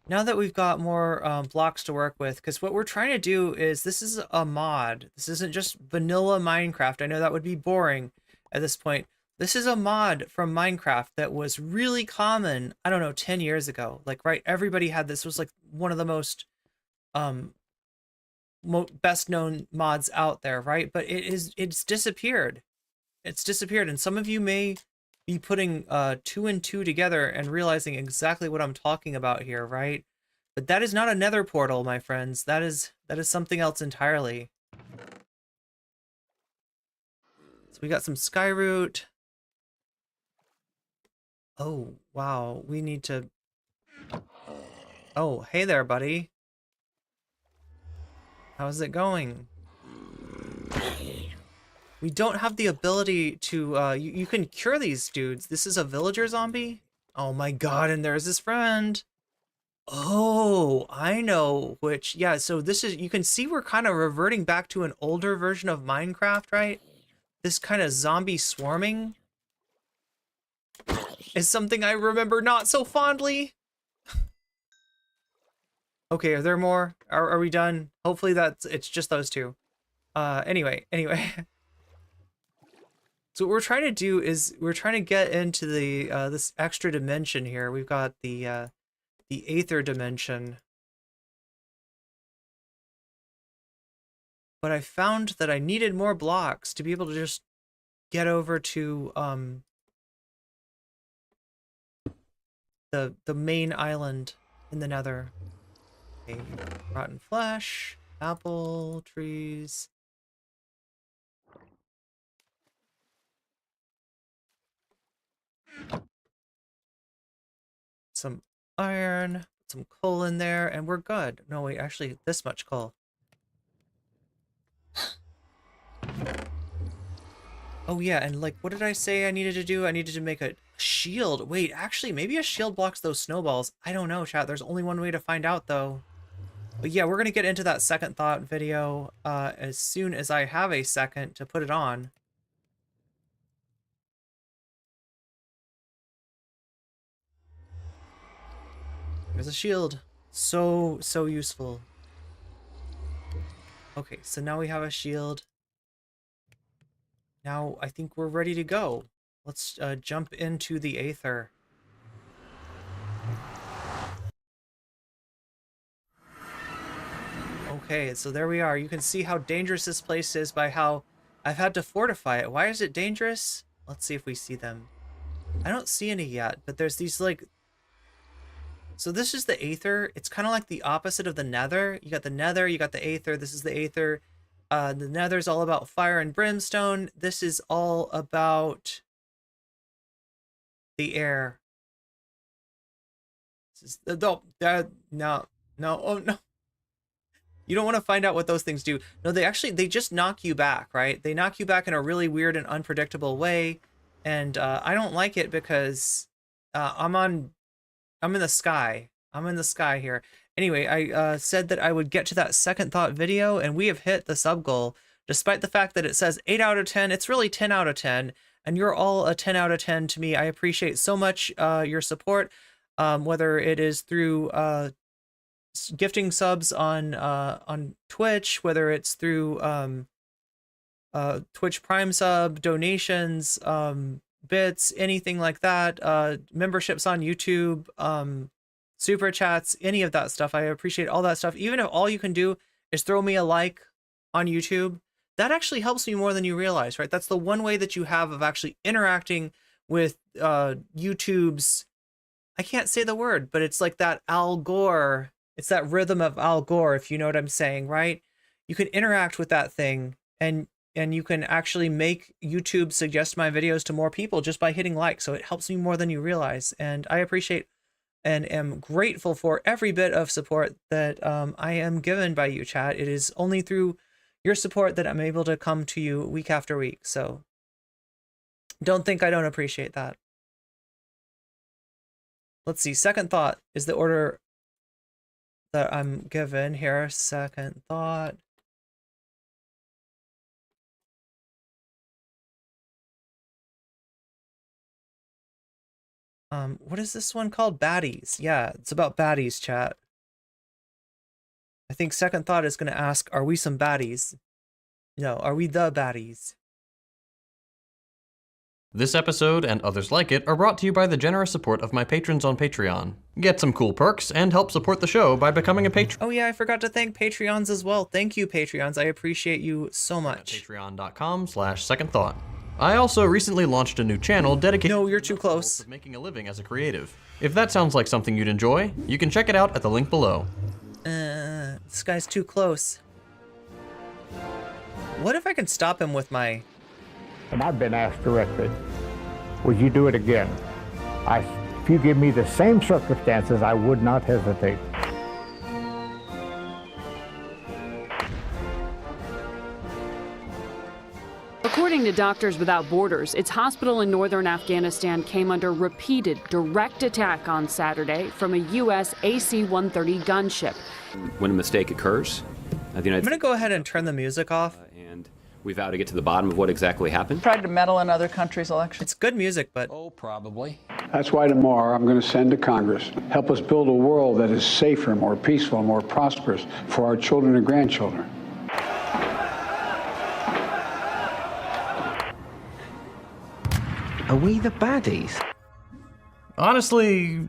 S2: Now that we've got more blocks to work with, because what we're trying to do is, this is a mod. This isn't just vanilla Minecraft. I know that would be boring at this point. This is a mod from Minecraft that was really common, I don't know, 10 years ago. Like, right, everybody had this. Was like one of the most best known mods out there, right? But it's disappeared. It's disappeared, and some of you may be putting 2 and 2 together and realizing exactly what I'm talking about here, right? But that is not a nether portal, my friends. That is something else entirely. So we got some skyroot. Oh, wow. We need to... Oh, hey there, buddy. How's it going? We don't have the ability to, you can cure these dudes. This is a villager zombie? Oh my god, and there's his friend. Oh, I know which, yeah, so this is, you can see we're kind of reverting back to an older version of Minecraft, right? This kind of zombie swarming is something I remember not so fondly. Okay, are there more? Are we done? Hopefully it's just those two. Anyway. So what we're trying to do is we're trying to get into the this extra dimension here. We've got the Aether dimension. But I found that I needed more blocks to be able to just get over to the main island in the Nether. Okay, rotten flesh, apple trees. Some iron, put some coal in there, and we're good. No, wait, actually, this much coal. Oh yeah, and like, what did I say I needed to do? I needed to make a shield. Wait, actually, maybe a shield blocks those snowballs. I don't know, chat. There's only one way to find out, though. But yeah, we're gonna get into that second thought video as soon as I have a second to put it on. There's a shield. So useful. Okay, so now we have a shield. Now I think we're ready to go. Let's jump into the Aether. Okay, so there we are. You can see how dangerous this place is by how I've had to fortify it. Why is it dangerous? Let's see if we see them. I don't see any yet, but there's these like... So this is the Aether. It's kind of like the opposite of the Nether. You got the Nether, you got the Aether. This is the Aether. The Nether's all about fire and brimstone. This is all about the air. This is no, oh no. You don't want to find out what those things do. No, they just knock you back, right? They knock you back in a really weird and unpredictable way. And I don't like it because I'm in the sky. I'm in the sky here. Anyway, I said that I would get to that second thought video, and we have hit the sub goal. Despite the fact that it says 8 out of 10, it's really 10 out of 10, and you're all a 10 out of 10 to me. I appreciate so much your support, whether it is through gifting subs on Twitch, whether it's through Twitch Prime sub, donations, bits, anything like that, memberships on YouTube, super chats, any of that stuff. I appreciate all that stuff. Even if all you can do is throw me a like on YouTube, that actually helps me more than you realize, right? That's the one way that you have of actually interacting with YouTube's, I can't say the word, but it's like that Al Gore, it's that rhythm of Al Gore, if you know what I'm saying, right? You can interact with that thing, and you can actually make YouTube suggest my videos to more people just by hitting like. So it helps me more than you realize. And I appreciate and am grateful for every bit of support that I am given by you, chat. It is only through your support that I'm able to come to you week after week. So don't think I don't appreciate that. Let's see. Second thought is the order that I'm given here. Second thought. What is this one called? Baddies. Yeah, it's about baddies, chat. I think second thought is going to ask, are we some baddies? No, are we the baddies?
S12: This episode and others like it are brought to you by the generous support of my patrons on Patreon. Get some cool perks and help support the show by becoming a patron.
S2: Oh yeah, I forgot to thank Patreons as well. Thank you, Patreons. I appreciate you so much.
S12: Patreon.com/secondthought. I also recently launched a new channel dedicated
S2: No, you're too close.
S12: to making a living as a creative. If that sounds like something you'd enjoy, you can check it out at the link below.
S2: This guy's too close. What if I can stop him with my...
S13: And I've been asked directly, would you do it again? If you give me the same circumstances, I would not hesitate.
S14: According to Doctors Without Borders, its hospital in northern Afghanistan came under repeated direct attack on Saturday from a U.S. AC-130 gunship.
S15: When a mistake occurs, the United
S2: I'm going to go ahead and turn the music off.
S15: And we vow to get to the bottom of what exactly happened.
S16: Tried to meddle in other countries' elections.
S2: It's good music, but...
S15: Oh, probably.
S17: That's why tomorrow I'm going to send to Congress, help us build a world that is safer, more peaceful, more prosperous for our children and grandchildren.
S18: Are we the baddies?
S12: Honestly,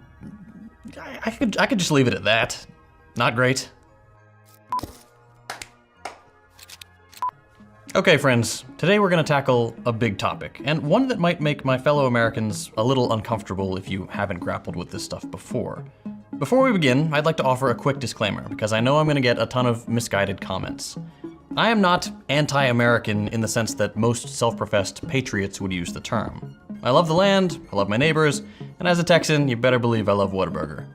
S12: I could just leave it at that. Not great. Okay, friends, today we're going to tackle a big topic, and one that might make my fellow Americans a little uncomfortable if you haven't grappled with this stuff before. Before we begin, I'd like to offer a quick disclaimer, because I know I'm going to get a ton of misguided comments. I am not anti-American in the sense that most self-professed patriots would use the term. I love the land, I love my neighbors, and as a Texan, you better believe I love Whataburger.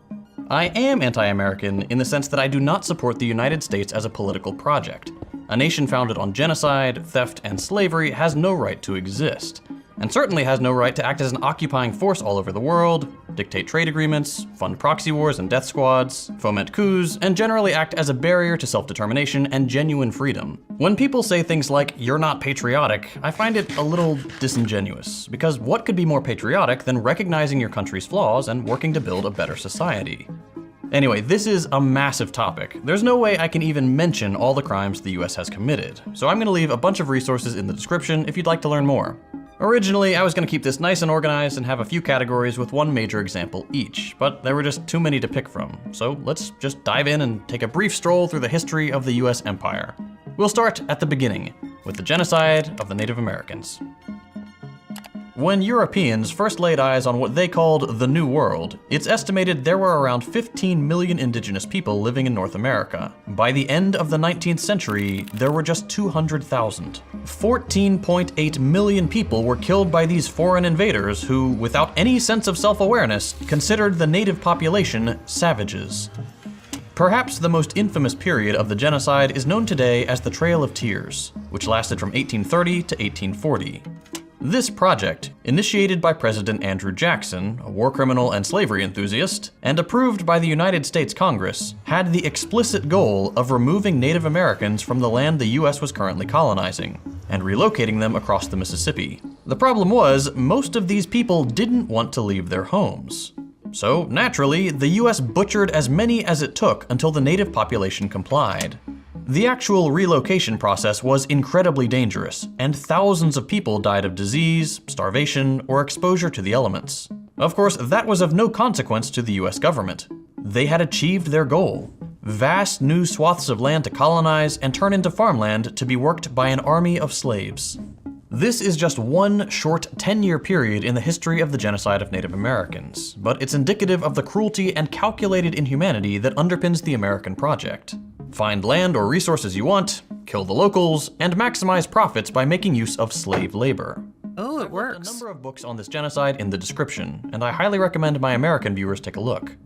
S12: I am anti-American in the sense that I do not support the United States as a political project. A nation founded on genocide, theft, and slavery has no right to exist, and certainly has no right to act as an occupying force all over the world, dictate trade agreements, fund proxy wars and death squads, foment coups, and generally act as a barrier to self-determination and genuine freedom. When people say things like, "You're not patriotic," I find it a little disingenuous, because what could be more patriotic than recognizing your country's flaws and working to build a better society? Anyway, this is a massive topic. There's no way I can even mention all the crimes the US has committed, so I'm gonna leave a bunch of resources in the description if you'd like to learn more. Originally, I was gonna keep this nice and organized and have a few categories with one major example each, but there were just too many to pick from, so let's just dive in and take a brief stroll through the history of the US empire. We'll start at the beginning, with the genocide of the Native Americans. When Europeans first laid eyes on what they called the New World, it's estimated there were around 15 million indigenous people living in North America. By the end of the 19th century, there were just 200,000. 14.8 million people were killed by these foreign invaders who, without any sense of self-awareness, considered the native population savages. Perhaps the most infamous period of the genocide is known today as the Trail of Tears, which lasted from 1830 to 1840. This project, initiated by President Andrew Jackson, a war criminal and slavery enthusiast, and approved by the United States Congress, had the explicit goal of removing Native Americans from the land the US was currently colonizing, and relocating them across the Mississippi. The problem was, most of these people didn't want to leave their homes. So, naturally, the US butchered as many as it took until the native population complied. The actual relocation process was incredibly dangerous, and thousands of people died of disease, starvation, or exposure to the elements. Of course, that was of no consequence to the US government. They had achieved their goal: vast new swaths of land to colonize and turn into farmland to be worked by an army of slaves. This is just one short 10-year period in the history of the genocide of Native Americans, but it's indicative of the cruelty and calculated inhumanity that underpins the American project. Find land or resources you want, kill the locals, and maximize profits by making use of slave labor.
S2: Oh, it works.
S12: I've left a number of books on this genocide in the description, and I highly recommend my American viewers take a look.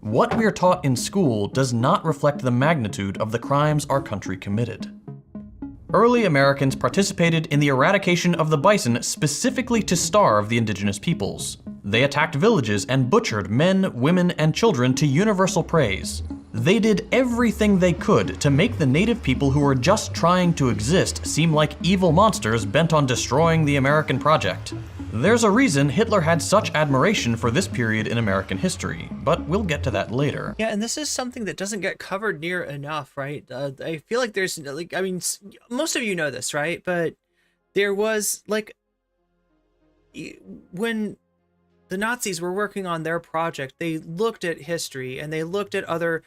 S12: What we're taught in school does not reflect the magnitude of the crimes our country committed. Early Americans participated in the eradication of the bison specifically to starve the indigenous peoples. They attacked villages and butchered men, women, and children to universal praise. They did everything they could to make the native people who were just trying to exist seem like evil monsters bent on destroying the American project. There's a reason Hitler had such admiration for this period in American history, but we'll get to that later.
S2: Yeah, and this is something that doesn't get covered near enough, right? I feel like there's, like, I mean, most of you know this, right? But there was, like, when the Nazis were working on their project, they looked at history and they looked at other,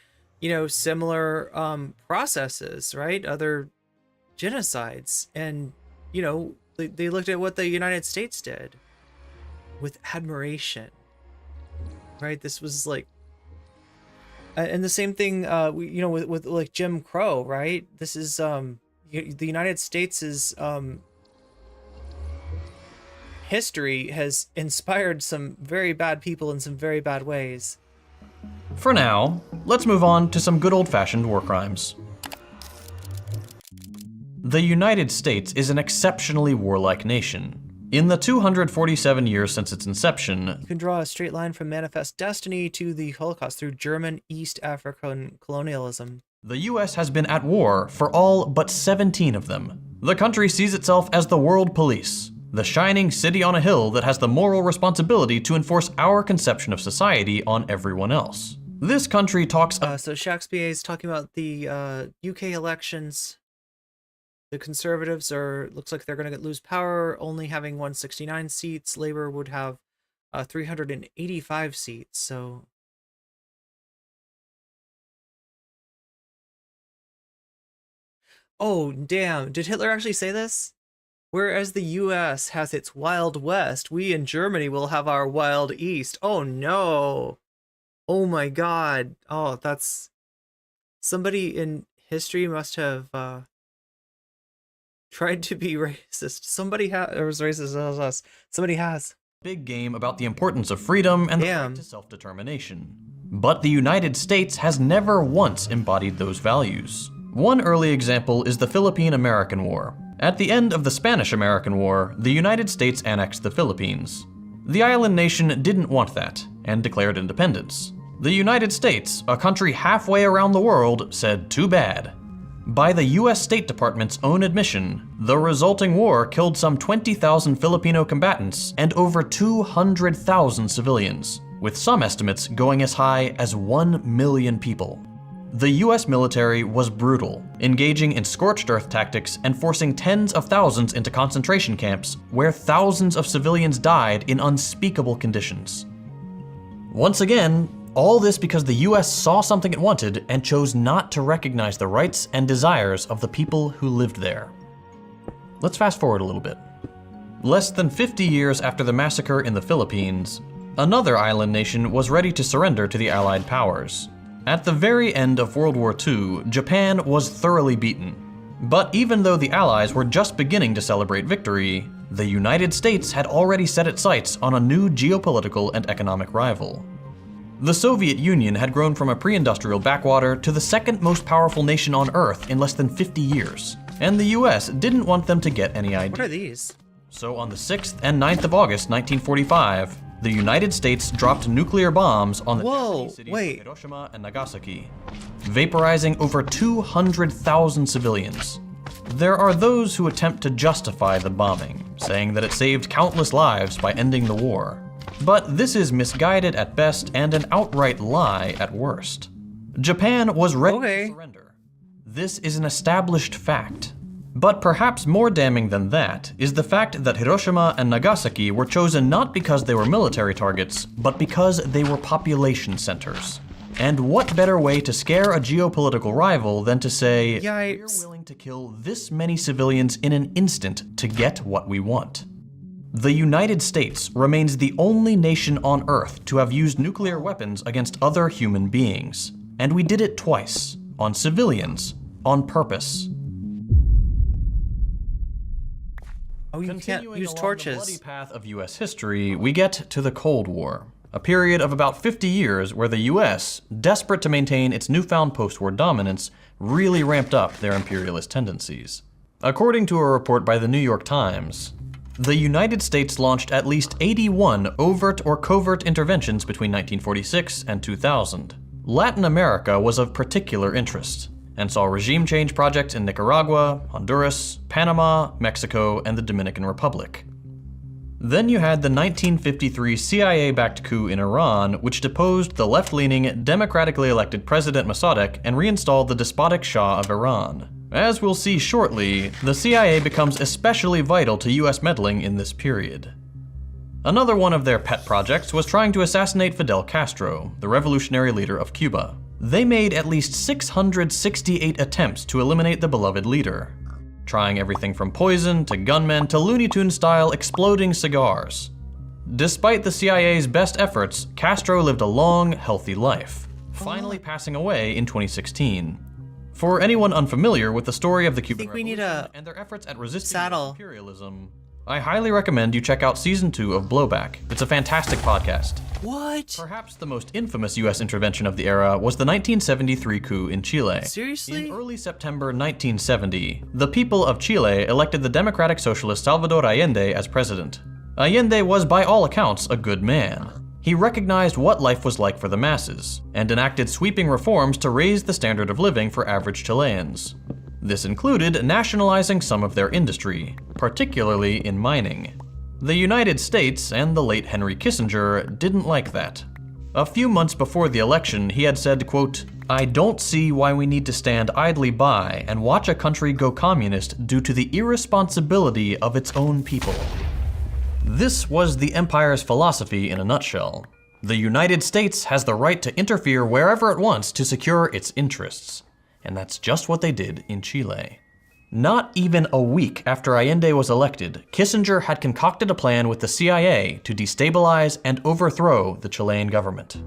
S2: similar processes, right? Other genocides, and, they looked at what the United States did with admiration, right? This was like, and the same thing, with like Jim Crow, right? This is the United States' history has inspired some very bad people in some very bad ways.
S12: For now, let's move on to some good old-fashioned war crimes. The United States is an exceptionally warlike nation. In the 247 years since its inception,
S2: you can draw a straight line from Manifest Destiny to the Holocaust through German East African colonialism.
S12: The US has been at war for all but 17 of them. The country sees itself as the world police, the shining city on a hill that has the moral responsibility to enforce our conception of society on everyone else. This country talks...
S2: So Shakespeare is talking about the UK elections. The Conservatives looks like they're going to lose power, only having 169 seats. Labour would have 385 seats, so... Oh, damn. Did Hitler actually say this? Whereas the US has its Wild West, we in Germany will have our Wild East. Oh, no. Oh, my God. Oh, that's... Somebody in history must have... tried to be racist. Somebody was racist as us. Somebody has.
S12: Big game about the importance of freedom and the right to self-determination. But the United States has never once embodied those values. One early example is the Philippine-American War. At the end of the Spanish-American War, the United States annexed the Philippines. The island nation didn't want that, and declared independence. The United States, a country halfway around the world, said too bad. By the US State Department's own admission, the resulting war killed some 20,000 Filipino combatants and over 200,000 civilians, with some estimates going as high as 1 million people. The US military was brutal, engaging in scorched earth tactics and forcing tens of thousands into concentration camps where thousands of civilians died in unspeakable conditions. Once again, all this because the US saw something it wanted and chose not to recognize the rights and desires of the people who lived there. Let's fast forward a little bit. Less than 50 years after the massacre in the Philippines, another island nation was ready to surrender to the Allied powers. At the very end of World War II, Japan was thoroughly beaten. But even though the Allies were just beginning to celebrate victory, the United States had already set its sights on a new geopolitical and economic rival. The Soviet Union had grown from a pre-industrial backwater to the second most powerful nation on Earth in less than 50 years, and the US didn't want them to get any idea.
S2: What are these?
S12: So on the 6th and 9th of August 1945, the United States dropped nuclear bombs on the Japanese cities of Hiroshima and Nagasaki, vaporizing over 200,000 civilians. There are those who attempt to justify the bombing, saying that it saved countless lives by ending the war. But this is misguided at best and an outright lie at worst. Japan was ready to surrender. This is an established fact. But perhaps more damning than that is the fact that Hiroshima and Nagasaki were chosen not because they were military targets, but because they were population centers. And what better way to scare a geopolitical rival than to say,
S2: Yikes.
S12: We're willing to kill this many civilians in an instant to get what we want. The United States remains the only nation on Earth to have used nuclear weapons against other human beings. And we did it twice, on civilians, on purpose.
S2: Oh, you can't use torches.
S12: Along the bloody path of US history, we get to the Cold War, a period of about 50 years where the US, desperate to maintain its newfound post-war dominance, really ramped up their imperialist tendencies. According to a report by the New York Times, the United States launched at least 81 overt or covert interventions between 1946 and 2000. Latin America was of particular interest, and saw regime change projects in Nicaragua, Honduras, Panama, Mexico, and the Dominican Republic. Then you had the 1953 CIA-backed coup in Iran, which deposed the left-leaning, democratically elected President Mossadegh and reinstalled the despotic Shah of Iran. As we'll see shortly, the CIA becomes especially vital to US meddling in this period. Another one of their pet projects was trying to assassinate Fidel Castro, the revolutionary leader of Cuba. They made at least 668 attempts to eliminate the beloved leader, trying everything from poison to gunmen to Looney Tunes-style exploding cigars. Despite the CIA's best efforts, Castro lived a long, healthy life, finally passing away in 2016. For anyone unfamiliar with the story of the Cuban Revolution and their efforts at resisting imperialism, I highly recommend you check out Season 2 of Blowback. It's a fantastic podcast.
S2: What?
S12: Perhaps the most infamous US intervention of the era was the 1973 coup in Chile.
S2: Seriously?
S12: In early September 1970, the people of Chile elected the democratic socialist Salvador Allende as president. Allende was by all accounts a good man. He recognized what life was like for the masses, and enacted sweeping reforms to raise the standard of living for average Chileans. This included nationalizing some of their industry, particularly in mining. The United States and the late Henry Kissinger didn't like that. A few months before the election, he had said, quote, "I don't see why we need to stand idly by and watch a country go communist due to the irresponsibility of its own people." This was the empire's philosophy in a nutshell. The United States has the right to interfere wherever it wants to secure its interests. And that's just what they did in Chile. Not even a week after Allende was elected, Kissinger had concocted a plan with the CIA to destabilize and overthrow the Chilean government.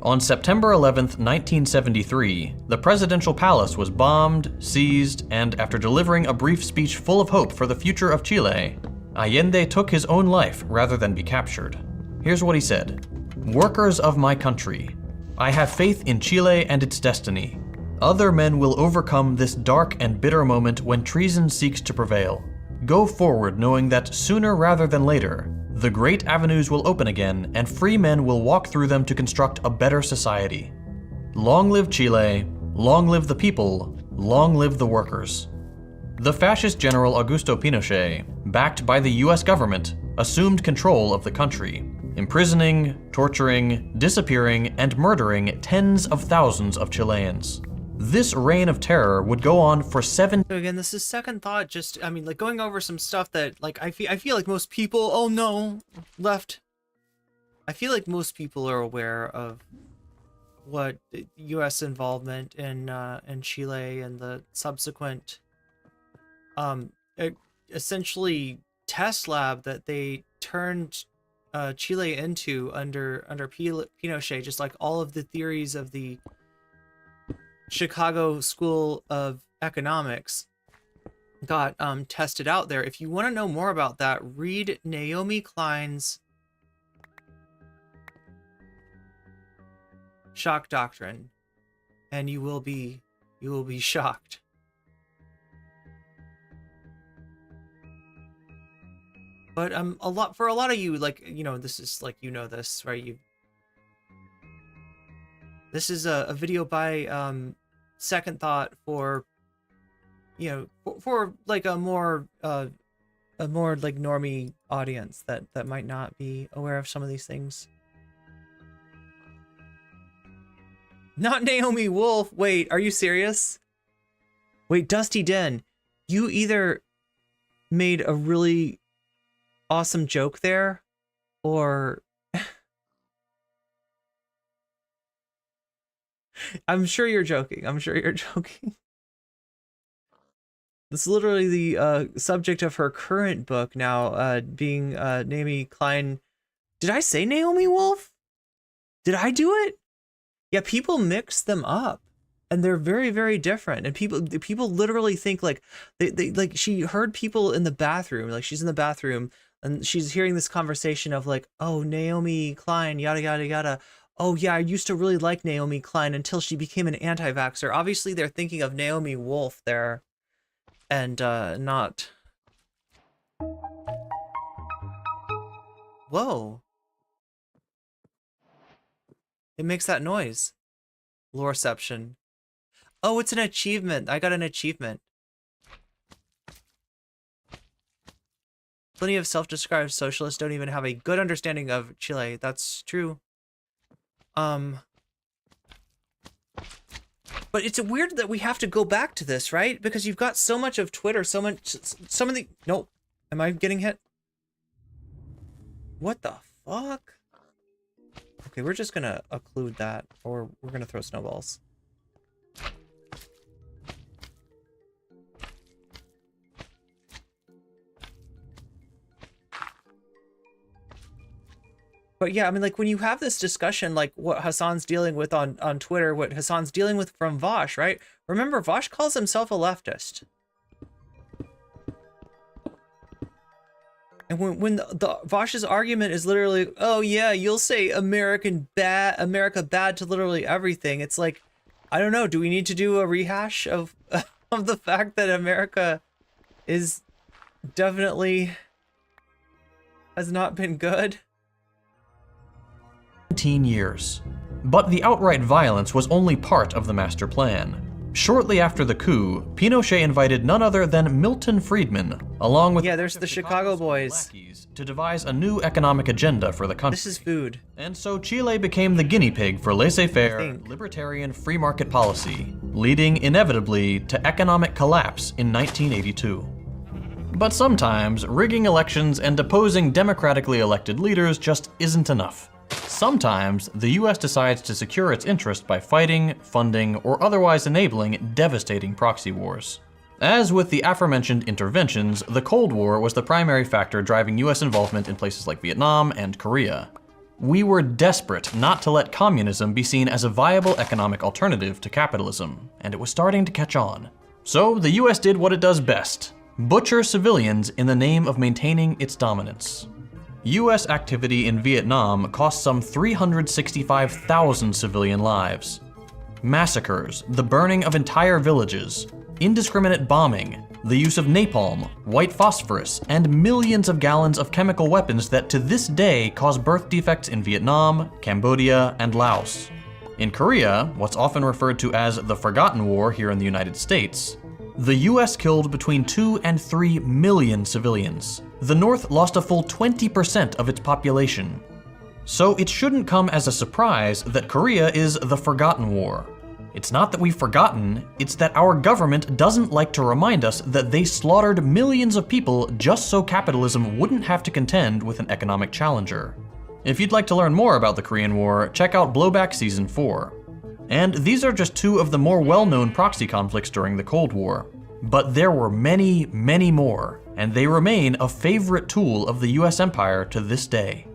S12: On September 11, 1973, the presidential palace was bombed, seized, and after delivering a brief speech full of hope for the future of Chile, Allende took his own life rather than be captured. Here's what he said. "Workers of my country, I have faith in Chile and its destiny. Other men will overcome this dark and bitter moment when treason seeks to prevail. Go forward knowing that sooner rather than later, the great avenues will open again and free men will walk through them to construct a better society. Long live Chile, long live the people, long live the workers." The fascist general Augusto Pinochet, backed by the US government, assumed control of the country, imprisoning, torturing, disappearing, and murdering tens of thousands of Chileans. This reign of terror would go on for 7.
S2: So again, this is second thought. Just, I mean, like going over some stuff that, like, I feel like most people. Oh no, left. I feel like most people are aware of what U.S. involvement in Chile and the subsequent, essentially test lab that they turned Chile into under Pinochet, just like all of the theories of the Chicago School of Economics got tested out there. If you want to know more about that, read Naomi Klein's Shock Doctrine, and you will be shocked. But for a lot of you, like, you know, this is like, you know this, right? This is a video by Second Thought for, you know, for like a more like normie audience that might not be aware of some of these things. Not Naomi Wolf. Wait, are you serious? Wait, Dusty Den, you either made a really awesome joke there, or I'm sure you're joking. I'm sure you're joking. This is literally the subject of her current book now, being Naomi Klein. Did I say Naomi Wolf? Did I do it? Yeah, people mix them up, and they're very, very different. And people literally think like they like she heard people in the bathroom, like she's in the bathroom and she's hearing this conversation of like, oh, Naomi Klein, yada yada yada. Oh yeah, I used to really like Naomi Klein until she became an anti-vaxxer. Obviously, they're thinking of Naomi Wolf there, and not. Whoa. It makes that noise. Loreception. Oh, it's an achievement. I got an achievement. Plenty of self-described socialists don't even have a good understanding of Chile. That's true. But it's weird that we have to go back to this, right? Because you've got so much of Twitter, some of the... Nope. Am I getting hit? What the fuck? Okay, we're just gonna occlude that, or we're gonna throw snowballs. But yeah, I mean, like, when you have this discussion, like what Hasan's dealing with on Twitter, what Hasan's dealing with from Vaush, right? Remember, Vaush calls himself a leftist. And when the Vaush's argument is literally, oh yeah, you'll say America bad to literally everything. It's like, I don't know. Do we need to do a rehash of the fact that America is definitely has not been good?
S12: 17 years. But the outright violence was only part of the master plan. Shortly after the coup, Pinochet invited none other than Milton Friedman, along with
S2: there's the Chicago boys,
S12: to devise a new economic agenda for the country.
S2: This is food.
S12: And so Chile became the guinea pig for laissez-faire, libertarian free market policy, leading inevitably to economic collapse in 1982. But sometimes, rigging elections and deposing democratically elected leaders just isn't enough. Sometimes, the US decides to secure its interest by fighting, funding, or otherwise enabling devastating proxy wars. As with the aforementioned interventions, the Cold War was the primary factor driving US involvement in places like Vietnam and Korea. We were desperate not to let communism be seen as a viable economic alternative to capitalism, and it was starting to catch on. So the US did what it does best. butcher civilians in the name of maintaining its dominance. US activity in Vietnam cost some 365,000 civilian lives. Massacres, the burning of entire villages, indiscriminate bombing, the use of napalm, white phosphorus, and millions of gallons of chemical weapons that to this day cause birth defects in Vietnam, Cambodia, and Laos. In Korea, what's often referred to as the Forgotten War here in the United States, the US killed between 2 and 3 million civilians. The North lost a full 20% of its population. So it shouldn't come as a surprise that Korea is the Forgotten War. It's not that we've forgotten, it's that our government doesn't like to remind us that they slaughtered millions of people just so capitalism wouldn't have to contend with an economic challenger. If you'd like to learn more about the Korean War, check out Blowback Season 4. And these are just 2 of the more well-known proxy conflicts during the Cold War. But there were many, many more, and they remain a favorite tool of the US empire to this day.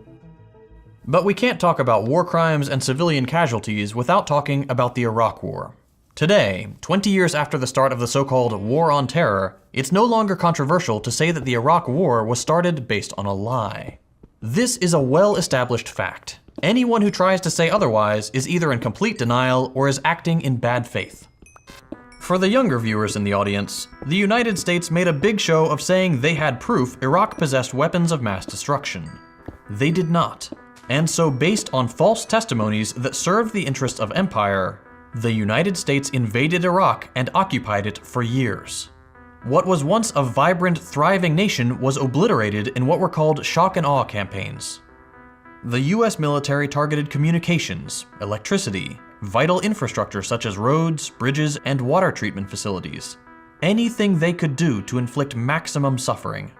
S12: But we can't talk about war crimes and civilian casualties without talking about the Iraq War. Today, 20 years after the start of the so-called War on Terror, it's no longer controversial to say that the Iraq War was started based on a lie. This is a well-established fact. Anyone who tries to say otherwise is either in complete denial or is acting in bad faith. For the younger viewers in the audience, the United States made a big show of saying they had proof Iraq possessed weapons of mass destruction. They did not. And so based on false testimonies that served the interests of empire, the United States invaded Iraq and occupied it for years. What was once a vibrant, thriving nation was obliterated in what were called shock and awe campaigns. The US military targeted communications, electricity, vital infrastructure such as roads, bridges, and water treatment facilities. Anything they could do to inflict maximum suffering.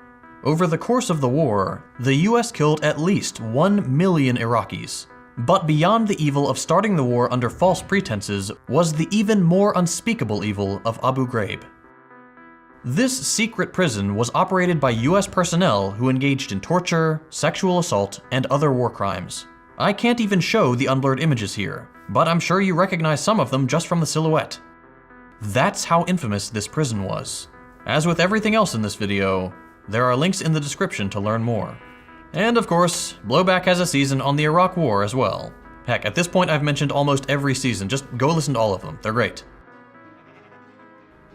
S12: Over the course of the war, the US killed at least 1 million Iraqis. But beyond the evil of starting the war under false pretenses was the even more unspeakable evil of Abu Ghraib. This secret prison was operated by US personnel who engaged in torture, sexual assault, and other war crimes. I can't even show the unblurred images here, but I'm sure you recognize some of them just from the silhouette. That's how infamous this prison was. As with everything else in this video, there are links in the description to learn more. And of course, Blowback has a season on the Iraq War as well. Heck, at this point I've mentioned almost every season, just go listen to all of them, they're great.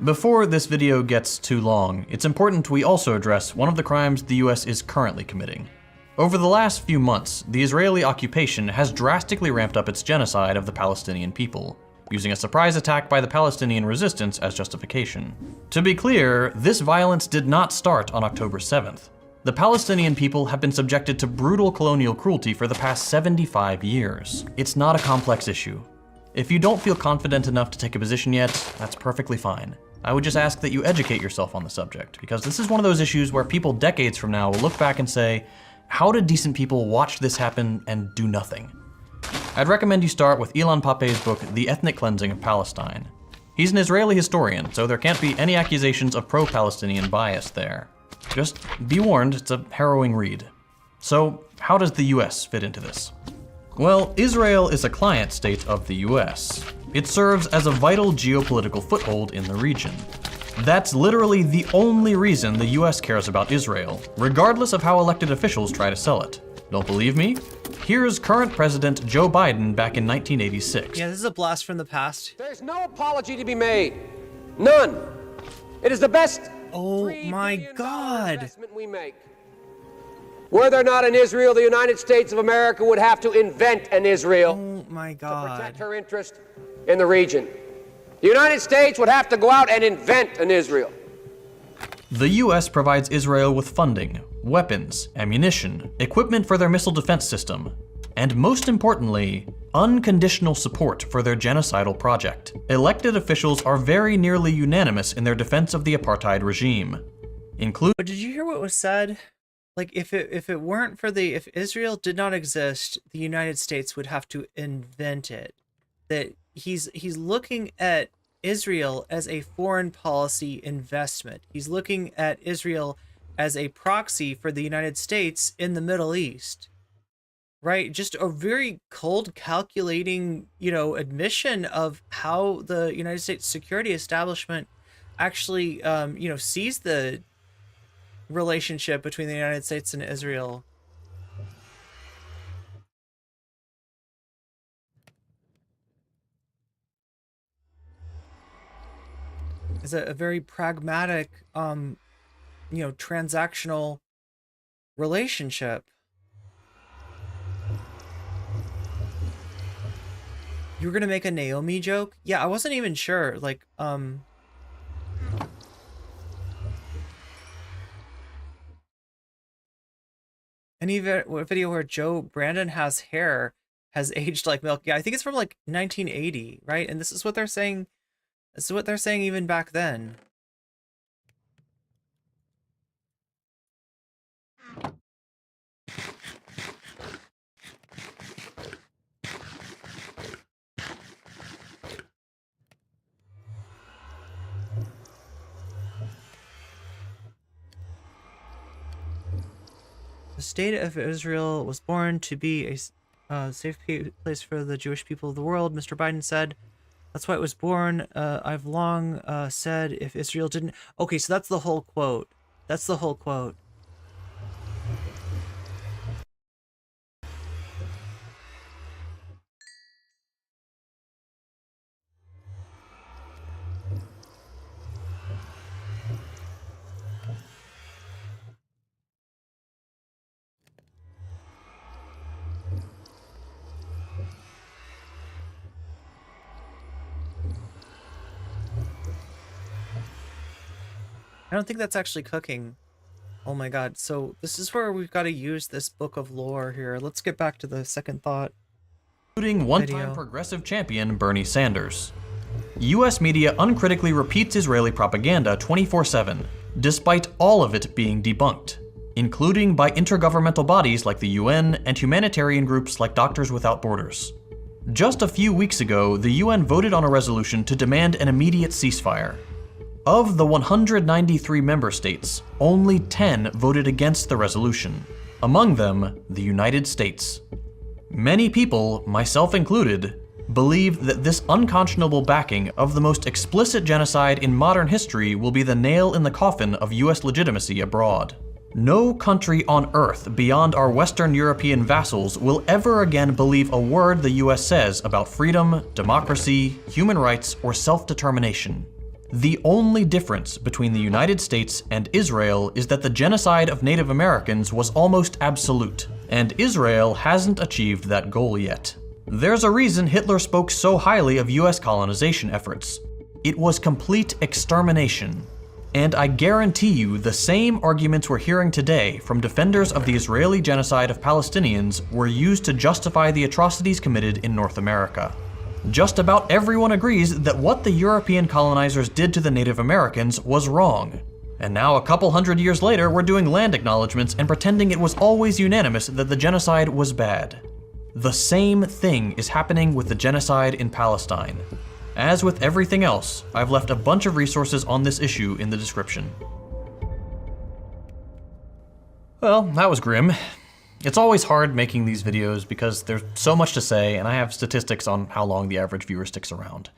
S12: Before this video gets too long, it's important we also address one of the crimes the US is currently committing. Over the last few months, the Israeli occupation has drastically ramped up its genocide of the Palestinian people, using a surprise attack by the Palestinian resistance as justification. To be clear, this violence did not start on October 7th. The Palestinian people have been subjected to brutal colonial cruelty for the past 75 years. It's not a complex issue. If you don't feel confident enough to take a position yet, that's perfectly fine. I would just ask that you educate yourself on the subject, because this is one of those issues where people decades from now will look back and say, how did decent people watch this happen and do nothing? I'd recommend you start with Ilan Pappé's book, The Ethnic Cleansing of Palestine. He's an Israeli historian, so there can't be any accusations of pro-Palestinian bias there. Just be warned, it's a harrowing read. So, how does the US fit into this? Well, Israel is a client state of the US. It serves as a vital geopolitical foothold in the region. That's literally the only reason the US cares about Israel, regardless of how elected officials try to sell it. Don't believe me? Here's current President Joe Biden back in 1986.
S2: Yeah, this is a blast from the past.
S18: There's no apology to be made. None. It is the best.
S2: Oh my God.
S18: Investment we make. Were there not an Israel, the United States of America would have to invent an Israel.
S2: Oh my God.
S18: To protect her interest in the region. The United States would have to go out and invent an Israel.
S12: The US provides Israel with funding, weapons, ammunition, equipment for their missile defense system, and most importantly, unconditional support for their genocidal project. Elected officials are very nearly unanimous in their defense of the apartheid regime.
S2: But did you hear what was said? Like, if Israel did not exist, the United States would have to invent it. That he's looking at Israel as a foreign policy investment. He's looking at Israel as a proxy for the United States in the Middle East. Right? Just a very cold, calculating, admission of how the United States security establishment actually, sees the relationship between the United States and Israel. Is a very pragmatic, transactional relationship. You were gonna make a Naomi joke? Yeah, I wasn't even sure. Like, any video where Joe Brandon has hair has aged like milk. Yeah, I think it's from like 1980, right? And this is what they're saying. This is what they're saying even back then. The state of Israel was born to be a safe place for the Jewish people of the world, Mr. Biden said. That's why it was born. I've long said if Israel didn't... Okay, so that's the whole quote. That's the whole quote. I don't think that's actually cooking. Oh my god. So this is where we've got to use this book of lore here. Let's get back to the second thought.
S12: Including one-time progressive champion Bernie Sanders. US media uncritically repeats Israeli propaganda 24/7, despite all of it being debunked, including by intergovernmental bodies like the UN and humanitarian groups like Doctors Without Borders. Just a few weeks ago, the UN voted on a resolution to demand an immediate ceasefire. Of the 193 member states, only 10 voted against the resolution, among them the United States. Many people, myself included, believe that this unconscionable backing of the most explicit genocide in modern history will be the nail in the coffin of US legitimacy abroad. No country on earth beyond our Western European vassals will ever again believe a word the US says about freedom, democracy, human rights, or self-determination. The only difference between the United States and Israel is that the genocide of Native Americans was almost absolute, and Israel hasn't achieved that goal yet. There's a reason Hitler spoke so highly of US colonization efforts. It was complete extermination. And I guarantee you the same arguments we're hearing today from defenders of the Israeli genocide of Palestinians were used to justify the atrocities committed in North America. Just about everyone agrees that what the European colonizers did to the Native Americans was wrong. And now a couple hundred years later, we're doing land acknowledgements and pretending it was always unanimous that the genocide was bad. The same thing is happening with the genocide in Palestine. As with everything else, I've left a bunch of resources on this issue in the description. Well, that was grim. It's always hard making these videos because there's so much to say, and I have statistics on how long the average viewer sticks around.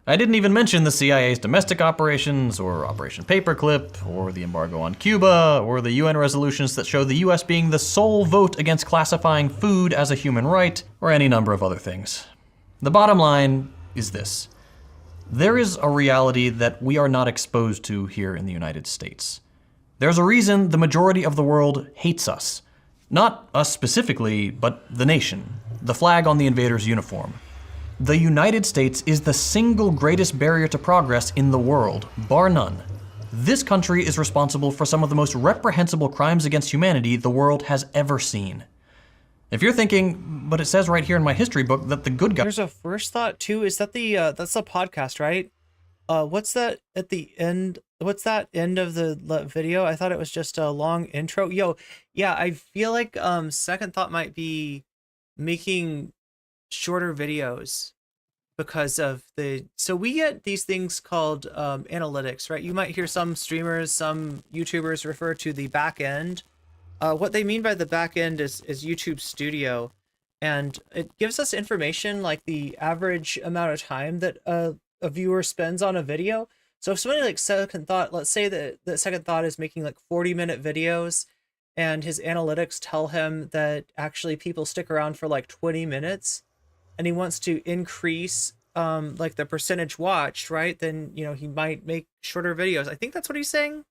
S12: I didn't even mention the CIA's domestic operations, or Operation Paperclip, or the embargo on Cuba, or the UN resolutions that show the US being the sole vote against classifying food as a human right, or any number of other things. The bottom line is this. There is a reality that we are not exposed to here in the United States. There's a reason the majority of the world hates us. Not us specifically, but the nation, the flag on the invader's uniform. The United States is the single greatest barrier to progress in the world, bar none. This country is responsible for some of the most reprehensible crimes against humanity the world has ever seen. If you're thinking, but it says right here in my history book that the good guys...
S2: There's a first thought too, is that that's the podcast, right? What's that at the end? What's that end of the video? I thought it was just a long intro. Yo, yeah, I feel like second thought might be making shorter videos because of so we get these things called analytics, right? You might hear some streamers, some YouTubers refer to the back end. What they mean by the back end is YouTube Studio, and it gives us information like the average amount of time that a viewer spends on a video. So if somebody like Second Thought, let's say that Second Thought is making like 40-minute videos, and his analytics tell him that actually people stick around for like 20 minutes, and he wants to increase like the percentage watched, right? Then, you know, he might make shorter videos. I think that's what he's saying.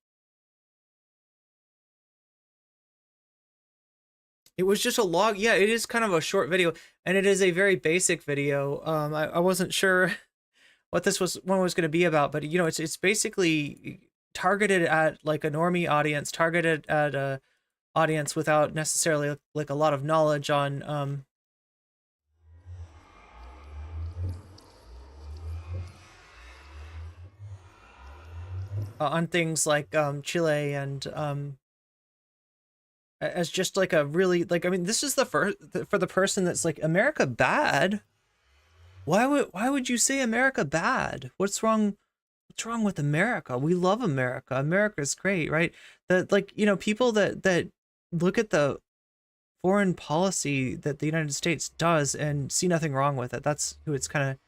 S2: It was just a log. Yeah, it is kind of a short video, and it is a very basic video. I wasn't sure what this one was going to be about, but you know, it's basically targeted at like a normie audience, targeted at a audience without necessarily like a lot of knowledge on things like Chile, and as just like a really, like, I mean, this is the first for the person that's like, America bad. Why would you say America bad? What's wrong with America? We love America. America's great, right? That, like, you know, people that look at the foreign policy that the United States does and see nothing wrong with it. That's who it's kind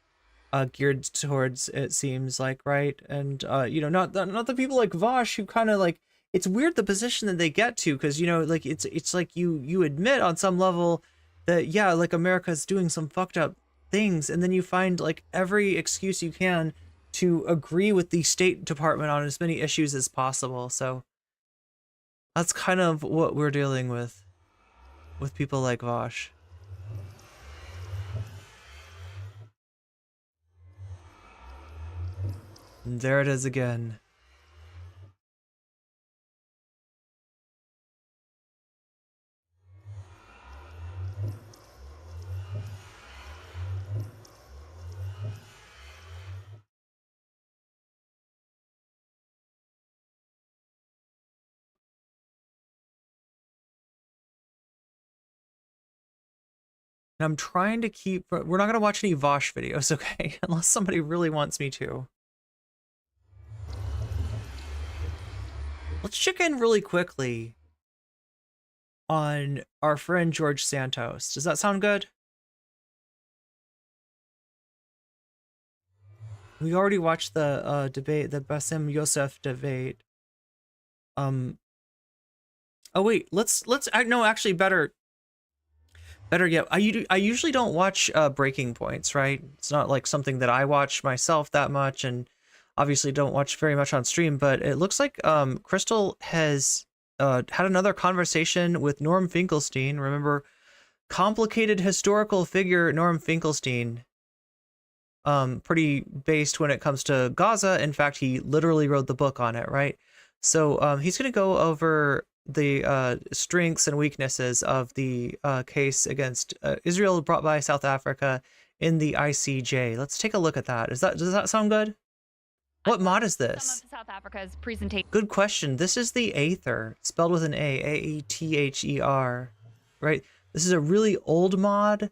S2: of geared towards, it seems like, right? And you know, not the people like Vaush who kind of like, it's weird the position that they get to, because, you know, like it's like you admit on some level that, yeah, like America's doing some fucked up things, and then you find like every excuse you can to agree with the State Department on as many issues as possible. So that's kind of what we're dealing with people like Vaush. And there it is again. And I'm trying to keep, we're not going to watch any Vaush videos, okay? Unless somebody really wants me to. Let's check in really quickly on our friend George Santos. Does that sound good? We already watched the debate, the Bassem Youssef debate. Oh wait, no, actually better yet, I usually don't watch breaking points, right? It's not like something that I watch myself that much, and obviously don't watch very much on stream, but it looks like Crystal has had another conversation with Norm Finkelstein. Remember, complicated historical figure Norm Finkelstein. Pretty based when it comes to Gaza. In fact, he literally wrote the book on it, right? So he's going to go over the strengths and weaknesses of the case against Israel brought by South Africa in the ICJ. Let's take a look at that. Does that sound good? What mod is this?
S5: Some of South Africa's presentation.
S2: Good question. This is the Aether, spelled with an A, A-E-T-H-E-R, right? This is a really old mod.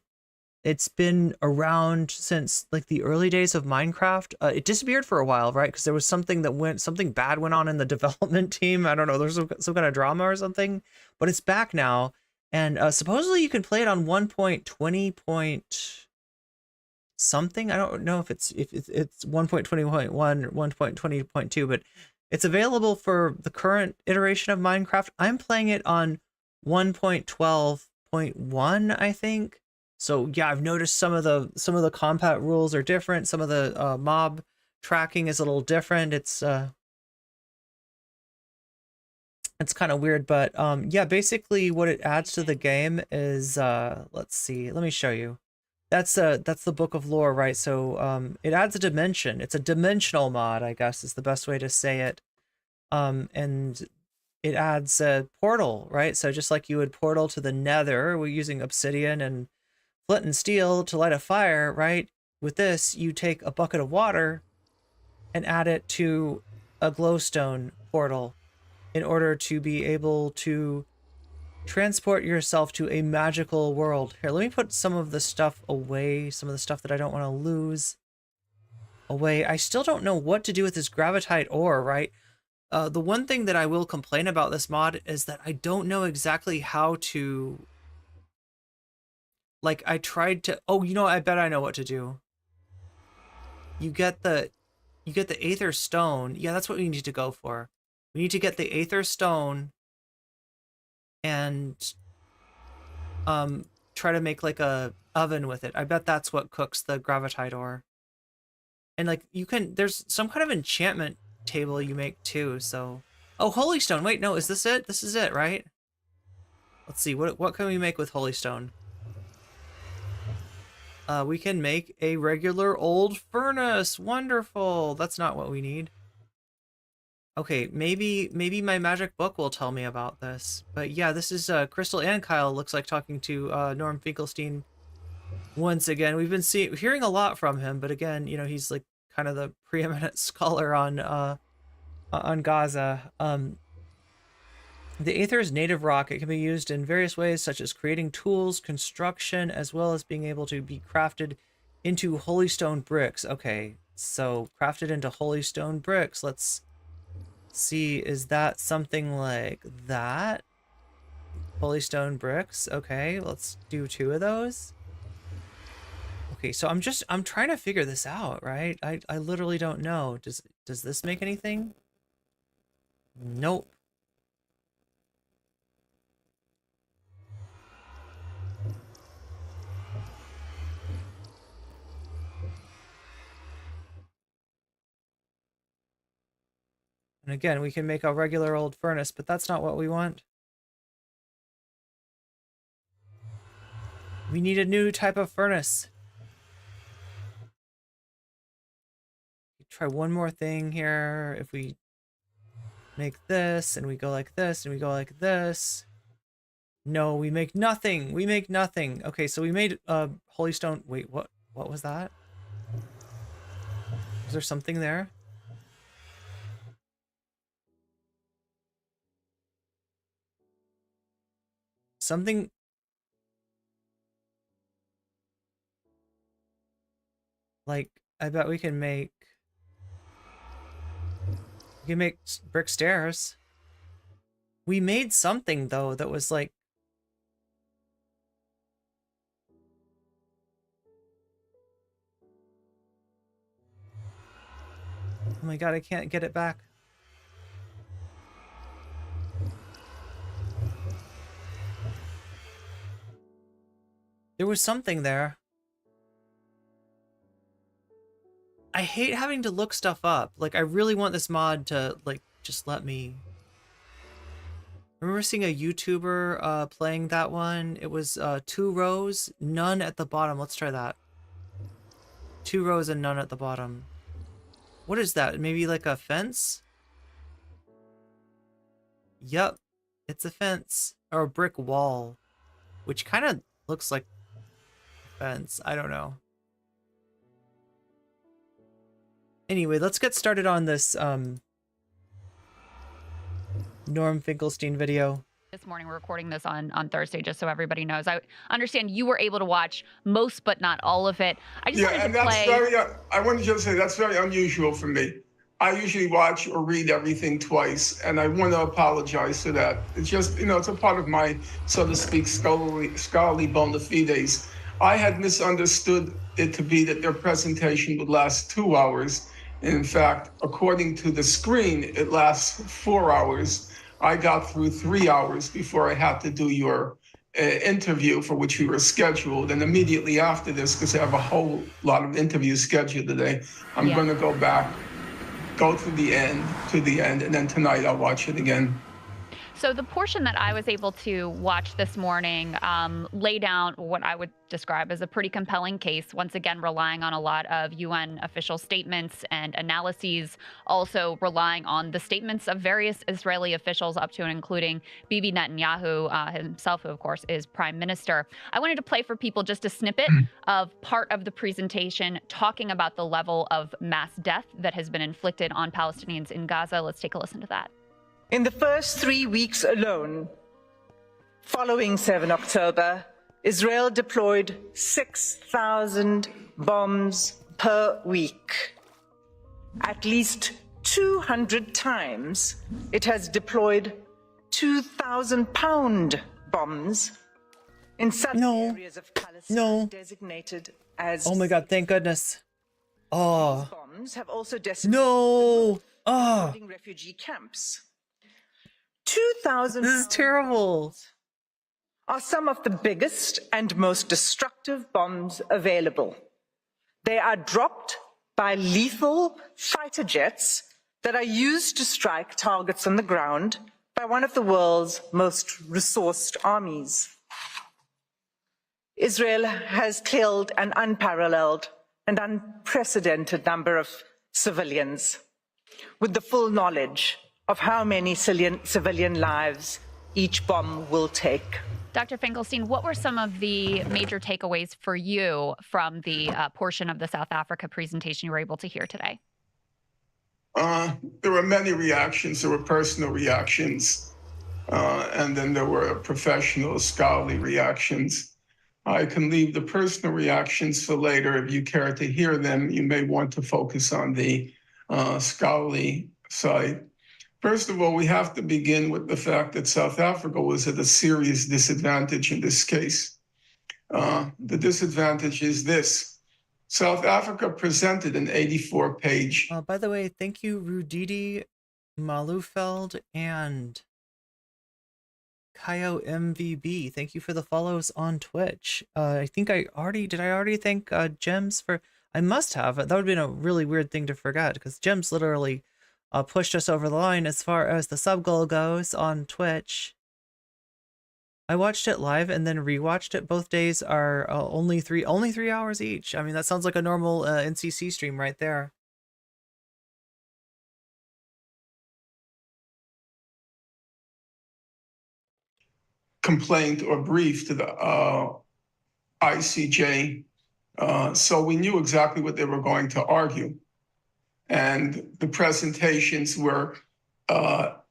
S2: It's been around since like the early days of Minecraft. It disappeared for a while, right? Because there was something bad went on in the development team. I don't know. There's some kind of drama or something, but it's back now. And supposedly you can play it on 1.20 point something. I don't know if it's 1.20.1 or 1.20.2, but it's available for the current iteration of Minecraft. I'm playing it on 1.12.1, I think. So yeah, I've noticed some of the combat rules are different. Some of the mob tracking is a little different. It's kind of weird, but yeah, basically what it adds to the game is let's see, let me show you. That's the Book of Lore, right? So it adds a dimension. It's a dimensional mod, I guess is the best way to say it. And it adds a portal, right? So just like you would portal to the Nether, we're using obsidian and flint and steel to light a fire, right? With this, you take a bucket of water and add it to a glowstone portal in order to be able to transport yourself to a magical world. Here, let me put some of the stuff away, some of the stuff that I don't want to lose away. I still don't know what to do with this gravitite ore, right? The one thing that I will complain about this mod is that I don't know exactly how to... Like, I tried to... Oh, you know, I bet I know what to do. You get the You get the Aether Stone. Yeah, that's what we need to go for. We need to get the Aether Stone and try to make like a oven with it. I bet that's what cooks the gravitite ore. And like there's some kind of enchantment table you make too, so. Oh, Holy Stone. Wait, no, is this it? This is it, right? Let's see, what can we make with Holy Stone? We can make a regular old furnace. Wonderful. That's not what we need. Okay, maybe my magic book will tell me about this. But yeah, this is Crystal and Kyle looks like talking to Norm Finkelstein once again. We've been hearing a lot from him, but again, you know, he's like kind of the preeminent scholar on Gaza. The Aether is native rock. It can be used in various ways, such as creating tools, construction, as well as being able to be crafted into Holy Stone bricks. Okay, so crafted into Holy Stone bricks. Let's see, is that something like that? Holy Stone bricks. Okay, let's do 2 of those. Okay, so I'm trying to figure this out, right? I literally don't know. Does this make anything? Nope. And again, we can make a regular old furnace, but that's not what we want. We need a new type of furnace. Try one more thing here. If we make this, and we go like this, and we go like this. No, we make nothing. We make nothing. Okay, so we made Holy Stone. Wait, what was that? Is there something there? Something. Like, I bet we can make. We can make brick stairs. We made something though that was like. Oh my god, I can't get it back. There was something there. I hate having to look stuff up. Like, I really want this mod to, like, just let me... I remember seeing a YouTuber playing that one. It was 2 rows, none at the bottom. Let's try that. 2 rows and none at the bottom. What is that? Maybe like a fence? Yep, it's a fence. Or a brick wall. Which kind of looks like a fence. I don't know. Anyway, let's get started on this Norm Finkelstein video.
S5: This morning, we're recording this on Thursday, just so everybody knows. I understand you were able to watch most, but not all of it. I just wanted to play.
S19: I want to just say that's very unusual for me. I usually watch or read everything twice, and I want to apologize for that. It's just, you know, it's a part of my, so to speak, scholarly bona fides. I had misunderstood it to be that their presentation would last 2 hours. In fact, according to the screen, it lasts 4 hours. I got through 3 hours before I had to do your interview for which we were scheduled. And immediately after this, because I have a whole lot of interviews scheduled today, I'm going to go back, go to the end, and then tonight I'll watch it again.
S5: So the portion that I was able to watch this morning lay down what I would describe as a pretty compelling case, once again relying on a lot of UN official statements and analyses, also relying on the statements of various Israeli officials up to and including Bibi Netanyahu himself, who of course is prime minister. I wanted to play for people just a snippet of part of the presentation talking about the level of mass death that has been inflicted on Palestinians in Gaza. Let's take a listen to that.
S20: In the first 3 weeks alone, following 7 October, Israel deployed 6,000 bombs per week. At least 200 times, it has deployed 2,000-pound bombs in some areas of Palestine designated as...
S2: Oh my god, thank goodness. Oh.
S20: bombs have also decimated refugee camps. 2,000
S2: This is terrible.
S20: Are some of the biggest and most destructive bombs available. They are dropped by lethal fighter jets that are used to strike targets on the ground by one of the world's most resourced armies. Israel has killed an unparalleled and unprecedented number of civilians, with the full knowledge of how many civilian lives each bomb will take.
S5: Dr. Finkelstein, what were some of the major takeaways for you from the portion of the South Africa presentation you were able to hear today?
S19: There were many reactions. There were personal reactions, and then there were professional, scholarly reactions. I can leave the personal reactions for later. If you care to hear them, you may want to focus on the scholarly side. First of all, we have to begin with the fact that South Africa was at a serious disadvantage in this case. The disadvantage is this. South Africa presented an 84-page...
S2: by the way, thank you, Rudidi Malufeld and Kaio MVB. Thank you for the follows on Twitch. I think did I already thank Gems for... I must have. That would have been a really weird thing to forget, because Gems literally pushed us over the line as far as the sub goal goes on Twitch. I watched it live and then rewatched it. Both days are only 3 hours each. I mean, that sounds like a normal NCC stream right there.
S19: Complaint or brief to the ICJ. So we knew exactly what they were going to argue. And the presentations were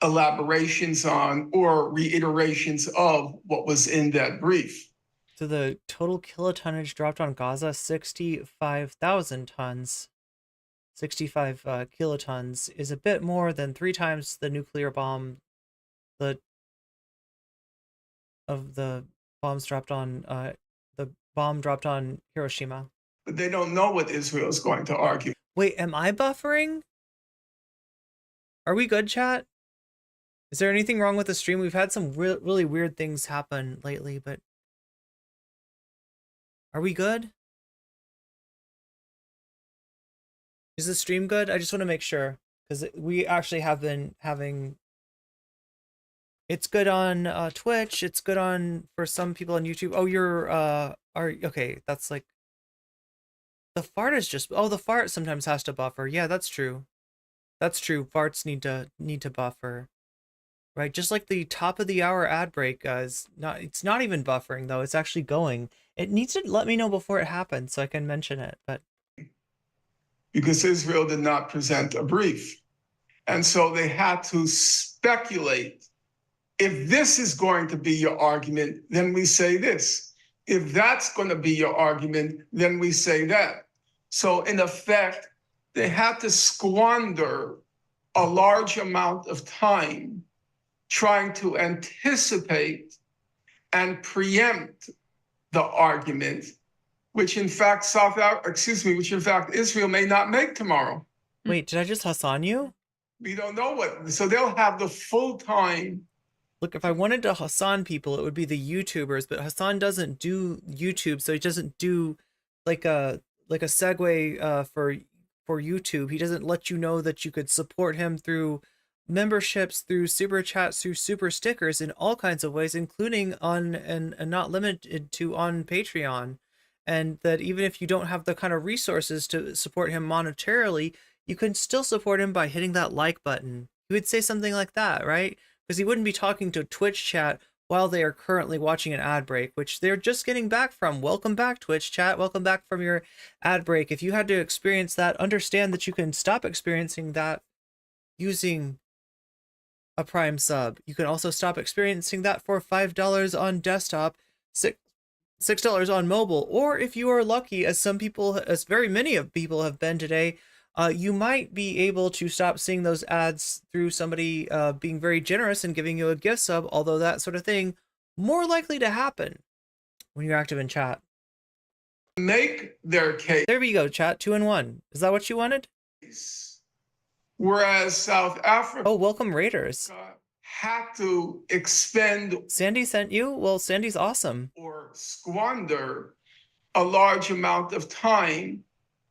S19: elaborations on or reiterations of what was in that brief.
S2: So the total kilotonnage dropped on Gaza, 65,000 tons. 65 kilotons is a bit more than 3 times the nuclear bomb of the bombs dropped on the bomb dropped on Hiroshima.
S19: But they don't know what Israel is going to argue.
S2: Wait, am I buffering? Are we good, chat? Is there anything wrong with the stream? We've had some really weird things happen lately, but are we good? Is the stream good? I just want to make sure, because we actually have been having... It's good on Twitch. It's good on for some people on YouTube. Oh, you're okay. That's like the fart is just... Oh, the fart sometimes has to buffer. Yeah, that's true. That's true. Farts need to buffer, right? Just like the top of the hour ad break is not. It's not even buffering though. It's actually going. It needs to let me know before it happens so I can mention it. But
S19: because Israel did not present a brief, and so they had to speculate. If this is going to be your argument, then we say this. If that's going to be your argument, then we say that. So in effect, they had to squander a large amount of time trying to anticipate and preempt the argument, which in fact Israel may not make tomorrow.
S2: Wait, did I just Hasan you?
S19: We don't know what. So they'll have the full time.
S2: Look, if I wanted to Hasan people, it would be the YouTubers, but Hasan doesn't do YouTube, so he doesn't do like a segue for YouTube. He doesn't let you know that you could support him through memberships, through super chats, through super stickers, in all kinds of ways, including on and not limited to on Patreon. And that even if you don't have the kind of resources to support him monetarily, you can still support him by hitting that like button. He would say something like that, right? Because he wouldn't be talking to Twitch chat while they are currently watching an ad break, which they're just getting back from. Welcome back, Twitch chat. Welcome back from your ad break. If you had to experience that, understand that you can stop experiencing that using a Prime sub. You can also stop experiencing that for $5 on desktop, $6 on mobile, or if you are lucky, as very many of people have been today, you might be able to stop seeing those ads through somebody being very generous and giving you a gift sub, although that sort of thing more likely to happen when you're active in chat.
S19: Make their case.
S2: There we go, chat. 2 in 1. Is that what you wanted?
S19: Whereas South Africa.
S2: Oh, welcome Raiders.
S19: Had to expend.
S2: Sandy sent you? Well, Sandy's awesome.
S19: Or squander a large amount of time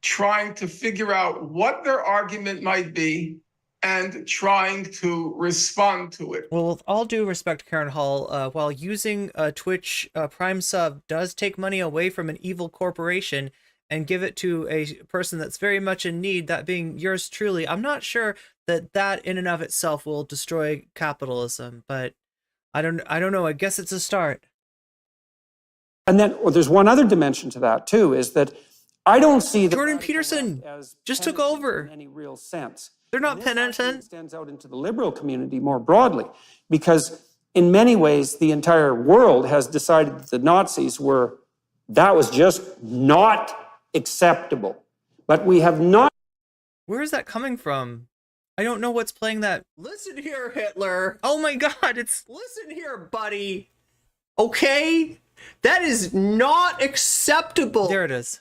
S19: trying to figure out what their argument might be and trying to respond to it.
S2: Well, with all due respect, Karen Hall, while using a Twitch Prime sub does take money away from an evil corporation and give it to a person that's very much in need, that being yours truly, I'm not sure that that in and of itself will destroy capitalism, but I don't know. I guess it's a start.
S21: And then there's one other dimension to that too, is that I don't see that
S2: Jordan Peterson just took over
S21: in any real sense.
S2: They're not penitent.
S21: Extends out into the liberal community more broadly, because in many ways the entire world has decided that the Nazis that was just not acceptable. But we have not.
S2: Where is that coming from? I don't know what's playing that. Listen here, Hitler. Oh my God, it's listen here, buddy. Okay? That is not acceptable. There it is.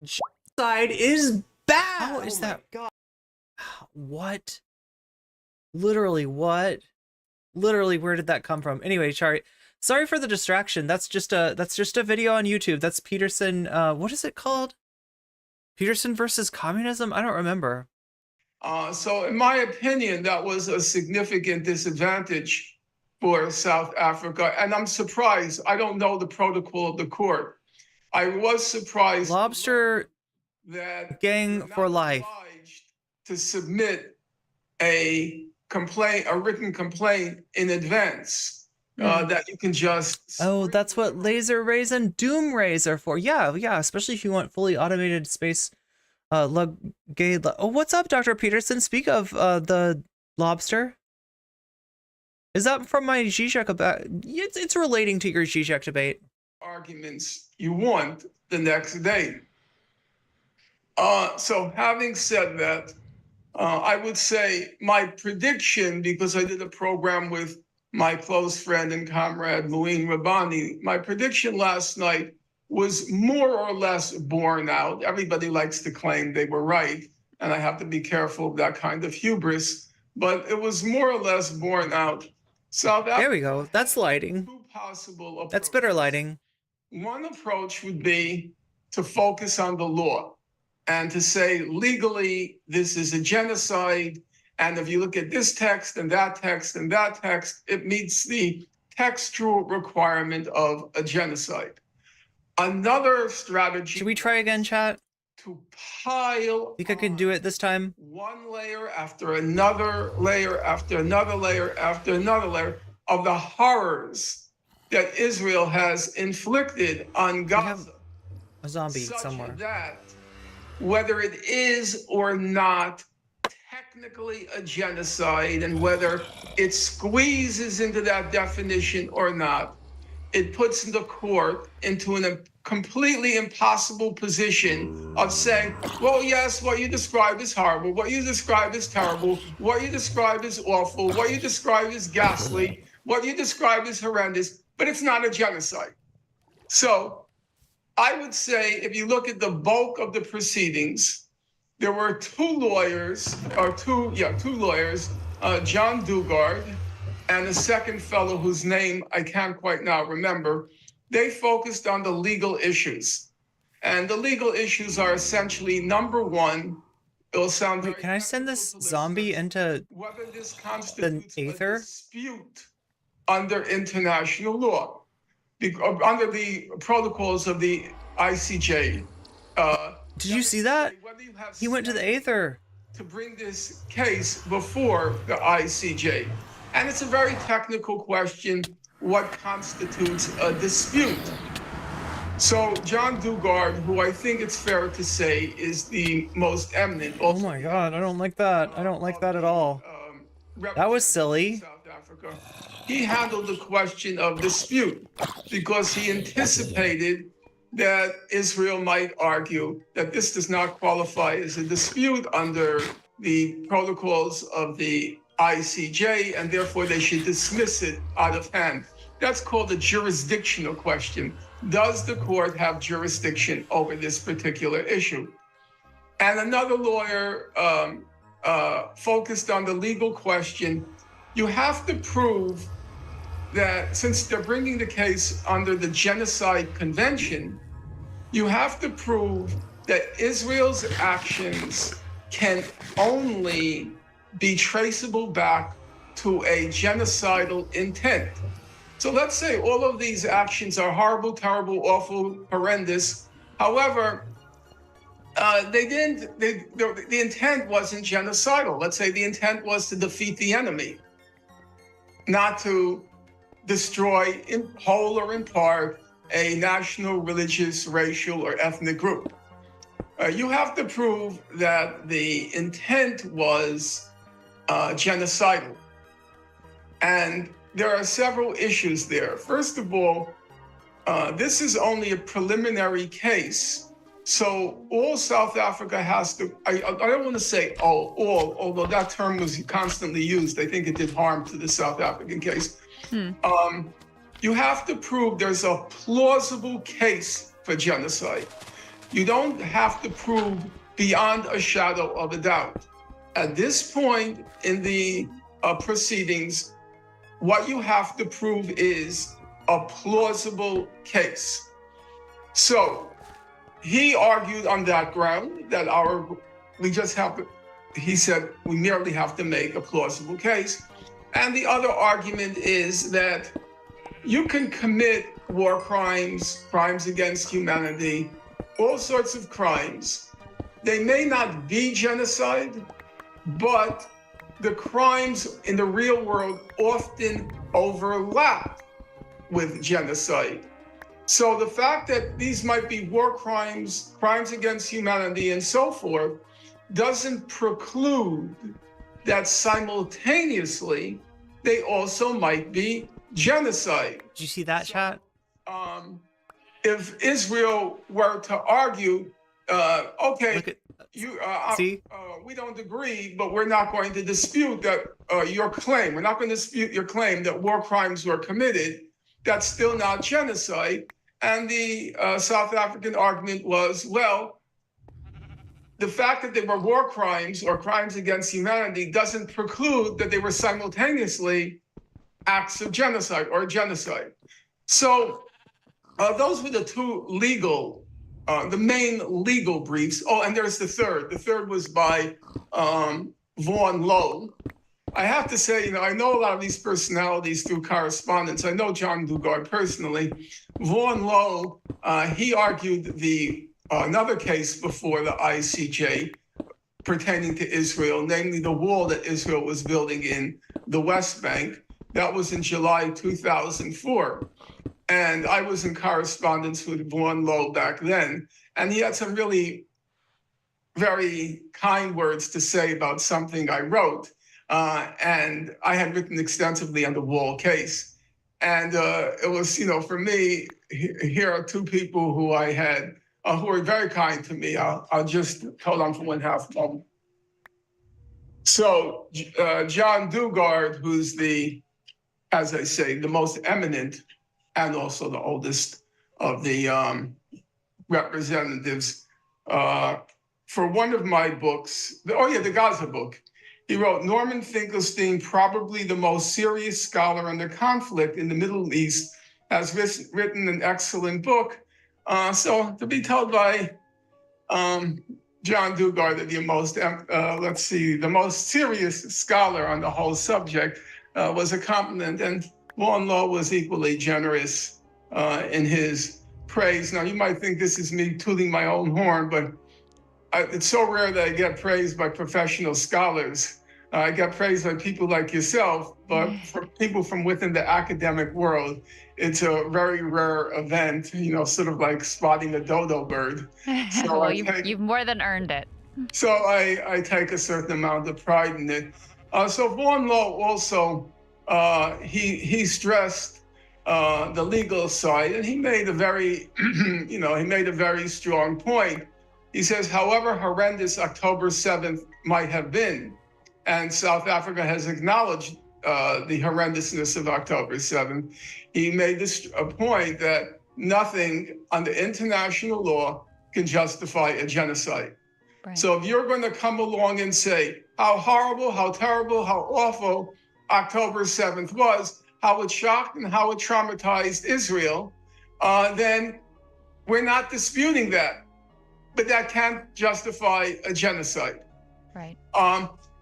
S2: Genocide is bad. How is that? God. What? Literally, what? Literally, where did that come from? Anyway, sorry for the distraction. That's just a video on YouTube. That's Peterson. What is it called? Peterson versus communism? I don't remember.
S19: So in my opinion, that was a significant disadvantage for South Africa. And I'm surprised. I don't know the protocol of the court. I was surprised.
S2: Lobster
S19: that
S2: gang for life.
S19: To submit a written complaint in advance that you can just.
S2: Oh, that's what laser rays and doom rays are for. Yeah, especially if you want fully automated space oh, what's up, Dr. Peterson? Speak of the lobster. Is that from my Zizek debate? It's relating to your Zizek debate.
S19: Arguments you want the next day. So having said that, I would say my prediction, because I did a program with my close friend and comrade, Muin Rabbani, my prediction last night was more or less borne out. Everybody likes to claim they were right, and I have to be careful of that kind of hubris, but it was more or less borne out.
S2: There we go. That's lighting. That's better lighting.
S19: One approach would be to focus on the law and to say legally this is a genocide, and if you look at this text and that text and that text, it meets the textual requirement of a genocide. Another strategy.
S2: Should we try again, chat?
S19: To pile.
S2: Think I can do it this time?
S19: One layer after another layer after another layer after another layer of the horrors that Israel has inflicted on Gaza.
S2: A zombie somewhere.
S19: That whether it is or not technically a genocide, and whether it squeezes into that definition or not, it puts the court into a completely impossible position of saying, well, yes, what you describe is horrible, what you describe is terrible, what you describe is awful, what you describe is ghastly, what you describe is horrendous, but it's not a genocide. So I would say, if you look at the bulk of the proceedings, there were two lawyers, John Dugard and a second fellow whose name I can't quite now remember. They focused on the legal issues. And the legal issues are essentially, number one, it'll sound very.
S2: Wait, can I send this zombie into
S19: whether this constitutes
S2: the aether?
S19: A dispute under international law, under the protocols of the ICJ.
S2: Did you see that? He went to the aether
S19: to bring this case before the ICJ. And it's a very technical question, what constitutes a dispute? So John Dugard, who I think it's fair to say is the most eminent.
S2: Oh my God, I don't like that. I don't like that at all. That was silly.
S19: South Africa. He handled the question of dispute because he anticipated that Israel might argue that this does not qualify as a dispute under the protocols of the ICJ, and therefore they should dismiss it out of hand. That's called a jurisdictional question. Does the court have jurisdiction over this particular issue? And another lawyer focused on the legal question. You have to prove that since they're bringing the case under the Genocide Convention, you have to prove that Israel's actions can only be traceable back to a genocidal intent. So let's say all of these actions are horrible, terrible, awful, horrendous. However, the intent wasn't genocidal. Let's say the intent was to defeat the enemy, not to destroy in whole or in part a national, religious, racial, or ethnic group. You have to prove that the intent was genocidal. And there are several issues there. First of all, this is only a preliminary case. So all South Africa has to, I don't want to say all, although that term was constantly used. I think it did harm to the South African case. You have to prove there's a plausible case for genocide. You don't have to prove beyond a shadow of a doubt. At this point in the proceedings, what you have to prove is a plausible case. So he argued on that ground that he said we merely have to make a plausible case. And the other argument is that you can commit war crimes, crimes against humanity, all sorts of crimes. They may not be genocide, but the crimes in the real world often overlap with genocide. So the fact that these might be war crimes, crimes against humanity, and so forth, doesn't preclude that simultaneously they also might be genocide.
S2: Did you see that, chat?
S19: If Israel were to argue, okay, we don't agree, but we're not going to dispute that your claim. We're not going to dispute your claim that war crimes were committed. That's still not genocide. And the South African argument was, well, the fact that they were war crimes or crimes against humanity doesn't preclude that they were simultaneously acts of genocide or genocide. So those were the two legal, the main legal briefs. Oh, and there's the third. The third was by Vaughn Lowe. I have to say, I know a lot of these personalities through correspondence. I know John Dugard personally. Vaughn Lowe, he argued another case before the ICJ pertaining to Israel, namely the wall that Israel was building in the West Bank. That was in July 2004. And I was in correspondence with Vaughn Lowe back then. And he had some really very kind words to say about something I wrote. And I had written extensively on the wall case. And it was, for me, here are two people who I had, who were very kind to me. I'll just hold on for 1/2 moment. So John Dugard, who's as I say, the most eminent and also the oldest of the representatives, for one of my books, the Gaza book, he wrote, Norman Finkelstein, probably the most serious scholar on the conflict in the Middle East, has written an excellent book. So to be told by John Dugard that the most serious scholar on the whole subject was a compliment. And Vaughn Lowe was equally generous in his praise. Now, you might think this is me tooting my own horn, but it's so rare that I get praised by professional scholars. I get praised by people like yourself, but for people from within the academic world, it's a very rare event, sort of like spotting a dodo bird. So
S1: well, you've more than earned it.
S19: So I take a certain amount of pride in it. So Vaughn Lowe also, he stressed the legal side, and he made a very, he made a very strong point. He says, however horrendous October 7th might have been, and South Africa has acknowledged the horrendousness of October 7th, he made this a point that nothing under international law can justify a genocide.
S1: Right.
S19: So if you're going to come along and say how horrible, how terrible, how awful October 7th was, how it shocked and how it traumatized Israel, then we're not disputing that. But that can't justify a genocide.
S1: Right.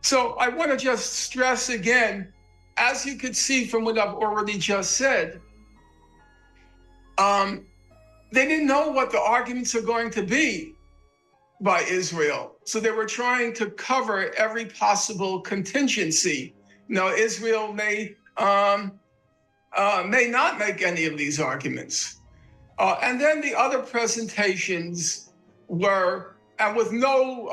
S19: So I want to just stress again, as you could see from what I've already just said, they didn't know what the arguments are going to be by Israel. So they were trying to cover every possible contingency. Now, Israel may not make any of these arguments. And then the other presentations were, and with no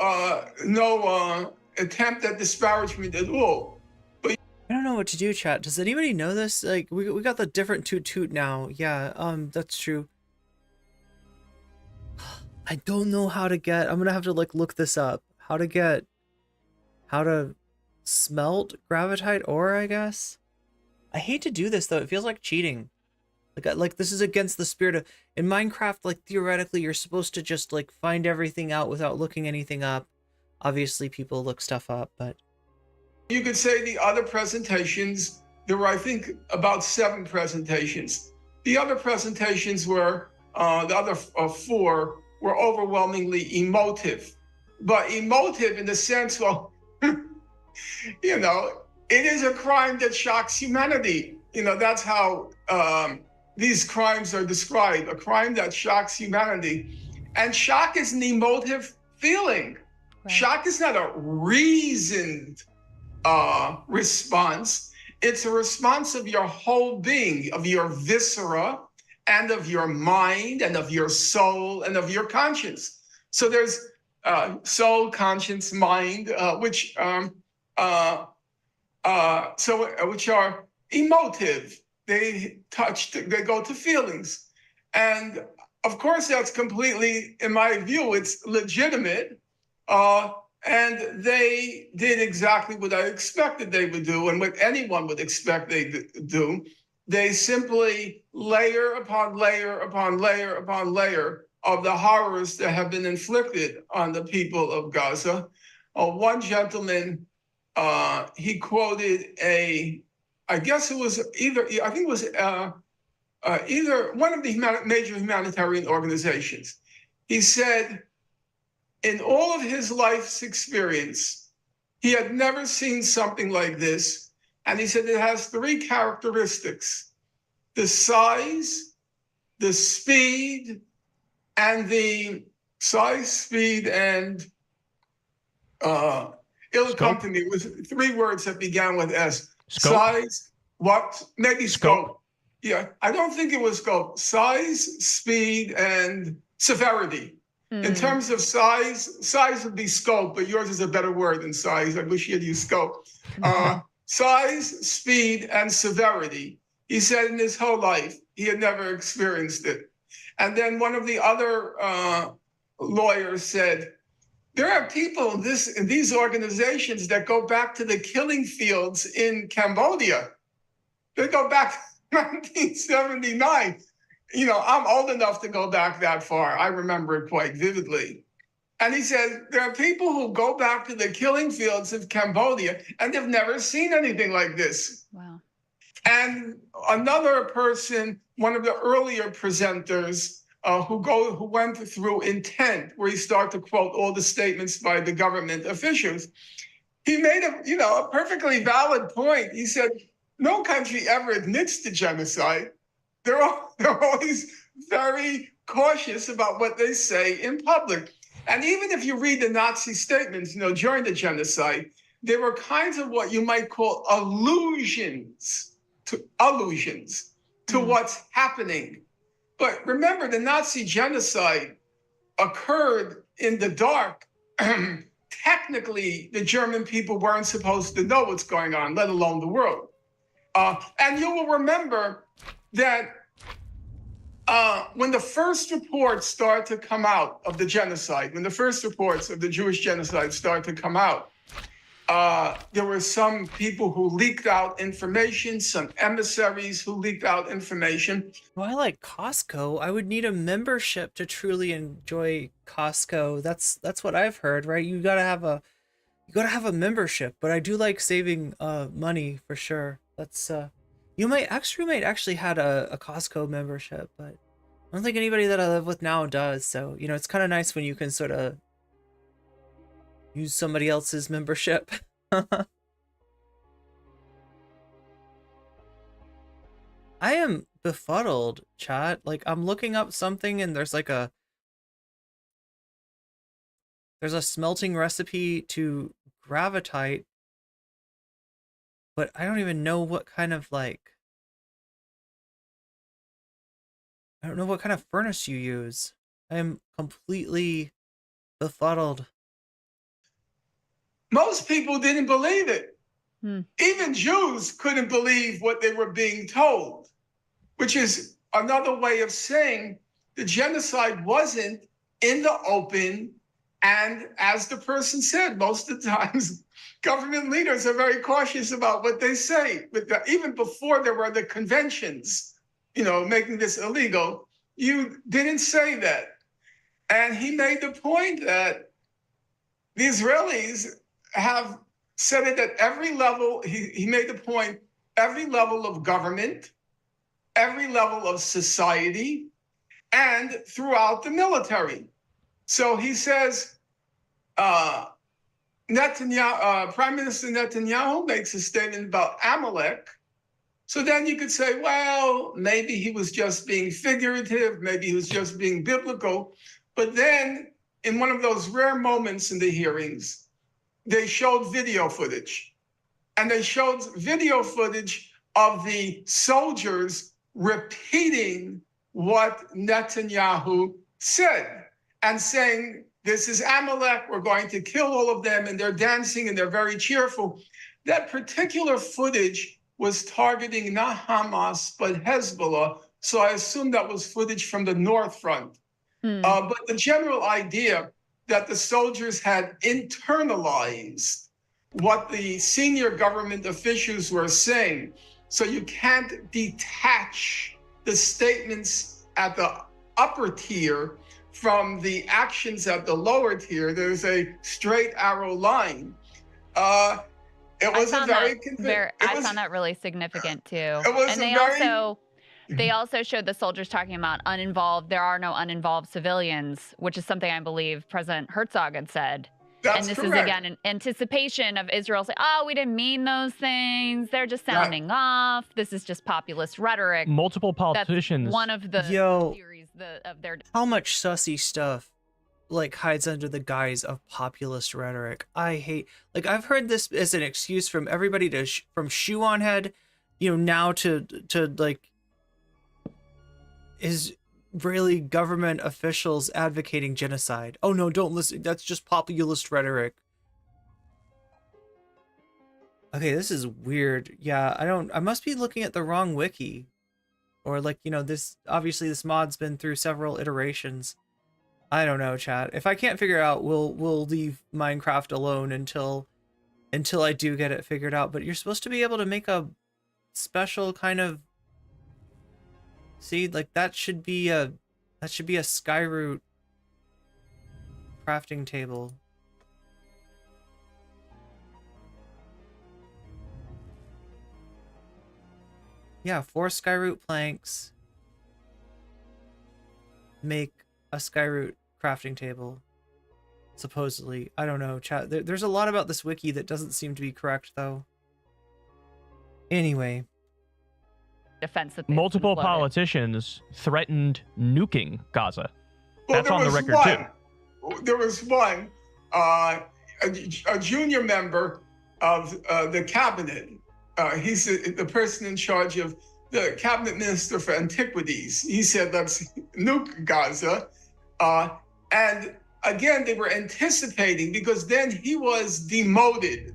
S19: attempt at disparagement at all. But
S2: I don't know what to do, chat. Does anybody know this? Like, we got the different toot now. Yeah, that's true. I don't know how to get, I'm gonna have to like look this up. How to smelt gravitite ore, I guess. I hate to do this though. It feels like cheating. Like this is against the spirit of, in Minecraft, like theoretically you're supposed to just like find everything out without looking anything up. Obviously people look stuff up, but
S19: you could say the other presentations, there were, I think, about 7 presentations. The other presentations were, the other 4 were overwhelmingly emotive. But emotive in the sense, well, you know, it is a crime that shocks humanity. You know, that's how these crimes are described, a crime that shocks humanity. And shock is an emotive feeling. Right. Shock is not a reasoned response. It's a response of your whole being, of your viscera, and of your mind, and of your soul, and of your conscience. So there's soul, conscience, mind, which are emotive. They go to feelings. And of course, that's completely, in my view, it's legitimate. And they did exactly what I expected they would do, and what anyone would expect they do. They simply layer upon layer upon layer upon layer of the horrors that have been inflicted on the people of Gaza. One gentleman, he quoted I guess it was either one of the major humanitarian organizations. He said, in all of his life's experience, he had never seen something like this. And he said it has 3 characteristics: the size, the speed, and it'll come to me. It was 3 words that began with S.
S13: Scope?
S19: Size, what? Maybe scope. Yeah, I don't think it was scope. Size, speed, and severity. In terms of size would be scope, but yours is a better word than size. I wish you had used scope. Size, speed, and severity. He said in his whole life, he had never experienced it. And then one of the other lawyers said, there are people in these organizations that go back to the killing fields in Cambodia. They go back to 1979. You know, I'm old enough to go back that far. I remember it quite vividly. And he said, there are people who go back to the killing fields of Cambodia and they've never seen anything like this.
S1: Wow.
S19: And another person, one of the earlier presenters who went through Intent, where he started to quote all the statements by the government officials, he made a perfectly valid point. He said, no country ever admits to genocide. They're always very cautious about what they say in public. And even if you read the Nazi statements, during the genocide, there were kinds of what you might call allusions to what's happening. But remember, the Nazi genocide occurred in the dark. Technically, the German people weren't supposed to know what's going on, let alone the world. And you will remember that when the first reports start to come out of the genocide, when the first reports of the Jewish genocide start to come out, There were some people who leaked out information, some emissaries who leaked out information.
S2: Well, I like Costco. I would need a membership to truly enjoy Costco. That's what I've heard, right? You gotta have a membership. But I do like saving money for sure. That's my ex-roommate actually had a Costco membership, but I don't think anybody that I live with now does. So it's kind of nice when you can sort of use somebody else's membership. I am befuddled, chat. Like, I'm looking up something and there's a smelting recipe to gravitite, but I don't even know what kind of I don't know what kind of furnace you use. I am completely befuddled.
S19: Most people didn't believe it. Even Jews couldn't believe what they were being told, which is another way of saying the genocide wasn't in the open. And as the person said, most of the times, government leaders are very cautious about what they say. But even before there were the conventions, making this illegal, you didn't say that. And he made the point that the Israelis have said it at every level. He made the point, every level of government, every level of society, and throughout the military. So he says, Netanyahu, Prime Minister Netanyahu makes a statement about Amalek. So then you could say, well, maybe he was just being figurative, maybe he was just being biblical. But then in one of those rare moments in the hearings, they showed video footage. And they showed video footage of the soldiers repeating what Netanyahu said and saying, this is Amalek, we're going to kill all of them, and they're dancing and they're very cheerful. That particular footage was targeting not Hamas, but Hezbollah. So I assume that was footage from the North Front. But the general idea that the soldiers had internalized what the senior government officials were saying. So you can't detach the statements at the upper tier from the actions at the lower tier. There's a straight arrow line. It was a very convincing.
S1: I found that really significant too.
S19: It was
S1: and they also showed the soldiers talking about there are no uninvolved civilians, which is something I believe President Herzog had said.
S19: That's
S1: and this
S19: correct.
S1: is again an anticipation of Israel saying, oh, we didn't mean those things. They're just sounding off. This is just populist rhetoric.
S4: Multiple politicians.
S1: That's one of the theories of their.
S2: How much sussy stuff hides under the guise of populist rhetoric. I've heard this as an excuse from everybody from shoe on head, now to Israeli government officials advocating genocide. Oh no, don't listen. That's just populist rhetoric. Okay, this is weird. Yeah, I must be looking at the wrong wiki. Or this obviously this mod's been through several iterations. I don't know, chat. If I can't figure out, we'll leave Minecraft alone until I do get it figured out. But you're supposed to be able to make a special kind of that should be a Skyroot crafting table. Yeah, 4 Skyroot planks make a Skyroot crafting table. Supposedly. I don't know, chat. There's a lot about this wiki that doesn't seem to be correct, though. Anyway.
S1: Defense that
S4: multiple politicians threatened nuking Gaza. That's on the record, too.
S19: There was one, a junior member of the cabinet. He's the person in charge of the cabinet minister for antiquities. He said, let's nuke Gaza. And again, they were anticipating because then he was demoted.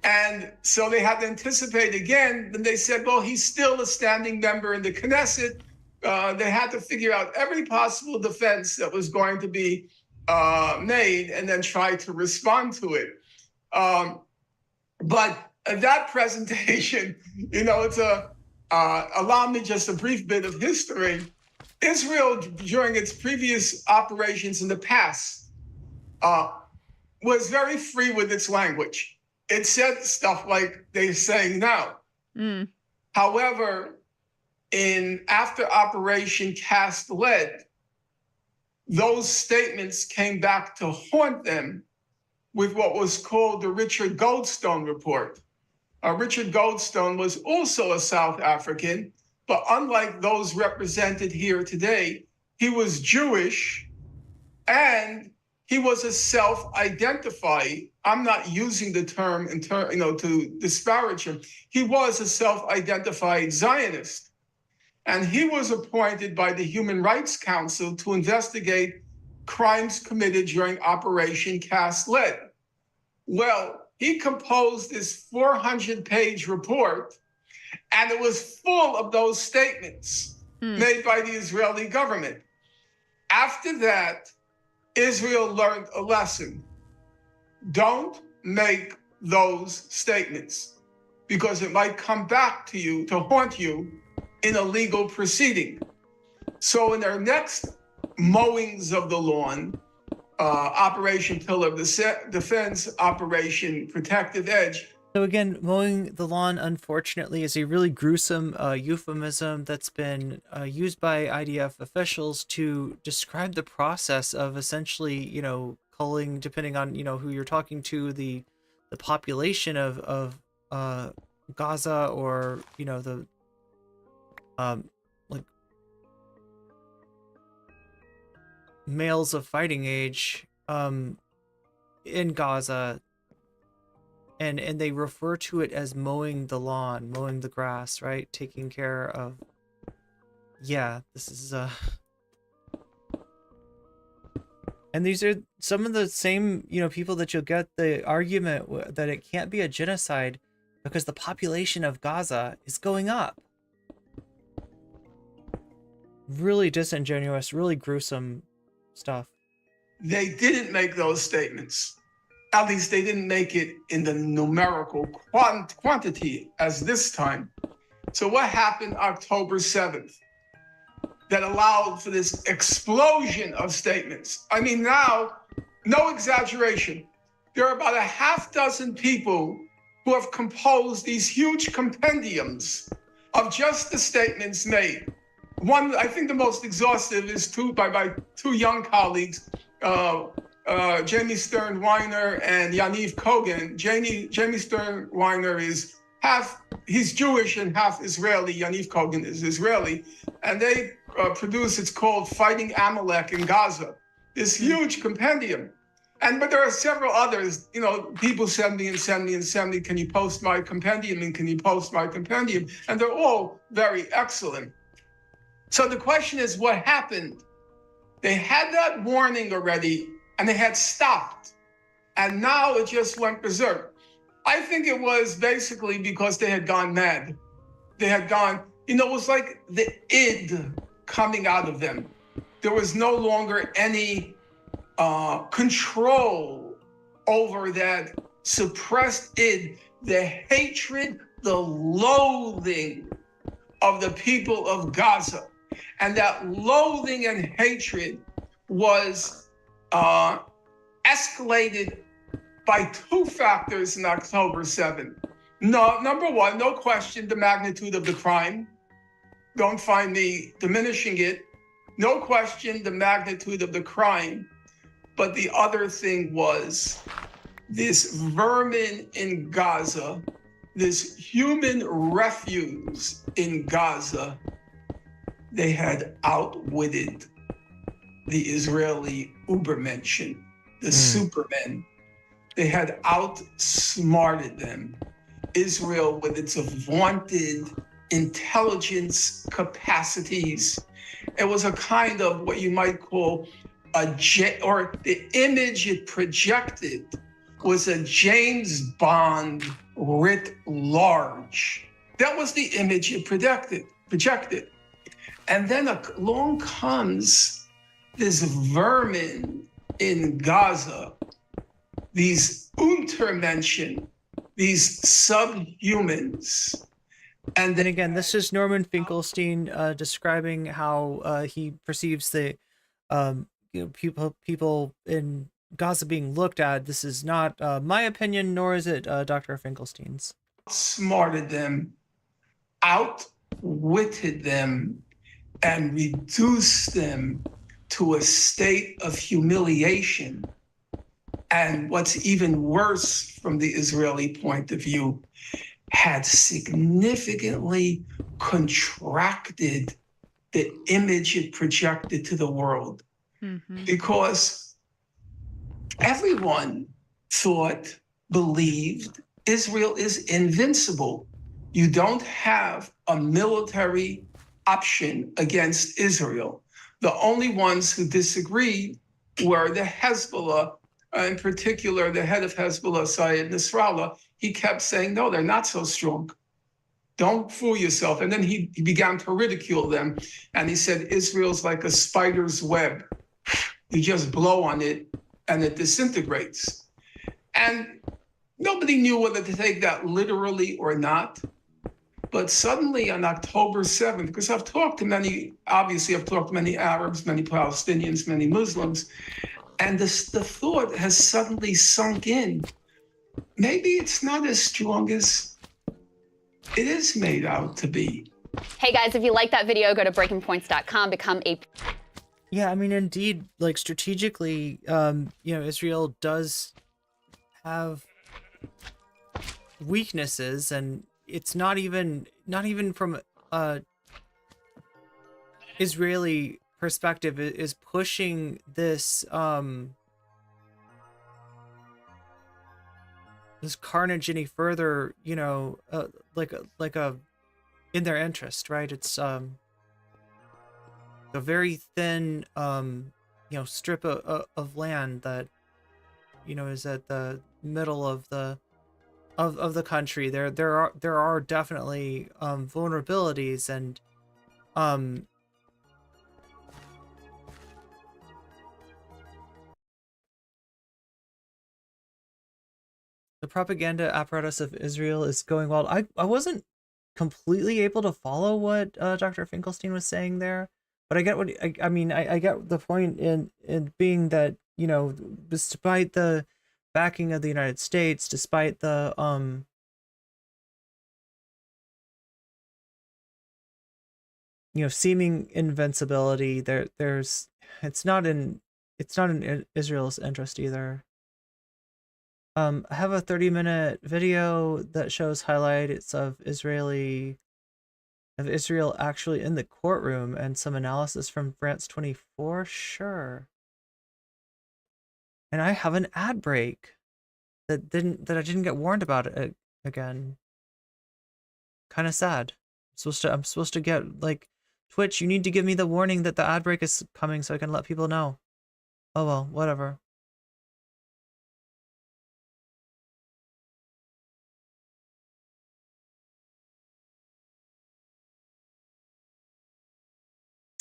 S19: And so they had to anticipate again. Then they said, well, he's still a standing member in the Knesset. They had to figure out every possible defense that was going to be made and then try to respond to it. But that presentation, it's allow me just a brief bit of history. Israel, during its previous operations in the past, was very free with its language. It said stuff like they're saying now. However, after Operation Cast Lead, those statements came back to haunt them with what was called the Richard Goldstone report. Richard Goldstone was also a South African, but unlike those represented here today, he was Jewish and he was a self-identified, I'm not using the term to disparage him, he was a self-identified Zionist. And he was appointed by the Human Rights Council to investigate crimes committed during Operation Cast Lead. Well, he composed this 400-page report, and it was full of those statements made by the Israeli government. After that, Israel learned a lesson. Don't make those statements because it might come back to you to haunt you in a legal proceeding. So in their next mowings of the lawn, Operation Pillar of Defense, Operation Protective Edge.
S2: So again, mowing the lawn, unfortunately, is a really gruesome euphemism that's been used by IDF officials to describe the process of essentially, culling, depending on, who you're talking to, the population of Gaza, or, the like males of fighting age in Gaza, and they refer to it as mowing the lawn, mowing the grass, right? Taking care of, this is and these are some of the same people that you'll get the argument that it can't be a genocide because the population of Gaza is going up. Really disingenuous, really gruesome stuff.
S19: They didn't make those statements. At least they didn't make it in the numerical quantity as this time. So what happened October 7th that allowed for this explosion of statements? I mean, now, no exaggeration, there are about a half dozen people who have composed these huge compendiums of just the statements made. One, I think the most exhaustive is by my two young colleagues, Jamie Stern Weiner and Yaniv Kogan. Jamie Stern Weiner is he's Jewish and half Israeli. Yaniv Kogan is Israeli. And they produce, it's called Fighting Amalek in Gaza, this huge compendium. But there are several others, people send me, can you post my compendium? And can you post my compendium? And they're all very excellent. So the question is, what happened? They had that warning already, and they had stopped. And now it just went berserk. I think it was basically because they had gone mad. They had gone, it was like the id coming out of them. There was no longer any control over that suppressed id, the hatred, the loathing of the people of Gaza. And that loathing and hatred was escalated by two factors in October 7th. No, number one, no question, the magnitude of the crime. Don't find me diminishing it. No question, the magnitude of the crime. But the other thing was this vermin in Gaza, this human refuse in Gaza, they had outwitted the Israeli Übermenschen, the supermen. They had outsmarted them. Israel, with its vaunted intelligence capacities, it was a kind of what you might call the image it projected was a James Bond writ large. That was the image it projected. And then along comes this vermin in Gaza, these Untermenschen, these subhumans.
S2: And then again, this is Norman Finkelstein describing how he perceives the people in Gaza being looked at. This is not my opinion, nor is it Dr. Finkelstein's.
S19: Outsmarted them, outwitted them, and reduced them to a state of humiliation. And what's even worse from the Israeli point of view, had significantly contracted the image it projected to the world. Because everyone thought, believed, Israel is invincible. You don't have a military option against Israel. The only ones who disagreed were the Hezbollah, in particular, the head of Hezbollah, Sayed Nasrallah. He kept saying, no, they're not so strong. Don't fool yourself. And then he began to ridicule them. And he said, Israel's like a spider's web. You just blow on it and it disintegrates. And nobody knew whether to take that literally or not. But suddenly on October 7th, because I've talked to many Arabs, many Palestinians, many Muslims, and the thought has suddenly sunk in. Maybe it's not as strong as it is made out to be.
S5: Hey guys, if you like that video, go to breakingpoints.com, become a...
S2: Yeah, I mean, indeed, like strategically, Israel does have weaknesses, and it's not even from a Israeli perspective is pushing this this carnage any further, like a in their interest, right? It's a very thin strip of land that is at the middle of the country. There are definitely vulnerabilities, and the propaganda apparatus of Israel is going wild. I wasn't completely able to follow what Dr. Finkelstein was saying there, but I get what I mean. I get the point in being that despite the backing of the United States, despite the seeming invincibility, it's not in Israel's interest either. I have a 30-minute video that shows highlights of Israel actually in the courtroom and some analysis from France 24. Sure. And I have an ad break that I didn't get warned about it again. Kind of sad. I'm supposed to get, like, Twitch, you need to give me the warning that the ad break is coming so I can let people know. Oh well, whatever.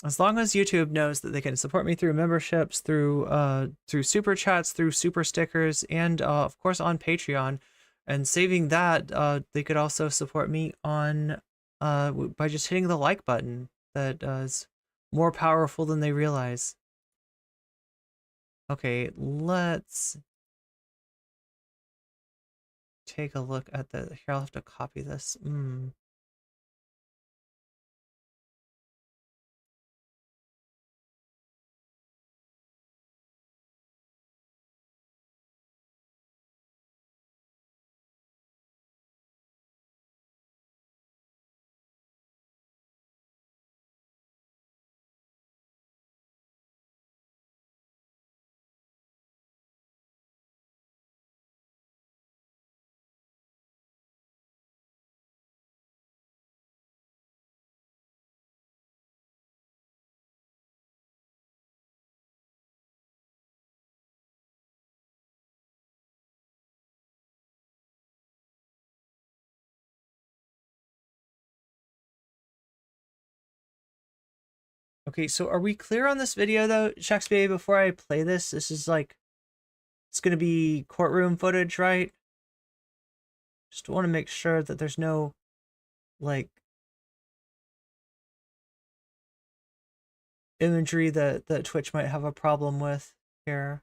S2: As long as YouTube knows that they can support me through memberships, through super chats, through super stickers, and of course on Patreon, and saving that, they could also support me on by just hitting the like button. That is more powerful than they realize. Okay, let's take a look at the. Here, I'll have to copy this. Okay, so are we clear on this video though, Shakespeare, before I play this? This is like, it's gonna be courtroom footage, right? Just want to make sure that there's no, like, imagery that Twitch might have a problem with here.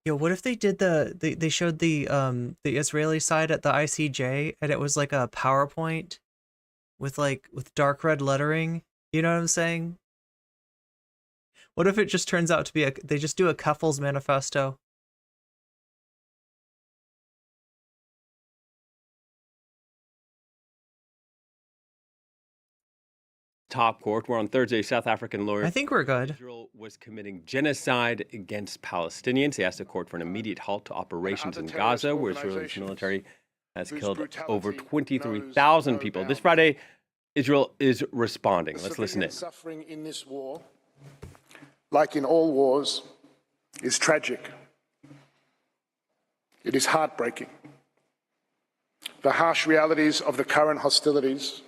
S2: Yo, what if they did they showed the Israeli side at the ICJ and it was like a PowerPoint with dark red lettering? You know what I'm saying? What if it just turns out to be they just do a Keffel's manifesto?
S3: Top court, where on Thursday, South African lawyer
S2: I think we're good.
S3: Israel was committing genocide against Palestinians. He asked the court for an immediate halt to operations in Gaza, where Israel's military has killed over 23,000 people. This Friday, Israel is responding. Let's listen in.
S8: Suffering in this war, like in all wars, is tragic. It is heartbreaking. The harsh realities of the current hostilities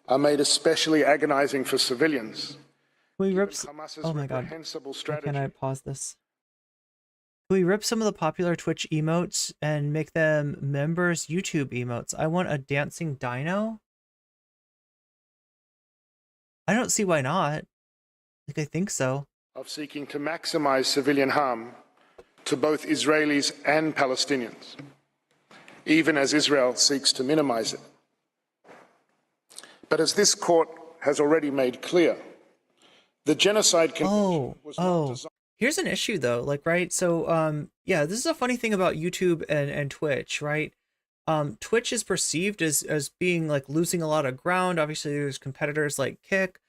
S8: are made especially agonizing for civilians.
S2: Can we rip oh my god. Why can't I pause this? Can we rip some of the popular Twitch emotes and make them members YouTube emotes? I want a dancing dino. I don't see why not. Like, I think so.
S8: Of seeking to maximize civilian harm to both Israelis and Palestinians, even as Israel seeks to minimize it. But as this court has already made clear, the genocide convention was not designed.
S2: Here's an issue though, like, right? So, yeah, this is a funny thing about YouTube and Twitch, right? Twitch is perceived as being like losing a lot of ground. Obviously, there's competitors like Kick.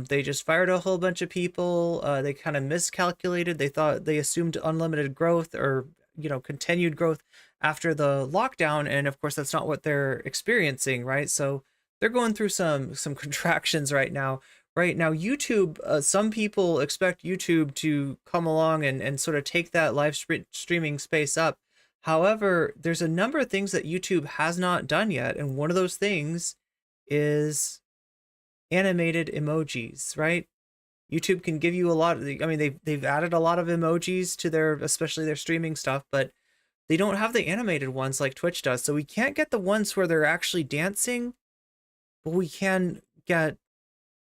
S2: They just fired a whole bunch of people. They kind of miscalculated. They assumed unlimited growth or, you know, continued growth after the lockdown, and of course, that's not what they're experiencing, right? So they're going through some contractions right now. Right now, YouTube, some people expect YouTube to come along and sort of take that live streaming space up. However, there's a number of things that YouTube has not done yet, and one of those things is animated emojis, right? YouTube can give you a lot of, I mean, they've added a lot of emojis to their, especially their streaming stuff, but they don't have the animated ones like Twitch does. So we can't get the ones where they're actually dancing, but we can get,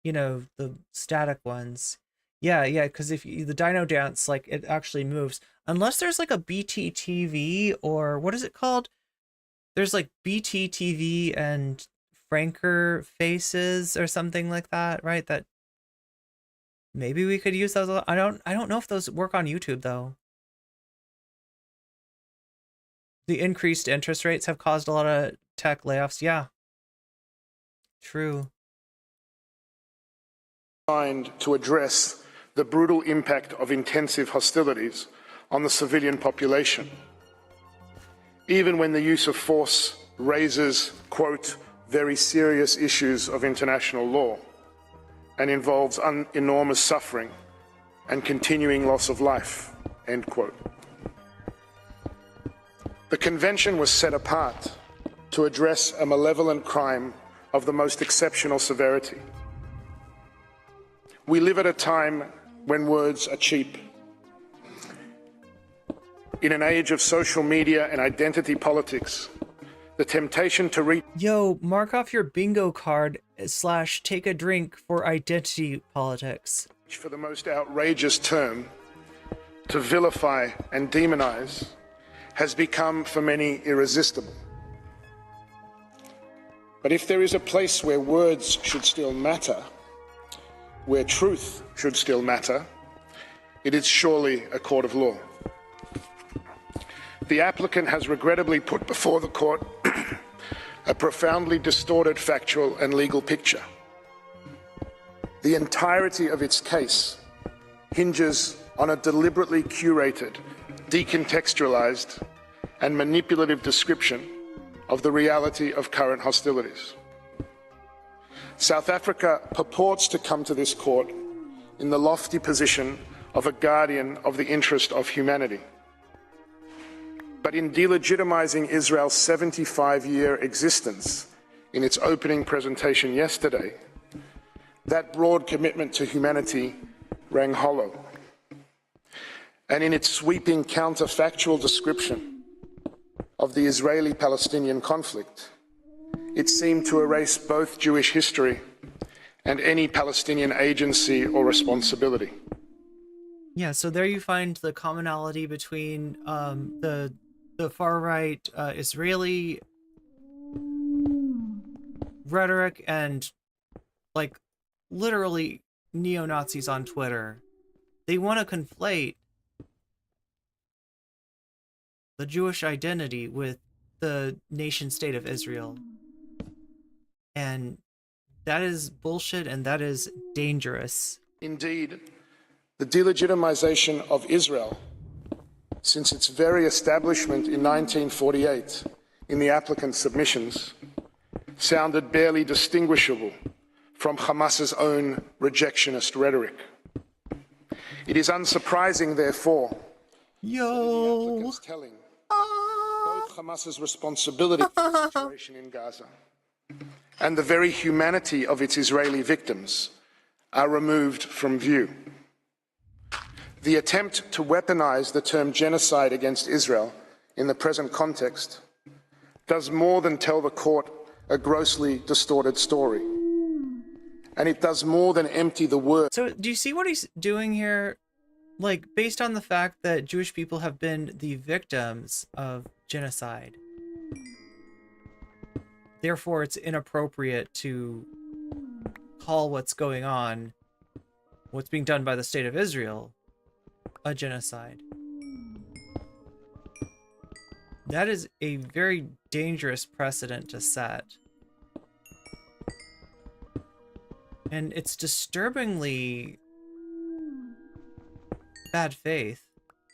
S2: you know, the static ones. Yeah, because if the dino dance, like, it actually moves. Unless there's like a BTTV, or what is it called? There's like BTTV and Franker faces or something like that, right? That maybe we could use those. I don't know if those work on YouTube though. The increased interest rates have caused a lot of tech layoffs. Yeah. True.
S8: Designed to address the brutal impact of intensive hostilities on the civilian population, even when the use of force raises, quote, very serious issues of international law and involves enormous suffering and continuing loss of life, end quote. The convention was set apart to address a malevolent crime of the most exceptional severity. We live at a time when words are cheap. In an age of social media and identity politics, the temptation to reach...
S2: Yo, mark off your bingo card / take a drink for identity politics.
S8: ...for the most outrageous term, to vilify and demonize, has become for many irresistible. But if there is a place where words should still matter, where truth should still matter, it is surely a court of law. The applicant has regrettably put before the court a profoundly distorted factual and legal picture. The entirety of its case hinges on a deliberately curated, decontextualized, and manipulative description of the reality of current hostilities. South Africa purports to come to this court in the lofty position of a guardian of the interest of humanity. But in delegitimizing Israel's 75-year existence in its opening presentation yesterday, that broad commitment to humanity rang hollow. And in its sweeping counterfactual description of the Israeli-Palestinian conflict, it seemed to erase both Jewish history and any Palestinian agency or responsibility.
S2: Yeah, so there you find the commonality between the far-right Israeli rhetoric and, like, literally neo-Nazis on Twitter. They want to conflate the Jewish identity with the nation-state of Israel. And that is bullshit, and that is dangerous.
S8: Indeed, the delegitimization of Israel since its very establishment in 1948 in the applicant submissions sounded barely distinguishable from Hamas's own rejectionist rhetoric. It is unsurprising, therefore, that the applicants telling both Hamas's responsibility for the situation in Gaza and the very humanity of its Israeli victims are removed from view. The attempt to weaponize the term genocide against Israel in the present context does more than tell the court a grossly distorted story. And it does more than empty the word.
S2: So do you see what he's doing here? Like, based on the fact that Jewish people have been the victims of genocide, therefore it's inappropriate to call what's going on, what's being done by the state of Israel, a genocide. That is a very dangerous precedent to set. And it's disturbingly bad faith,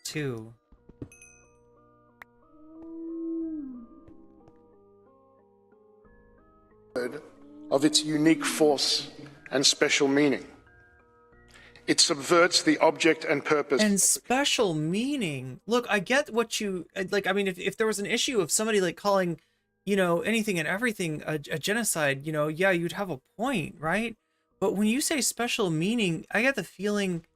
S2: too.
S8: Of its unique force and special meaning. It subverts the object and purpose.
S2: And special meaning. Look, I get what you like. I mean, if there was an issue of somebody like calling, you know, anything and everything a genocide, you know, yeah, you'd have a point, right? But when you say special meaning, I get the feeling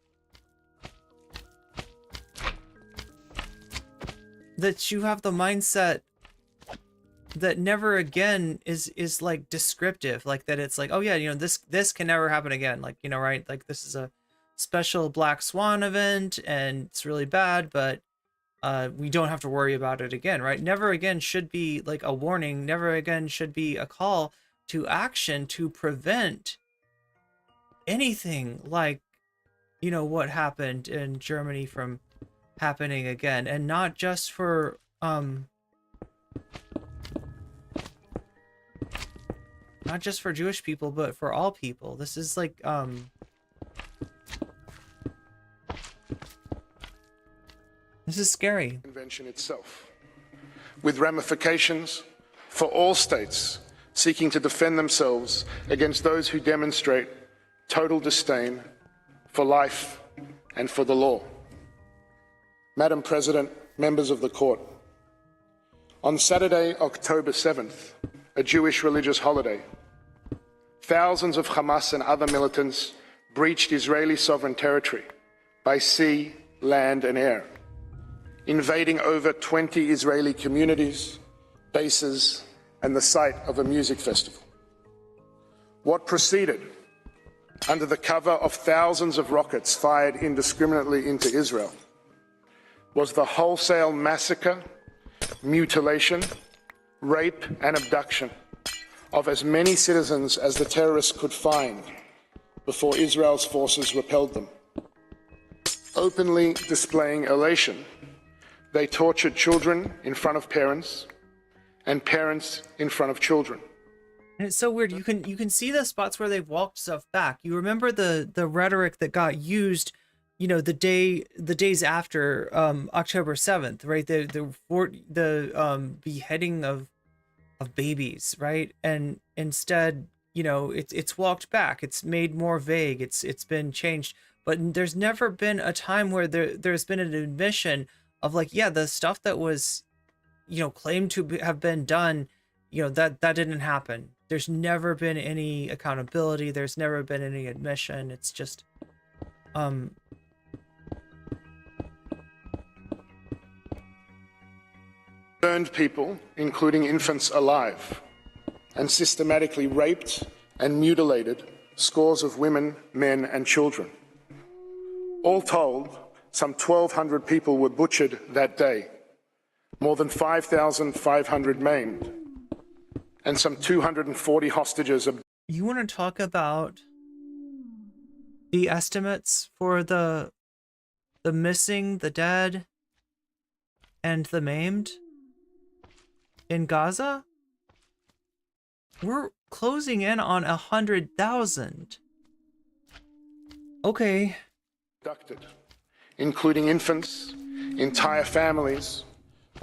S2: that you have the mindset that never again is like descriptive, like that it's like, oh yeah, you know, this can never happen again, like, you know, right, like this is a special black swan event and it's really bad, but we don't have to worry about it again, right? Never again should be like a warning, never again should be a call to action to prevent anything like, you know, what happened in Germany from happening again. And not just for not just for Jewish people, but for all people. This is like this is scary.
S8: Convention itself, with ramifications for all states seeking to defend themselves against those who demonstrate total disdain for life and for the law. Madam President, members of the court, on Saturday, October 7th, a Jewish religious holiday, thousands of Hamas and other militants breached Israeli sovereign territory by sea, land, and air, invading over 20 Israeli communities, bases, and the site of a music festival. What proceeded, under the cover of thousands of rockets fired indiscriminately into Israel, was the wholesale massacre, mutilation, rape, and abduction of as many citizens as the terrorists could find before Israel's forces repelled them. Openly displaying elation, they tortured children in front of parents and parents in front of children.
S2: And it's so weird. You can see the spots where they've walked stuff back. You remember the rhetoric that got used, you know, the days after October 7th, right? The beheading of babies, right? And instead, you know, it's walked back. It's made more vague. It's been changed. But there's never been a time where there's been an admission of like, yeah, the stuff that was, you know, claimed to have been done, you know, that didn't happen. There's never been any accountability. There's never been any admission. It's just
S8: burned people, including infants, alive, and systematically raped and mutilated scores of women, men, and children. All told, some 1,200 people were butchered that day, more than 5,500 maimed, and some 240 hostages.
S2: You want to talk about the estimates for the missing, the dead, and the maimed in Gaza? We're closing in on 100,000. Okay.
S8: Abducted, including infants, entire families,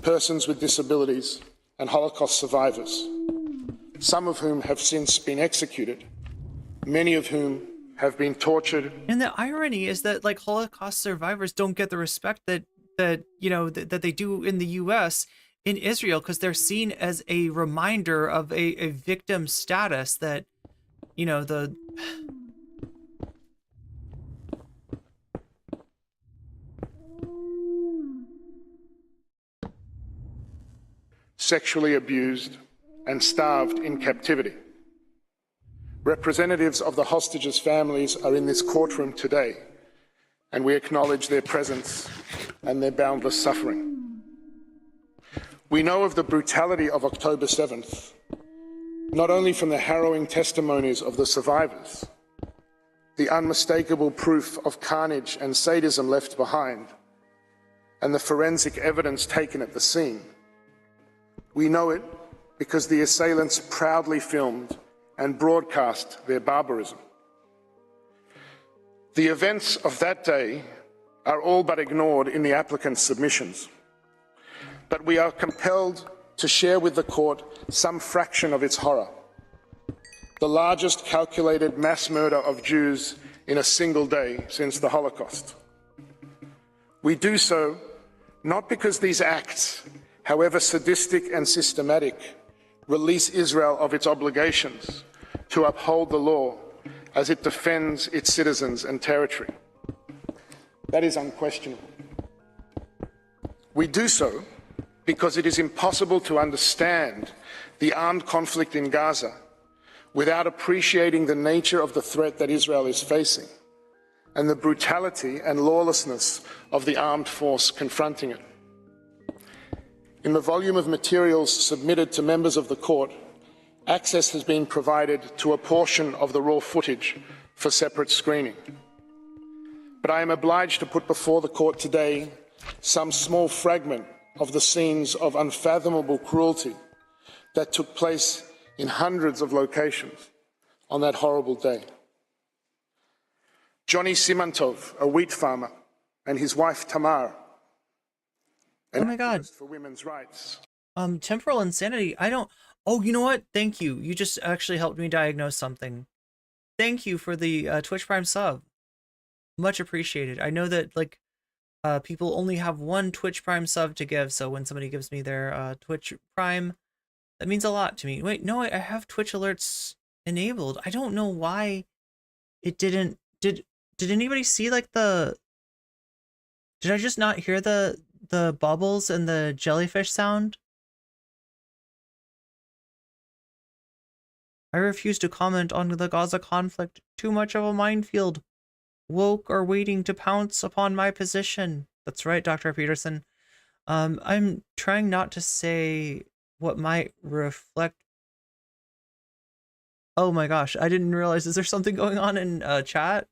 S8: persons with disabilities, and Holocaust survivors, some of whom have since been executed, many of whom have been tortured.
S2: And the irony is that, like, Holocaust survivors don't get the respect that they do in the US in Israel, because they're seen as a reminder of a victim status that, the
S8: sexually abused and starved in captivity. Representatives of the hostages' families are in this courtroom today, and we acknowledge their presence and their boundless suffering. We know of the brutality of October 7th, not only from the harrowing testimonies of the survivors, the unmistakable proof of carnage and sadism left behind, and the forensic evidence taken at the scene. We know it because the assailants proudly filmed and broadcast their barbarism. The events of that day are all but ignored in the applicant's submissions, but we are compelled to share with the court some fraction of its horror. The largest calculated mass murder of Jews in a single day since the Holocaust. We do so not because these acts, however sadistic and systematic, release Israel of its obligations to uphold the law as it defends its citizens and territory. That is unquestionable. We do so because it is impossible to understand the armed conflict in Gaza without appreciating the nature of the threat that Israel is facing and the brutality and lawlessness of the armed force confronting it. In the volume of materials submitted to members of the court, access has been provided to a portion of the raw footage for separate screening. But I am obliged to put before the court today some small fragment of the scenes of unfathomable cruelty that took place in hundreds of locations on that horrible day. Johnny Simantov, a wheat farmer, and his wife Tamar,
S2: oh my God,
S8: for women's rights.
S2: Temporal insanity. Oh, you know what? Thank you. You just actually helped me diagnose something. Thank you for the Twitch Prime sub. Much appreciated. I know that, like, people only have one Twitch Prime sub to give, so when somebody gives me their Twitch Prime, that means a lot to me. Wait, no, I have Twitch alerts enabled. I don't know why it didn't. Did anybody see, like, did I just not hear the bubbles and the jellyfish sound? I refuse to comment on the Gaza conflict. Too much of a minefield. Woke are waiting to pounce upon my position. That's right, Dr. Peterson. I'm trying not to say what might reflect. Oh my gosh, I didn't realize. Is there something going on in chat?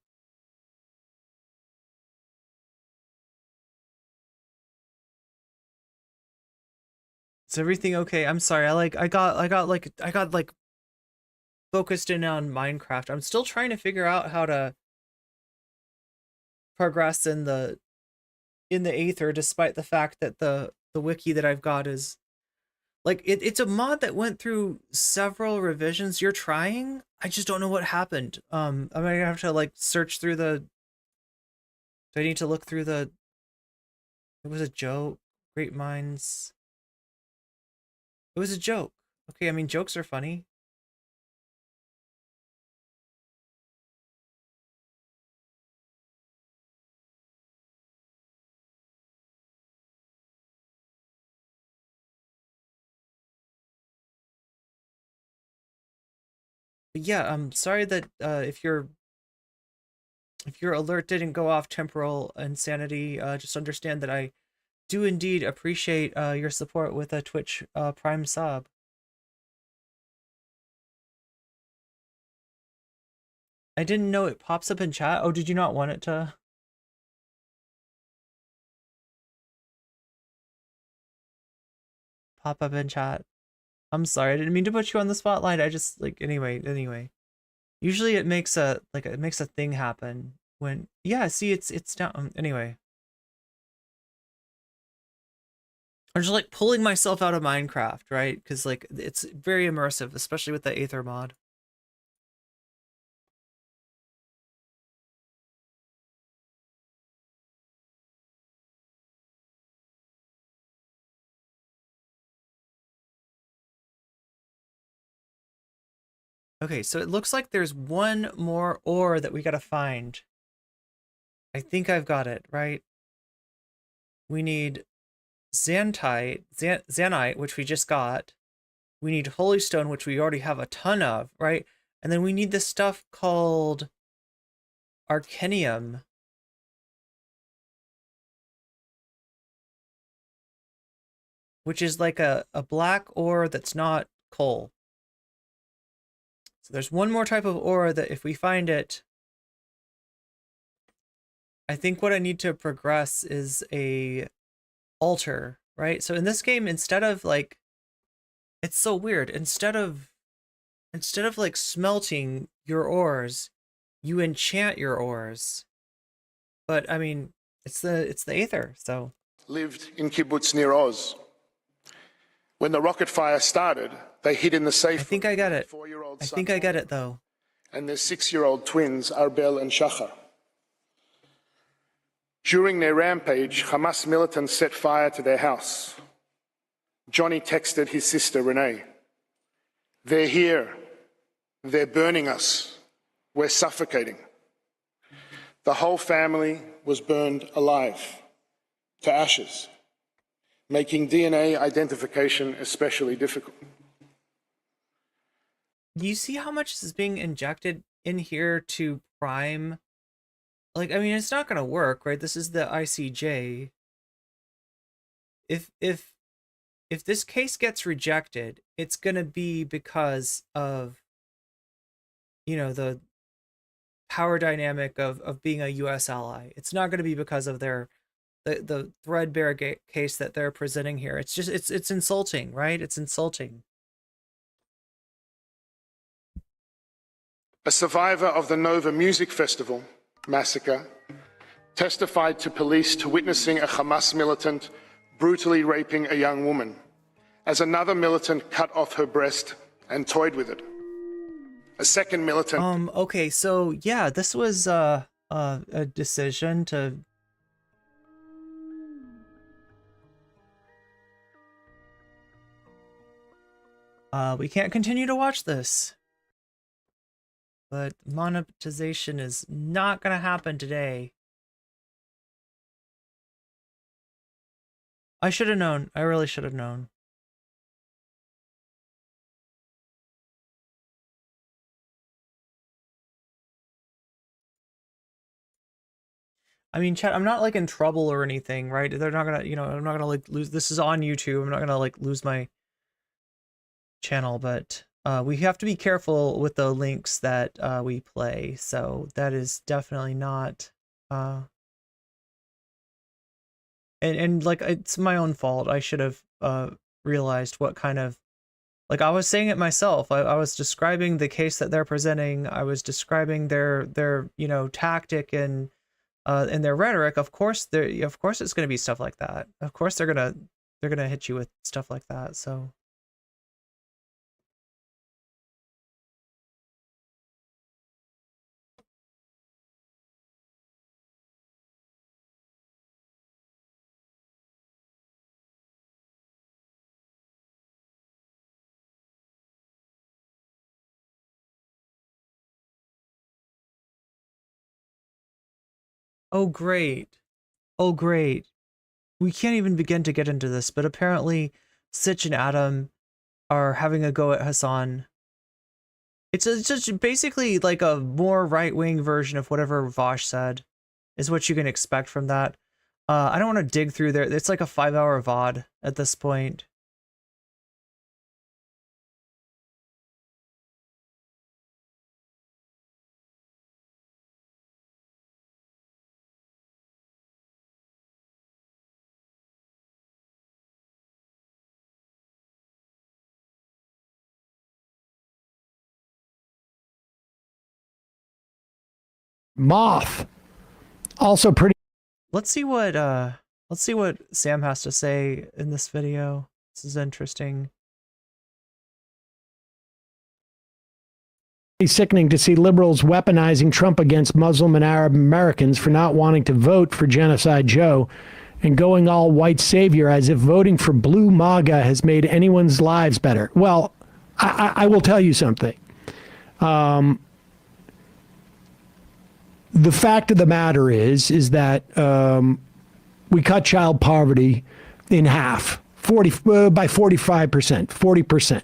S2: Is everything okay? I'm sorry. I got focused in on Minecraft. I'm still trying to figure out how to progress in the Aether, despite the fact that the wiki that I've got is like it's a mod that went through several revisions. You're trying? I just don't know what happened. I'm gonna have to like search through the. Do I need to look through the? It was a joke. Great minds. It was a joke. Okay, I mean jokes are funny. But yeah, I'm sorry that if your alert didn't go off temporal insanity, just understand that I do indeed appreciate your support with a Twitch Prime sub. I didn't know it pops up in chat. Oh, did you not want it to? Pop up in chat. I'm sorry, I didn't mean to put you on the spotlight. I just like anyway. Usually it makes a thing happen when yeah, see it's down anyway. I'm just like pulling myself out of Minecraft, right? Because like it's very immersive, especially with the Aether mod. Okay, so it looks like there's one more ore that we gotta find. I think I've got it, right? We need Zanite, which we just got. We need Holystone, which we already have a ton of, right? And then we need this stuff called Arcanium. Which is like a black ore that's not coal. So there's one more type of ore that if we find it, I think what I need to progress is a altar, right? So in this game, instead of like, it's so weird. Instead of like smelting your ores, you enchant your ores. But I mean, it's the Aether, so.
S8: Lived in kibbutz near Oz. When the rocket fire started, they hid in the safe.
S2: I think I got it. I think I get it though.
S8: And their 6-year-old twins, Arbel and Shachar. During their rampage, Hamas militants set fire to their house. Johnny texted his sister Renee, "They're here. They're burning us. We're suffocating." The whole family was burned alive to ashes, making DNA identification especially difficult.
S2: Do you see how much is being injected in here to prime? Like, I mean, it's not going to work, right? This is the ICJ. If this case gets rejected, it's going to be because of, you know, the power dynamic of being a U.S. ally. It's not going to be because of the threadbare case that they're presenting here. It's just, it's insulting, right? It's insulting.
S8: A survivor of the Nova Music Festival massacre testified to police to witnessing a Hamas militant brutally raping a young woman, as another militant cut off her breast and toyed with it. A second militant...
S2: Okay, so yeah, this was a decision to... we can't continue to watch this. But monetization is not gonna happen today. I should have known. I really should have known. I mean, chat, I'm not like in trouble or anything, right? They're not gonna, you know, I'm not gonna like lose, this is on YouTube. I'm not gonna like lose my channel, but we have to be careful with the links that we play. So that is definitely not, and like, it's my own fault. I should have realized what kind of, like, I was saying it myself. I was describing the case that they're presenting. I was describing their you know, tactic and their rhetoric. Of course it's going to be stuff like that. Of course they're gonna hit you with stuff like that. So. Oh, great. Oh, great. We can't even begin to get into this, but apparently Sitch and Adam are having a go at Hasan. It's just basically like a more right-wing version of whatever Vaush said, is what you can expect from that. I don't want to dig through there. It's like a 5-hour VOD at this point.
S6: Moth. Also pretty.
S2: Let's see what Sam has to say in this video. This is interesting.
S6: Sickening to see liberals weaponizing Trump against Muslim and Arab Americans for not wanting to vote for Genocide Joe and going all white savior as if voting for blue MAGA has made anyone's lives better. Well, I will tell you something. The fact of the matter is that we cut child poverty in half, by 45%, 40%.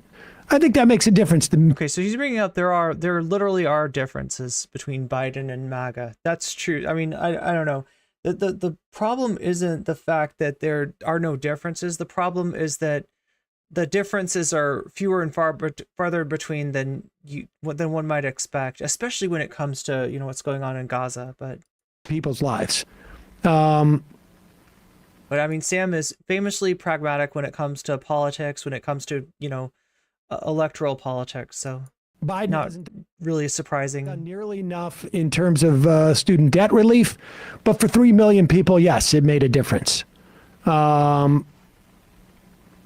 S6: I think that makes a difference to me.
S2: Okay, so he's bringing up there literally are differences between Biden and MAGA. That's true. I mean, I don't know. The problem isn't the fact that there are no differences. The problem is that the differences are fewer and farther between than one might expect, especially when it comes to what's going on in Gaza. But
S6: people's lives.
S2: But I mean, Sam is famously pragmatic when it comes to politics, when it comes to electoral politics. So
S6: Biden
S2: not
S6: hasn't
S2: really surprising.
S6: done nearly enough in terms of student debt relief, but for 3 million people, yes, it made a difference.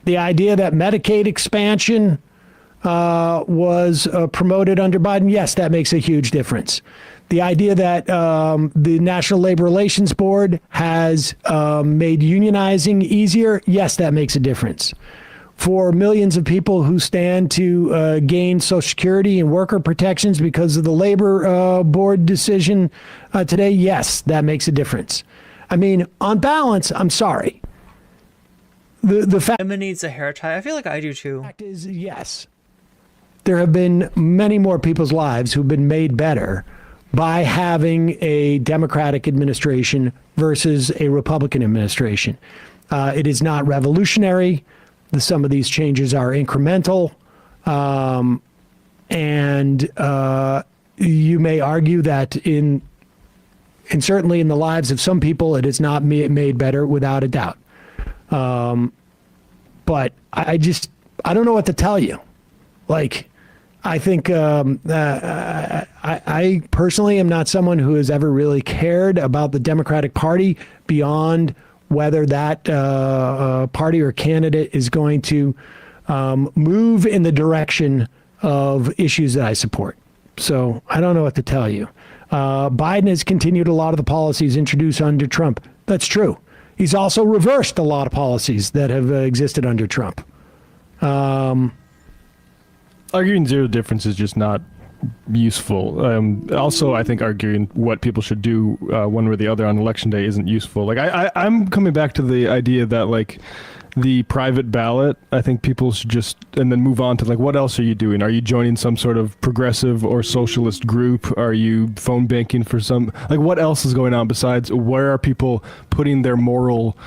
S6: The idea that Medicaid expansion was promoted under Biden, yes, that makes a huge difference. The idea that the National Labor Relations Board has made unionizing easier, yes, that makes a difference. For millions of people who stand to gain Social Security and worker protections because of the Labor Board decision today, yes, that makes a difference. I mean, on balance, I'm sorry. The fact
S2: Emma needs a hair tie. I feel like I do too.
S6: Fact is, yes, there have been many more people's lives who've been made better by having a Democratic administration versus a Republican administration. It is not revolutionary. Some of these changes are incremental. And you may argue that and certainly in the lives of some people, it is not made better without a doubt. But I don't know what to tell you. Like, I think I personally am not someone who has ever really cared about the Democratic Party beyond whether that party or candidate is going to move in the direction of issues that I support. So I don't know what to tell you. Biden has continued a lot of the policies introduced under Trump. That's true. He's also reversed a lot of policies that have existed under Trump.
S22: Arguing zero difference is just not useful. Also, I think arguing what people should do one way or the other on election day isn't useful. Like I'm coming back to the idea that like the private ballot, I think people should just, and then move on to like, what else are you doing? Are you joining some sort of progressive or socialist group? Are you phone banking for some, like what else is going on besides where are people putting their moral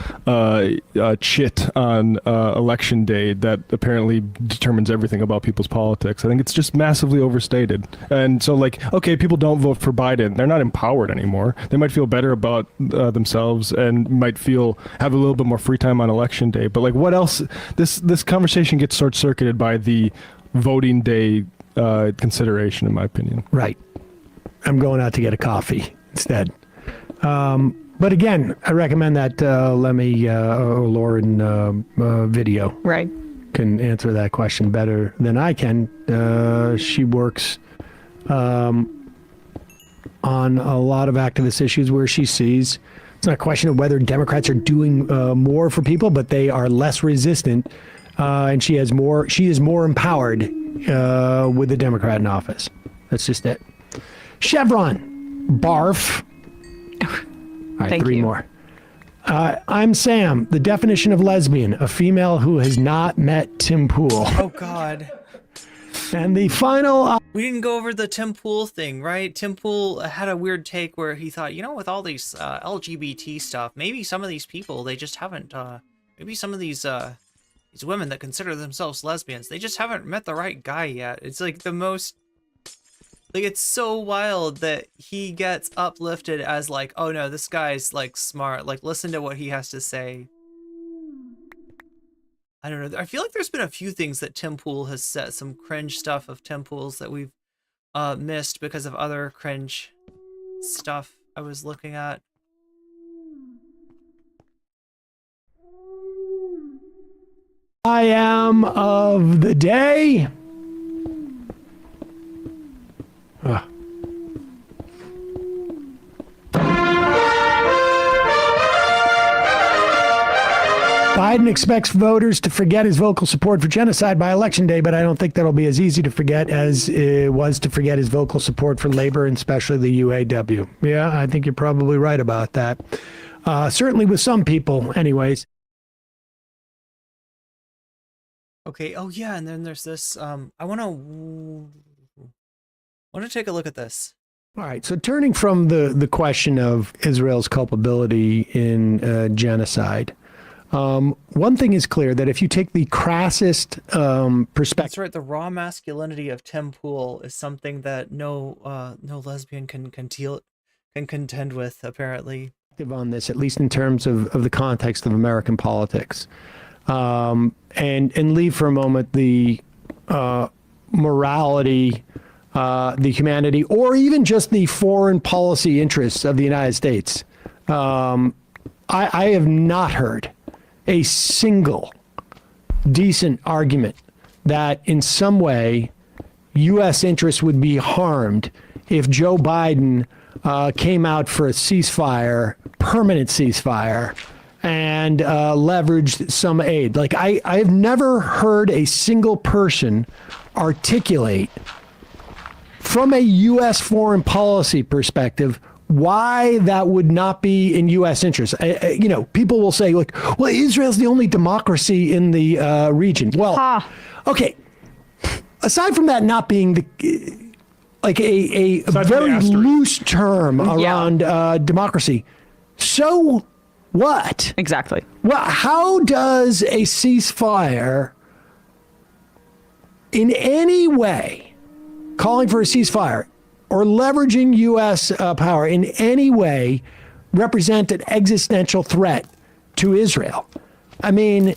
S22: chit on election day that apparently determines everything about people's politics? I think it's just massively overstated. And so like, okay, people don't vote for Biden. They're not empowered anymore. They might feel better about themselves and might have a little bit more free time on election day. But like, what else? This conversation gets short-circuited by the voting day consideration, in my opinion.
S6: Right. I'm going out to get a coffee instead. But again, I recommend that Lemmy or Lauren video.
S16: Right.
S6: Can answer that question better than I can. She works on a lot of activist issues where she sees it's not a question of whether Democrats are doing more for people, but they are less resistant, and she is more empowered with the Democrat in office. That's just it. Chevron, barf. All right,
S16: Thank
S6: three
S16: you.
S6: more. I'm Sam. The definition of lesbian: a female who has not met Tim Pool.
S2: Oh God.
S6: And the final...
S2: We didn't go over the Tim Pool thing, right? Tim Pool had a weird take where he thought, you know, with all these LGBT stuff, maybe some of these people, they just haven't, maybe some of these women that consider themselves lesbians, they just haven't met the right guy yet. It's like the most, like, it's so wild that he gets uplifted as like, oh no, this guy's like smart, like listen to what he has to say. I don't know. I feel like there's been a few things that Tim Pool has said, some cringe stuff of Tim Pool's that we've missed because of other cringe stuff I was looking at.
S6: I am of the day. Biden expects voters to forget his vocal support for genocide by Election Day, but I don't think that'll be as easy to forget as it was to forget his vocal support for labor and especially the UAW. Yeah, I think you're probably right about that. Certainly with some people, anyways.
S2: Okay. Oh yeah, and then there's this. I want to take a look at this.
S6: All right. So turning from the question of Israel's culpability in genocide. One thing is clear, that if you take the crassest perspective...
S2: That's right, the raw masculinity of Tim Pool is something that no lesbian can contend with, apparently.
S6: On this, at least in terms of the context of American politics. And leave for a moment the morality, the humanity, or even just the foreign policy interests of the United States. I have not heard a single decent argument that in some way U.S. interests would be harmed if Joe Biden came out for a ceasefire, permanent ceasefire, and leveraged some aid. Like, I have never heard a single person articulate from a U.S. foreign policy perspective why that would not be in U.S. interest. You know, people will say, like, well, Israel's the only democracy in the region. Well, okay. Aside from that not being the, like a very loose term around democracy, so what?
S16: Exactly.
S6: Well, how does a ceasefire in any way, calling for a ceasefire, or leveraging U.S. power in any way represent an existential threat to Israel? I mean,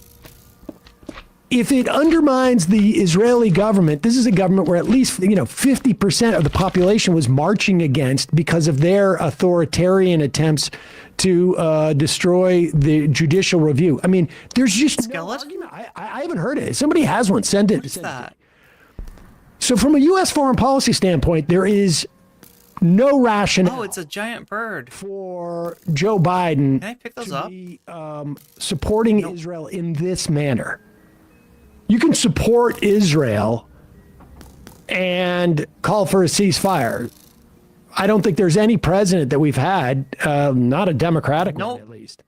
S6: if it undermines the Israeli government, this is a government where at least 50% of the population was marching against because of their authoritarian attempts to destroy the judicial review. I mean, there's just no argument. I haven't heard it. Somebody has one. Send it.
S2: What's that?
S6: So from a U.S. foreign policy standpoint, there is no rationale.
S2: Oh, it's a giant bird.
S6: For Joe Biden
S2: Can I pick those up?
S6: be supporting Israel in this manner. You can support Israel and call for a ceasefire. I don't think there's any president that we've had, not a Democratic one at least,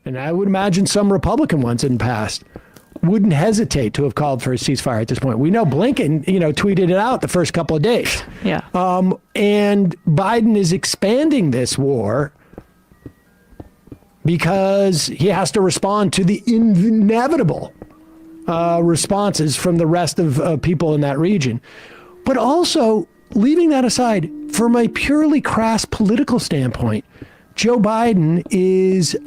S6: and I would imagine some Republican ones in the past, wouldn't hesitate to have called for a ceasefire at this point. We know Blinken, tweeted it out the first couple of days.
S16: Yeah.
S6: And Biden is expanding this war because he has to respond to the inevitable responses from the rest of people in that region. But also, leaving that aside, from a purely crass political standpoint, Joe Biden is...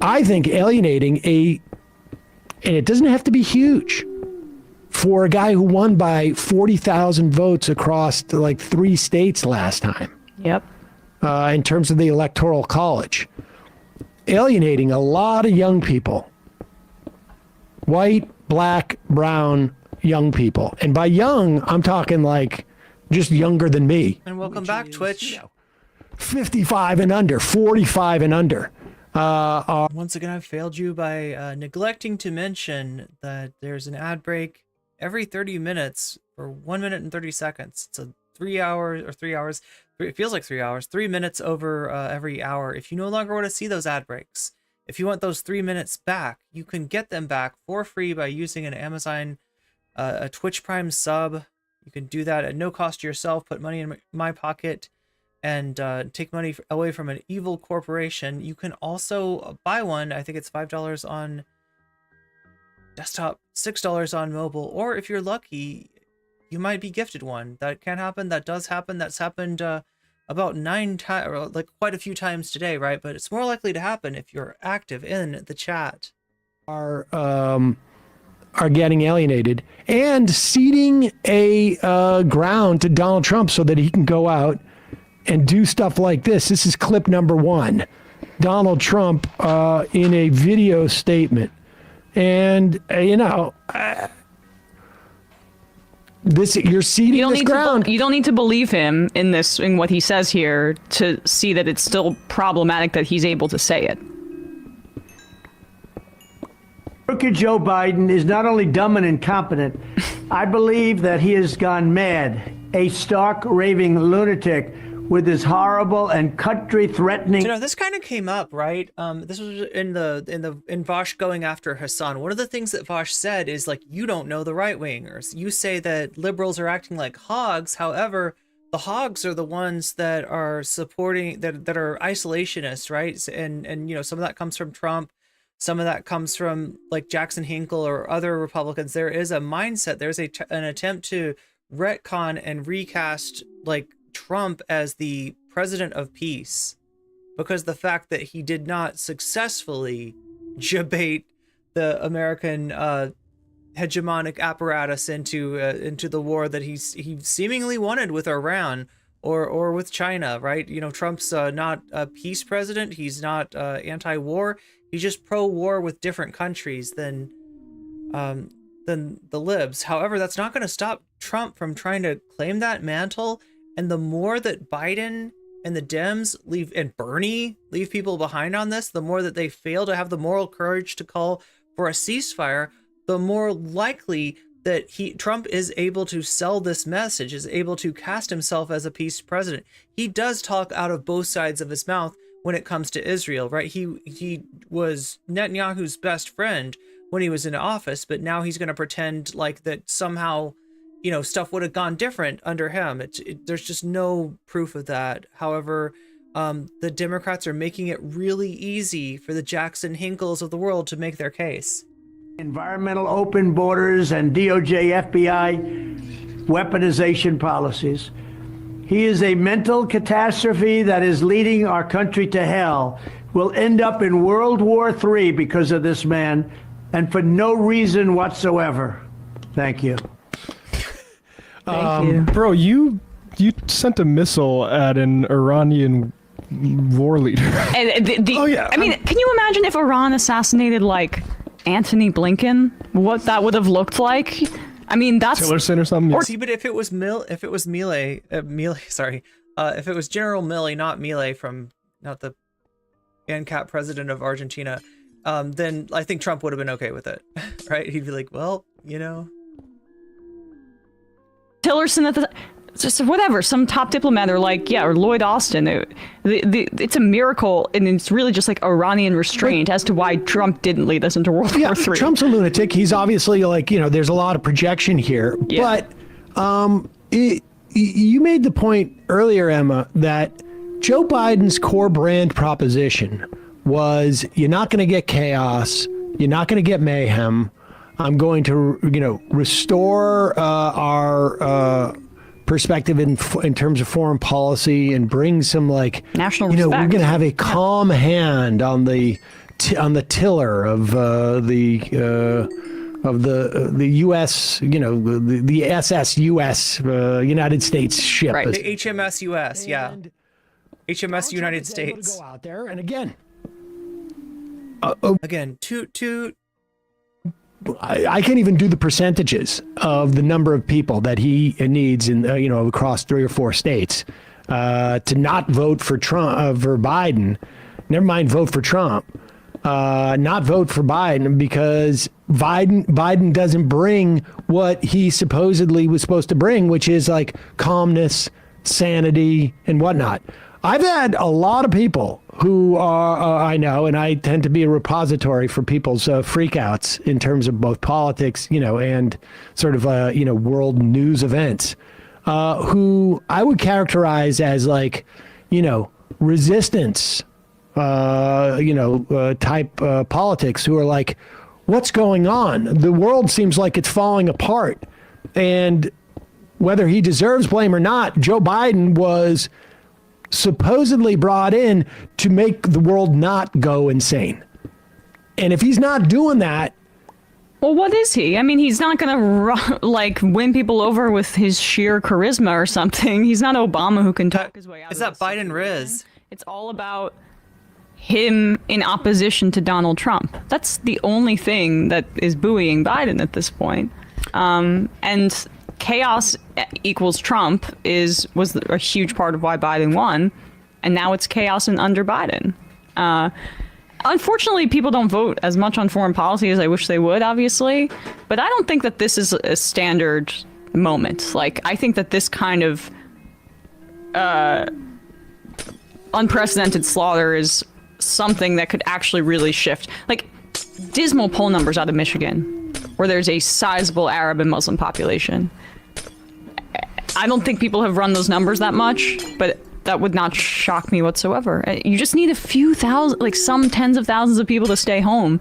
S6: I think alienating and it doesn't have to be huge, for a guy who won by 40,000 votes across like 3 states last time.
S16: Yep.
S6: In terms of the Electoral College, alienating a lot of young people, white, black, brown young people. And by young, I'm talking like just younger than me.
S2: And welcome back, Twitch.
S6: 55 and under, 45 and under.
S2: Once again, I've failed you by neglecting to mention that there's an ad break every 30 minutes for 1 minute and 30 seconds. It's a 3 hours or 3 hours. It feels like 3 hours, 3 minutes over every hour. If you no longer want to see those ad breaks, if you want those 3 minutes back, you can get them back for free by using an Amazon a Twitch Prime sub. You can do that at no cost to yourself, put money in my pocket, and take money away from an evil corporation. You can also buy one. I think it's $5 on desktop, $6 on mobile, or if you're lucky, you might be gifted one. That can happen. That does happen. That's happened about 9 times, or like quite a few times today, right? But it's more likely to happen if you're active in the chat.
S6: Are getting alienated and ceding a ground to Donald Trump so that he can go out and do stuff like this. This is clip number 1. Donald Trump in a video statement. And, this you're ceding this ground.
S9: You don't need to believe him in what he says here to see that it's still problematic that he's able to say it.
S10: Crooked Joe Biden is not only dumb and incompetent, I believe that he has gone mad, a stark raving lunatic with his horrible and country-threatening.
S2: This kind of came up, right? This was in Vaush going after Hasan. One of the things that Vaush said is like, you don't know the right-wingers. You say that liberals are acting like hogs. However, the hogs are the ones that are supporting that are isolationists, right? And some of that comes from Trump. Some of that comes from like Jackson Hinkle or other Republicans. There is a mindset. There's an attempt to retcon and recast like Trump as the president of peace, because the fact that he did not successfully debate the American hegemonic apparatus into the war that he seemingly wanted with Iran or with China, right? Trump's not a peace president. He's not anti-war. He's just pro-war with different countries than the libs. However, that's not going to stop Trump from trying to claim that mantle. And the more that Biden and the Dems and Bernie leave people behind on this, the more that they fail to have the moral courage to call for a ceasefire, the more likely that Trump is able to sell this message, is able to cast himself as a peace president. He does talk out of both sides of his mouth when it comes to Israel, right? He was Netanyahu's best friend when he was in office, but now he's going to pretend like that somehow, stuff would have gone different under him. There's just no proof of that. However, the Democrats are making it really easy for the Jackson Hinkles of the world to make their case.
S10: Environmental open borders and DOJ, FBI weaponization policies. He is a mental catastrophe that is leading our country to hell. We'll end up in World War III because of this man, and for no reason whatsoever. Thank you.
S9: Thank you.
S22: Bro, you sent a missile at an Iranian war leader.
S9: And
S22: Oh, yeah.
S9: I mean, can you imagine if Iran assassinated like Antony Blinken? What that would have looked like? I mean, that's
S22: Tillerson or something.
S2: See, but if it was if it was Milei, if it was General Milei, not the ANCAP president of Argentina, then I think Trump would have been okay with it, right? He'd be like, well,
S9: Tillerson at just whatever, some top diplomat or or Lloyd Austin. It's a miracle, and it's really just like Iranian restraint as to why Trump didn't lead us into World War III.
S6: Trump's a lunatic. He's obviously there's a lot of projection here. Yeah. But you made the point earlier, Emma, that Joe Biden's core brand proposition was you're not going to get chaos. You're not going to get mayhem. I'm going to, restore our perspective in terms of foreign policy and bring some
S9: national respect.
S6: We're going to have a calm hand on the tiller of the U.S. The SSUS United States ship.
S2: Right. The HMS US, yeah. HMS United States.
S6: Go out there and again. I can't even do the percentages of the number of people that he needs in across 3 or 4 states to not vote for Trump for Biden. Never mind vote for Trump. Not vote for Biden because Biden doesn't bring what he supposedly was supposed to bring, which is like calmness, sanity, and whatnot. I've had a lot of people who are, I know, and I tend to be a repository for people's freakouts in terms of both politics, and sort of, world news events, who I would characterize as like, resistance, type politics, who are like, what's going on? The world seems like it's falling apart. And whether he deserves blame or not, Joe Biden was supposedly brought in to make the world not go insane. And if he's not doing that,
S9: well, what is he? I mean, he's not going to win people over with his sheer charisma or something. He's not Obama who can talk his way out.
S2: Is that Biden Riz?
S9: It's all about him in opposition to Donald Trump. That's the only thing that is buoying Biden at this point. And chaos equals Trump was a huge part of why Biden won, and now it's chaos under Biden. Unfortunately, people don't vote as much on foreign policy as I wish they would, obviously, but I don't think that this is a standard moment. Like, I think that this kind of unprecedented slaughter is something that could actually really shift. Like, dismal poll numbers out of Michigan, where there's a sizable Arab and Muslim population. I don't think people have run those numbers that much, but that would not shock me whatsoever. You just need a few thousand, like some tens of thousands of people to stay home,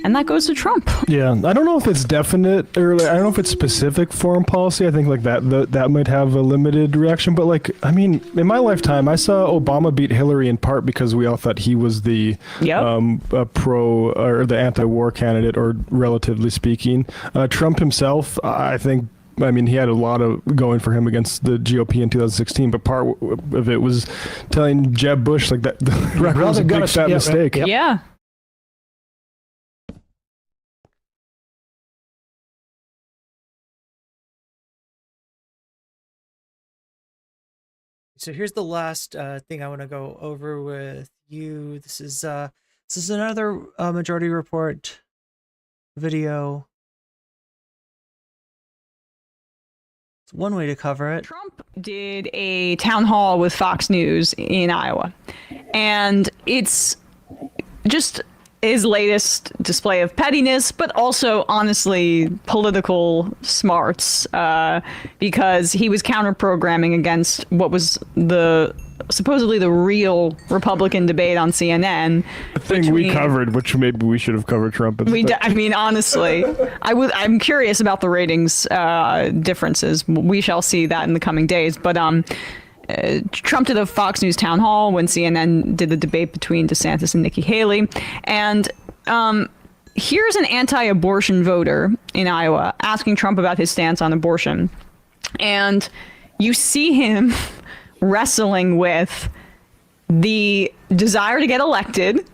S9: and that goes to Trump.
S22: Yeah, I don't know if it's definite, or I don't know if it's specific foreign policy. I think like that might have a limited reaction, but like, I mean, in my lifetime, I saw Obama beat Hillary in part because we all thought he was the pro or the anti-war candidate, or relatively speaking. Trump himself, I think, I mean, he had a lot of going for him against the GOP in 2016, but part of it was telling Jeb Bush like that the record was a big fat mistake.
S9: Yeah.
S2: So here's the last thing I want to go over with you. This is another Majority Report video. One way to cover it.
S9: Trump did a town hall with Fox News in Iowa, and it's just his latest display of pettiness, but also honestly political smarts, because he was counter-programming against what was supposedly the real Republican debate on CNN.
S22: The thing we covered, which maybe we should have covered Trump.
S9: I mean, honestly, I'm curious about the ratings differences. We shall see that in the coming days. But Trump did a Fox News town hall when CNN did the debate between DeSantis and Nikki Haley. And here's an anti-abortion voter in Iowa asking Trump about his stance on abortion. And you see him wrestling with the desire to get elected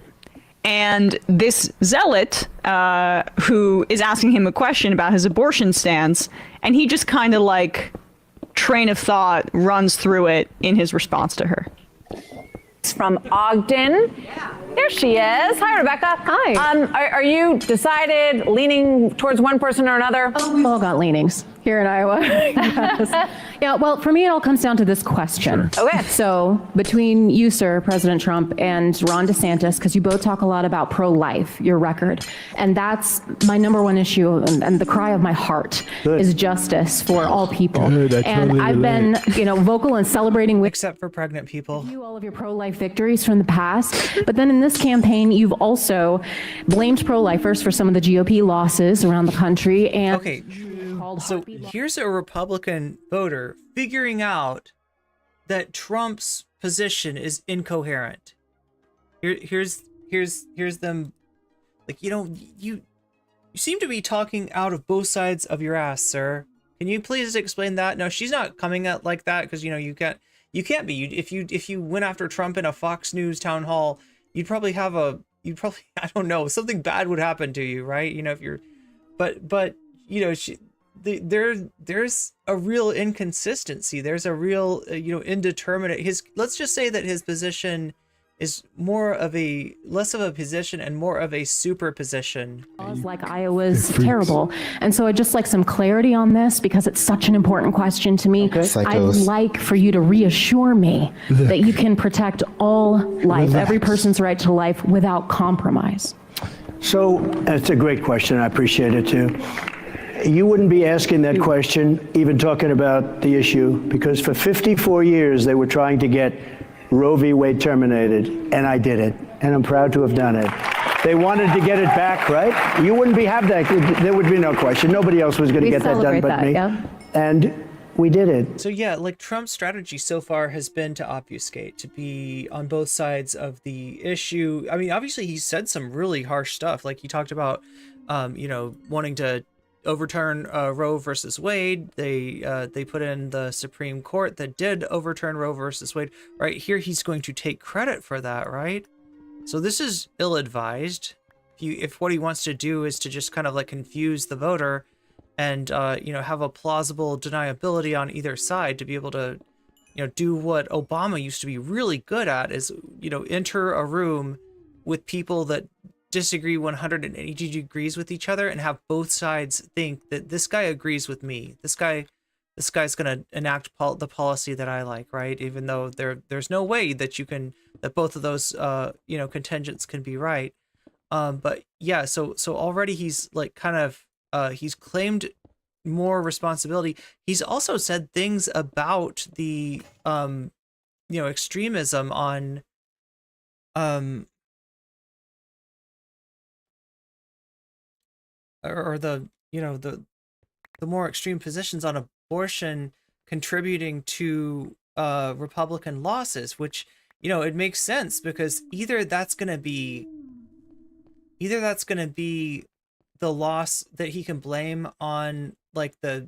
S9: and this zealot who is asking him a question about his abortion stance, and he just kind of like train of thought runs through it in his response to her.
S7: From Ogden. Yeah. There she is. Hi, Rebecca. Hi. Are you decided, leaning towards one person or another?
S11: Oh, we've all got leanings here in Iowa. Yes. Yeah, well, for me, it all comes down to this question.
S7: Sure. Okay.
S11: So between you, sir, President Trump, and Ron DeSantis, because you both talk a lot about pro-life, your record, and that's my number one issue, and the cry of my heart is justice for all people.
S22: Good,
S11: and I've been, vocal and celebrating with
S2: except for pregnant people.
S11: You all of your pro-life victories from the past, but then in this campaign, you've also blamed pro-lifers for some of the GOP losses around the country. And
S2: okay. So here's a Republican voter figuring out that Trump's position is incoherent. Here's them, like, you seem to be talking out of both sides of your ass, sir. Can you please explain that? No, she's not coming at like that, because you can't be. If you went after Trump in a Fox News town hall, you'd probably I don't know, something bad would happen to you, right? If you're, but there's a real inconsistency. There's a real indeterminate. Let's just say that his position is less of a position and more of a superposition.
S11: Like Iowa's terrible. And so I'd just like some clarity on this because it's such an important question to me. I'd like for you to reassure me that you can protect all life, every person's right to life without compromise.
S10: So that's a great question. I appreciate it too. You wouldn't be asking that question, even talking about the issue, because for 54 years they were trying to get Roe v. Wade terminated, and I did it, and I'm proud to have done it. They wanted to get it back, right? You wouldn't have that. There would be no question. Nobody else was going to get that done but me. Yeah. And we did it.
S2: So yeah, like Trump's strategy so far has been to obfuscate, to be on both sides of the issue. I mean, obviously he said some really harsh stuff. Like he talked about, wanting to overturn Roe versus Wade. They put in the Supreme Court that did overturn Roe versus Wade. Right here, he's going to take credit for that, right? So this is ill-advised. If what he wants to do is to just kind of like confuse the voter and have a plausible deniability on either side to be able to do what Obama used to be really good at, is enter a room with people that disagree 180 degrees with each other and have both sides think that this guy agrees with me. This guy's going to enact the policy that I like, right? Even though there's no way that that both of those contingents can be right. But yeah, so already he's like kind of he's claimed more responsibility. He's also said things about the extremism on or the more extreme positions on abortion contributing to Republican losses, which it makes sense, because either that's going to be the loss that he can blame on like the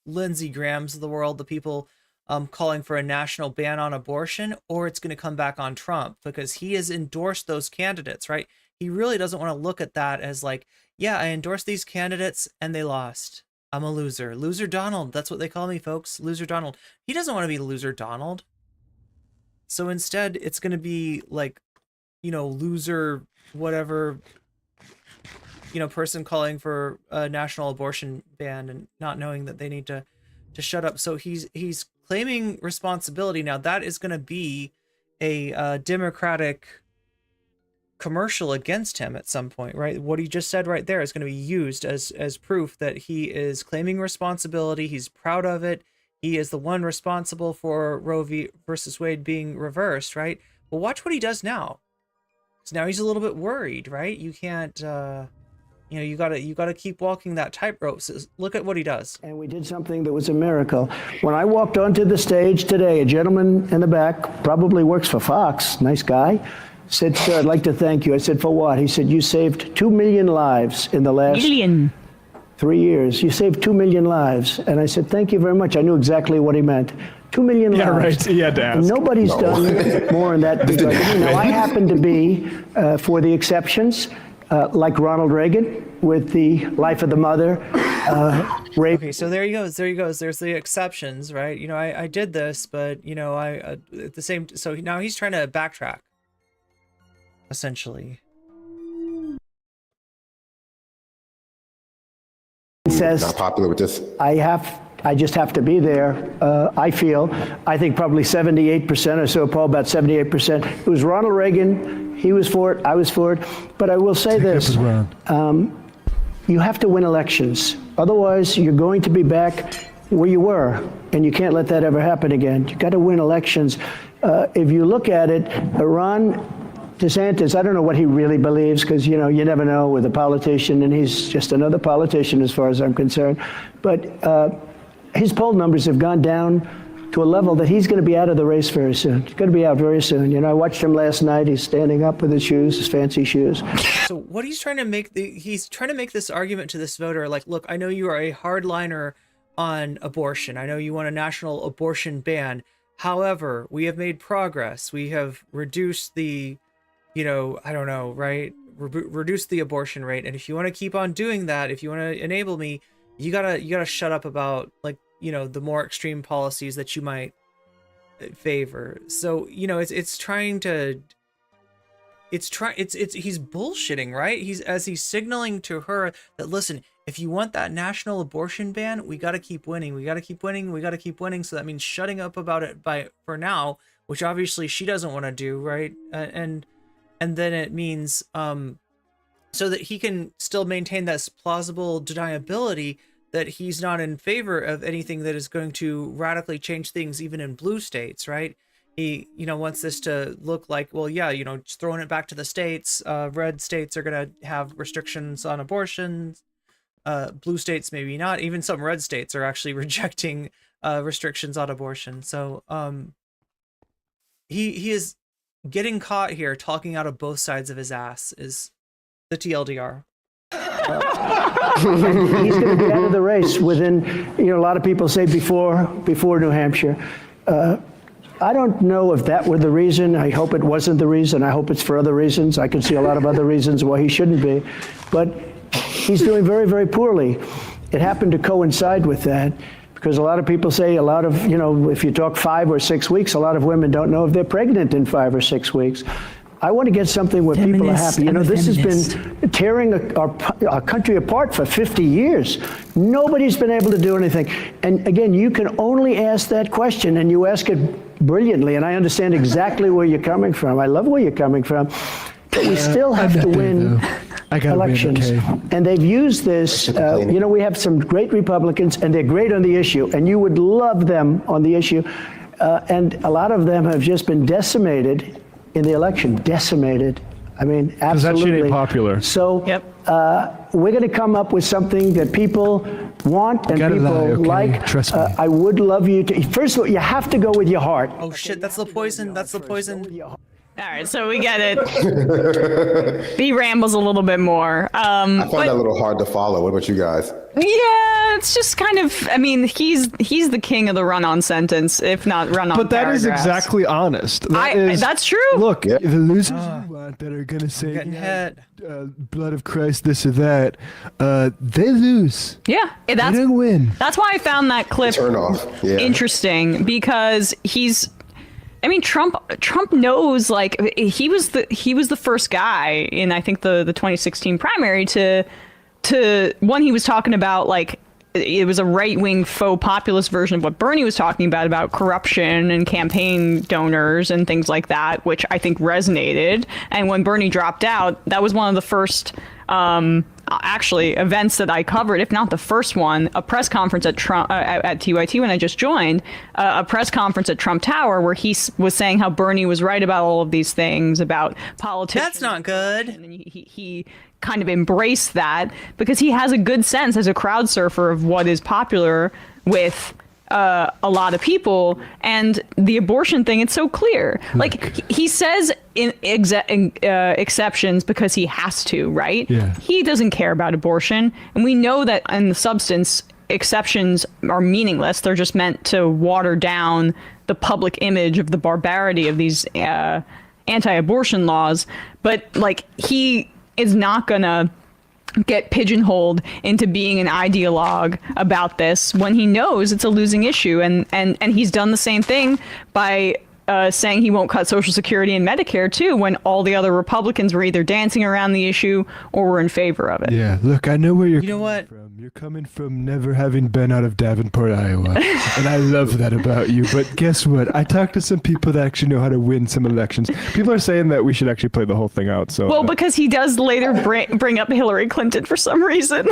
S2: Lindsey Grahams of the world, the people calling for a national ban on abortion, or it's going to come back on Trump because he has endorsed those candidates, right? He really doesn't want to look at that as like, yeah, I endorsed these candidates and they lost. I'm a loser. Loser Donald. That's what they call me, folks. Loser Donald. He doesn't want to be loser Donald. So instead, it's going to be like, loser whatever, person calling for a national abortion ban and not knowing that they need to shut up. So he's claiming responsibility. Now that is going to be a Democratic commercial against him at some point, right? What he just said right there is going to be used as proof that he is claiming responsibility. He's proud of it. He is the one responsible for Roe versus Wade being reversed, right? Well, watch what he does now. So now he's a little bit worried, right? You can't, you gotta keep walking that tightrope. So look at what he does.
S10: And we did something that was a miracle. When I walked onto the stage today, a gentleman in the back, probably works for Fox, nice guy, said, "Sir, I'd like to thank you." I said, "For what?" He said, "You saved 2 million lives in the last 3 years. You saved 2 million lives." And I said, "Thank you very much." I knew exactly what he meant. 2 million lives.
S22: Right. He had to ask.
S10: Nobody's done more in that regard. Now, I happen to be for the exceptions, like Ronald Reagan with the life of the mother. Rape.
S2: Okay, so there he goes. There's the exceptions, right? I did this, but I at the same. So now he's trying to backtrack. Essentially,
S10: he says,
S14: not popular with this.
S10: I just have to be there. I think probably 78% or so, Paul, about 78%. It was Ronald Reagan. He was for it. I was for it. But I will say this. You have to win elections. Otherwise, you're going to be back where you were. And you can't let that ever happen again. You got to win elections. If you look at it, Ron DeSantis, I don't know what he really believes, because, you never know with a politician, and he's just another politician as far as I'm concerned. But his poll numbers have gone down to a level that he's going to be out of the race very soon. He's going to be out very soon. I watched him last night. He's standing up with his shoes, his fancy shoes.
S2: So what he's trying to make, he's trying to make this argument to this voter, like, look, I know you are a hardliner on abortion. I know you want a national abortion ban. However, we have made progress. We have reduced the, I don't know, right? Reduce the abortion rate. And if you want to keep on doing that, if you want to enable me, you gotta shut up about, like, the more extreme policies that you might favor. So, it's trying to he's bullshitting, right? He's signaling to her that, listen, if you want that national abortion ban, we got to keep winning. We got to keep winning. We got to keep winning. So that means shutting up about it for now, which obviously she doesn't want to do, right? And then it means so that he can still maintain that plausible deniability that he's not in favor of anything that is going to radically change things, even in blue states, right? He, wants this to look like, well, yeah, just throwing it back to the states. Red states are going to have restrictions on abortions. Blue states, maybe not. Even some red states are actually rejecting restrictions on abortion. So he is getting caught here talking out of both sides of his ass is the TLDR.
S10: He's going to be out of the race within, a lot of people say before New Hampshire. I don't know if that were the reason. I hope it wasn't the reason. I hope it's for other reasons. I can see a lot of other reasons why he shouldn't be. But he's doing very, very poorly. It happened to coincide with that because a lot of people say if you talk 5 or 6 weeks, a lot of women don't know if they're pregnant in 5 or 6 weeks. I want to get something where people are happy. This has been tearing our country apart for 50 years. Nobody's been able to do anything. And again, you can only ask that question, and you ask it brilliantly, and I understand exactly where you're coming from. I love where you're coming from. But we still have to win elections. And they've used this. We have some great Republicans, and they're great on the issue, and you would love them on the issue. And a lot of them have just been decimated in the election, decimated. I mean, absolutely.
S22: Because that shit ain't popular.
S10: So we're going to come up with something that people want and people like.
S22: Trust me.
S10: I would love you to. First of all, you have to go with your heart.
S2: Oh shit! That's the poison. That's the poison.
S9: All right, so we get it. He rambles a little bit more.
S14: I find that a little hard to follow. What about you guys?
S9: Yeah, it's just kind of. I mean, he's the king of the run-on sentence, if not run-on.
S22: But that
S9: paragraphs.
S22: is exactly honest.
S9: That's true.
S22: Look, the losers you want that are gonna say blood of Christ, this or that, they lose.
S9: Yeah,
S22: they don't win.
S9: That's why I found that clip interesting because he's. I mean, Trump knows, like, he was the first guy in, I think, the 2016 primary to when he was talking about, like, it was a right-wing faux populist version of what Bernie was talking about corruption and campaign donors and things like that, which I think resonated. And when Bernie dropped out, that was one of the first actually events that I covered, if not the first one, a press conference at Trump at TYT when I just joined, a press conference at Trump Tower where he was saying how Bernie was right about all of these things about politics.
S2: That's not good.
S9: And he kind of embraced that because he has a good sense as a crowd surfer of what is popular with a lot of people. And the abortion thing, it's so clear. Like, he says in exceptions because he has to, right?
S22: Yeah.
S9: He doesn't care about abortion. And we know that in the substance, exceptions are meaningless. They're just meant to water down the public image of the barbarity of these anti-abortion laws. But, like, he is not gonna get pigeonholed into being an ideologue about this when he knows it's a losing issue. And he's done the same thing by saying he won't cut Social Security and Medicare too, when all the other Republicans were either dancing around the issue or were in favor of it.
S22: Yeah, look, I know where you're
S2: coming
S22: from. You're coming from never having been out of Davenport, Iowa. And I love that about you. But guess what? I talked to some people that actually know how to win some elections. People are saying that we should actually play the whole thing out. So
S9: well, because he does later bring up Hillary Clinton for some reason.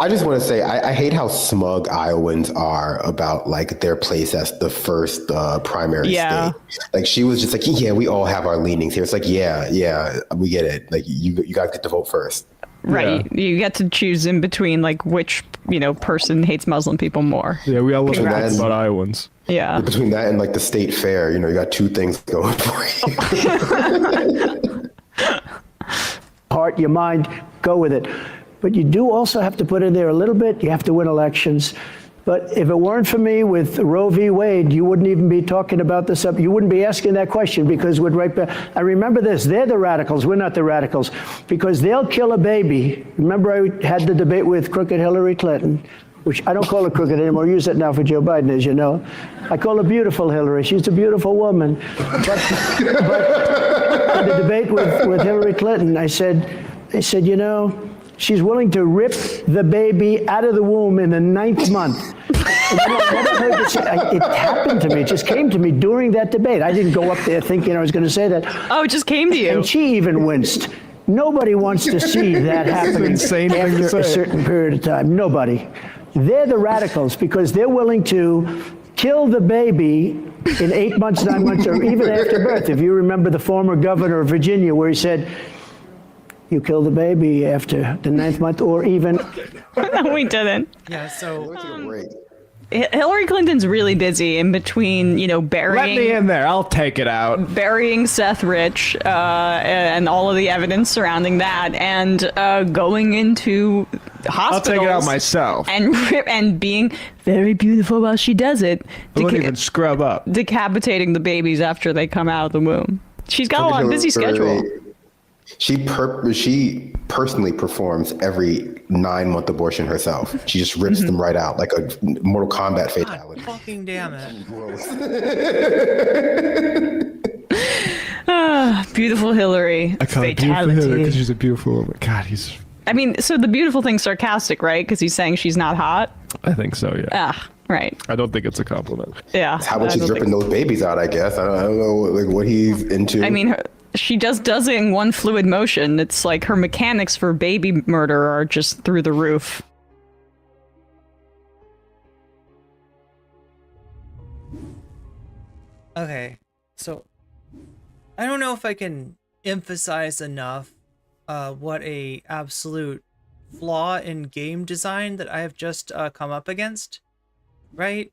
S14: I just want to say, I hate how smug Iowans are about, like, their place as the first primary state. Like, she was just like, yeah, we all have our leanings here. It's like, yeah, we get it. Like, you guys get to vote first.
S9: Right. Yeah. You get to choose in between, like, which, person hates Muslim people more.
S22: Yeah, we all love about Iowans.
S9: Yeah.
S14: Between that and, like, the state fair, you got two things going for you.
S10: Heart, your mind, go with it. But you do also have to put in there a little bit. You have to win elections. But if it weren't for me with Roe v. Wade, you wouldn't even be talking about this up. You wouldn't be asking that question because we're right back. I remember this. They're the radicals. We're not the radicals because they'll kill a baby. Remember I had the debate with crooked Hillary Clinton. which I don't call her crooked anymore. I use it now for Joe Biden, as you know. I call her beautiful Hillary. She's a beautiful woman. But in the debate with Hillary Clinton, I said, you know, she's willing to rip the baby out of the womb in the 9th month. And I never heard this. It happened to me. It just came to me during that debate. I didn't go up there thinking I was going to say that.
S9: Oh, it just came to you.
S10: And she even winced. Nobody wants to see that happening after a certain period of time. Nobody. They're the radicals because they're willing to kill the baby in 8 months, 9 months, or even after birth. If you remember the former governor of Virginia, where he said, you kill the baby after the 9th month, or even.
S9: No, we didn't.
S2: Yeah, so.
S9: Hillary Clinton's really busy in between, you know, burying.
S22: Let me in there. I'll take it out.
S9: Burying Seth Rich and all of the evidence surrounding that, and going into hospitals.
S22: I'll take it out myself.
S9: And being very beautiful while she does it.
S22: I won't even scrub up.
S9: Decapitating the babies after they come out of the womb. She's got a busy schedule.
S14: She personally performs every 9-month abortion herself. She just rips them right out like a Mortal Kombat fatality.
S2: God, fucking damn it.
S9: Beautiful Hillary.
S22: I call her beautiful Hillary because she's a beautiful woman. God, he's.
S9: I mean, so the beautiful thing's sarcastic, right? Because he's saying she's not hot.
S22: I think so, yeah.
S9: Ah, right.
S22: I don't think it's a compliment.
S9: Yeah.
S14: How about she's ripping those babies out, I guess. I don't know like what he's into.
S9: I mean, she just does it in one fluid motion. It's like her mechanics for baby murder are just through the roof.
S2: Okay, so I don't know if I can emphasize enough what a absolute flaw in game design that I have just come up against, right?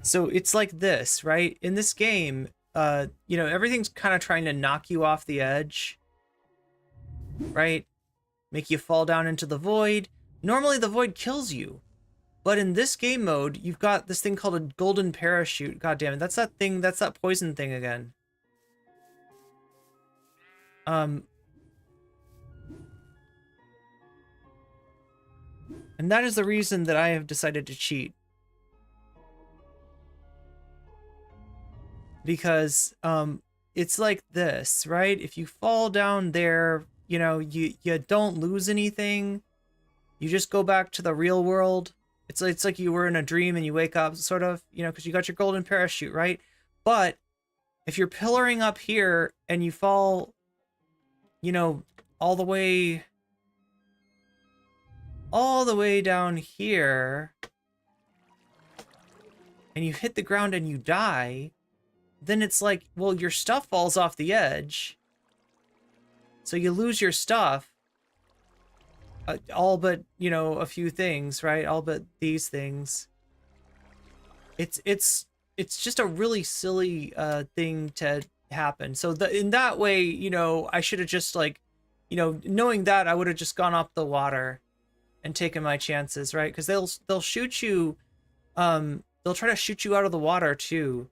S2: So it's like this, right? In this game, you know, everything's kind of trying to knock you off the edge, right? Make you fall down into the void. Normally the void kills you. But in this game mode, you've got this thing called a golden parachute. God damn it, that's that thing, that's that poison thing again. And that is the reason that I have decided to cheat. Because it's like this, right? If you fall down there, you know, you don't lose anything. You just go back to the real world. It's like you were in a dream and you wake up, sort of, you know, because you got your golden parachute, right? But if you're pillaring up here and you fall, you know, all the way down here, and you hit the ground and you die, then it's like, well, your stuff falls off the edge. So you lose your stuff. All but, you know, a few things, right? All but these things. It's just a really silly thing to happen. So in that way, you know, I should have just, like, you know, knowing that, I would have just gone up the water and taken my chances, right? Because they'll shoot you, they'll try to shoot you out of the water too.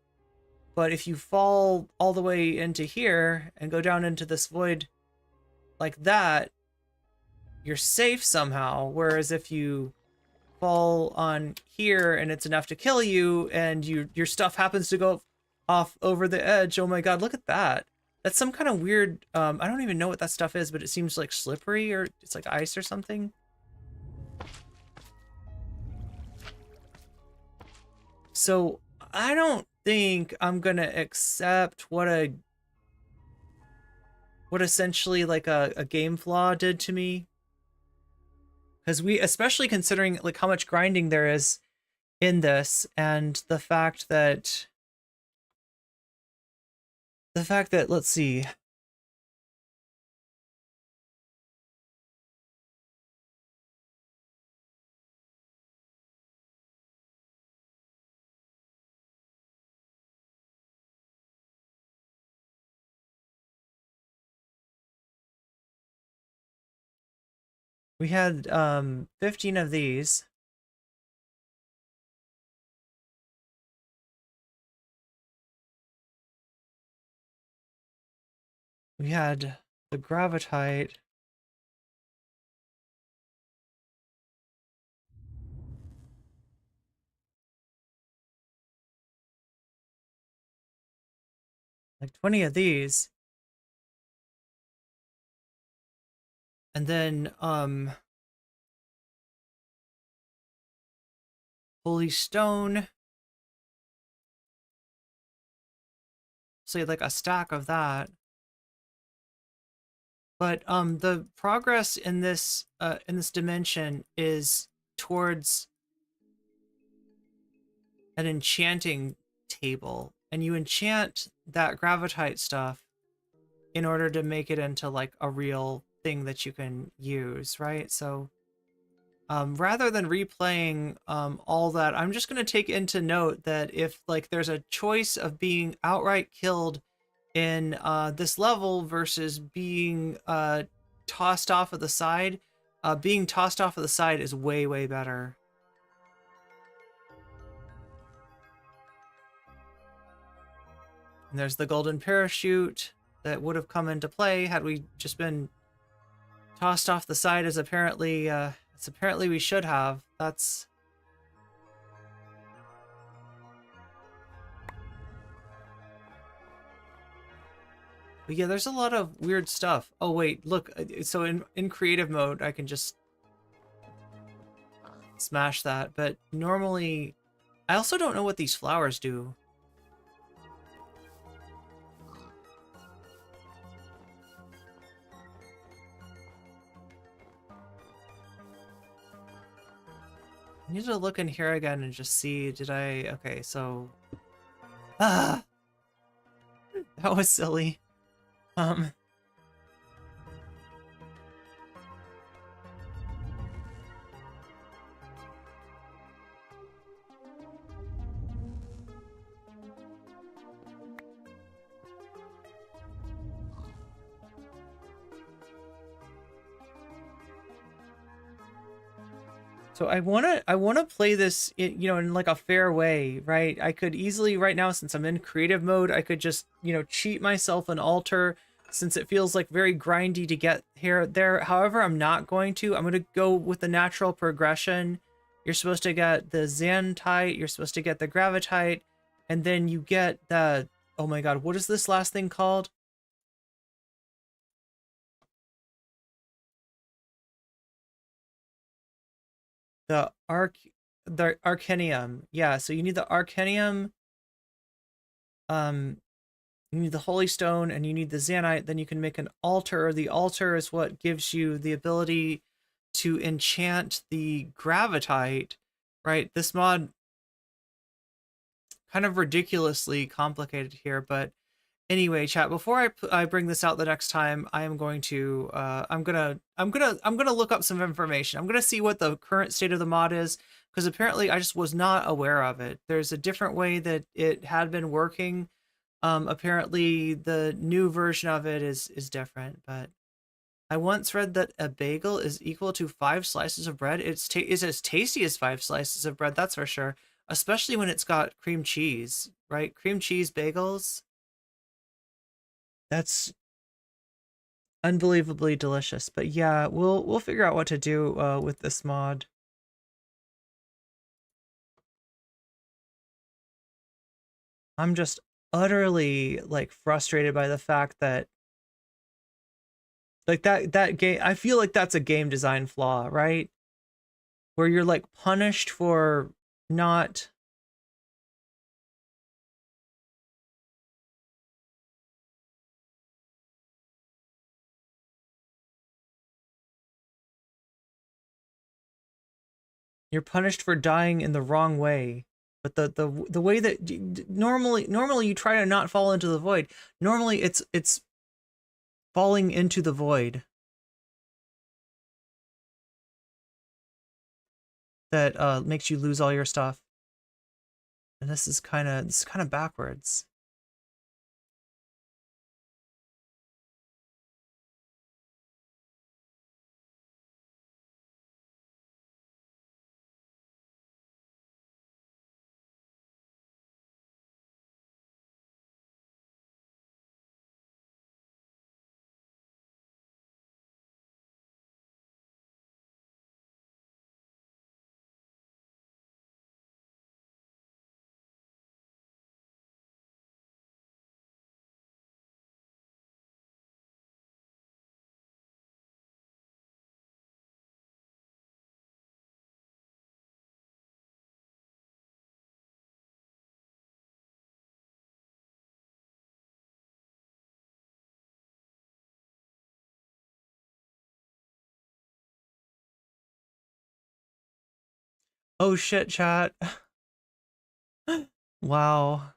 S2: But if you fall all the way into here and go down into this void like that, you're safe somehow. Whereas if you fall on here and it's enough to kill you and your stuff happens to go off over the edge, oh my god, look at that. That's some kind of weird, I don't even know what that stuff is, but it seems like slippery, or it's like ice or something. So I don't think I'm gonna accept what essentially like a game flaw did to me, because especially considering like how much grinding there is in this, and the fact that let's see, we had 15 of these. We had the gravitite. Like 20 of these. And then, Holy Stone. Say like a stack of that. But the progress in this dimension is towards an enchanting table, and you enchant that gravitite stuff in order to make it into like a real thing that you can use, right? So rather than replaying all that, I'm just going to take into note that if like there's a choice of being outright killed in this level versus being tossed off of the side, being tossed off of the side is way, way better. And there's the golden parachute that would have come into play had we just been tossed off the side, as apparently we should have. That's... But yeah, there's a lot of weird stuff. Oh wait, look, so in creative mode, I can just smash that, but normally, I also don't know what these flowers do. I need to look in here again and just see, did I... Okay, so... Ah! That was silly. So I wanna play this, in like a fair way, right? I could easily right now, since I'm in creative mode, I could just, cheat myself an altar, since it feels like very grindy to get here there. However, I'm not going to. I'm gonna go with the natural progression. You're supposed to get the xantite, you're supposed to get the gravitite, and then you get the, oh my god, what is this last thing called? The Arcanium. Yeah, so you need the Arcanium, you need the Holy Stone, and you need the Xanite. Then you can make an altar. The altar is what gives you the ability to enchant the gravitite, right? This mod kind of ridiculously complicated here, but anyway, chat, before I bring this out the next time, I am going to I'm gonna look up some information. I'm gonna see what the current state of the mod is, because apparently I just was not aware of it. There's a different way that it had been working. Apparently the new version of it is different, but I once read that a bagel is equal to 5 slices of bread. It's as tasty as 5 slices of bread, that's for sure. Especially when it's got cream cheese, right? Cream cheese bagels. That's unbelievably delicious. But yeah, we'll figure out what to do with this mod. I'm just utterly like frustrated by the fact that like that game, I feel like that's a game design flaw, right? Where you're like punished for not you're punished for dying in the wrong way. But the way that normally you try to not fall into the void. Normally it's falling into the void that makes you lose all your stuff. And this is kind of backwards. Oh shit, chat. Wow.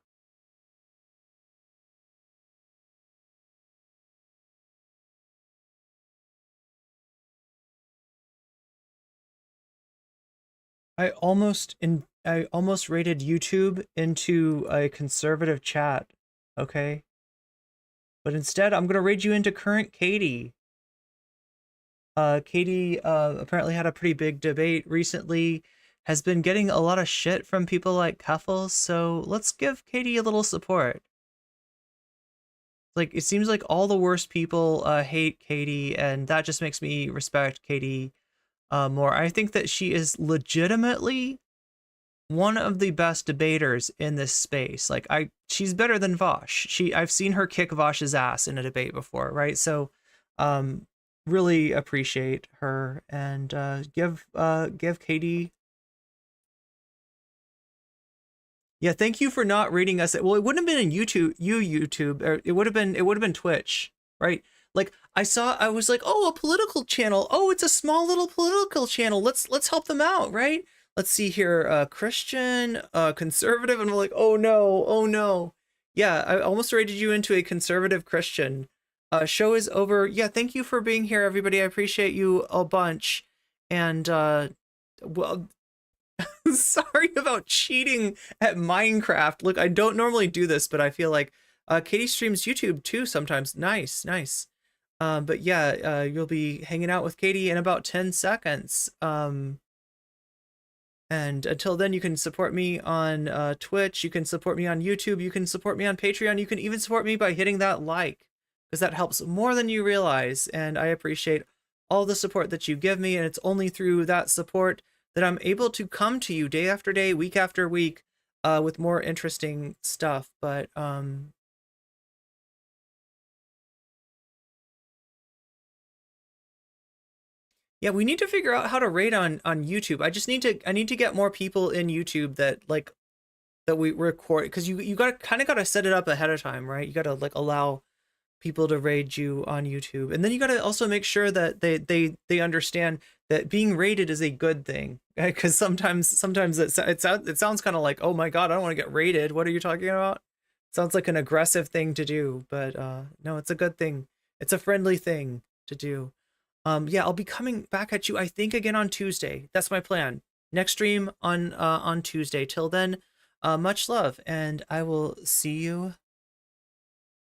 S2: I almost rated YouTube into a conservative chat, okay? But instead, I'm gonna raid you into current Katie. Katie apparently had a pretty big debate recently, has been getting a lot of shit from people like Cuffles, so let's give Katie a little support. Like, it seems like all the worst people hate Katie, and that just makes me respect Katie more. I think that she is legitimately one of the best debaters in this space. Like, she's better than Vaush. I've seen her kick Vaush's ass in a debate before, right? So, really appreciate her, and give Katie. Yeah, thank you for not rating us. Well, it wouldn't have been in YouTube, or it would have been Twitch, right? Like, I was like, oh, a political channel. Oh, it's a small little political channel. Let's help them out, right? Let's see here, Christian, conservative, and we're like, oh no. Yeah, I almost rated you into a conservative Christian. Show is over. Yeah, thank you for being here, everybody. I appreciate you a bunch. And well, sorry about cheating at Minecraft. Look, I don't normally do this, but I feel like Katie streams YouTube too sometimes. Nice. But yeah, you'll be hanging out with Katie in about 10 seconds. And until then, you can support me on Twitch, you can support me on YouTube, you can support me on Patreon, you can even support me by hitting that like, because that helps more than you realize, and I appreciate all the support that you give me, and it's only through that support that I'm able to come to you day after day, week after week, with more interesting stuff. But yeah, we need to figure out how to rate on YouTube. I need to get more people in YouTube that we record, because you gotta set it up ahead of time, right? You gotta like allow people to raid you on YouTube, and then you gotta also make sure that they understand that being raided is a good thing, because sometimes it sounds kind of like, oh my god, I don't want to get raided. What are you talking about? It sounds like an aggressive thing to do, but no, it's a good thing. It's a friendly thing to do. Yeah, I'll be coming back at you, I think, again on Tuesday. That's my plan. Next stream on Tuesday. Till then, much love, and I will see you